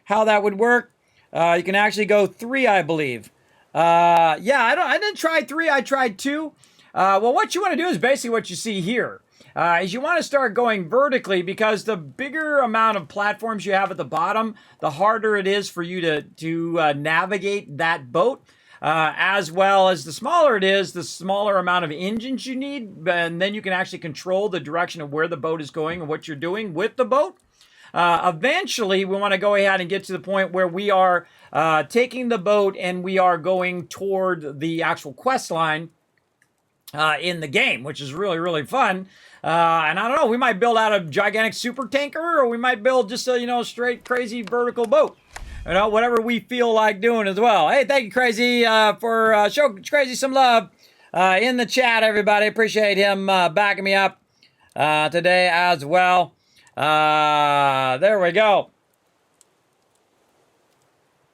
How that would work? You can actually go 3, I believe. Yeah, I didn't try 3. I tried 2. Well, what you want to do is basically what you see here. Is you want to start going vertically, because the bigger amount of platforms you have at the bottom, the harder it is for you to navigate that boat. As well as the smaller it is, the smaller amount of engines you need, and then you can actually control the direction of where the boat is going and what you're doing with the boat. Eventually, we want to go ahead and get to the point where we are taking the boat and we are going toward the actual quest line in the game, which is really, really fun. And I don't know, we might build out a gigantic super tanker, or we might build just a, straight crazy vertical boat. Whatever we feel like doing as well. Hey, thank you, Crazy, for show Crazy some love in the chat, everybody. Appreciate him backing me up today as well. There we go.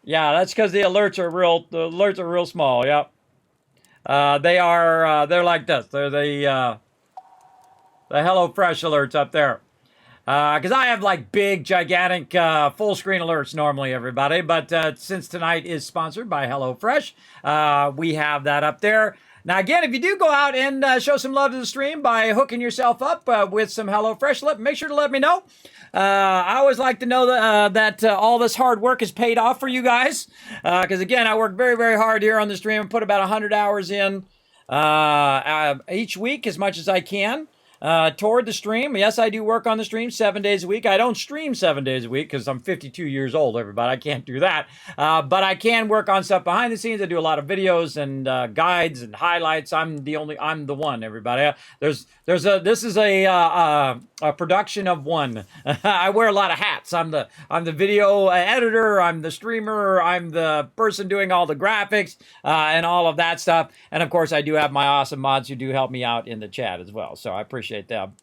Yeah, that's because the alerts are real small. Yep. They're like this. They're the HelloFresh alerts up there. Because I have like big, gigantic, full screen alerts normally, everybody. But since tonight is sponsored by HelloFresh, we have that up there. Now, again, if you do go out and show some love to the stream by hooking yourself up with some HelloFresh, make sure to let me know. I always like to know that all this hard work is paid off for you guys. Because, again, I work very, very hard here on the stream and put about 100 hours in each week, as much as I can. Toward the stream. Yes, I do work on the stream 7 days a week. I don't stream 7 days a week because I'm 52 years old, everybody. I can't do that. But I can work on stuff behind the scenes. I do a lot of videos and guides and highlights. I'm the one, everybody. This is a production of one. I wear a lot of hats. I'm the video editor. I'm the streamer. I'm the person doing all the graphics and all of that stuff. And of course, I do have my awesome mods who do help me out in the chat as well. So I appreciate them.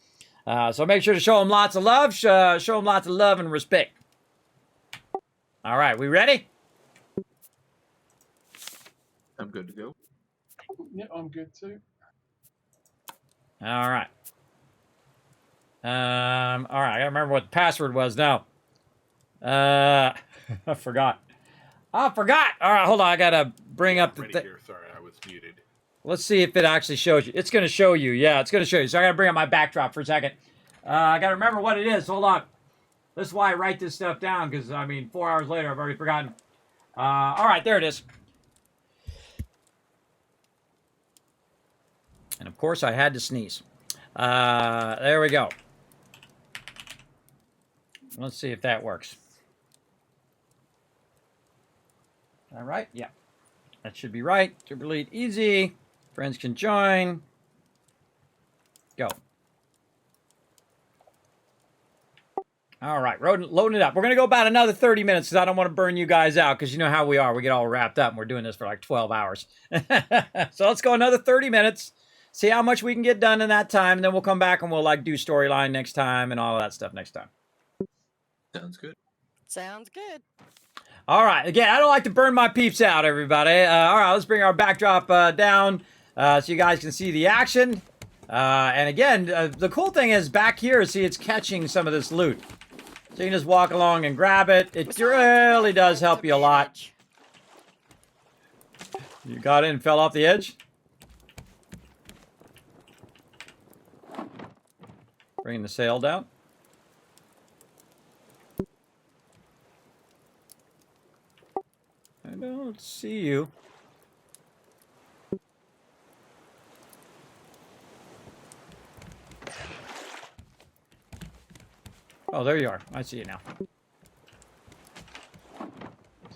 So make sure to show them lots of love. Show them lots of love and respect. All right, we ready? I'm good to go. Yeah, I'm good too. All right. All right, I gotta remember what the password was now. I forgot. I forgot. All right, hold on. I gotta bring up the thing. Sorry, I was muted. Let's see if it actually shows you. It's going to show you. Yeah, it's going to show you. So I got to bring up my backdrop for a second. I got to remember what it is. Hold on. This is why I write this stuff down, because, 4 hours later, I've already forgotten. All right, there it is. And, of course, I had to sneeze. There we go. Let's see if that works. All right, yeah. That should be right. Super Elite easy. Friends can join. Go. All right, loading it up. We're going to go about another 30 minutes because I don't want to burn you guys out, because you know how we are. We get all wrapped up and we're doing this for like 12 hours. So let's go another 30 minutes. See how much we can get done in that time. And then we'll come back and we'll do storyline next time and all of that stuff next time. Sounds good. Sounds good. All right. Again, I don't like to burn my peeps out, everybody. All right, let's bring our backdrop down so you guys can see the action. And again, the cool thing is back here, see, it's catching some of this loot. So you can just walk along and grab it. It really does help you a lot. You got in and fell off the edge? Bringing the sail down. I don't see you. Oh, there you are. I see you now.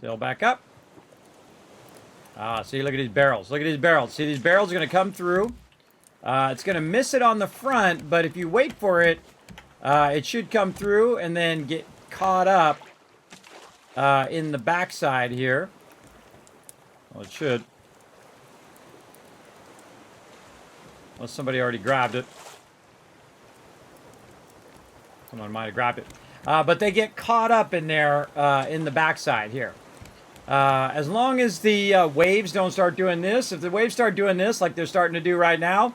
Sail back up. Ah, see, look at these barrels. Look at these barrels. See, these barrels are going to come through. It's going to miss it on the front, but if you wait for it, it should come through and then get caught up in the backside here. Well, it should. Unless somebody already grabbed it. Someone might have grabbed it. But they get caught up in there in the backside here. As long as the waves don't start doing this, if the waves start doing this like they're starting to do right now,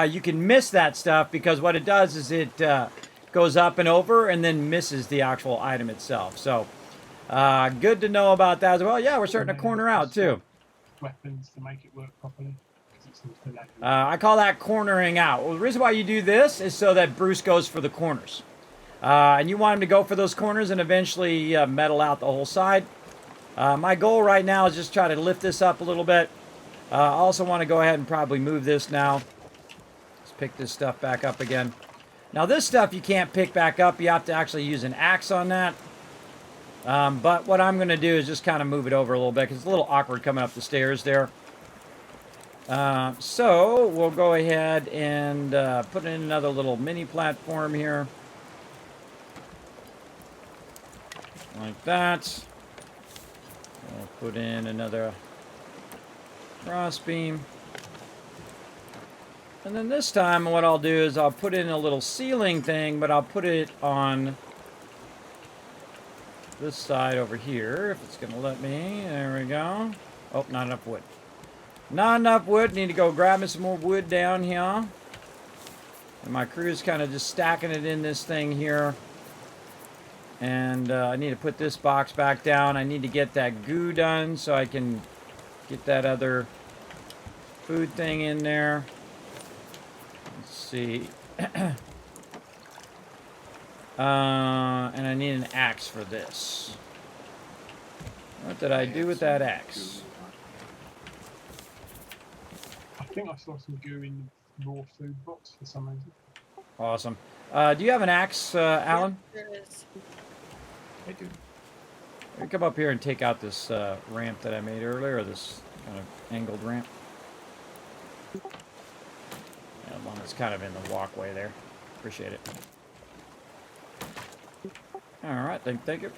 you can miss that stuff because what it does is it goes up and over and then misses the actual item itself. So good to know about that as well. Yeah, we're starting to corner out too. Weapons to make it work properly. 'Cause it seems to lag. I call that cornering out. Well, the reason why you do this is so that Bruce goes for the corners. And you want him to go for those corners and eventually metal out the whole side. My goal right now is just try to lift this up a little bit. I also want to go ahead and probably move this now. Let's pick this stuff back up again. Now this stuff you can't pick back up. You have to actually use an axe on that. But what I'm going to do is just kind of move it over a little bit because it's a little awkward coming up the stairs there. So we'll go ahead and put in another little mini platform here. Like that. We'll put in another cross beam. And then this time what I'll do is I'll put in a little ceiling thing, but I'll put it on this side over here, if it's going to let me. There we go. Oh, not enough wood. Not enough wood. Need to go grab me some more wood down here. And my crew's kind of just stacking it in this thing here. And I need to put this box back down. I need to get that goo done so I can get that other food thing in there. Let's see. And I need an axe for this. What did I do with that axe? I think I saw some goo in the raw food box for some reason. Awesome. Do you have an axe, Alan? There is. I do. Let me come up here and take out this ramp that I made earlier, or this kind of angled ramp. Yeah, the one that's kind of in the walkway there. Appreciate it. All right, thank you.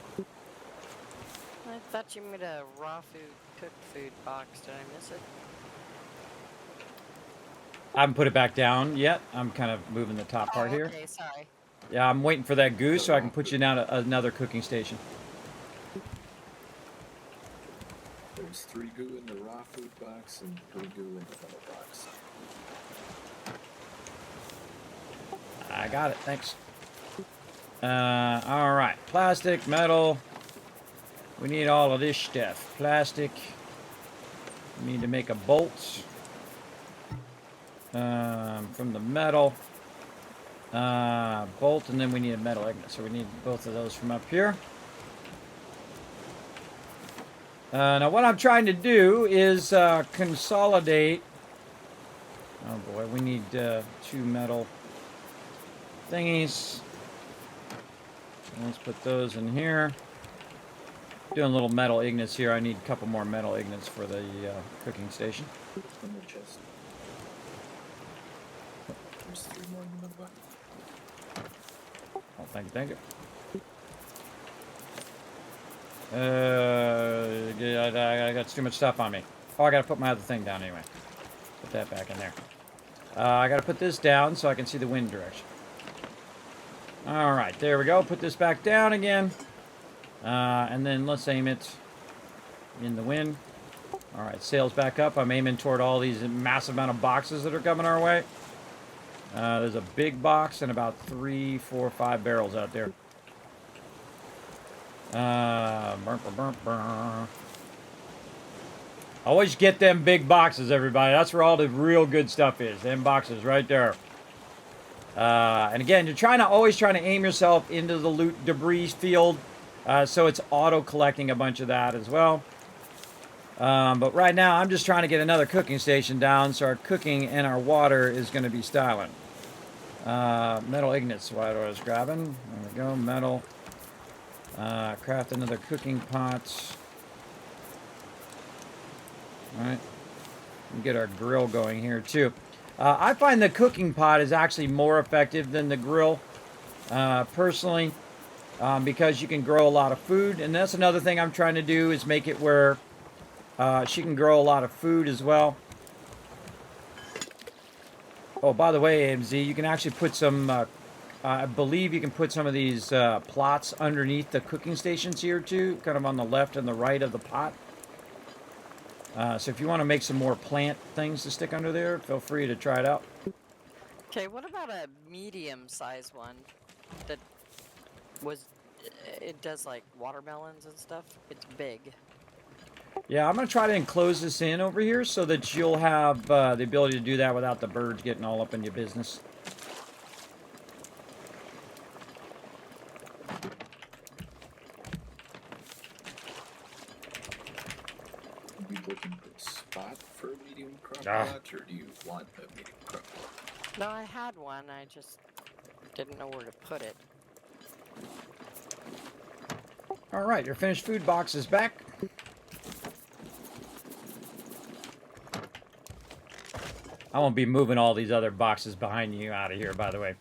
I thought you made a raw food, cooked food box. Did I miss it? I haven't put it back down yet. I'm kind of moving the top part here. Okay, sorry. Yeah, I'm waiting for that goo so I can put you down another cooking station. There's 3 goo in the raw food box and 3 goo in the metal box. I got it, thanks. All right, plastic, metal. We need all of this stuff. Plastic. We need to make a bolt from the metal. Bolt, and then we need a metal ingot. So we need both of those from up here. Now what I'm trying to do is consolidate. Oh boy, we need 2 metal thingies. Let's put those in here. Doing little metal ignits here. I need a couple more metal ignits for the cooking station. In the chest. There's 3 more in the metal box. Oh, thank you. I got too much stuff on me. Oh, I gotta put my other thing down anyway. Put that back in there. I gotta put this down so I can see the wind direction. Alright, there we go. Put this back down again. And then let's aim it in the wind. Alright, sails back up. I'm aiming toward all these massive amount of boxes that are coming our way. There's a big box and about 3, 4, 5 barrels out there. Always get them big boxes, everybody. That's where all the real good stuff is. Them boxes right there. And again, you're always trying to aim yourself into the loot debris field. So it's auto-collecting a bunch of that as well. But right now, I'm just trying to get another cooking station down, so our cooking and our water is going to be styling. Metal ignits, what I was grabbing. There we go, metal. Craft another cooking pot. Alright. Get our grill going here, too. I find the cooking pot is actually more effective than the grill, personally. Because you can grow a lot of food. And that's another thing I'm trying to do is make it where she can grow a lot of food as well. Oh, by the way, AMZ, you can actually put some I believe you can put some of these plots underneath the cooking stations here too, kind of on the left and the right of the pot. So if you want to make some more plant things to stick under there, feel free to try it out. Okay, what about a medium-sized one that was? It does like watermelons and stuff. It's big. Yeah, I'm going to try to enclose this in over here so that you'll have the ability to do that without the birds getting all up in your business. Are you looking for a spot for a medium crock Ah. pot, or do you want a medium crock pot? No, I had one. I just didn't know where to put it. All right, your finished food box is back. I won't be moving all these other boxes behind you out of here, by the way.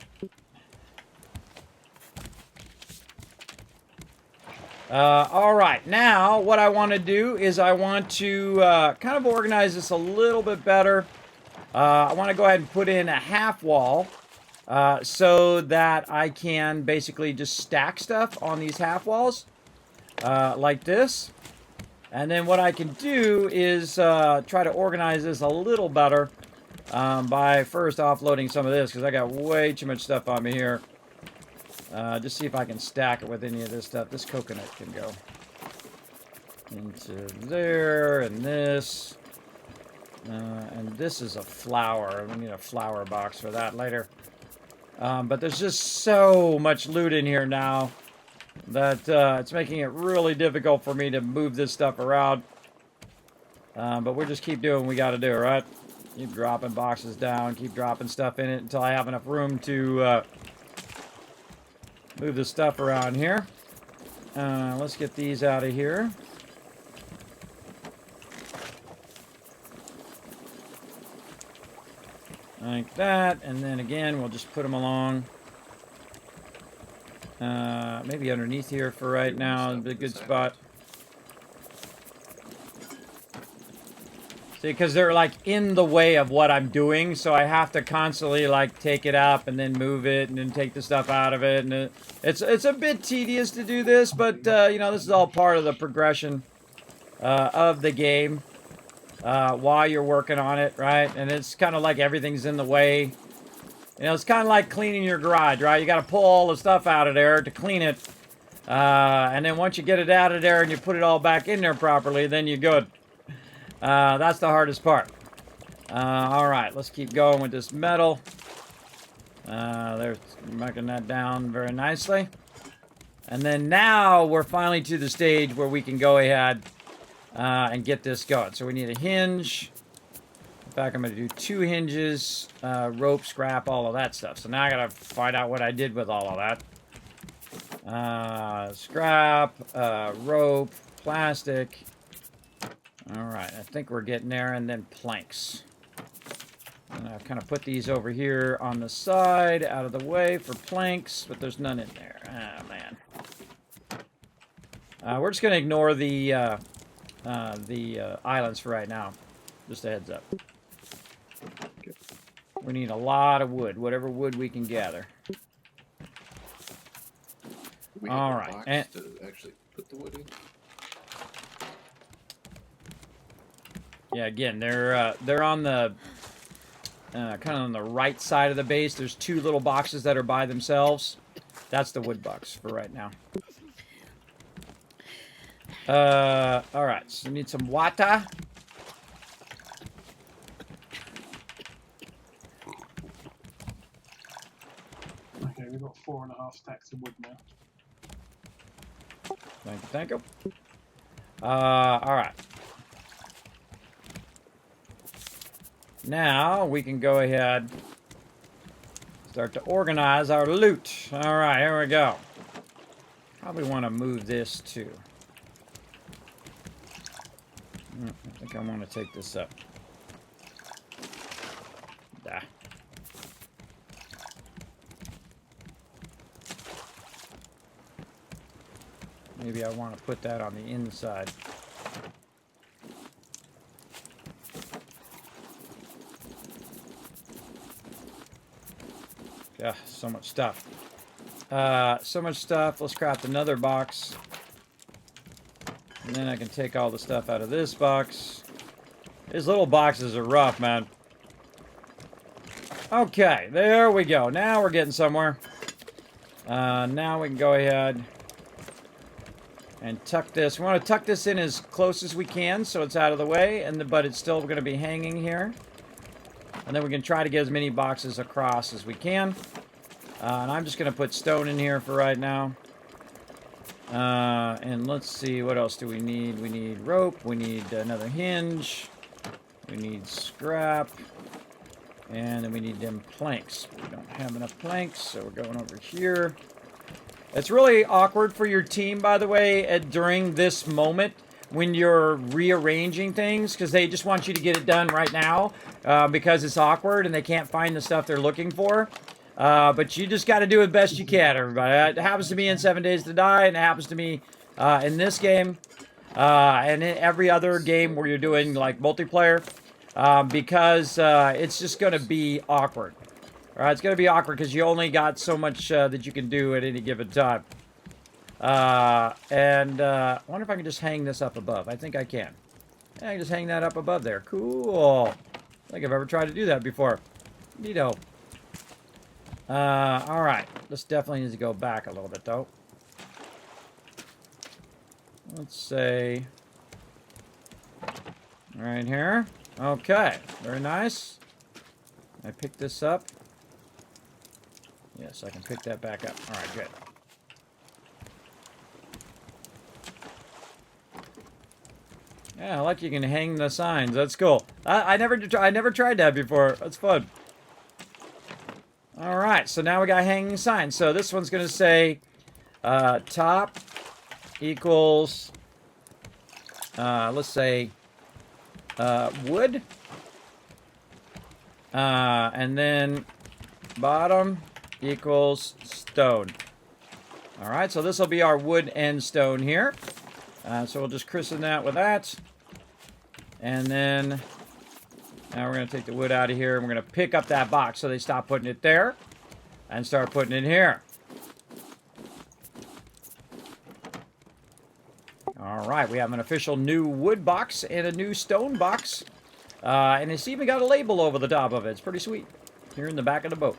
All right, now what I want to do is I want to kind of organize this a little bit better. I want to go ahead and put in a half wall so that I can basically just stack stuff on these half walls like this. And then what I can do is try to organize this a little better by first offloading some of this, because I got way too much stuff on me here. Just see if I can stack it with any of this stuff. This coconut can go into there, and this. And this is a flower. We need a flower box for that later. But there's just so much loot in here now that it's making it really difficult for me to move this stuff around. But we'll just keep doing what we got to do, right? Keep dropping boxes down, keep dropping stuff in it until I have enough room to move the stuff around here. Let's get these out of here. Like that, and then again, we'll just put them along. Maybe underneath here for right now is a good spot. See, because they're like in the way of what I'm doing, so I have to constantly like take it up and then move it and then take the stuff out of it, and it's a bit tedious to do this, but you know, this is all part of the progression of the game while you're working on it, right? And it's kind of like everything's in the way. You know, it's kind of like cleaning your garage, right? You got to pull all the stuff out of there to clean it, and then once you get it out of there and you put it all back in there properly, then you're good. That's the hardest part. All right, let's keep going with this metal. They're marking that down very nicely. And then now we're finally to the stage where we can go ahead and get this going. So we need a hinge. In fact, I'm going to do 2 hinges, rope, scrap, all of that stuff. So now I got to find out what I did with all of that. Scrap, rope, plastic. All right, I think we're getting there, and then planks. And I've kind of put these over here on the side, out of the way for planks, but there's none in there. Ah, man. We're just going to ignore the islands for right now. Just a heads up. We need a lot of wood, whatever wood we can gather. We have All a right, box and to actually put the wood in. yeah, again, they're on the kind of on the right side of the base. There's 2 little boxes that are by themselves. That's the wood box for right now. All right, so we need some water. Okay, we've got 4.5 stacks of wood now. Thank you, thank you. All right. Now we can go ahead, start to organize our loot. All right, here we go. Probably want to move this too. I think I want to take this up. Dah. Maybe I want to put that on the inside. Yeah, so much stuff. so much stuff. Let's craft another box. And then I can take all the stuff out of this box. These little boxes are rough, man. Okay, there we go. Now we're getting somewhere. Now we can go ahead and tuck this. We want to tuck this in as close as we can so it's out of the way, but it's still going to be hanging here. And then we can try to get as many boxes across as we can. And I'm just going to put stone in here for right now. And let's see, what else do we need? We need rope. We need another hinge. We need scrap. And then we need them planks. We don't have enough planks, so we're going over here. It's really awkward for your team, by the way, during this moment when you're rearranging things, because they just want you to get it done right now because it's awkward and they can't find the stuff they're looking for. But you just got to do it best you can, everybody. It happens to me in 7 Days to Die, and it happens to me in this game and in every other game where you're doing like multiplayer because it's just going to be awkward. All right, it's going to be awkward because you only got so much that you can do at any given time. I wonder if I can just hang this up above. I think I can. Yeah, I can just hang that up above there. Cool. I don't think I've ever tried to do that before. Neato. All right. This definitely needs to go back a little bit, though. Let's say right here. Okay. Very nice. I pick this up. Yes, I can pick that back up. All right, good. Yeah, I like you can hang the signs. That's cool. I never tried that before. That's fun. All right, so now we got hanging signs. So this one's going to say top equals, let's say, wood. And then bottom equals stone. All right, so this will be our wood and stone here. So we'll just christen that with that. And then now we're going to take the wood out of here and we're going to pick up that box so they stop putting it there and start putting it here. All right, we have an official new wood box and a new stone box. And it's even got a label over the top of it. It's pretty sweet. Here in the back of the boat.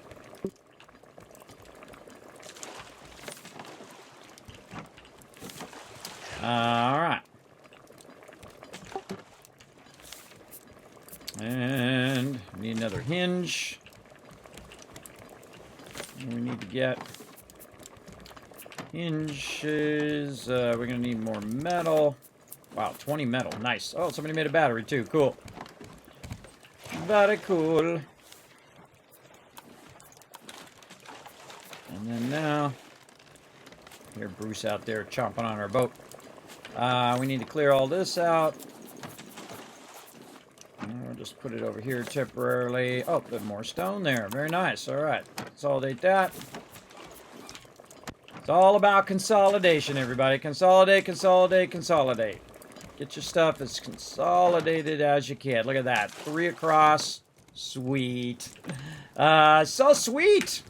All right. And we need another hinge. And we need to get hinges. We're going to need more metal. Wow, 20 metal. Nice. Oh, somebody made a battery too. Cool. Very cool. And then now, hear Bruce out there chomping on our boat. We need to clear all this out. And we'll just put it over here temporarily. Oh, there's more stone there. Very nice. All right. Consolidate that. It's all about consolidation, everybody. Consolidate, consolidate, consolidate. Get your stuff as consolidated as you can. Look at that. 3 across. Sweet. So sweet.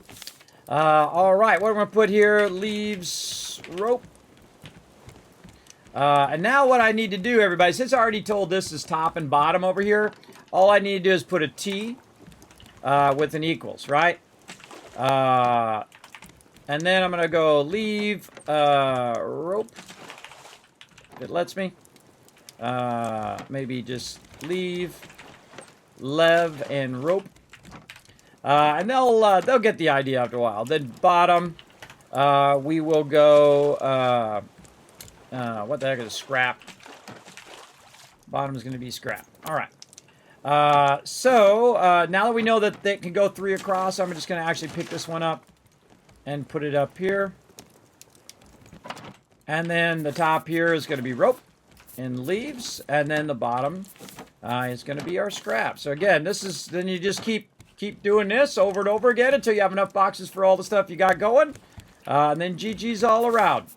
All right. What I'm going to put here, leaves, rope. And now what I need to do, everybody, since I already told this is top and bottom over here, all I need to do is put a T with an equals, right? And then I'm going to go leave rope. If it lets me. Maybe just leave lev and rope. And they'll get the idea after a while. Then bottom, we will go... what the heck is scrap? Bottom is going to be scrap. All right. So now that we know that they can go 3 across, I'm just going to actually pick this one up and put it up here. And then the top here is going to be rope and leaves. And then the bottom is going to be our scrap. So again, then you just keep doing this over and over again until you have enough boxes for all the stuff you got going. And then GG's all around.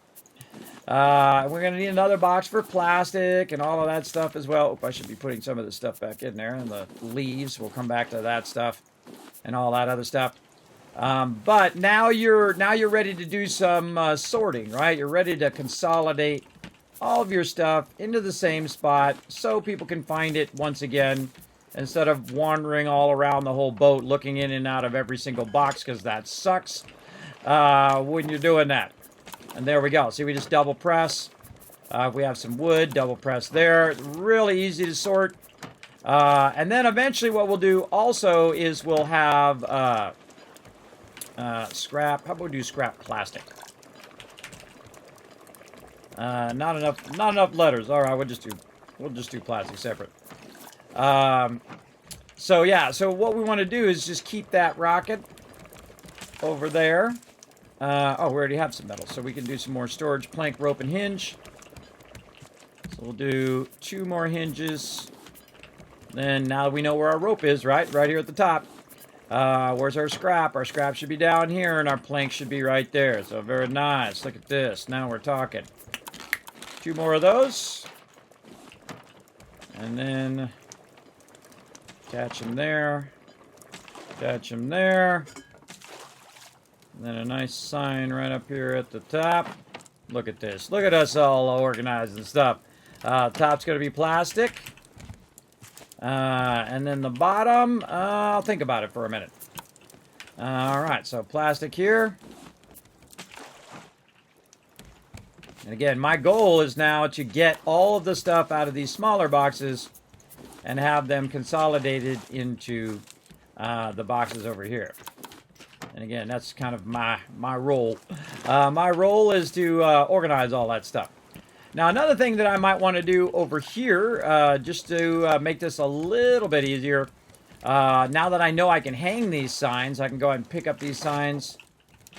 We're going to need another box for plastic and all of that stuff as well. Oop, I should be putting some of this stuff back in there. And the leaves, we'll come back to that stuff and all that other stuff. But now you're ready to do some sorting, right? You're ready to consolidate all of your stuff into the same spot so people can find it once again instead of wandering all around the whole boat looking in and out of every single box, because that sucks when you're doing that. And there we go. See, we just double press. If we have some wood, double press there. Really easy to sort. And then eventually what we'll do also is we'll have scrap. How about we do scrap plastic? Not enough letters. All right, we'll just do plastic separate. So yeah, so what we want to do is just keep that rocket over there. Oh, we already have some metal, so we can do some more storage. Plank, rope, and hinge. So we'll do 2 more hinges. Then now we know where our rope is, right? Right here at the top. Where's our scrap? Our scrap should be down here, and our plank should be right there. So very nice. Look at this. Now we're talking. 2 more of those. And then attach them there. Attach them there. And then a nice sign right up here at the top. Look at this. Look at us all organized and stuff. Top's going to be plastic. And then the bottom, I'll think about it for a minute. Alright, so plastic here. And again, my goal is now to get all of the stuff out of these smaller boxes and have them consolidated into the boxes over here. And again, that's kind of my role. My role is to organize all that stuff. Now, another thing that I might want to do over here, just to make this a little bit easier, now that I know I can hang these signs, I can go ahead and pick up these signs.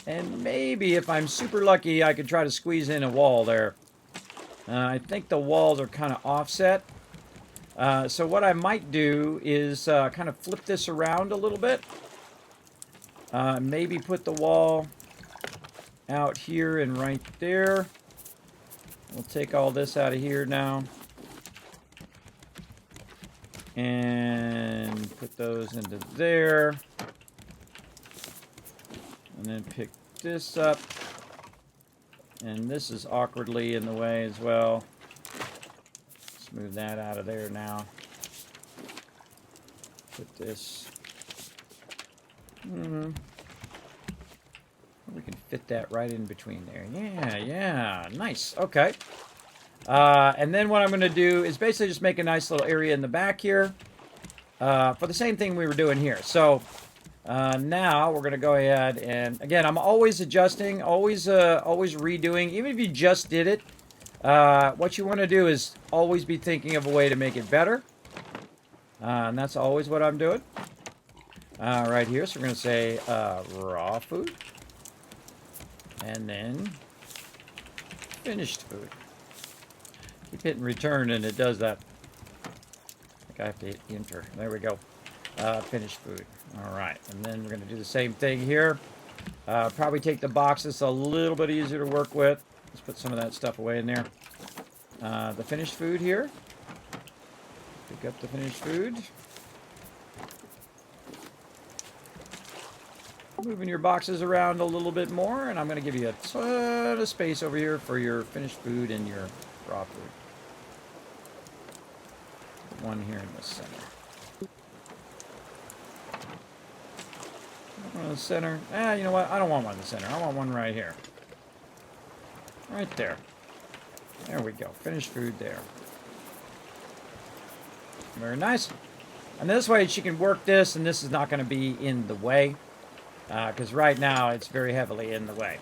And maybe, if I'm super lucky, I could try to squeeze in a wall there. I think the walls are kind of offset. So what I might do is kind of flip this around a little bit. Maybe put the wall out here and right there. We'll take all this out of here now. And put those into there. And then pick this up. And this is awkwardly in the way as well. Let's move that out of there now. Put this. We can fit that right in between there. Yeah, nice. Okay. And then what I'm going to do is basically just make a nice little area in the back here for the same thing we were doing here. So now we're going to go ahead and, again, I'm always adjusting, always redoing. Even if you just did it, what you want to do is always be thinking of a way to make it better. And that's always what I'm doing. Right here, so we're going to say raw food. And then finished food. Keep hitting return and it does that. I think I have to hit enter. There we go. Finished food. Alright, and then we're going to do the same thing here. Probably take the boxes a little bit easier to work with. Let's put some of that stuff away in there. The finished food here. Pick up the finished food. Moving your boxes around a little bit more, and I'm going to give you a ton of space over here for your finished food and your raw food. One here in the center. One in the center. You know what? I don't want one in the center. I want one right here. Right there. There we go. Finished food there. Very nice. And this way she can work this, and this is not going to be in the way. Because right now it's very heavily in the way.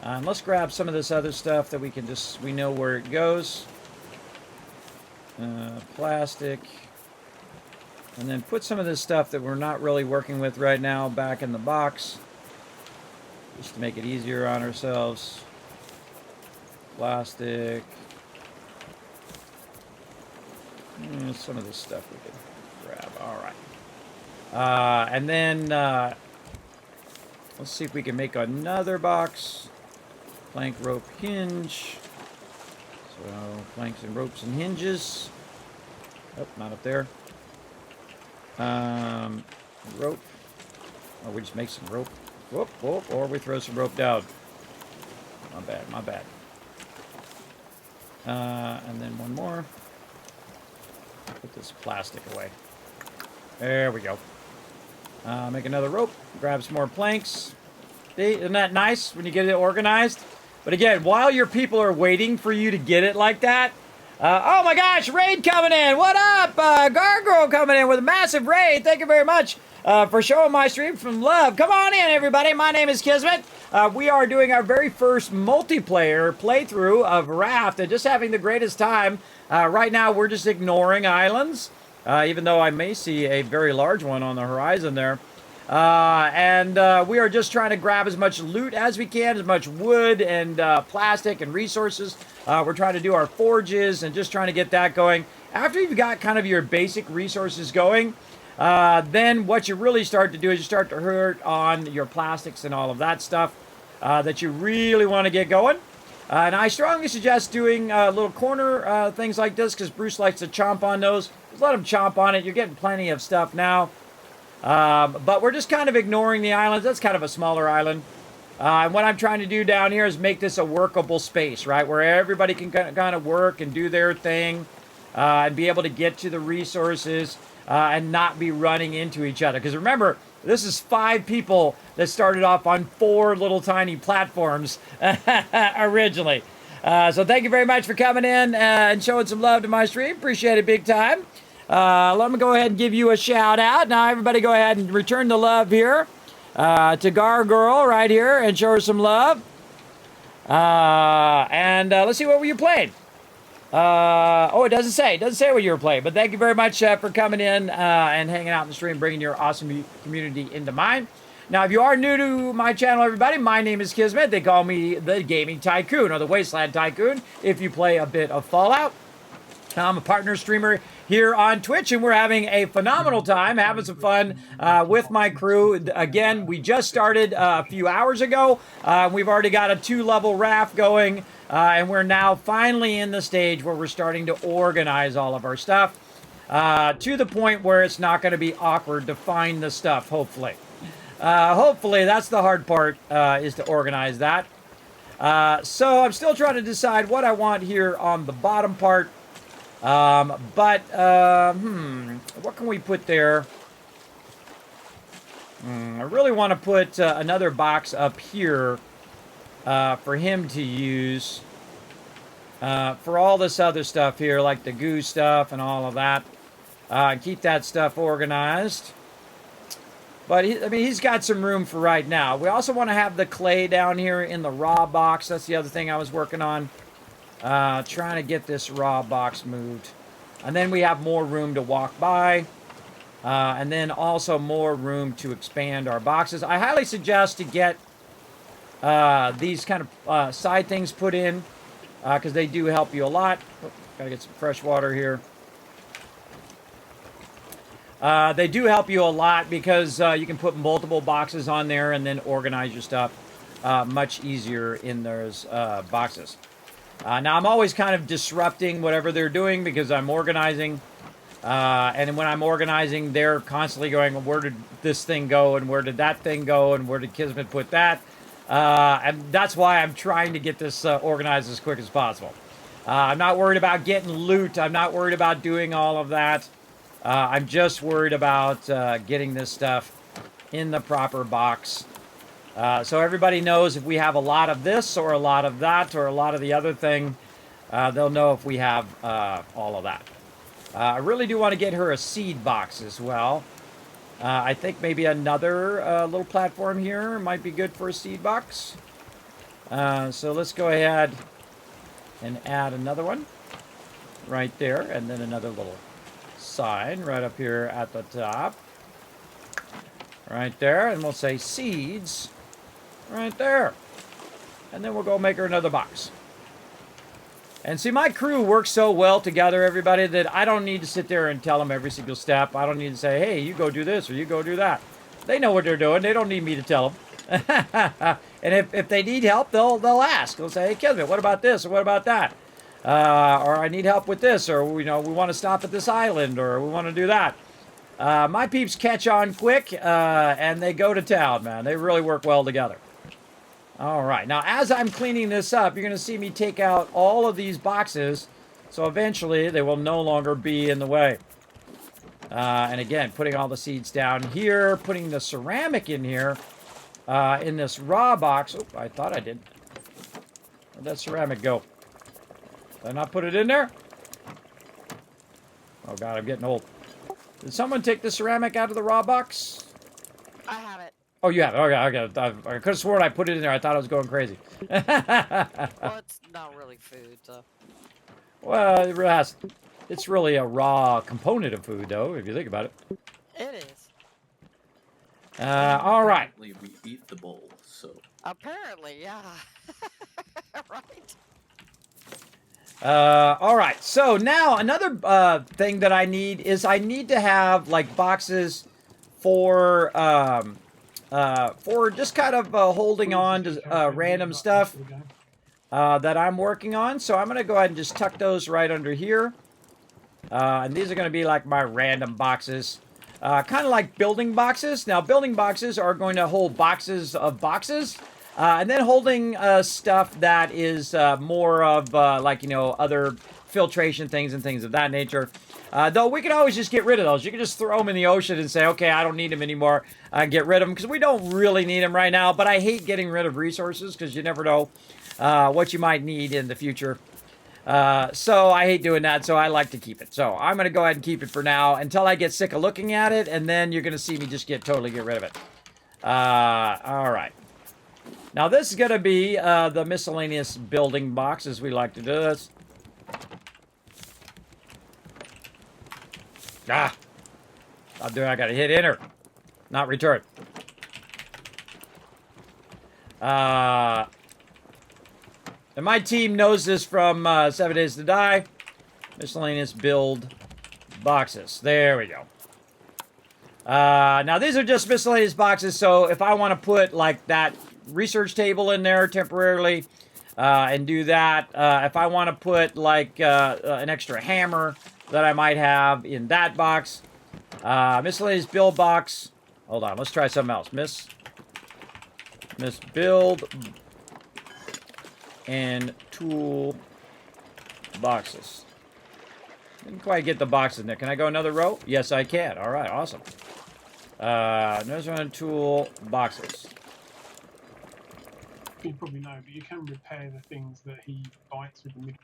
And let's grab some of this other stuff that we know where it goes. Plastic. And then put some of this stuff that we're not really working with right now back in the box. Just to make it easier on ourselves. Plastic. Some of this stuff we can grab. Alright. And then... let's see if we can make another box. Plank, rope, hinge. So, planks and ropes and hinges. Oh, not up there. Rope. Oh, we just make some rope. Whoop, whoop, or we throw some rope down. My bad, my bad. And then one more. Put this plastic away. There we go. Make another rope. Grab some more planks. See, isn't that nice when you get it organized? But again, while your people are waiting for you to get it like that, oh my gosh, raid coming in. What up? Gargoyle coming in with a massive raid. Thank you very much for showing my stream from love. Come on in, everybody. My name is Kismet. We are doing our very first multiplayer playthrough of Raft and just having the greatest time. Right now, we're just ignoring islands, even though I may see a very large one on the horizon there. And we are just trying to grab as much loot as we can, as much wood and plastic and resources. We're trying to do our forges and just trying to get that going. After you've got kind of your basic resources going, then what you really start to do is you start to hurt on your plastics and all of that stuff that you really want to get going. And I strongly suggest doing little corner things like this because Bruce likes to chomp on those. Just let him chomp on it. You're getting plenty of stuff now. But we're just kind of ignoring the islands. That's kind of a smaller island. And what I'm trying to do down here is make this a workable space, right? Where everybody can kind of work and do their thing and be able to get to the resources and not be running into each other. Because remember, this is 5 people that started off on 4 little tiny platforms originally. So thank you very much for coming in and showing some love to my stream. Appreciate it big time. Let me go ahead and give you a shout out. Now, everybody go ahead and return the love here to Gargoyle right here and show her some love. And let's see what were you playing. Oh, it doesn't say. It doesn't say what you were playing. But thank you very much for coming in and hanging out in the stream, bringing your awesome community into mine. Now, if you are new to my channel, everybody, my name is Kismet. They call me the Gaming Tycoon or the Wasteland Tycoon if you play a bit of Fallout. I'm a partner streamer here on Twitch, and we're having a phenomenal time, having some fun with my crew. Again, we just started a few hours ago. We've already got a 2-level raft going, and we're now finally in the stage where we're starting to organize all of our stuff to the point where it's not going to be awkward to find the stuff, hopefully. Hopefully, that's the hard part, is to organize that. So I'm still trying to decide what I want here on the bottom part. What can we put there? I really want to put another box up here for him to use for all this other stuff here, like the goo stuff and all of that. Keep that stuff organized. But, he's got some room for right now. We also want to have the clay down here in the raw box. That's the other thing I was working on. Trying to get this raw box moved. And then we have more room to walk by. And then also more room to expand our boxes. I highly suggest to get these kind of side things put in. Because they do help you a lot. Oh, gotta get some fresh water here. They do help you a lot because you can put multiple boxes on there and then organize your stuff much easier in those boxes. Now, I'm always kind of disrupting whatever they're doing because I'm organizing. And when I'm organizing, they're constantly going, where did this thing go? And where did that thing go? And where did Kismet put that? And that's why I'm trying to get this organized as quick as possible. I'm not worried about getting loot. I'm not worried about doing all of that. I'm just worried about getting this stuff in the proper box. So everybody knows if we have a lot of this or a lot of that or a lot of the other thing, they'll know if we have all of that. I really do want to get her a seed box as well. I think maybe another little platform here might be good for a seed box. So let's go ahead and add another one right there, and then another little sign right up here at the top. Right there, and we'll say seeds right there. And then we'll go make her another box. And see, my crew works so well together, everybody, that I don't need to sit there and tell them every single step. I don't need to say, hey, you go do this or you go do that. They know what they're doing. They don't need me to tell them. And if they need help, they'll ask. They'll say, hey, Kismet, what about this or what about that? Or I need help with this, or we want to stop at this island, or we want to do that. My peeps catch on quick, and they go to town, man. They really work well together. All right, now as I'm cleaning this up, you're going to see me take out all of these boxes, so eventually they will no longer be in the way. And again, putting all the seeds down here, putting the ceramic in here, in this raw box. Oh, I thought I did. Where'd that ceramic go? Did I not put it in there? Oh God, I'm getting old. Did someone take the ceramic out of the raw box? I have it. Oh, you have it. Okay, I could have sworn I put it in there. I thought I was going crazy. Well, it's not really food, so. Well, it's really a raw component of food, though, if you think about it. It is. All right. Apparently we eat the bowl, so. Apparently, yeah. Right? All right. So now another thing that I need is I need to have like boxes for just kind of holding on to random stuff that I'm working on. So I'm going to go ahead and just tuck those right under here. And these are going to be like my random boxes. Kind of like building boxes. Now, building boxes are going to hold boxes of boxes. And then holding stuff that is more of like, you know, other filtration things and things of that nature. Though we can always just get rid of those. You can just throw them in the ocean and say, okay, I don't need them anymore. Get rid of them because we don't really need them right now. But I hate getting rid of resources because you never know what you might need in the future. So I hate doing that, so I like to keep it. So I'm going to go ahead and keep it for now until I get sick of looking at it, and then you're going to see me just totally get rid of it. All right. Now this is going to be the miscellaneous building box, as we like to do this. Ah! I'll do it. I got to hit enter, not return. And my team knows this from 7 Days to Die. Miscellaneous build boxes. There we go. Now, these are just miscellaneous boxes, so if I want to put, like, that research table in there temporarily and do that, if I want to put, like, an extra hammer that I might have in that box, miscellaneous build box. Hold on, let's try something else. Miss build and tool boxes. Didn't quite get the box in there. Can I go another row? Yes, I can. All right, awesome. There's one tool boxes. You probably know, but you can repair the things that he bites with the middle.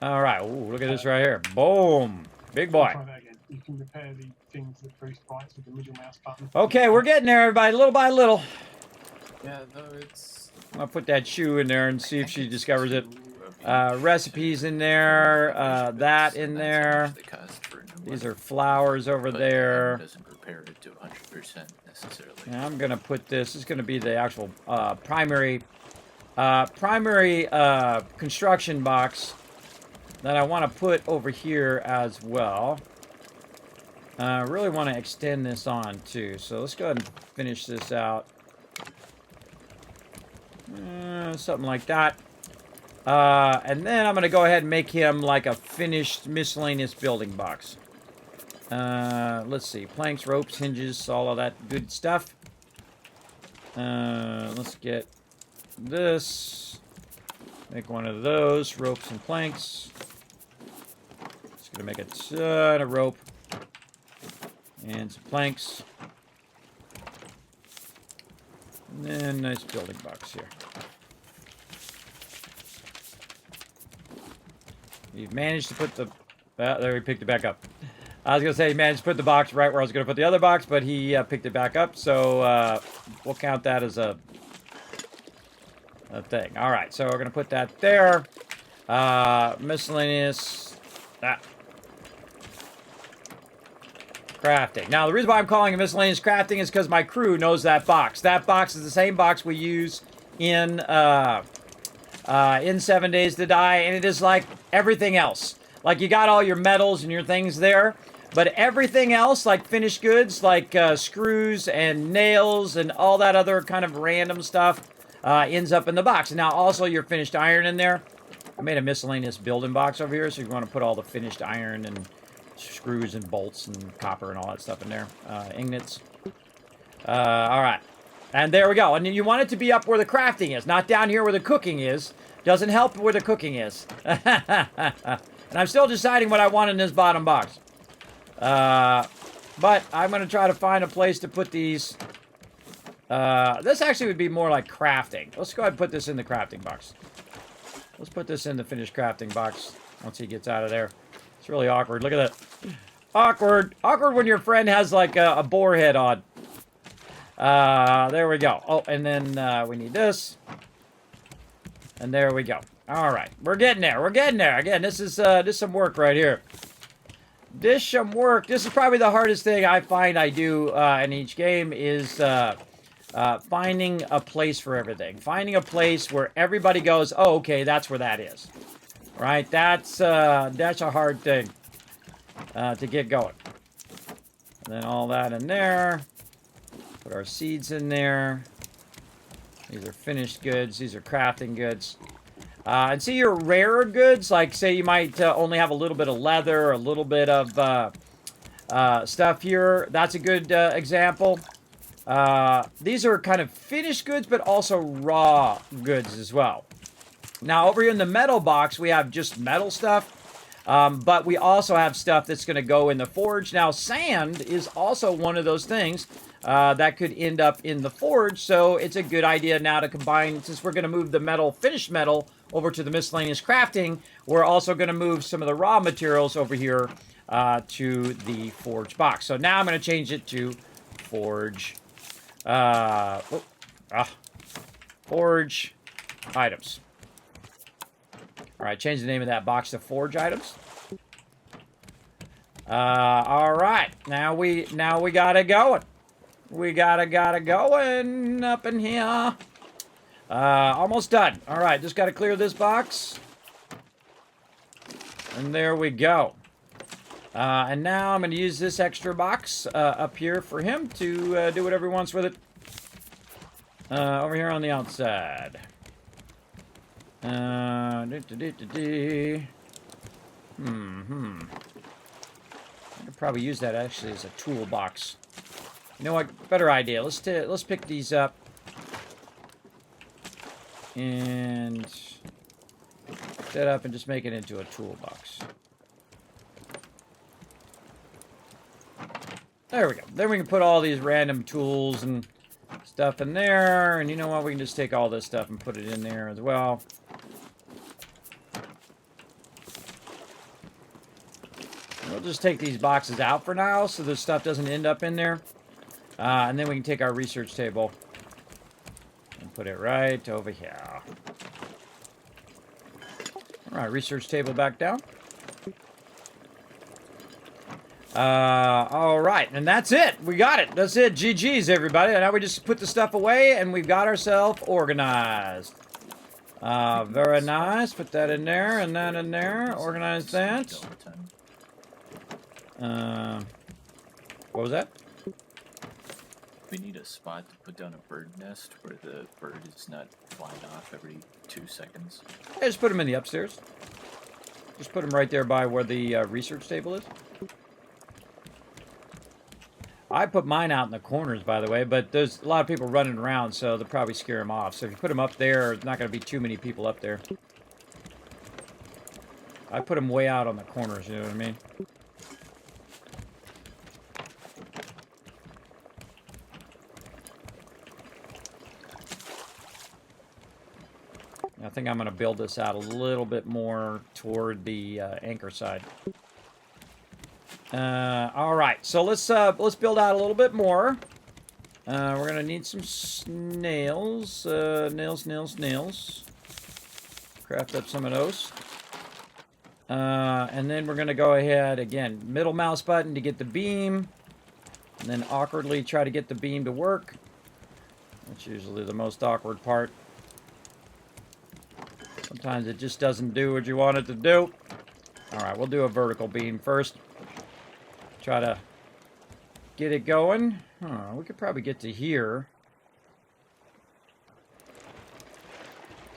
All right. Ooh, look at this right here. Boom. Big boy. Try that again. You can repair the things that Bruce bites with the middle mouse button. Okay, we're getting there, everybody, little by little. Yeah, no, it's. I'm gonna put that shoe in there and see if she discovers it. Recipes in there. That in there. These are flowers over there. Doesn't prepare it to 100% necessarily. And I'm gonna put this. This is gonna be the actual primary construction box that I want to put over here as well. I really want to extend this on too. So let's go ahead and finish this out. Something like that. And then I'm going to go ahead and make him like a finished miscellaneous building box. Let's see. Planks, ropes, hinges, all of that good stuff. Let's get this. Make one of those. Ropes and planks. Just going to make a ton of rope. And some planks. And then nice building box here. You've managed to put the... there, he picked it back up. I was going to say he managed to put the box right where I was going to put the other box, but he picked it back up. So we'll count that as a thing. All right, so we're going to put that there. Miscellaneous... crafting. Now, the reason why I'm calling it miscellaneous crafting is because my crew knows that box. That box is the same box we use in 7 Days to Die, and it is like everything else. Like, you got all your metals and your things there, but everything else, like finished goods, like screws and nails and all that other kind of random stuff, ends up in the box. And now, also, your finished iron in there. I made a miscellaneous building box over here, so you want to put all the finished iron and screws and bolts and copper and all that stuff in there. Ingots. All right. And there we go. And you want it to be up where the crafting is, not down here where the cooking is. Doesn't help where the cooking is. And I'm still deciding what I want in this bottom box. But I'm going to try to find a place to put these. This actually would be more like crafting. Let's go ahead and put this in the crafting box. Let's put this in the finished crafting box once he gets out of there. It's really awkward. Look at that. Awkward. Awkward when your friend has like a boar head on. There we go. Oh, and then we need this. And there we go. All right. We're getting there. We're getting there. Again, this is some work right here. This some work. This is probably the hardest thing I find I do in each game is finding a place for everything. Finding a place where everybody goes, oh, okay, that's where that is. Right? That's a hard thing to get going. And then all that in there. Put our seeds in there. These are finished goods. These are crafting goods. And see your rarer goods, like say you might only have a little bit of leather, a little bit of stuff here. That's a good example. These are kind of finished goods, but also raw goods as well. Now, over here in the metal box, we have just metal stuff. But we also have stuff that's going to go in the forge. Now, sand is also one of those things that could end up in the forge. So it's a good idea now to combine, since we're going to move the metal, finished metal, over to the miscellaneous crafting. We're also going to move some of the raw materials over here to the forge box. So now I'm going to change it to forge. Forge items. All right, change the name of that box to forge items. All right, now we got it going. We got it going up in here. Almost done. All right, just got to clear this box. And there we go. And now I'm going to use this extra box up here for him to do whatever he wants with it. Over here on the outside. I could probably use that actually as a toolbox. You know what? Better idea. Let's pick these up. And pick that up and just make it into a toolbox. There we go. Then we can put all these random tools and stuff in there. And you know what? We can just take all this stuff and put it in there as well. We'll just take these boxes out for now so this stuff doesn't end up in there. And then we can take our research table and put it right over here. All right, research table back down. All right, and that's it. We got it. That's it. GG's, everybody. And now we just put the stuff away, and we've got ourselves organized. Very nice. Put that in there, and that in there. Organize that. What was that? We need a spot to put down a bird nest where the bird is not flying off every 2 seconds. Yeah, just put them in the upstairs. Just put them right there by where the research table is. I put mine out in the corners, by the way, but there's a lot of people running around, so they'll probably scare them off. So if you put them up there, there's not going to be too many people up there. I put them way out on the corners, you know what I mean? I think I'm going to build this out a little bit more toward the anchor side. All right, so let's build out a little bit more. We're going to need some snails. Nails. Craft up some of those. And then we're going to go ahead, again, middle mouse button to get the beam. And then awkwardly try to get the beam to work. That's usually the most awkward part. Sometimes it just doesn't do what you want it to do. All right, we'll do a vertical beam first. Try to get it going. We could probably get to here.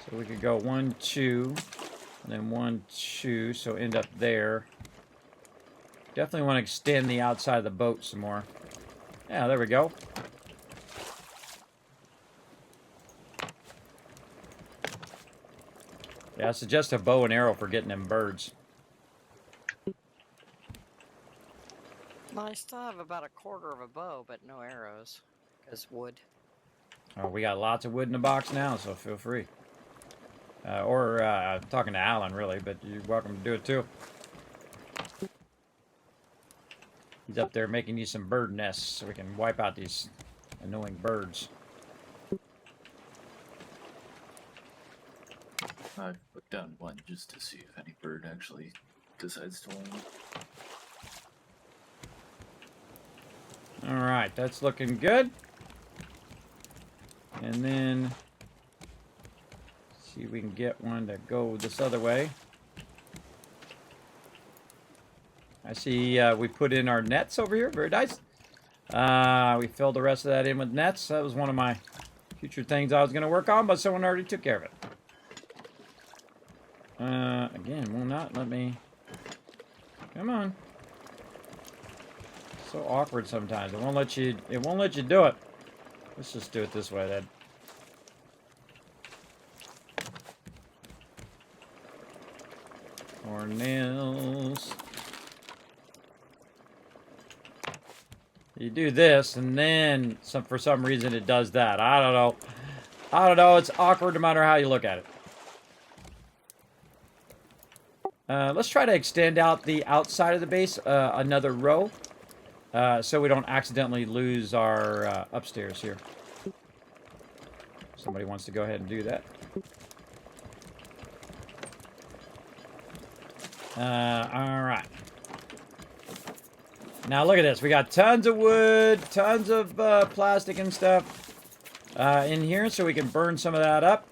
So we could go 1, 2, and then 1, 2, so end up there. Definitely want to extend the outside of the boat some more. Yeah, there we go. Yeah, I suggest a bow and arrow for getting them birds. Well, I still have about a quarter of a bow, but no arrows. Because wood. Oh, we got lots of wood in the box now, so feel free. I'm talking to Alan, really, but you're welcome to do it too. He's up there making you some bird nests so we can wipe out these annoying birds. I've put down one just to see if any bird actually decides to land. Alright, that's looking good. And then see if we can get one to go this other way. I see we put in our nets over here. Very nice. We filled the rest of that in with nets. That was one of my future things I was going to work on, but someone already took care of it. Again, will not let me... Come on. So awkward sometimes. It won't let you do it. Let's just do it this way then. Or nails. You do this, and then for some reason it does that. I don't know. I don't know. It's awkward no matter how you look at it. Let's try to extend out the outside of the base another row, so we don't accidentally lose our upstairs here. Somebody wants to go ahead and do that. All right. Now look at this. We got tons of wood, tons of plastic and stuff in here, so we can burn some of that up.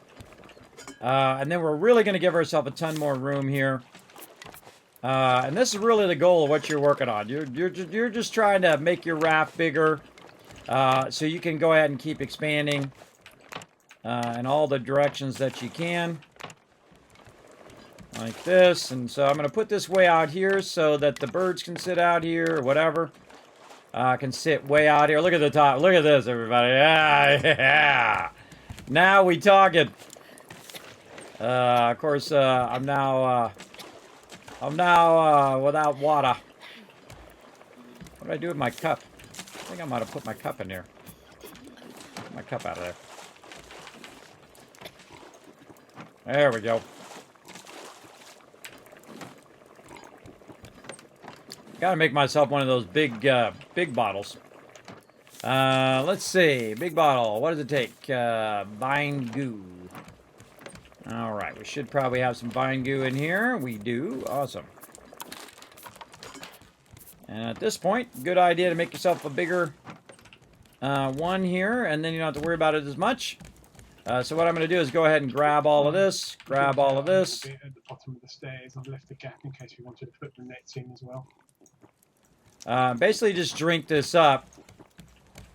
And then we're really going to give ourselves a ton more room here. And this is really the goal of what you're working on. You're just trying to make your raft bigger, so you can go ahead and keep expanding in all the directions that you can. Like this, and so I'm going to put this way out here so that the birds can sit out here or whatever. Can sit way out here. Look at the top. Look at this, everybody. Yeah. Now we talking. Of course, I'm now without water. What did I do with my cup? I think I might have put my cup in here. Get my cup out of there. There we go. Gotta make myself one of those big bottles. Let's see. Big bottle. What does it take? Vine goo. Alright, we should probably have some vine goo in here. We do. Awesome. And at this point, good idea to make yourself a bigger one here, and then you don't have to worry about it as much. So what I'm going to do is go ahead and grab all of this, grab all of this. At the bottom of the stairs, I've left a gap in case we wanted to put the nets in as well. Basically just drink this up,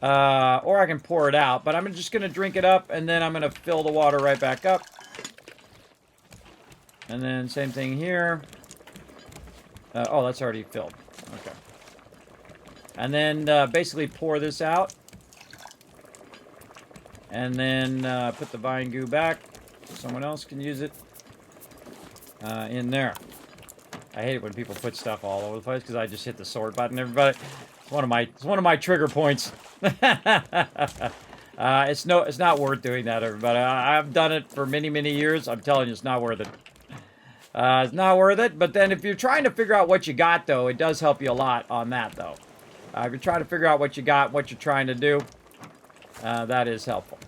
or I can pour it out, but I'm just going to drink it up, and then I'm going to fill the water right back up. And then same thing here. Oh, that's already filled. Okay. And then basically pour this out. And then put the vine goo back so someone else can use it in there. I hate it when people put stuff all over the place because I just hit the sort button. Everybody, it's one of my trigger points. It's not worth doing that, everybody. I've done it for many years. I'm telling you, it's not worth it. It's not worth it. But then if you're trying to figure out what you got, though, it does help you a lot on that, though. If you're trying to figure out what you got, what you're trying to do, that is helpful.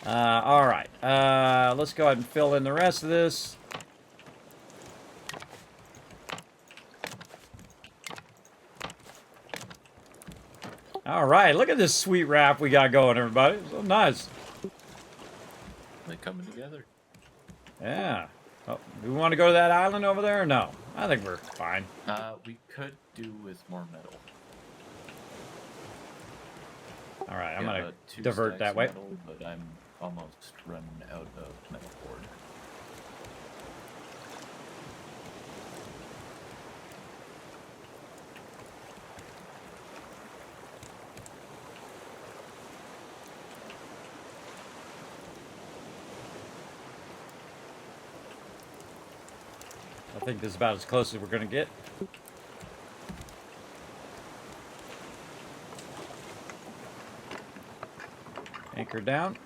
All right. Let's go ahead and fill in the rest of this. All right. Look at this sweet raft we got going, everybody. So nice. They coming together. Yeah. Oh, do we want to go to that island over there or no? I think we're fine. We could do with more metal. All right, I'm Yeah, going to 2 divert stacks that of way. Metal, but I'm almost running out of metal board. I think this is about as close as we're going to get. Anchor down.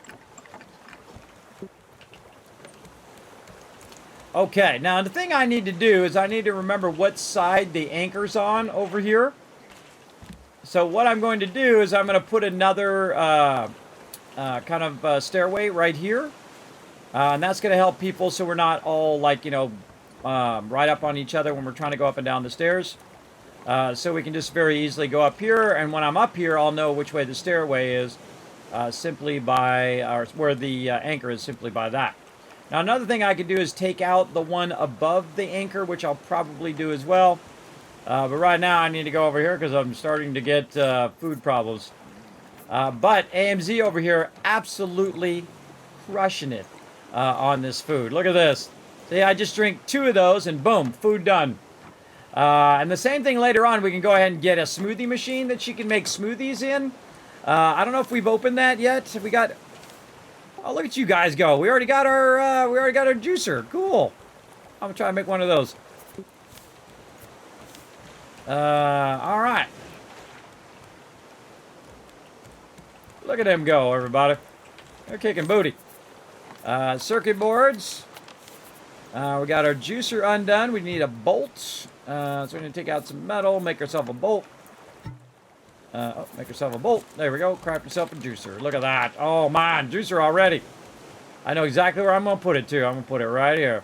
Okay, now the thing I need to do is I need to remember what side the anchor's on over here. So what I'm going to do is I'm going to put another kind of stairway right here. And that's going to help people so we're not all like, you know, right up on each other when we're trying to go up and down the stairs. So we can just very easily go up here, and when I'm up here, I'll know which way the stairway is simply by, or where the anchor is simply by that. Now another thing I could do is take out the one above the anchor, which I'll probably do as well. But right now I need to go over here because I'm starting to get food problems. But AMZ over here absolutely crushing it on this food. Look at this. See, I just drink 2 of those and boom, food done. And the same thing later on, we can go ahead and get a smoothie machine that she can make smoothies in. I don't know if we've opened that yet. We got... Oh, look at you guys go. We already got our juicer. Cool. I'm gonna try to make one of those. All right. Look at them go, everybody. They're kicking booty. Circuit boards. We got our juicer undone. We need a bolt. So we're going to take out some metal, make ourselves a bolt. Make yourself a bolt. There we go. Craft yourself a juicer. Look at that. Oh, man. Juicer already. I know exactly where I'm going to put it, too. I'm going to put it right here.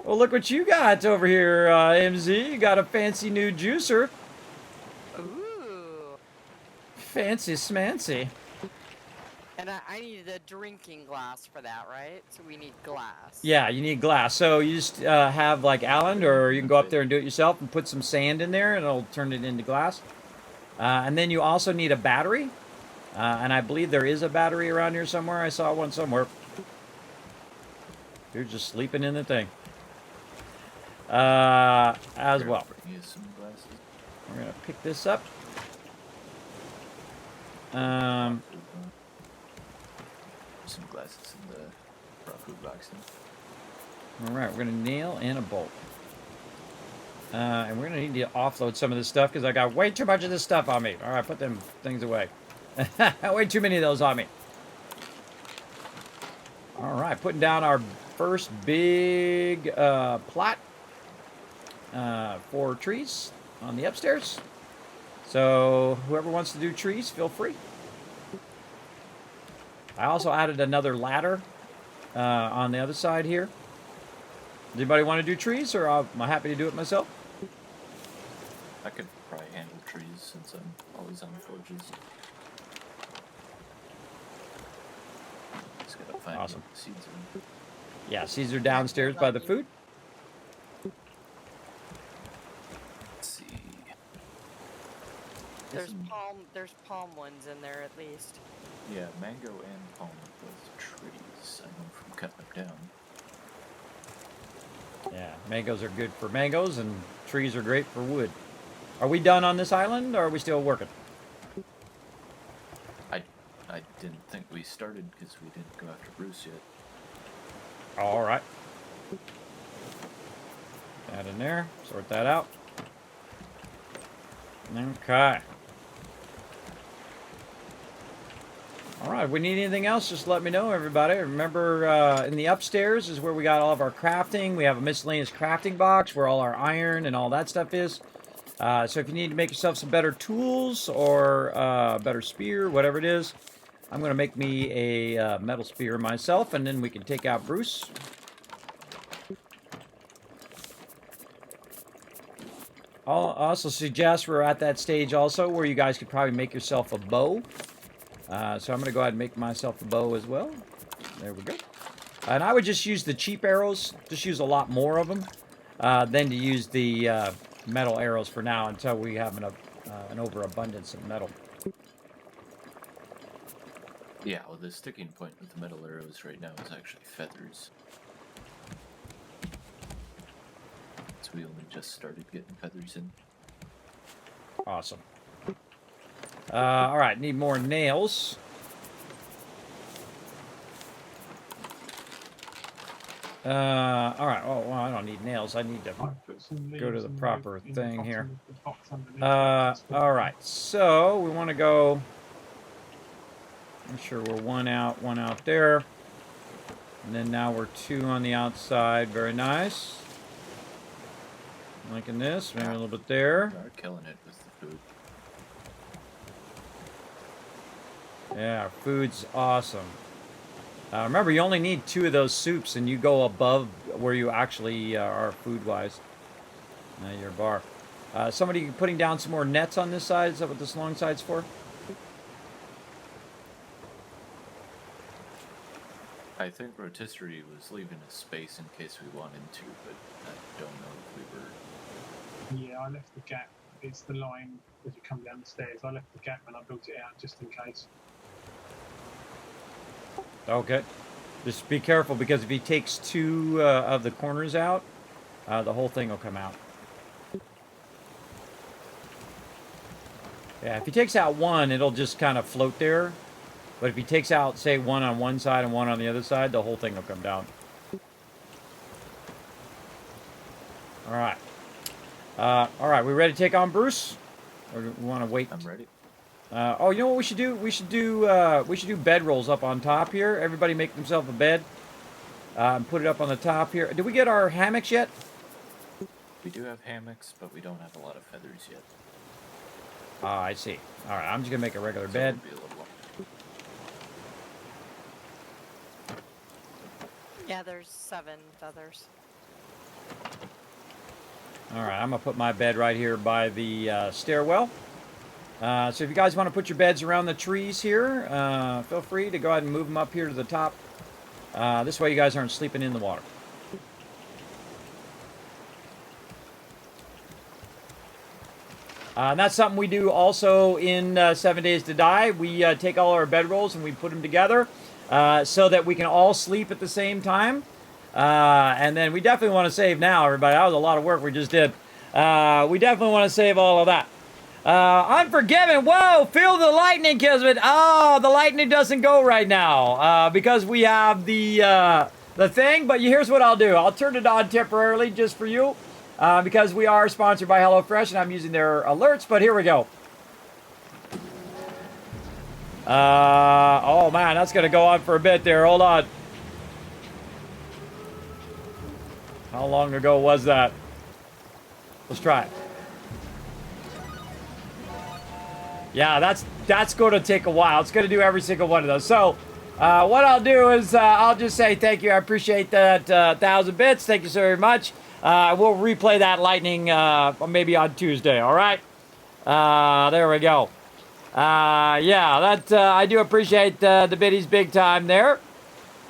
Well, look what you got over here, MZ. You got a fancy new juicer. Ooh. Fancy smancy. And I needed a drinking glass for that, right? So we need glass. Yeah, you need glass. So you just have like Alan, or you can go up there and do it yourself and put some sand in there and it'll turn it into glass. And then you also need a battery. And I believe there is a battery around here somewhere. I saw one somewhere. You're just sleeping in the thing. As well. We're going to pick this up. Some glasses in the raw food box. Alright, we're going to nail in a bolt. And we're going to need to offload some of this stuff because I got way too much of this stuff on me. Alright, put them things away. Way too many of those on me. Alright, putting down our first big plot for trees on the upstairs. So whoever wants to do trees, feel free. I also added another ladder on the other side here. Does anybody want to do trees, or am I happy to do it myself? I could probably handle trees since I'm always on the forges. Just gotta find Awesome. seeds in. Yeah, seeds are downstairs by the food. Let's see. There's palm ones in there at least. Yeah, mango and palm are both trees. I know from cutting them down. Yeah, mangoes are good for mangoes, and trees are great for wood. Are we done on this island, or are we still working? I didn't think we started because we didn't go after Bruce yet. All right. That in there. Sort that out. Okay. All right, if we need anything else, just let me know, everybody. Remember, in the upstairs is where we got all of our crafting. We have a miscellaneous crafting box where all our iron and all that stuff is. So if you need to make yourself some better tools or a better spear, whatever it is, I'm going to make me a metal spear myself, and then we can take out Bruce. I'll also suggest we're at that stage also where you guys could probably make yourself a bow. So I'm going to go ahead and make myself a bow as well. There we go. And I would just use the cheap arrows. Just use a lot more of them than to use the metal arrows for now until we have an overabundance of metal. Yeah, well, the sticking point with the metal arrows right now is actually feathers. So we only just started getting feathers in. Awesome. All right, need more nails. All right. Oh, well, I don't need nails. I need to I put some go to leaves the and proper rope in thing the here. bottom of the box underneath. All right. So we want to go. Make sure we're one out there. And then now we're 2 on the outside. Very nice. Liking this. Maybe a little bit there. You are killing it with the food. Yeah, food's awesome. Remember, you only need 2 of those soups, and you go above where you actually are food-wise. Your bar. Somebody putting down some more nets on this side? Is that what this long side's for? I think rotisserie was leaving a space in case we wanted to, but I don't know if we were. Yeah, I left the gap. It's the line as you come down the stairs. I left the gap and I built it out just in case. Okay. Just be careful, because if he takes 2 of the corners out, the whole thing will come out. Yeah, if he takes out 1, it'll just kind of float there. But if he takes out, say, 1 on one side and 1 on the other side, the whole thing will come down. All right. All right, we ready to take on Bruce? Or do we want to wait? I'm ready. Oh, you know what we should do? We should do bed rolls up on top here. Everybody make themselves a bed. And put it up on the top here. Did we get our hammocks yet? We do have hammocks, but we don't have a lot of feathers yet. Ah, I see. All right, I'm just gonna make a regular So bed. it'll be a little long. Yeah, there's 7 feathers. All right, I'm gonna put my bed right here by the stairwell. So if you guys want to put your beds around the trees here, feel free to go ahead and move them up here to the top. This way you guys aren't sleeping in the water. And that's something we do also in 7 Days to Die. We take all our bedrolls and we put them together so that we can all sleep at the same time. And then we definitely want to save now, everybody. That was a lot of work we just did. We definitely want to save all of that. Unforgiven. Whoa, feel the lightning, Kismet. Oh, the lightning doesn't go right now because we have the thing. But here's what I'll do. I'll turn it on temporarily just for you because we are sponsored by HelloFresh and I'm using their alerts. But here we go. Oh, man, that's going to go on for a bit there. Hold on. How long ago was that? Let's try it. Yeah, that's going to take a while. It's going to do every single one of those. So, what I'll do is I'll just say thank you. I appreciate that 1,000 bits. Thank you so very much. We'll replay that lightning maybe on Tuesday. All right. There we go. Yeah, that I do appreciate the biddies big time there.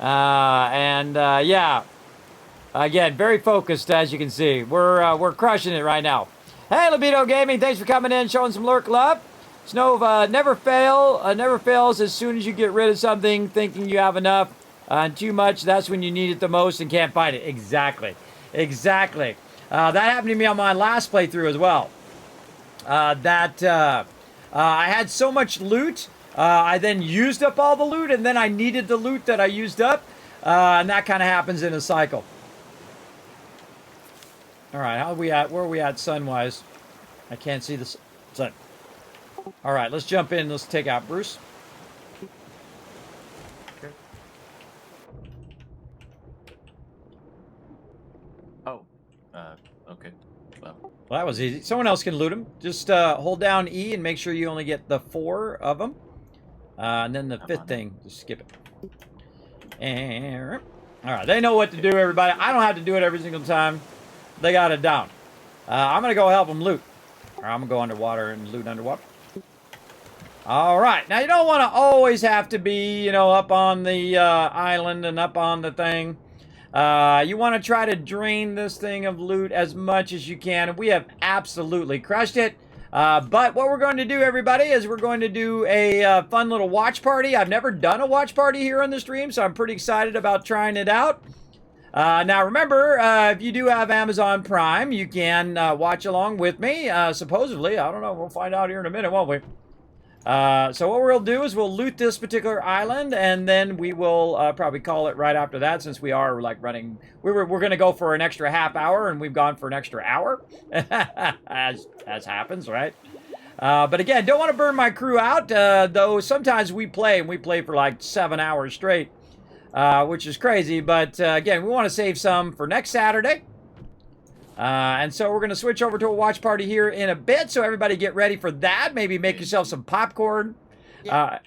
Yeah. Again, very focused, as you can see. We're crushing it right now. Hey, Libido Gaming, thanks for coming in, showing some lurk love. Snove, never fails as soon as you get rid of something, thinking you have enough and too much. That's when you need it the most and can't find it. Exactly. That happened to me on my last playthrough as well. I had so much loot, I then used up all the loot, and then I needed the loot that I used up, and that kind of happens in a cycle. All right, how are we at? Where are we at sun-wise? I can't see the sun. All right, let's jump in. Let's take out Bruce. Okay. Oh, okay. Well, That was easy. Someone else can loot him. Just hold down E and make sure you only get the 4 of them. And then the 5th thing, just skip it. And, all right, they know what to do, everybody. I don't have to do it every single time. They got it down. I'm going to go help them loot. Or I'm going to go underwater and loot underwater. All right. Now, you don't want to always have to be, you know, up on the island and up on the thing. You want to try to drain this thing of loot as much as you can. We have absolutely crushed it. But what we're going to do, everybody, is we're going to do a fun little watch party. I've never done a watch party here on the stream, so I'm pretty excited about trying it out. Now, remember, if you do have Amazon Prime, you can watch along with me, supposedly. I don't know. We'll find out here in a minute, won't we? So what we'll do is we'll loot this particular island, and then we will probably call it right after that, since we are like running. We're going to go for an extra half hour, and we've gone for an extra hour, as happens, right? But again, don't want to burn my crew out. Though sometimes we play, and we play for like 7 hours straight, which is crazy. But again, we want to save some for next Saturday. And so we're going to switch over to a watch party here in a bit. So everybody get ready for that. Maybe make yourself some popcorn. And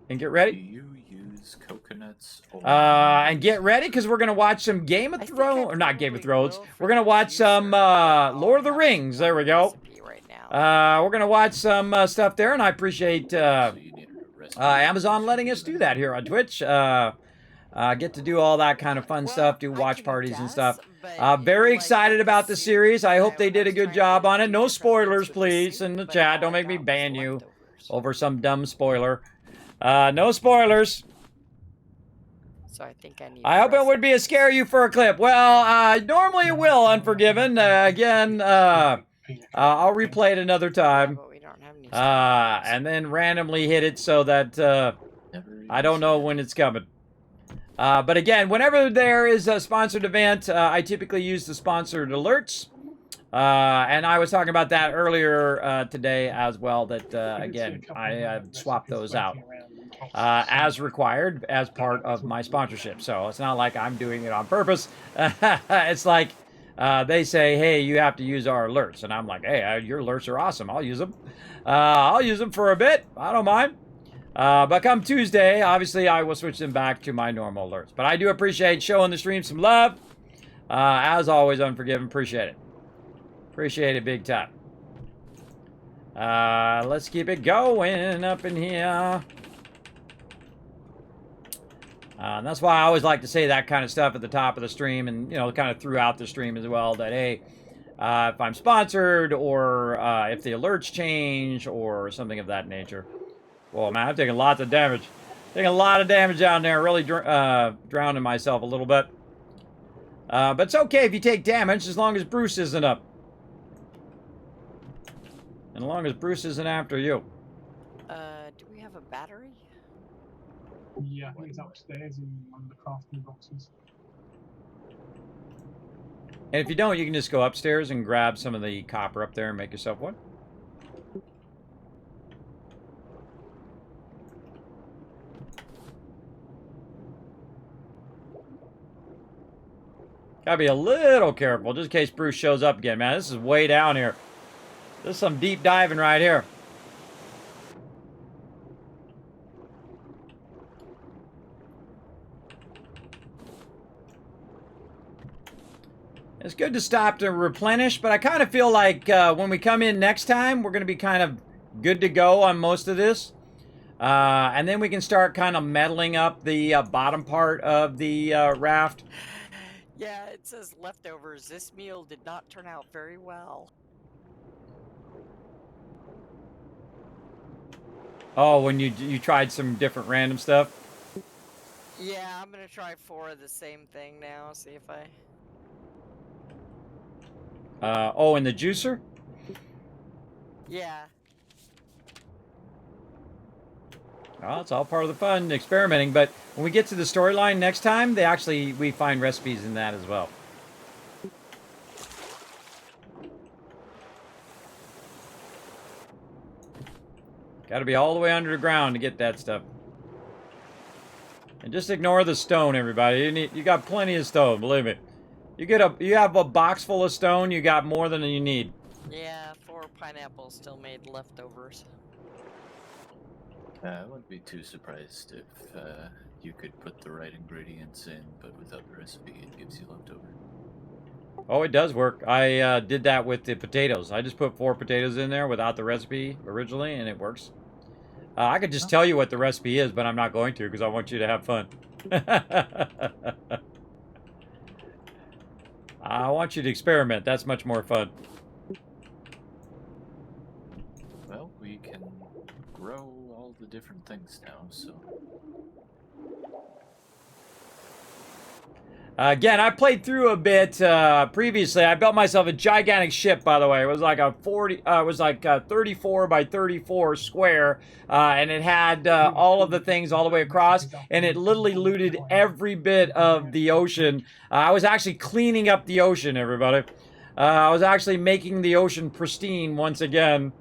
get Do ready. you use coconuts? Or And get ready, because we're going to watch some Game of I think Thrones. I Or not Game of probably Thrones. will We're for going to the watch some juicer, but I'll Lord of the have Rings. There we one go. recipe right now. We're going to watch some stuff there. And I appreciate so you need a recipe. Amazon letting us do that here on Twitch. Get to do all that kind of fun Well, stuff, do I watch can parties and guess, stuff. but Very like excited with about the series. I hope they did a was good trying job to on it. do No different things spoilers, with the please, soup, in the but chat. all Don't I make me got was ban you leftovers. over some dumb spoiler. No spoilers. So I think I need. I hope it would be a scare you for a clip. Well, normally it will, Unforgiven. Again, I'll replay it another time. But we don't have any And then randomly hit it so that Never I don't know when it's coming. But again, whenever there is a sponsored event, I typically use the sponsored alerts. And I was talking about that earlier today as well, that again, I swapped those out as required as part of my sponsorship. So it's not like I'm doing it on purpose. It's like they say, hey, you have to use our alerts. And I'm like, hey, your alerts are awesome. I'll use them. I'll use them for a bit. I don't mind. But come Tuesday, obviously, I will switch them back to my normal alerts. But I do appreciate showing the stream some love. As always, Unforgiven. Appreciate it. Appreciate it big time. Let's keep it going up in here. And that's why I always like to say that kind of stuff at the top of the stream, and, you know, kind of throughout the stream as well, that, hey, if I'm sponsored, or if the alerts change, or something of that nature. Whoa, man, I'm taking lots of damage. Taking a lot of damage down there. Really drowning myself a little bit. But it's okay if you take damage, as long as Bruce isn't up. And as long as Bruce isn't after you. Do we have a battery? Yeah, I think it's upstairs in one of the crafting boxes. And if you don't, you can just go upstairs and grab some of the copper up there and make yourself one. Gotta be a little careful, just in case Bruce shows up again, man. This is way down here. This is some deep diving right here. It's good to stop to replenish, but I kind of feel like when we come in next time, we're going to be kind of good to go on most of this. And then we can start kind of meddling up the bottom part of the raft. Yeah, it says leftovers. This meal did not turn out very well. Oh, when you tried some different random stuff? Yeah, I'm gonna try 4 of the same thing now, see if I... Oh, and the juicer? Yeah. Well, it's all part of the fun, experimenting. But when we get to the storyline next time, we find recipes in that as well. Got to be all the way under the ground to get that stuff. And just ignore the stone, everybody. You got plenty of stone, believe me. You have a box full of stone, you got more than you need. Yeah, 4 pineapples still made leftovers. I wouldn't be too surprised if you could put the right ingredients in, but without the recipe, it gives you leftover. Oh, it does work. I did that with the potatoes. I just put 4 potatoes in there without the recipe originally, and it works. I could just tell you what the recipe is, but I'm not going to because I want you to have fun. I want you to experiment. That's much more fun. Well, we can grow all the different things now, so... Again, I played through a bit previously. I built myself a gigantic ship, by the way. It was like a 34 by 34 square, and it had all of the things all the way across, and it literally looted every bit of the ocean. I was actually cleaning up the ocean, everybody. I was actually making the ocean pristine once again.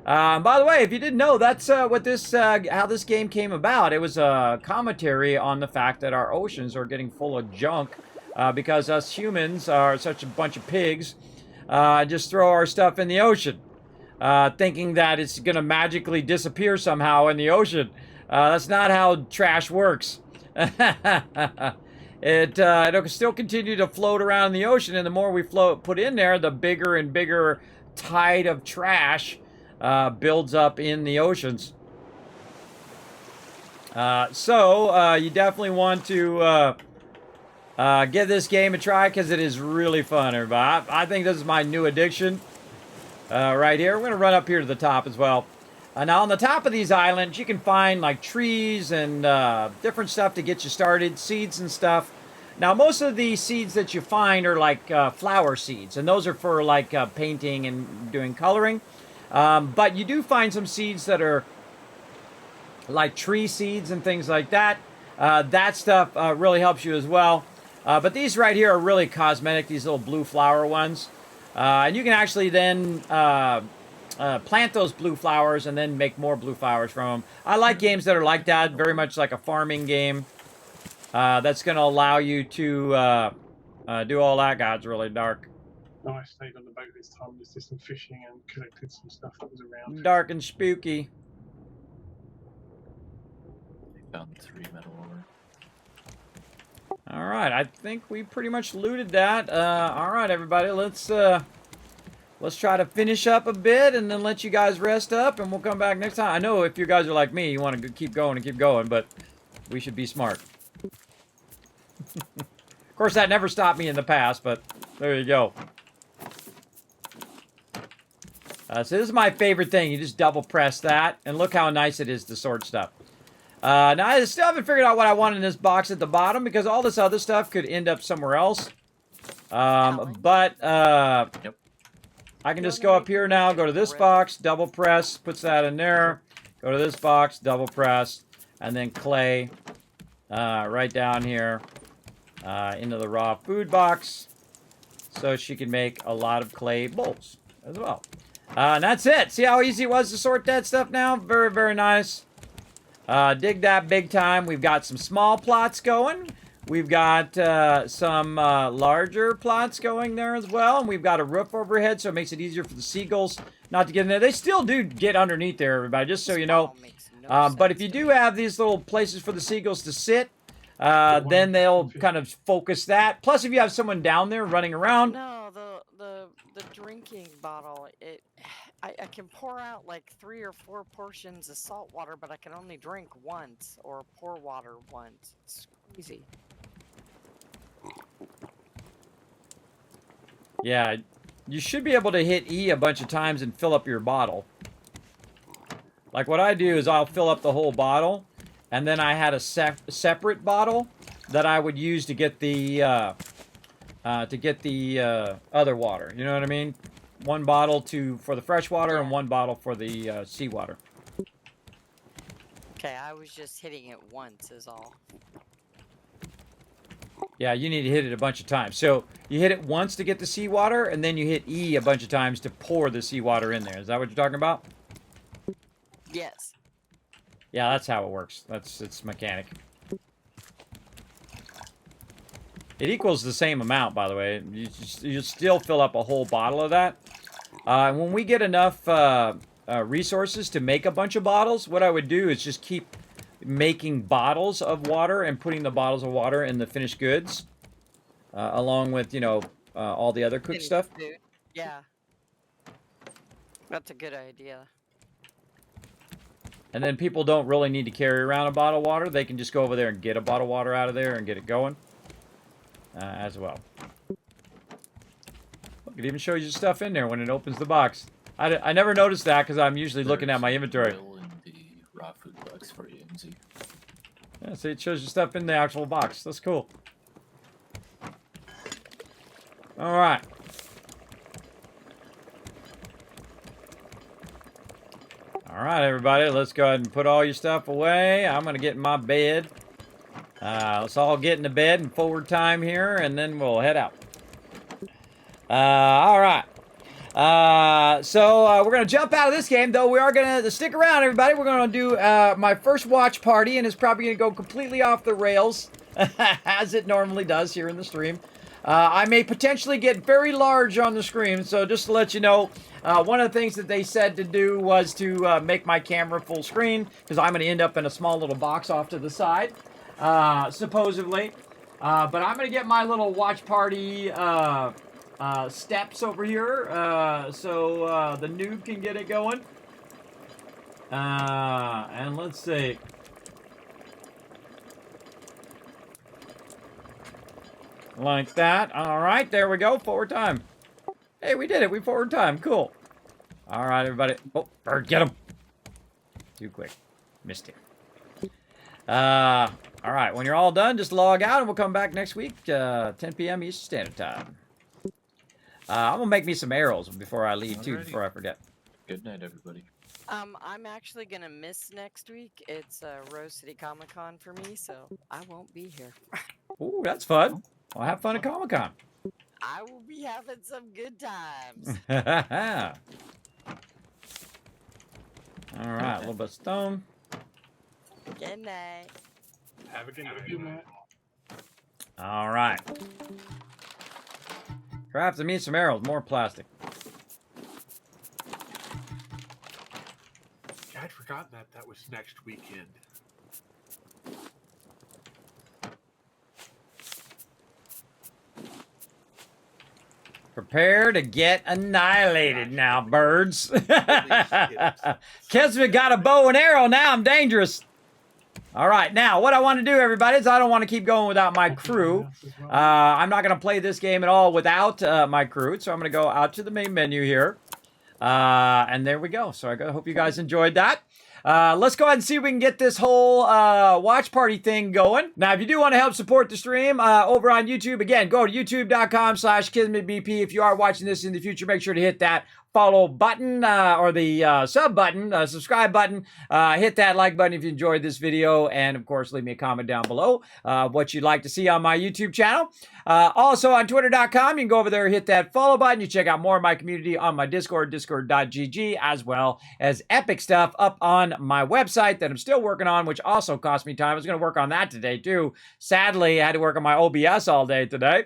By the way, if you didn't know, that's what this how this game came about. It was a commentary on the fact that our oceans are getting full of junk because us humans are such a bunch of pigs. Just throw our stuff in the ocean, thinking that it's going to magically disappear somehow in the ocean. That's not how trash works. It'll still continue to float around in the ocean, and the more we put in there, the bigger and bigger tide of trash builds up in the oceans. So you definitely want to give this game a try because it is really fun, everybody. I think this is my new addiction right here. We're going to run up here to the top as well. Now, on the top of these islands, you can find like trees and different stuff to get you started, seeds and stuff. Now, most of the seeds that you find are like flower seeds, and those are for like painting and doing coloring. But you do find some seeds that are like tree seeds and things like that. That stuff really helps you as well. But these right here are really cosmetic, these little blue flower ones. And you can actually then plant those blue flowers and then make more blue flowers from them. I like games that are like that, very much like a farming game. That's going to allow you to do all that. God, it's really dark. No, I stayed on the boat this time. Just did some fishing and collected some stuff that was around. Dark and spooky. Found 3 metal ore. All right, I think we pretty much looted that. All right, everybody, let's try to finish up a bit and then let you guys rest up, and we'll come back next time. I know if you guys are like me, you want to keep going and keep going, but we should be smart. Of course, that never stopped me in the past, but there you go. So this is my favorite thing. You just double press that, and look how nice it is to sort stuff. Now, I still haven't figured out what I want in this box at the bottom, because all this other stuff could end up somewhere else. But I can just go up here now, go to this box, double press, puts that in there. Go to this box, double press, and then clay right down here into the raw food box. So she can make a lot of clay bowls as well. And that's it. See how easy it was to sort that stuff now? Very, very nice. Dig that big time. We've got some small plots going. We've got some larger plots going there as well. And we've got a roof overhead, so it makes it easier for the seagulls not to get in there. They still do get underneath there, everybody, just so you know. But if you do have these little places for the seagulls to sit, then they'll kind of focus that. Plus, if you have someone down there running around. No, the drinking bottle, I can pour out like 3 or 4 portions of salt water, but I can only drink once or pour water once. It's crazy. Yeah, you should be able to hit E a bunch of times and fill up your bottle. Like what I do is I'll fill up the whole bottle, and then I had a separate bottle that I would use to get the other water. You know what I mean? One bottle for the fresh water and one bottle for the seawater. Okay, I was just hitting it once is all. Yeah, you need to hit it a bunch of times. So you hit it once to get the seawater, and then you hit E a bunch of times to pour the seawater in there. Is that what you're talking about? Yes. Yeah, that's how it works. It's mechanic. It equals the same amount, by the way. You still fill up a whole bottle of that. When we get enough resources to make a bunch of bottles, what I would do is just keep making bottles of water and putting the bottles of water in the finished goods, along with, all the other cooked stuff. Food. Yeah. That's a good idea. And then people don't really need to carry around a bottle of water. They can just go over there and get a bottle of water out of there and get it going as well. Look, it even shows you stuff in there when it opens the box. I never noticed that because I'm usually looking at my inventory. In the raw food box for you, MZ. Yeah, see, it shows you stuff in the actual box. That's cool. All right. All right, everybody, let's go ahead and put all your stuff away. I'm going to get in my bed. Let's all get into bed in forward time here, and then we'll head out. All right. So we're going to jump out of this game, though we are going to stick around, everybody. We're going to do my first watch party, and it's probably going to go completely off the rails, as it normally does here in the stream. I may potentially get very large on the screen, so just to let you know, one of the things that they said to do was to make my camera full screen, because I'm going to end up in a small little box off to the side, supposedly. But I'm going to get my little watch party steps over here, so the noob can get it going. And let's see. Like that. All right, there we go. Forward time. Hey, we did it. We forward time. Cool. All right, everybody. Oh, bird, get him. Too quick. Missed him. All right, when you're all done, just log out and we'll come back next week, 10 p.m. Eastern Standard Time. I'm going to make me some arrows before I leave, too, before I forget. Good night, everybody. I'm actually gonna miss next week. It's Rose City Comic Con for me, so I won't be here. Ooh, that's fun. Well, have fun at Comic-Con. I will be having some good times. All right, a little bit of stone. Good night. Have a good Have a night. good night. All right. Crafting me some arrows, more plastic. Yeah, I'd forgotten that was next weekend. Prepare to get annihilated now, birds. Kismet got a bow and arrow, now I'm dangerous. All right, now what I want to do, everybody, is I don't want to keep going without my crew. I'm not going to play this game at all without my crew, so I'm going to go out to the main menu here. And there we go. So I hope you guys enjoyed that. Let's go ahead and see if we can get this whole watch party thing going. Now, if you do want to help support the stream over on YouTube, again, go to youtube.com/KismetBP. If you are watching this in the future, make sure to hit that follow button or the sub button, subscribe button. Hit that like button if you enjoyed this video. And, of course, leave me a comment down below what you'd like to see on my YouTube channel. Also on twitter.com, you can go over there, hit that follow button. You check out more of my community on my Discord, discord.gg, as well as epic stuff up on my website that I'm still working on, which also cost me time. I was going to work on that today, too. Sadly, I had to work on my OBS all day today.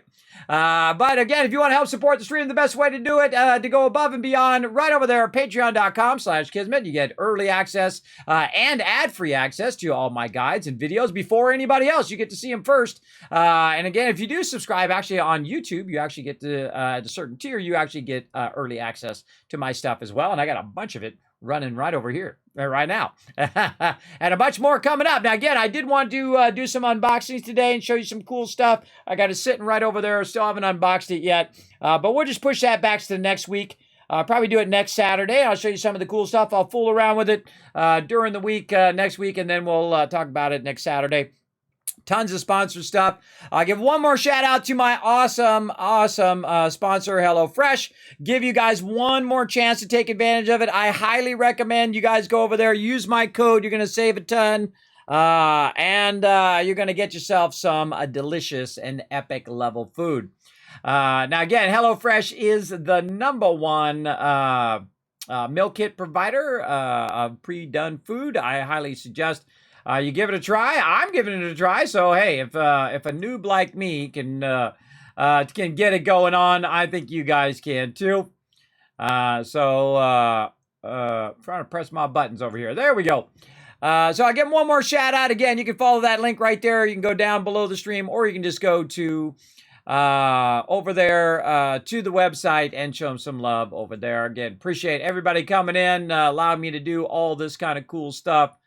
But again, if you want to help support the stream, the best way to do it, to go above and beyond, right over there, patreon.com/Kismet. You get early access and ad-free access to all my guides and videos before anybody else. You get to see them first. And again, if you do subscribe, actually on YouTube, you actually get to, at a certain tier, you actually get early access to my stuff as well. And I got a bunch of it running right over here, right now. And a bunch more coming up. Now, again, I did want to do some unboxings today and show you some cool stuff. I got it sitting right over there. Still haven't unboxed it yet. But we'll just push that back to the next week. Probably do it next Saturday. I'll show you some of the cool stuff. I'll fool around with it during the week, next week, and then we'll talk about it next Saturday. Tons of sponsor stuff. I'll give one more shout out to my awesome sponsor, HelloFresh. Give you guys one more chance to take advantage of it. I highly recommend you guys go over there, use my code. You're going to save a ton. And you're going to get yourself some delicious and epic level food. Now, again, HelloFresh is the #1 meal kit provider of pre-done food. I highly suggest you give it a try. I'm giving it a try. So, hey, if a noob like me can get it going on, I think you guys can too. Trying to press my buttons over here. There we go. So I give one more shout out. Again, you can follow that link right there. You can go down below the stream, or you can just go to over there to the website and show them some love over there. Again, appreciate everybody coming in, allowing me to do all this kind of cool stuff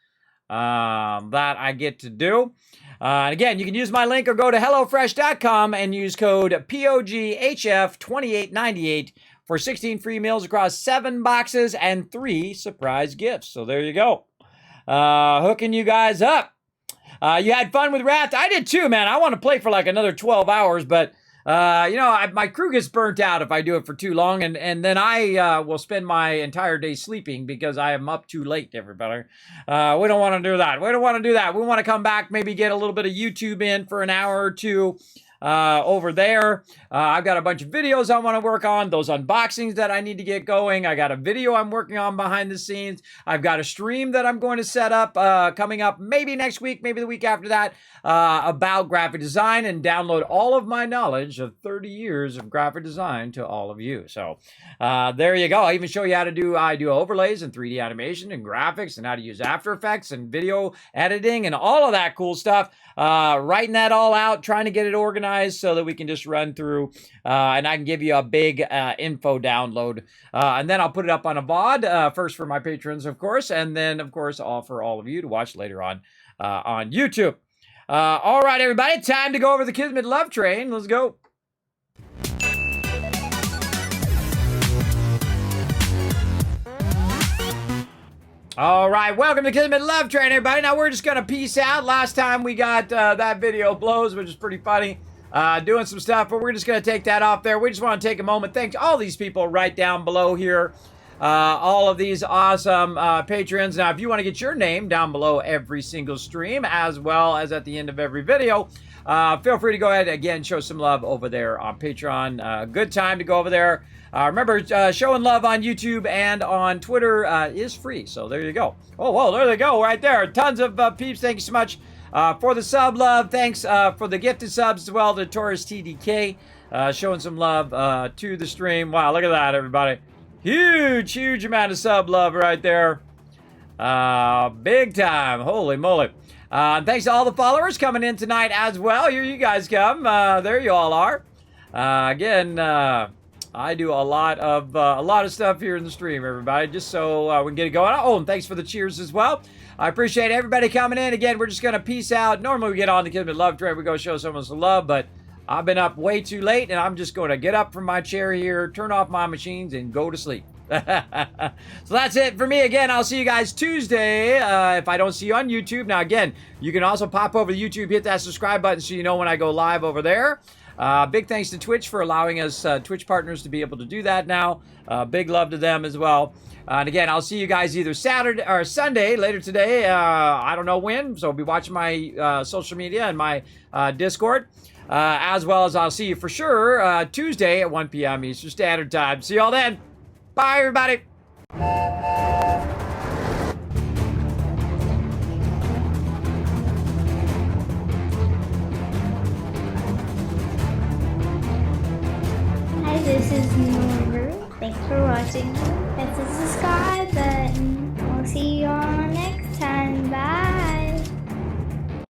that I get to do. And again, you can use my link or go to HelloFresh.com and use code POGHF2898 for 16 free meals across 7 boxes and 3 surprise gifts. So there you go. Hooking you guys up. You had fun with Raft? I did too, man. I want to play for like another 12 hours, but my crew gets burnt out if I do it for too long, and then I will spend my entire day sleeping because I am up too late, everybody. We don't want to do that. We don't want to do that. We want to come back, maybe get a little bit of YouTube in for an hour or two. Over there, I've got a bunch of videos I want to work on, those unboxings that I need to get going. I got a video I'm working on behind the scenes. I've got a stream that I'm going to set up coming up maybe next week, maybe the week after that, about graphic design, and download all of my knowledge of 30 years of graphic design to all of you. So there you go. I even show you how to do overlays and 3D animation and graphics and how to use After Effects and video editing and all of that cool stuff. Writing that all out, trying to get it organized so that we can just run through and I can give you a big info download. And then I'll put it up on a VOD, first for my patrons, of course, and then, of course, all for all of you to watch later on YouTube. All right, everybody, time to go over the Kismet Love Train. Let's go. All right, welcome to Kismet Love Train, everybody. Now we're just gonna peace out. Last time we got that video blows, which is pretty funny, doing some stuff, but we're just gonna take that off there. We just want to take a moment. Thanks to all these people right down below here, all of these awesome patrons. Now, if you want to get your name down below every single stream, as well as at the end of every video, feel free to go ahead again, show some love over there on Patreon. Good time to go over there. Remember, showing love on YouTube and on Twitter is free, so there you go. Oh, whoa, there they go, right there. Tons of peeps. Thank you so much for the sub love. Thanks for the gifted subs as well to Taurus TDK, showing some love to the stream. Wow, look at that, everybody. Huge amount of sub love right there. Big time. Holy moly. And thanks to all the followers coming in tonight as well. Here you guys come. There you all are. Again, I do a lot of stuff here in the stream, everybody, just so we can get it going. Oh, and thanks for the cheers as well. I appreciate everybody coming in. Again, we're just going to peace out. Normally we get on the Kismet Love Train. We go show someone some love, but I've been up way too late, and I'm just going to get up from my chair here, turn off my machines, and go to sleep. So that's it for me. Again, I'll see you guys Tuesday if I don't see you on YouTube. Now, again, you can also pop over to YouTube, hit that subscribe button so you know when I go live over there. Big thanks to Twitch for allowing us Twitch partners to be able to do that now. Big love to them as well. And again, I'll see you guys either Saturday or Sunday later today. I don't know when, so be watching my social media and my Discord. As well as I'll see you for sure Tuesday at 1 p.m. Eastern Standard Time. See y'all then. Bye, everybody. Hi, this is Noru. Thanks for watching. Hit the subscribe button. We'll see you all next time. Bye.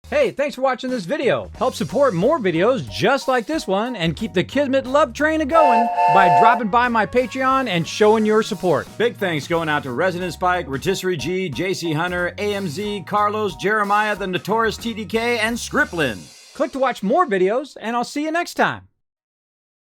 Hey, thanks for watching this video. Help support more videos just like this one and keep the Kismet Love Train a-going by dropping by my Patreon and showing your support. Big thanks going out to Resident Spike, Rotisserie G, JC Hunter, AMZ, Carlos, Jeremiah, the Notorious TDK, and Scriptlin. Click to watch more videos, and I'll see you next time.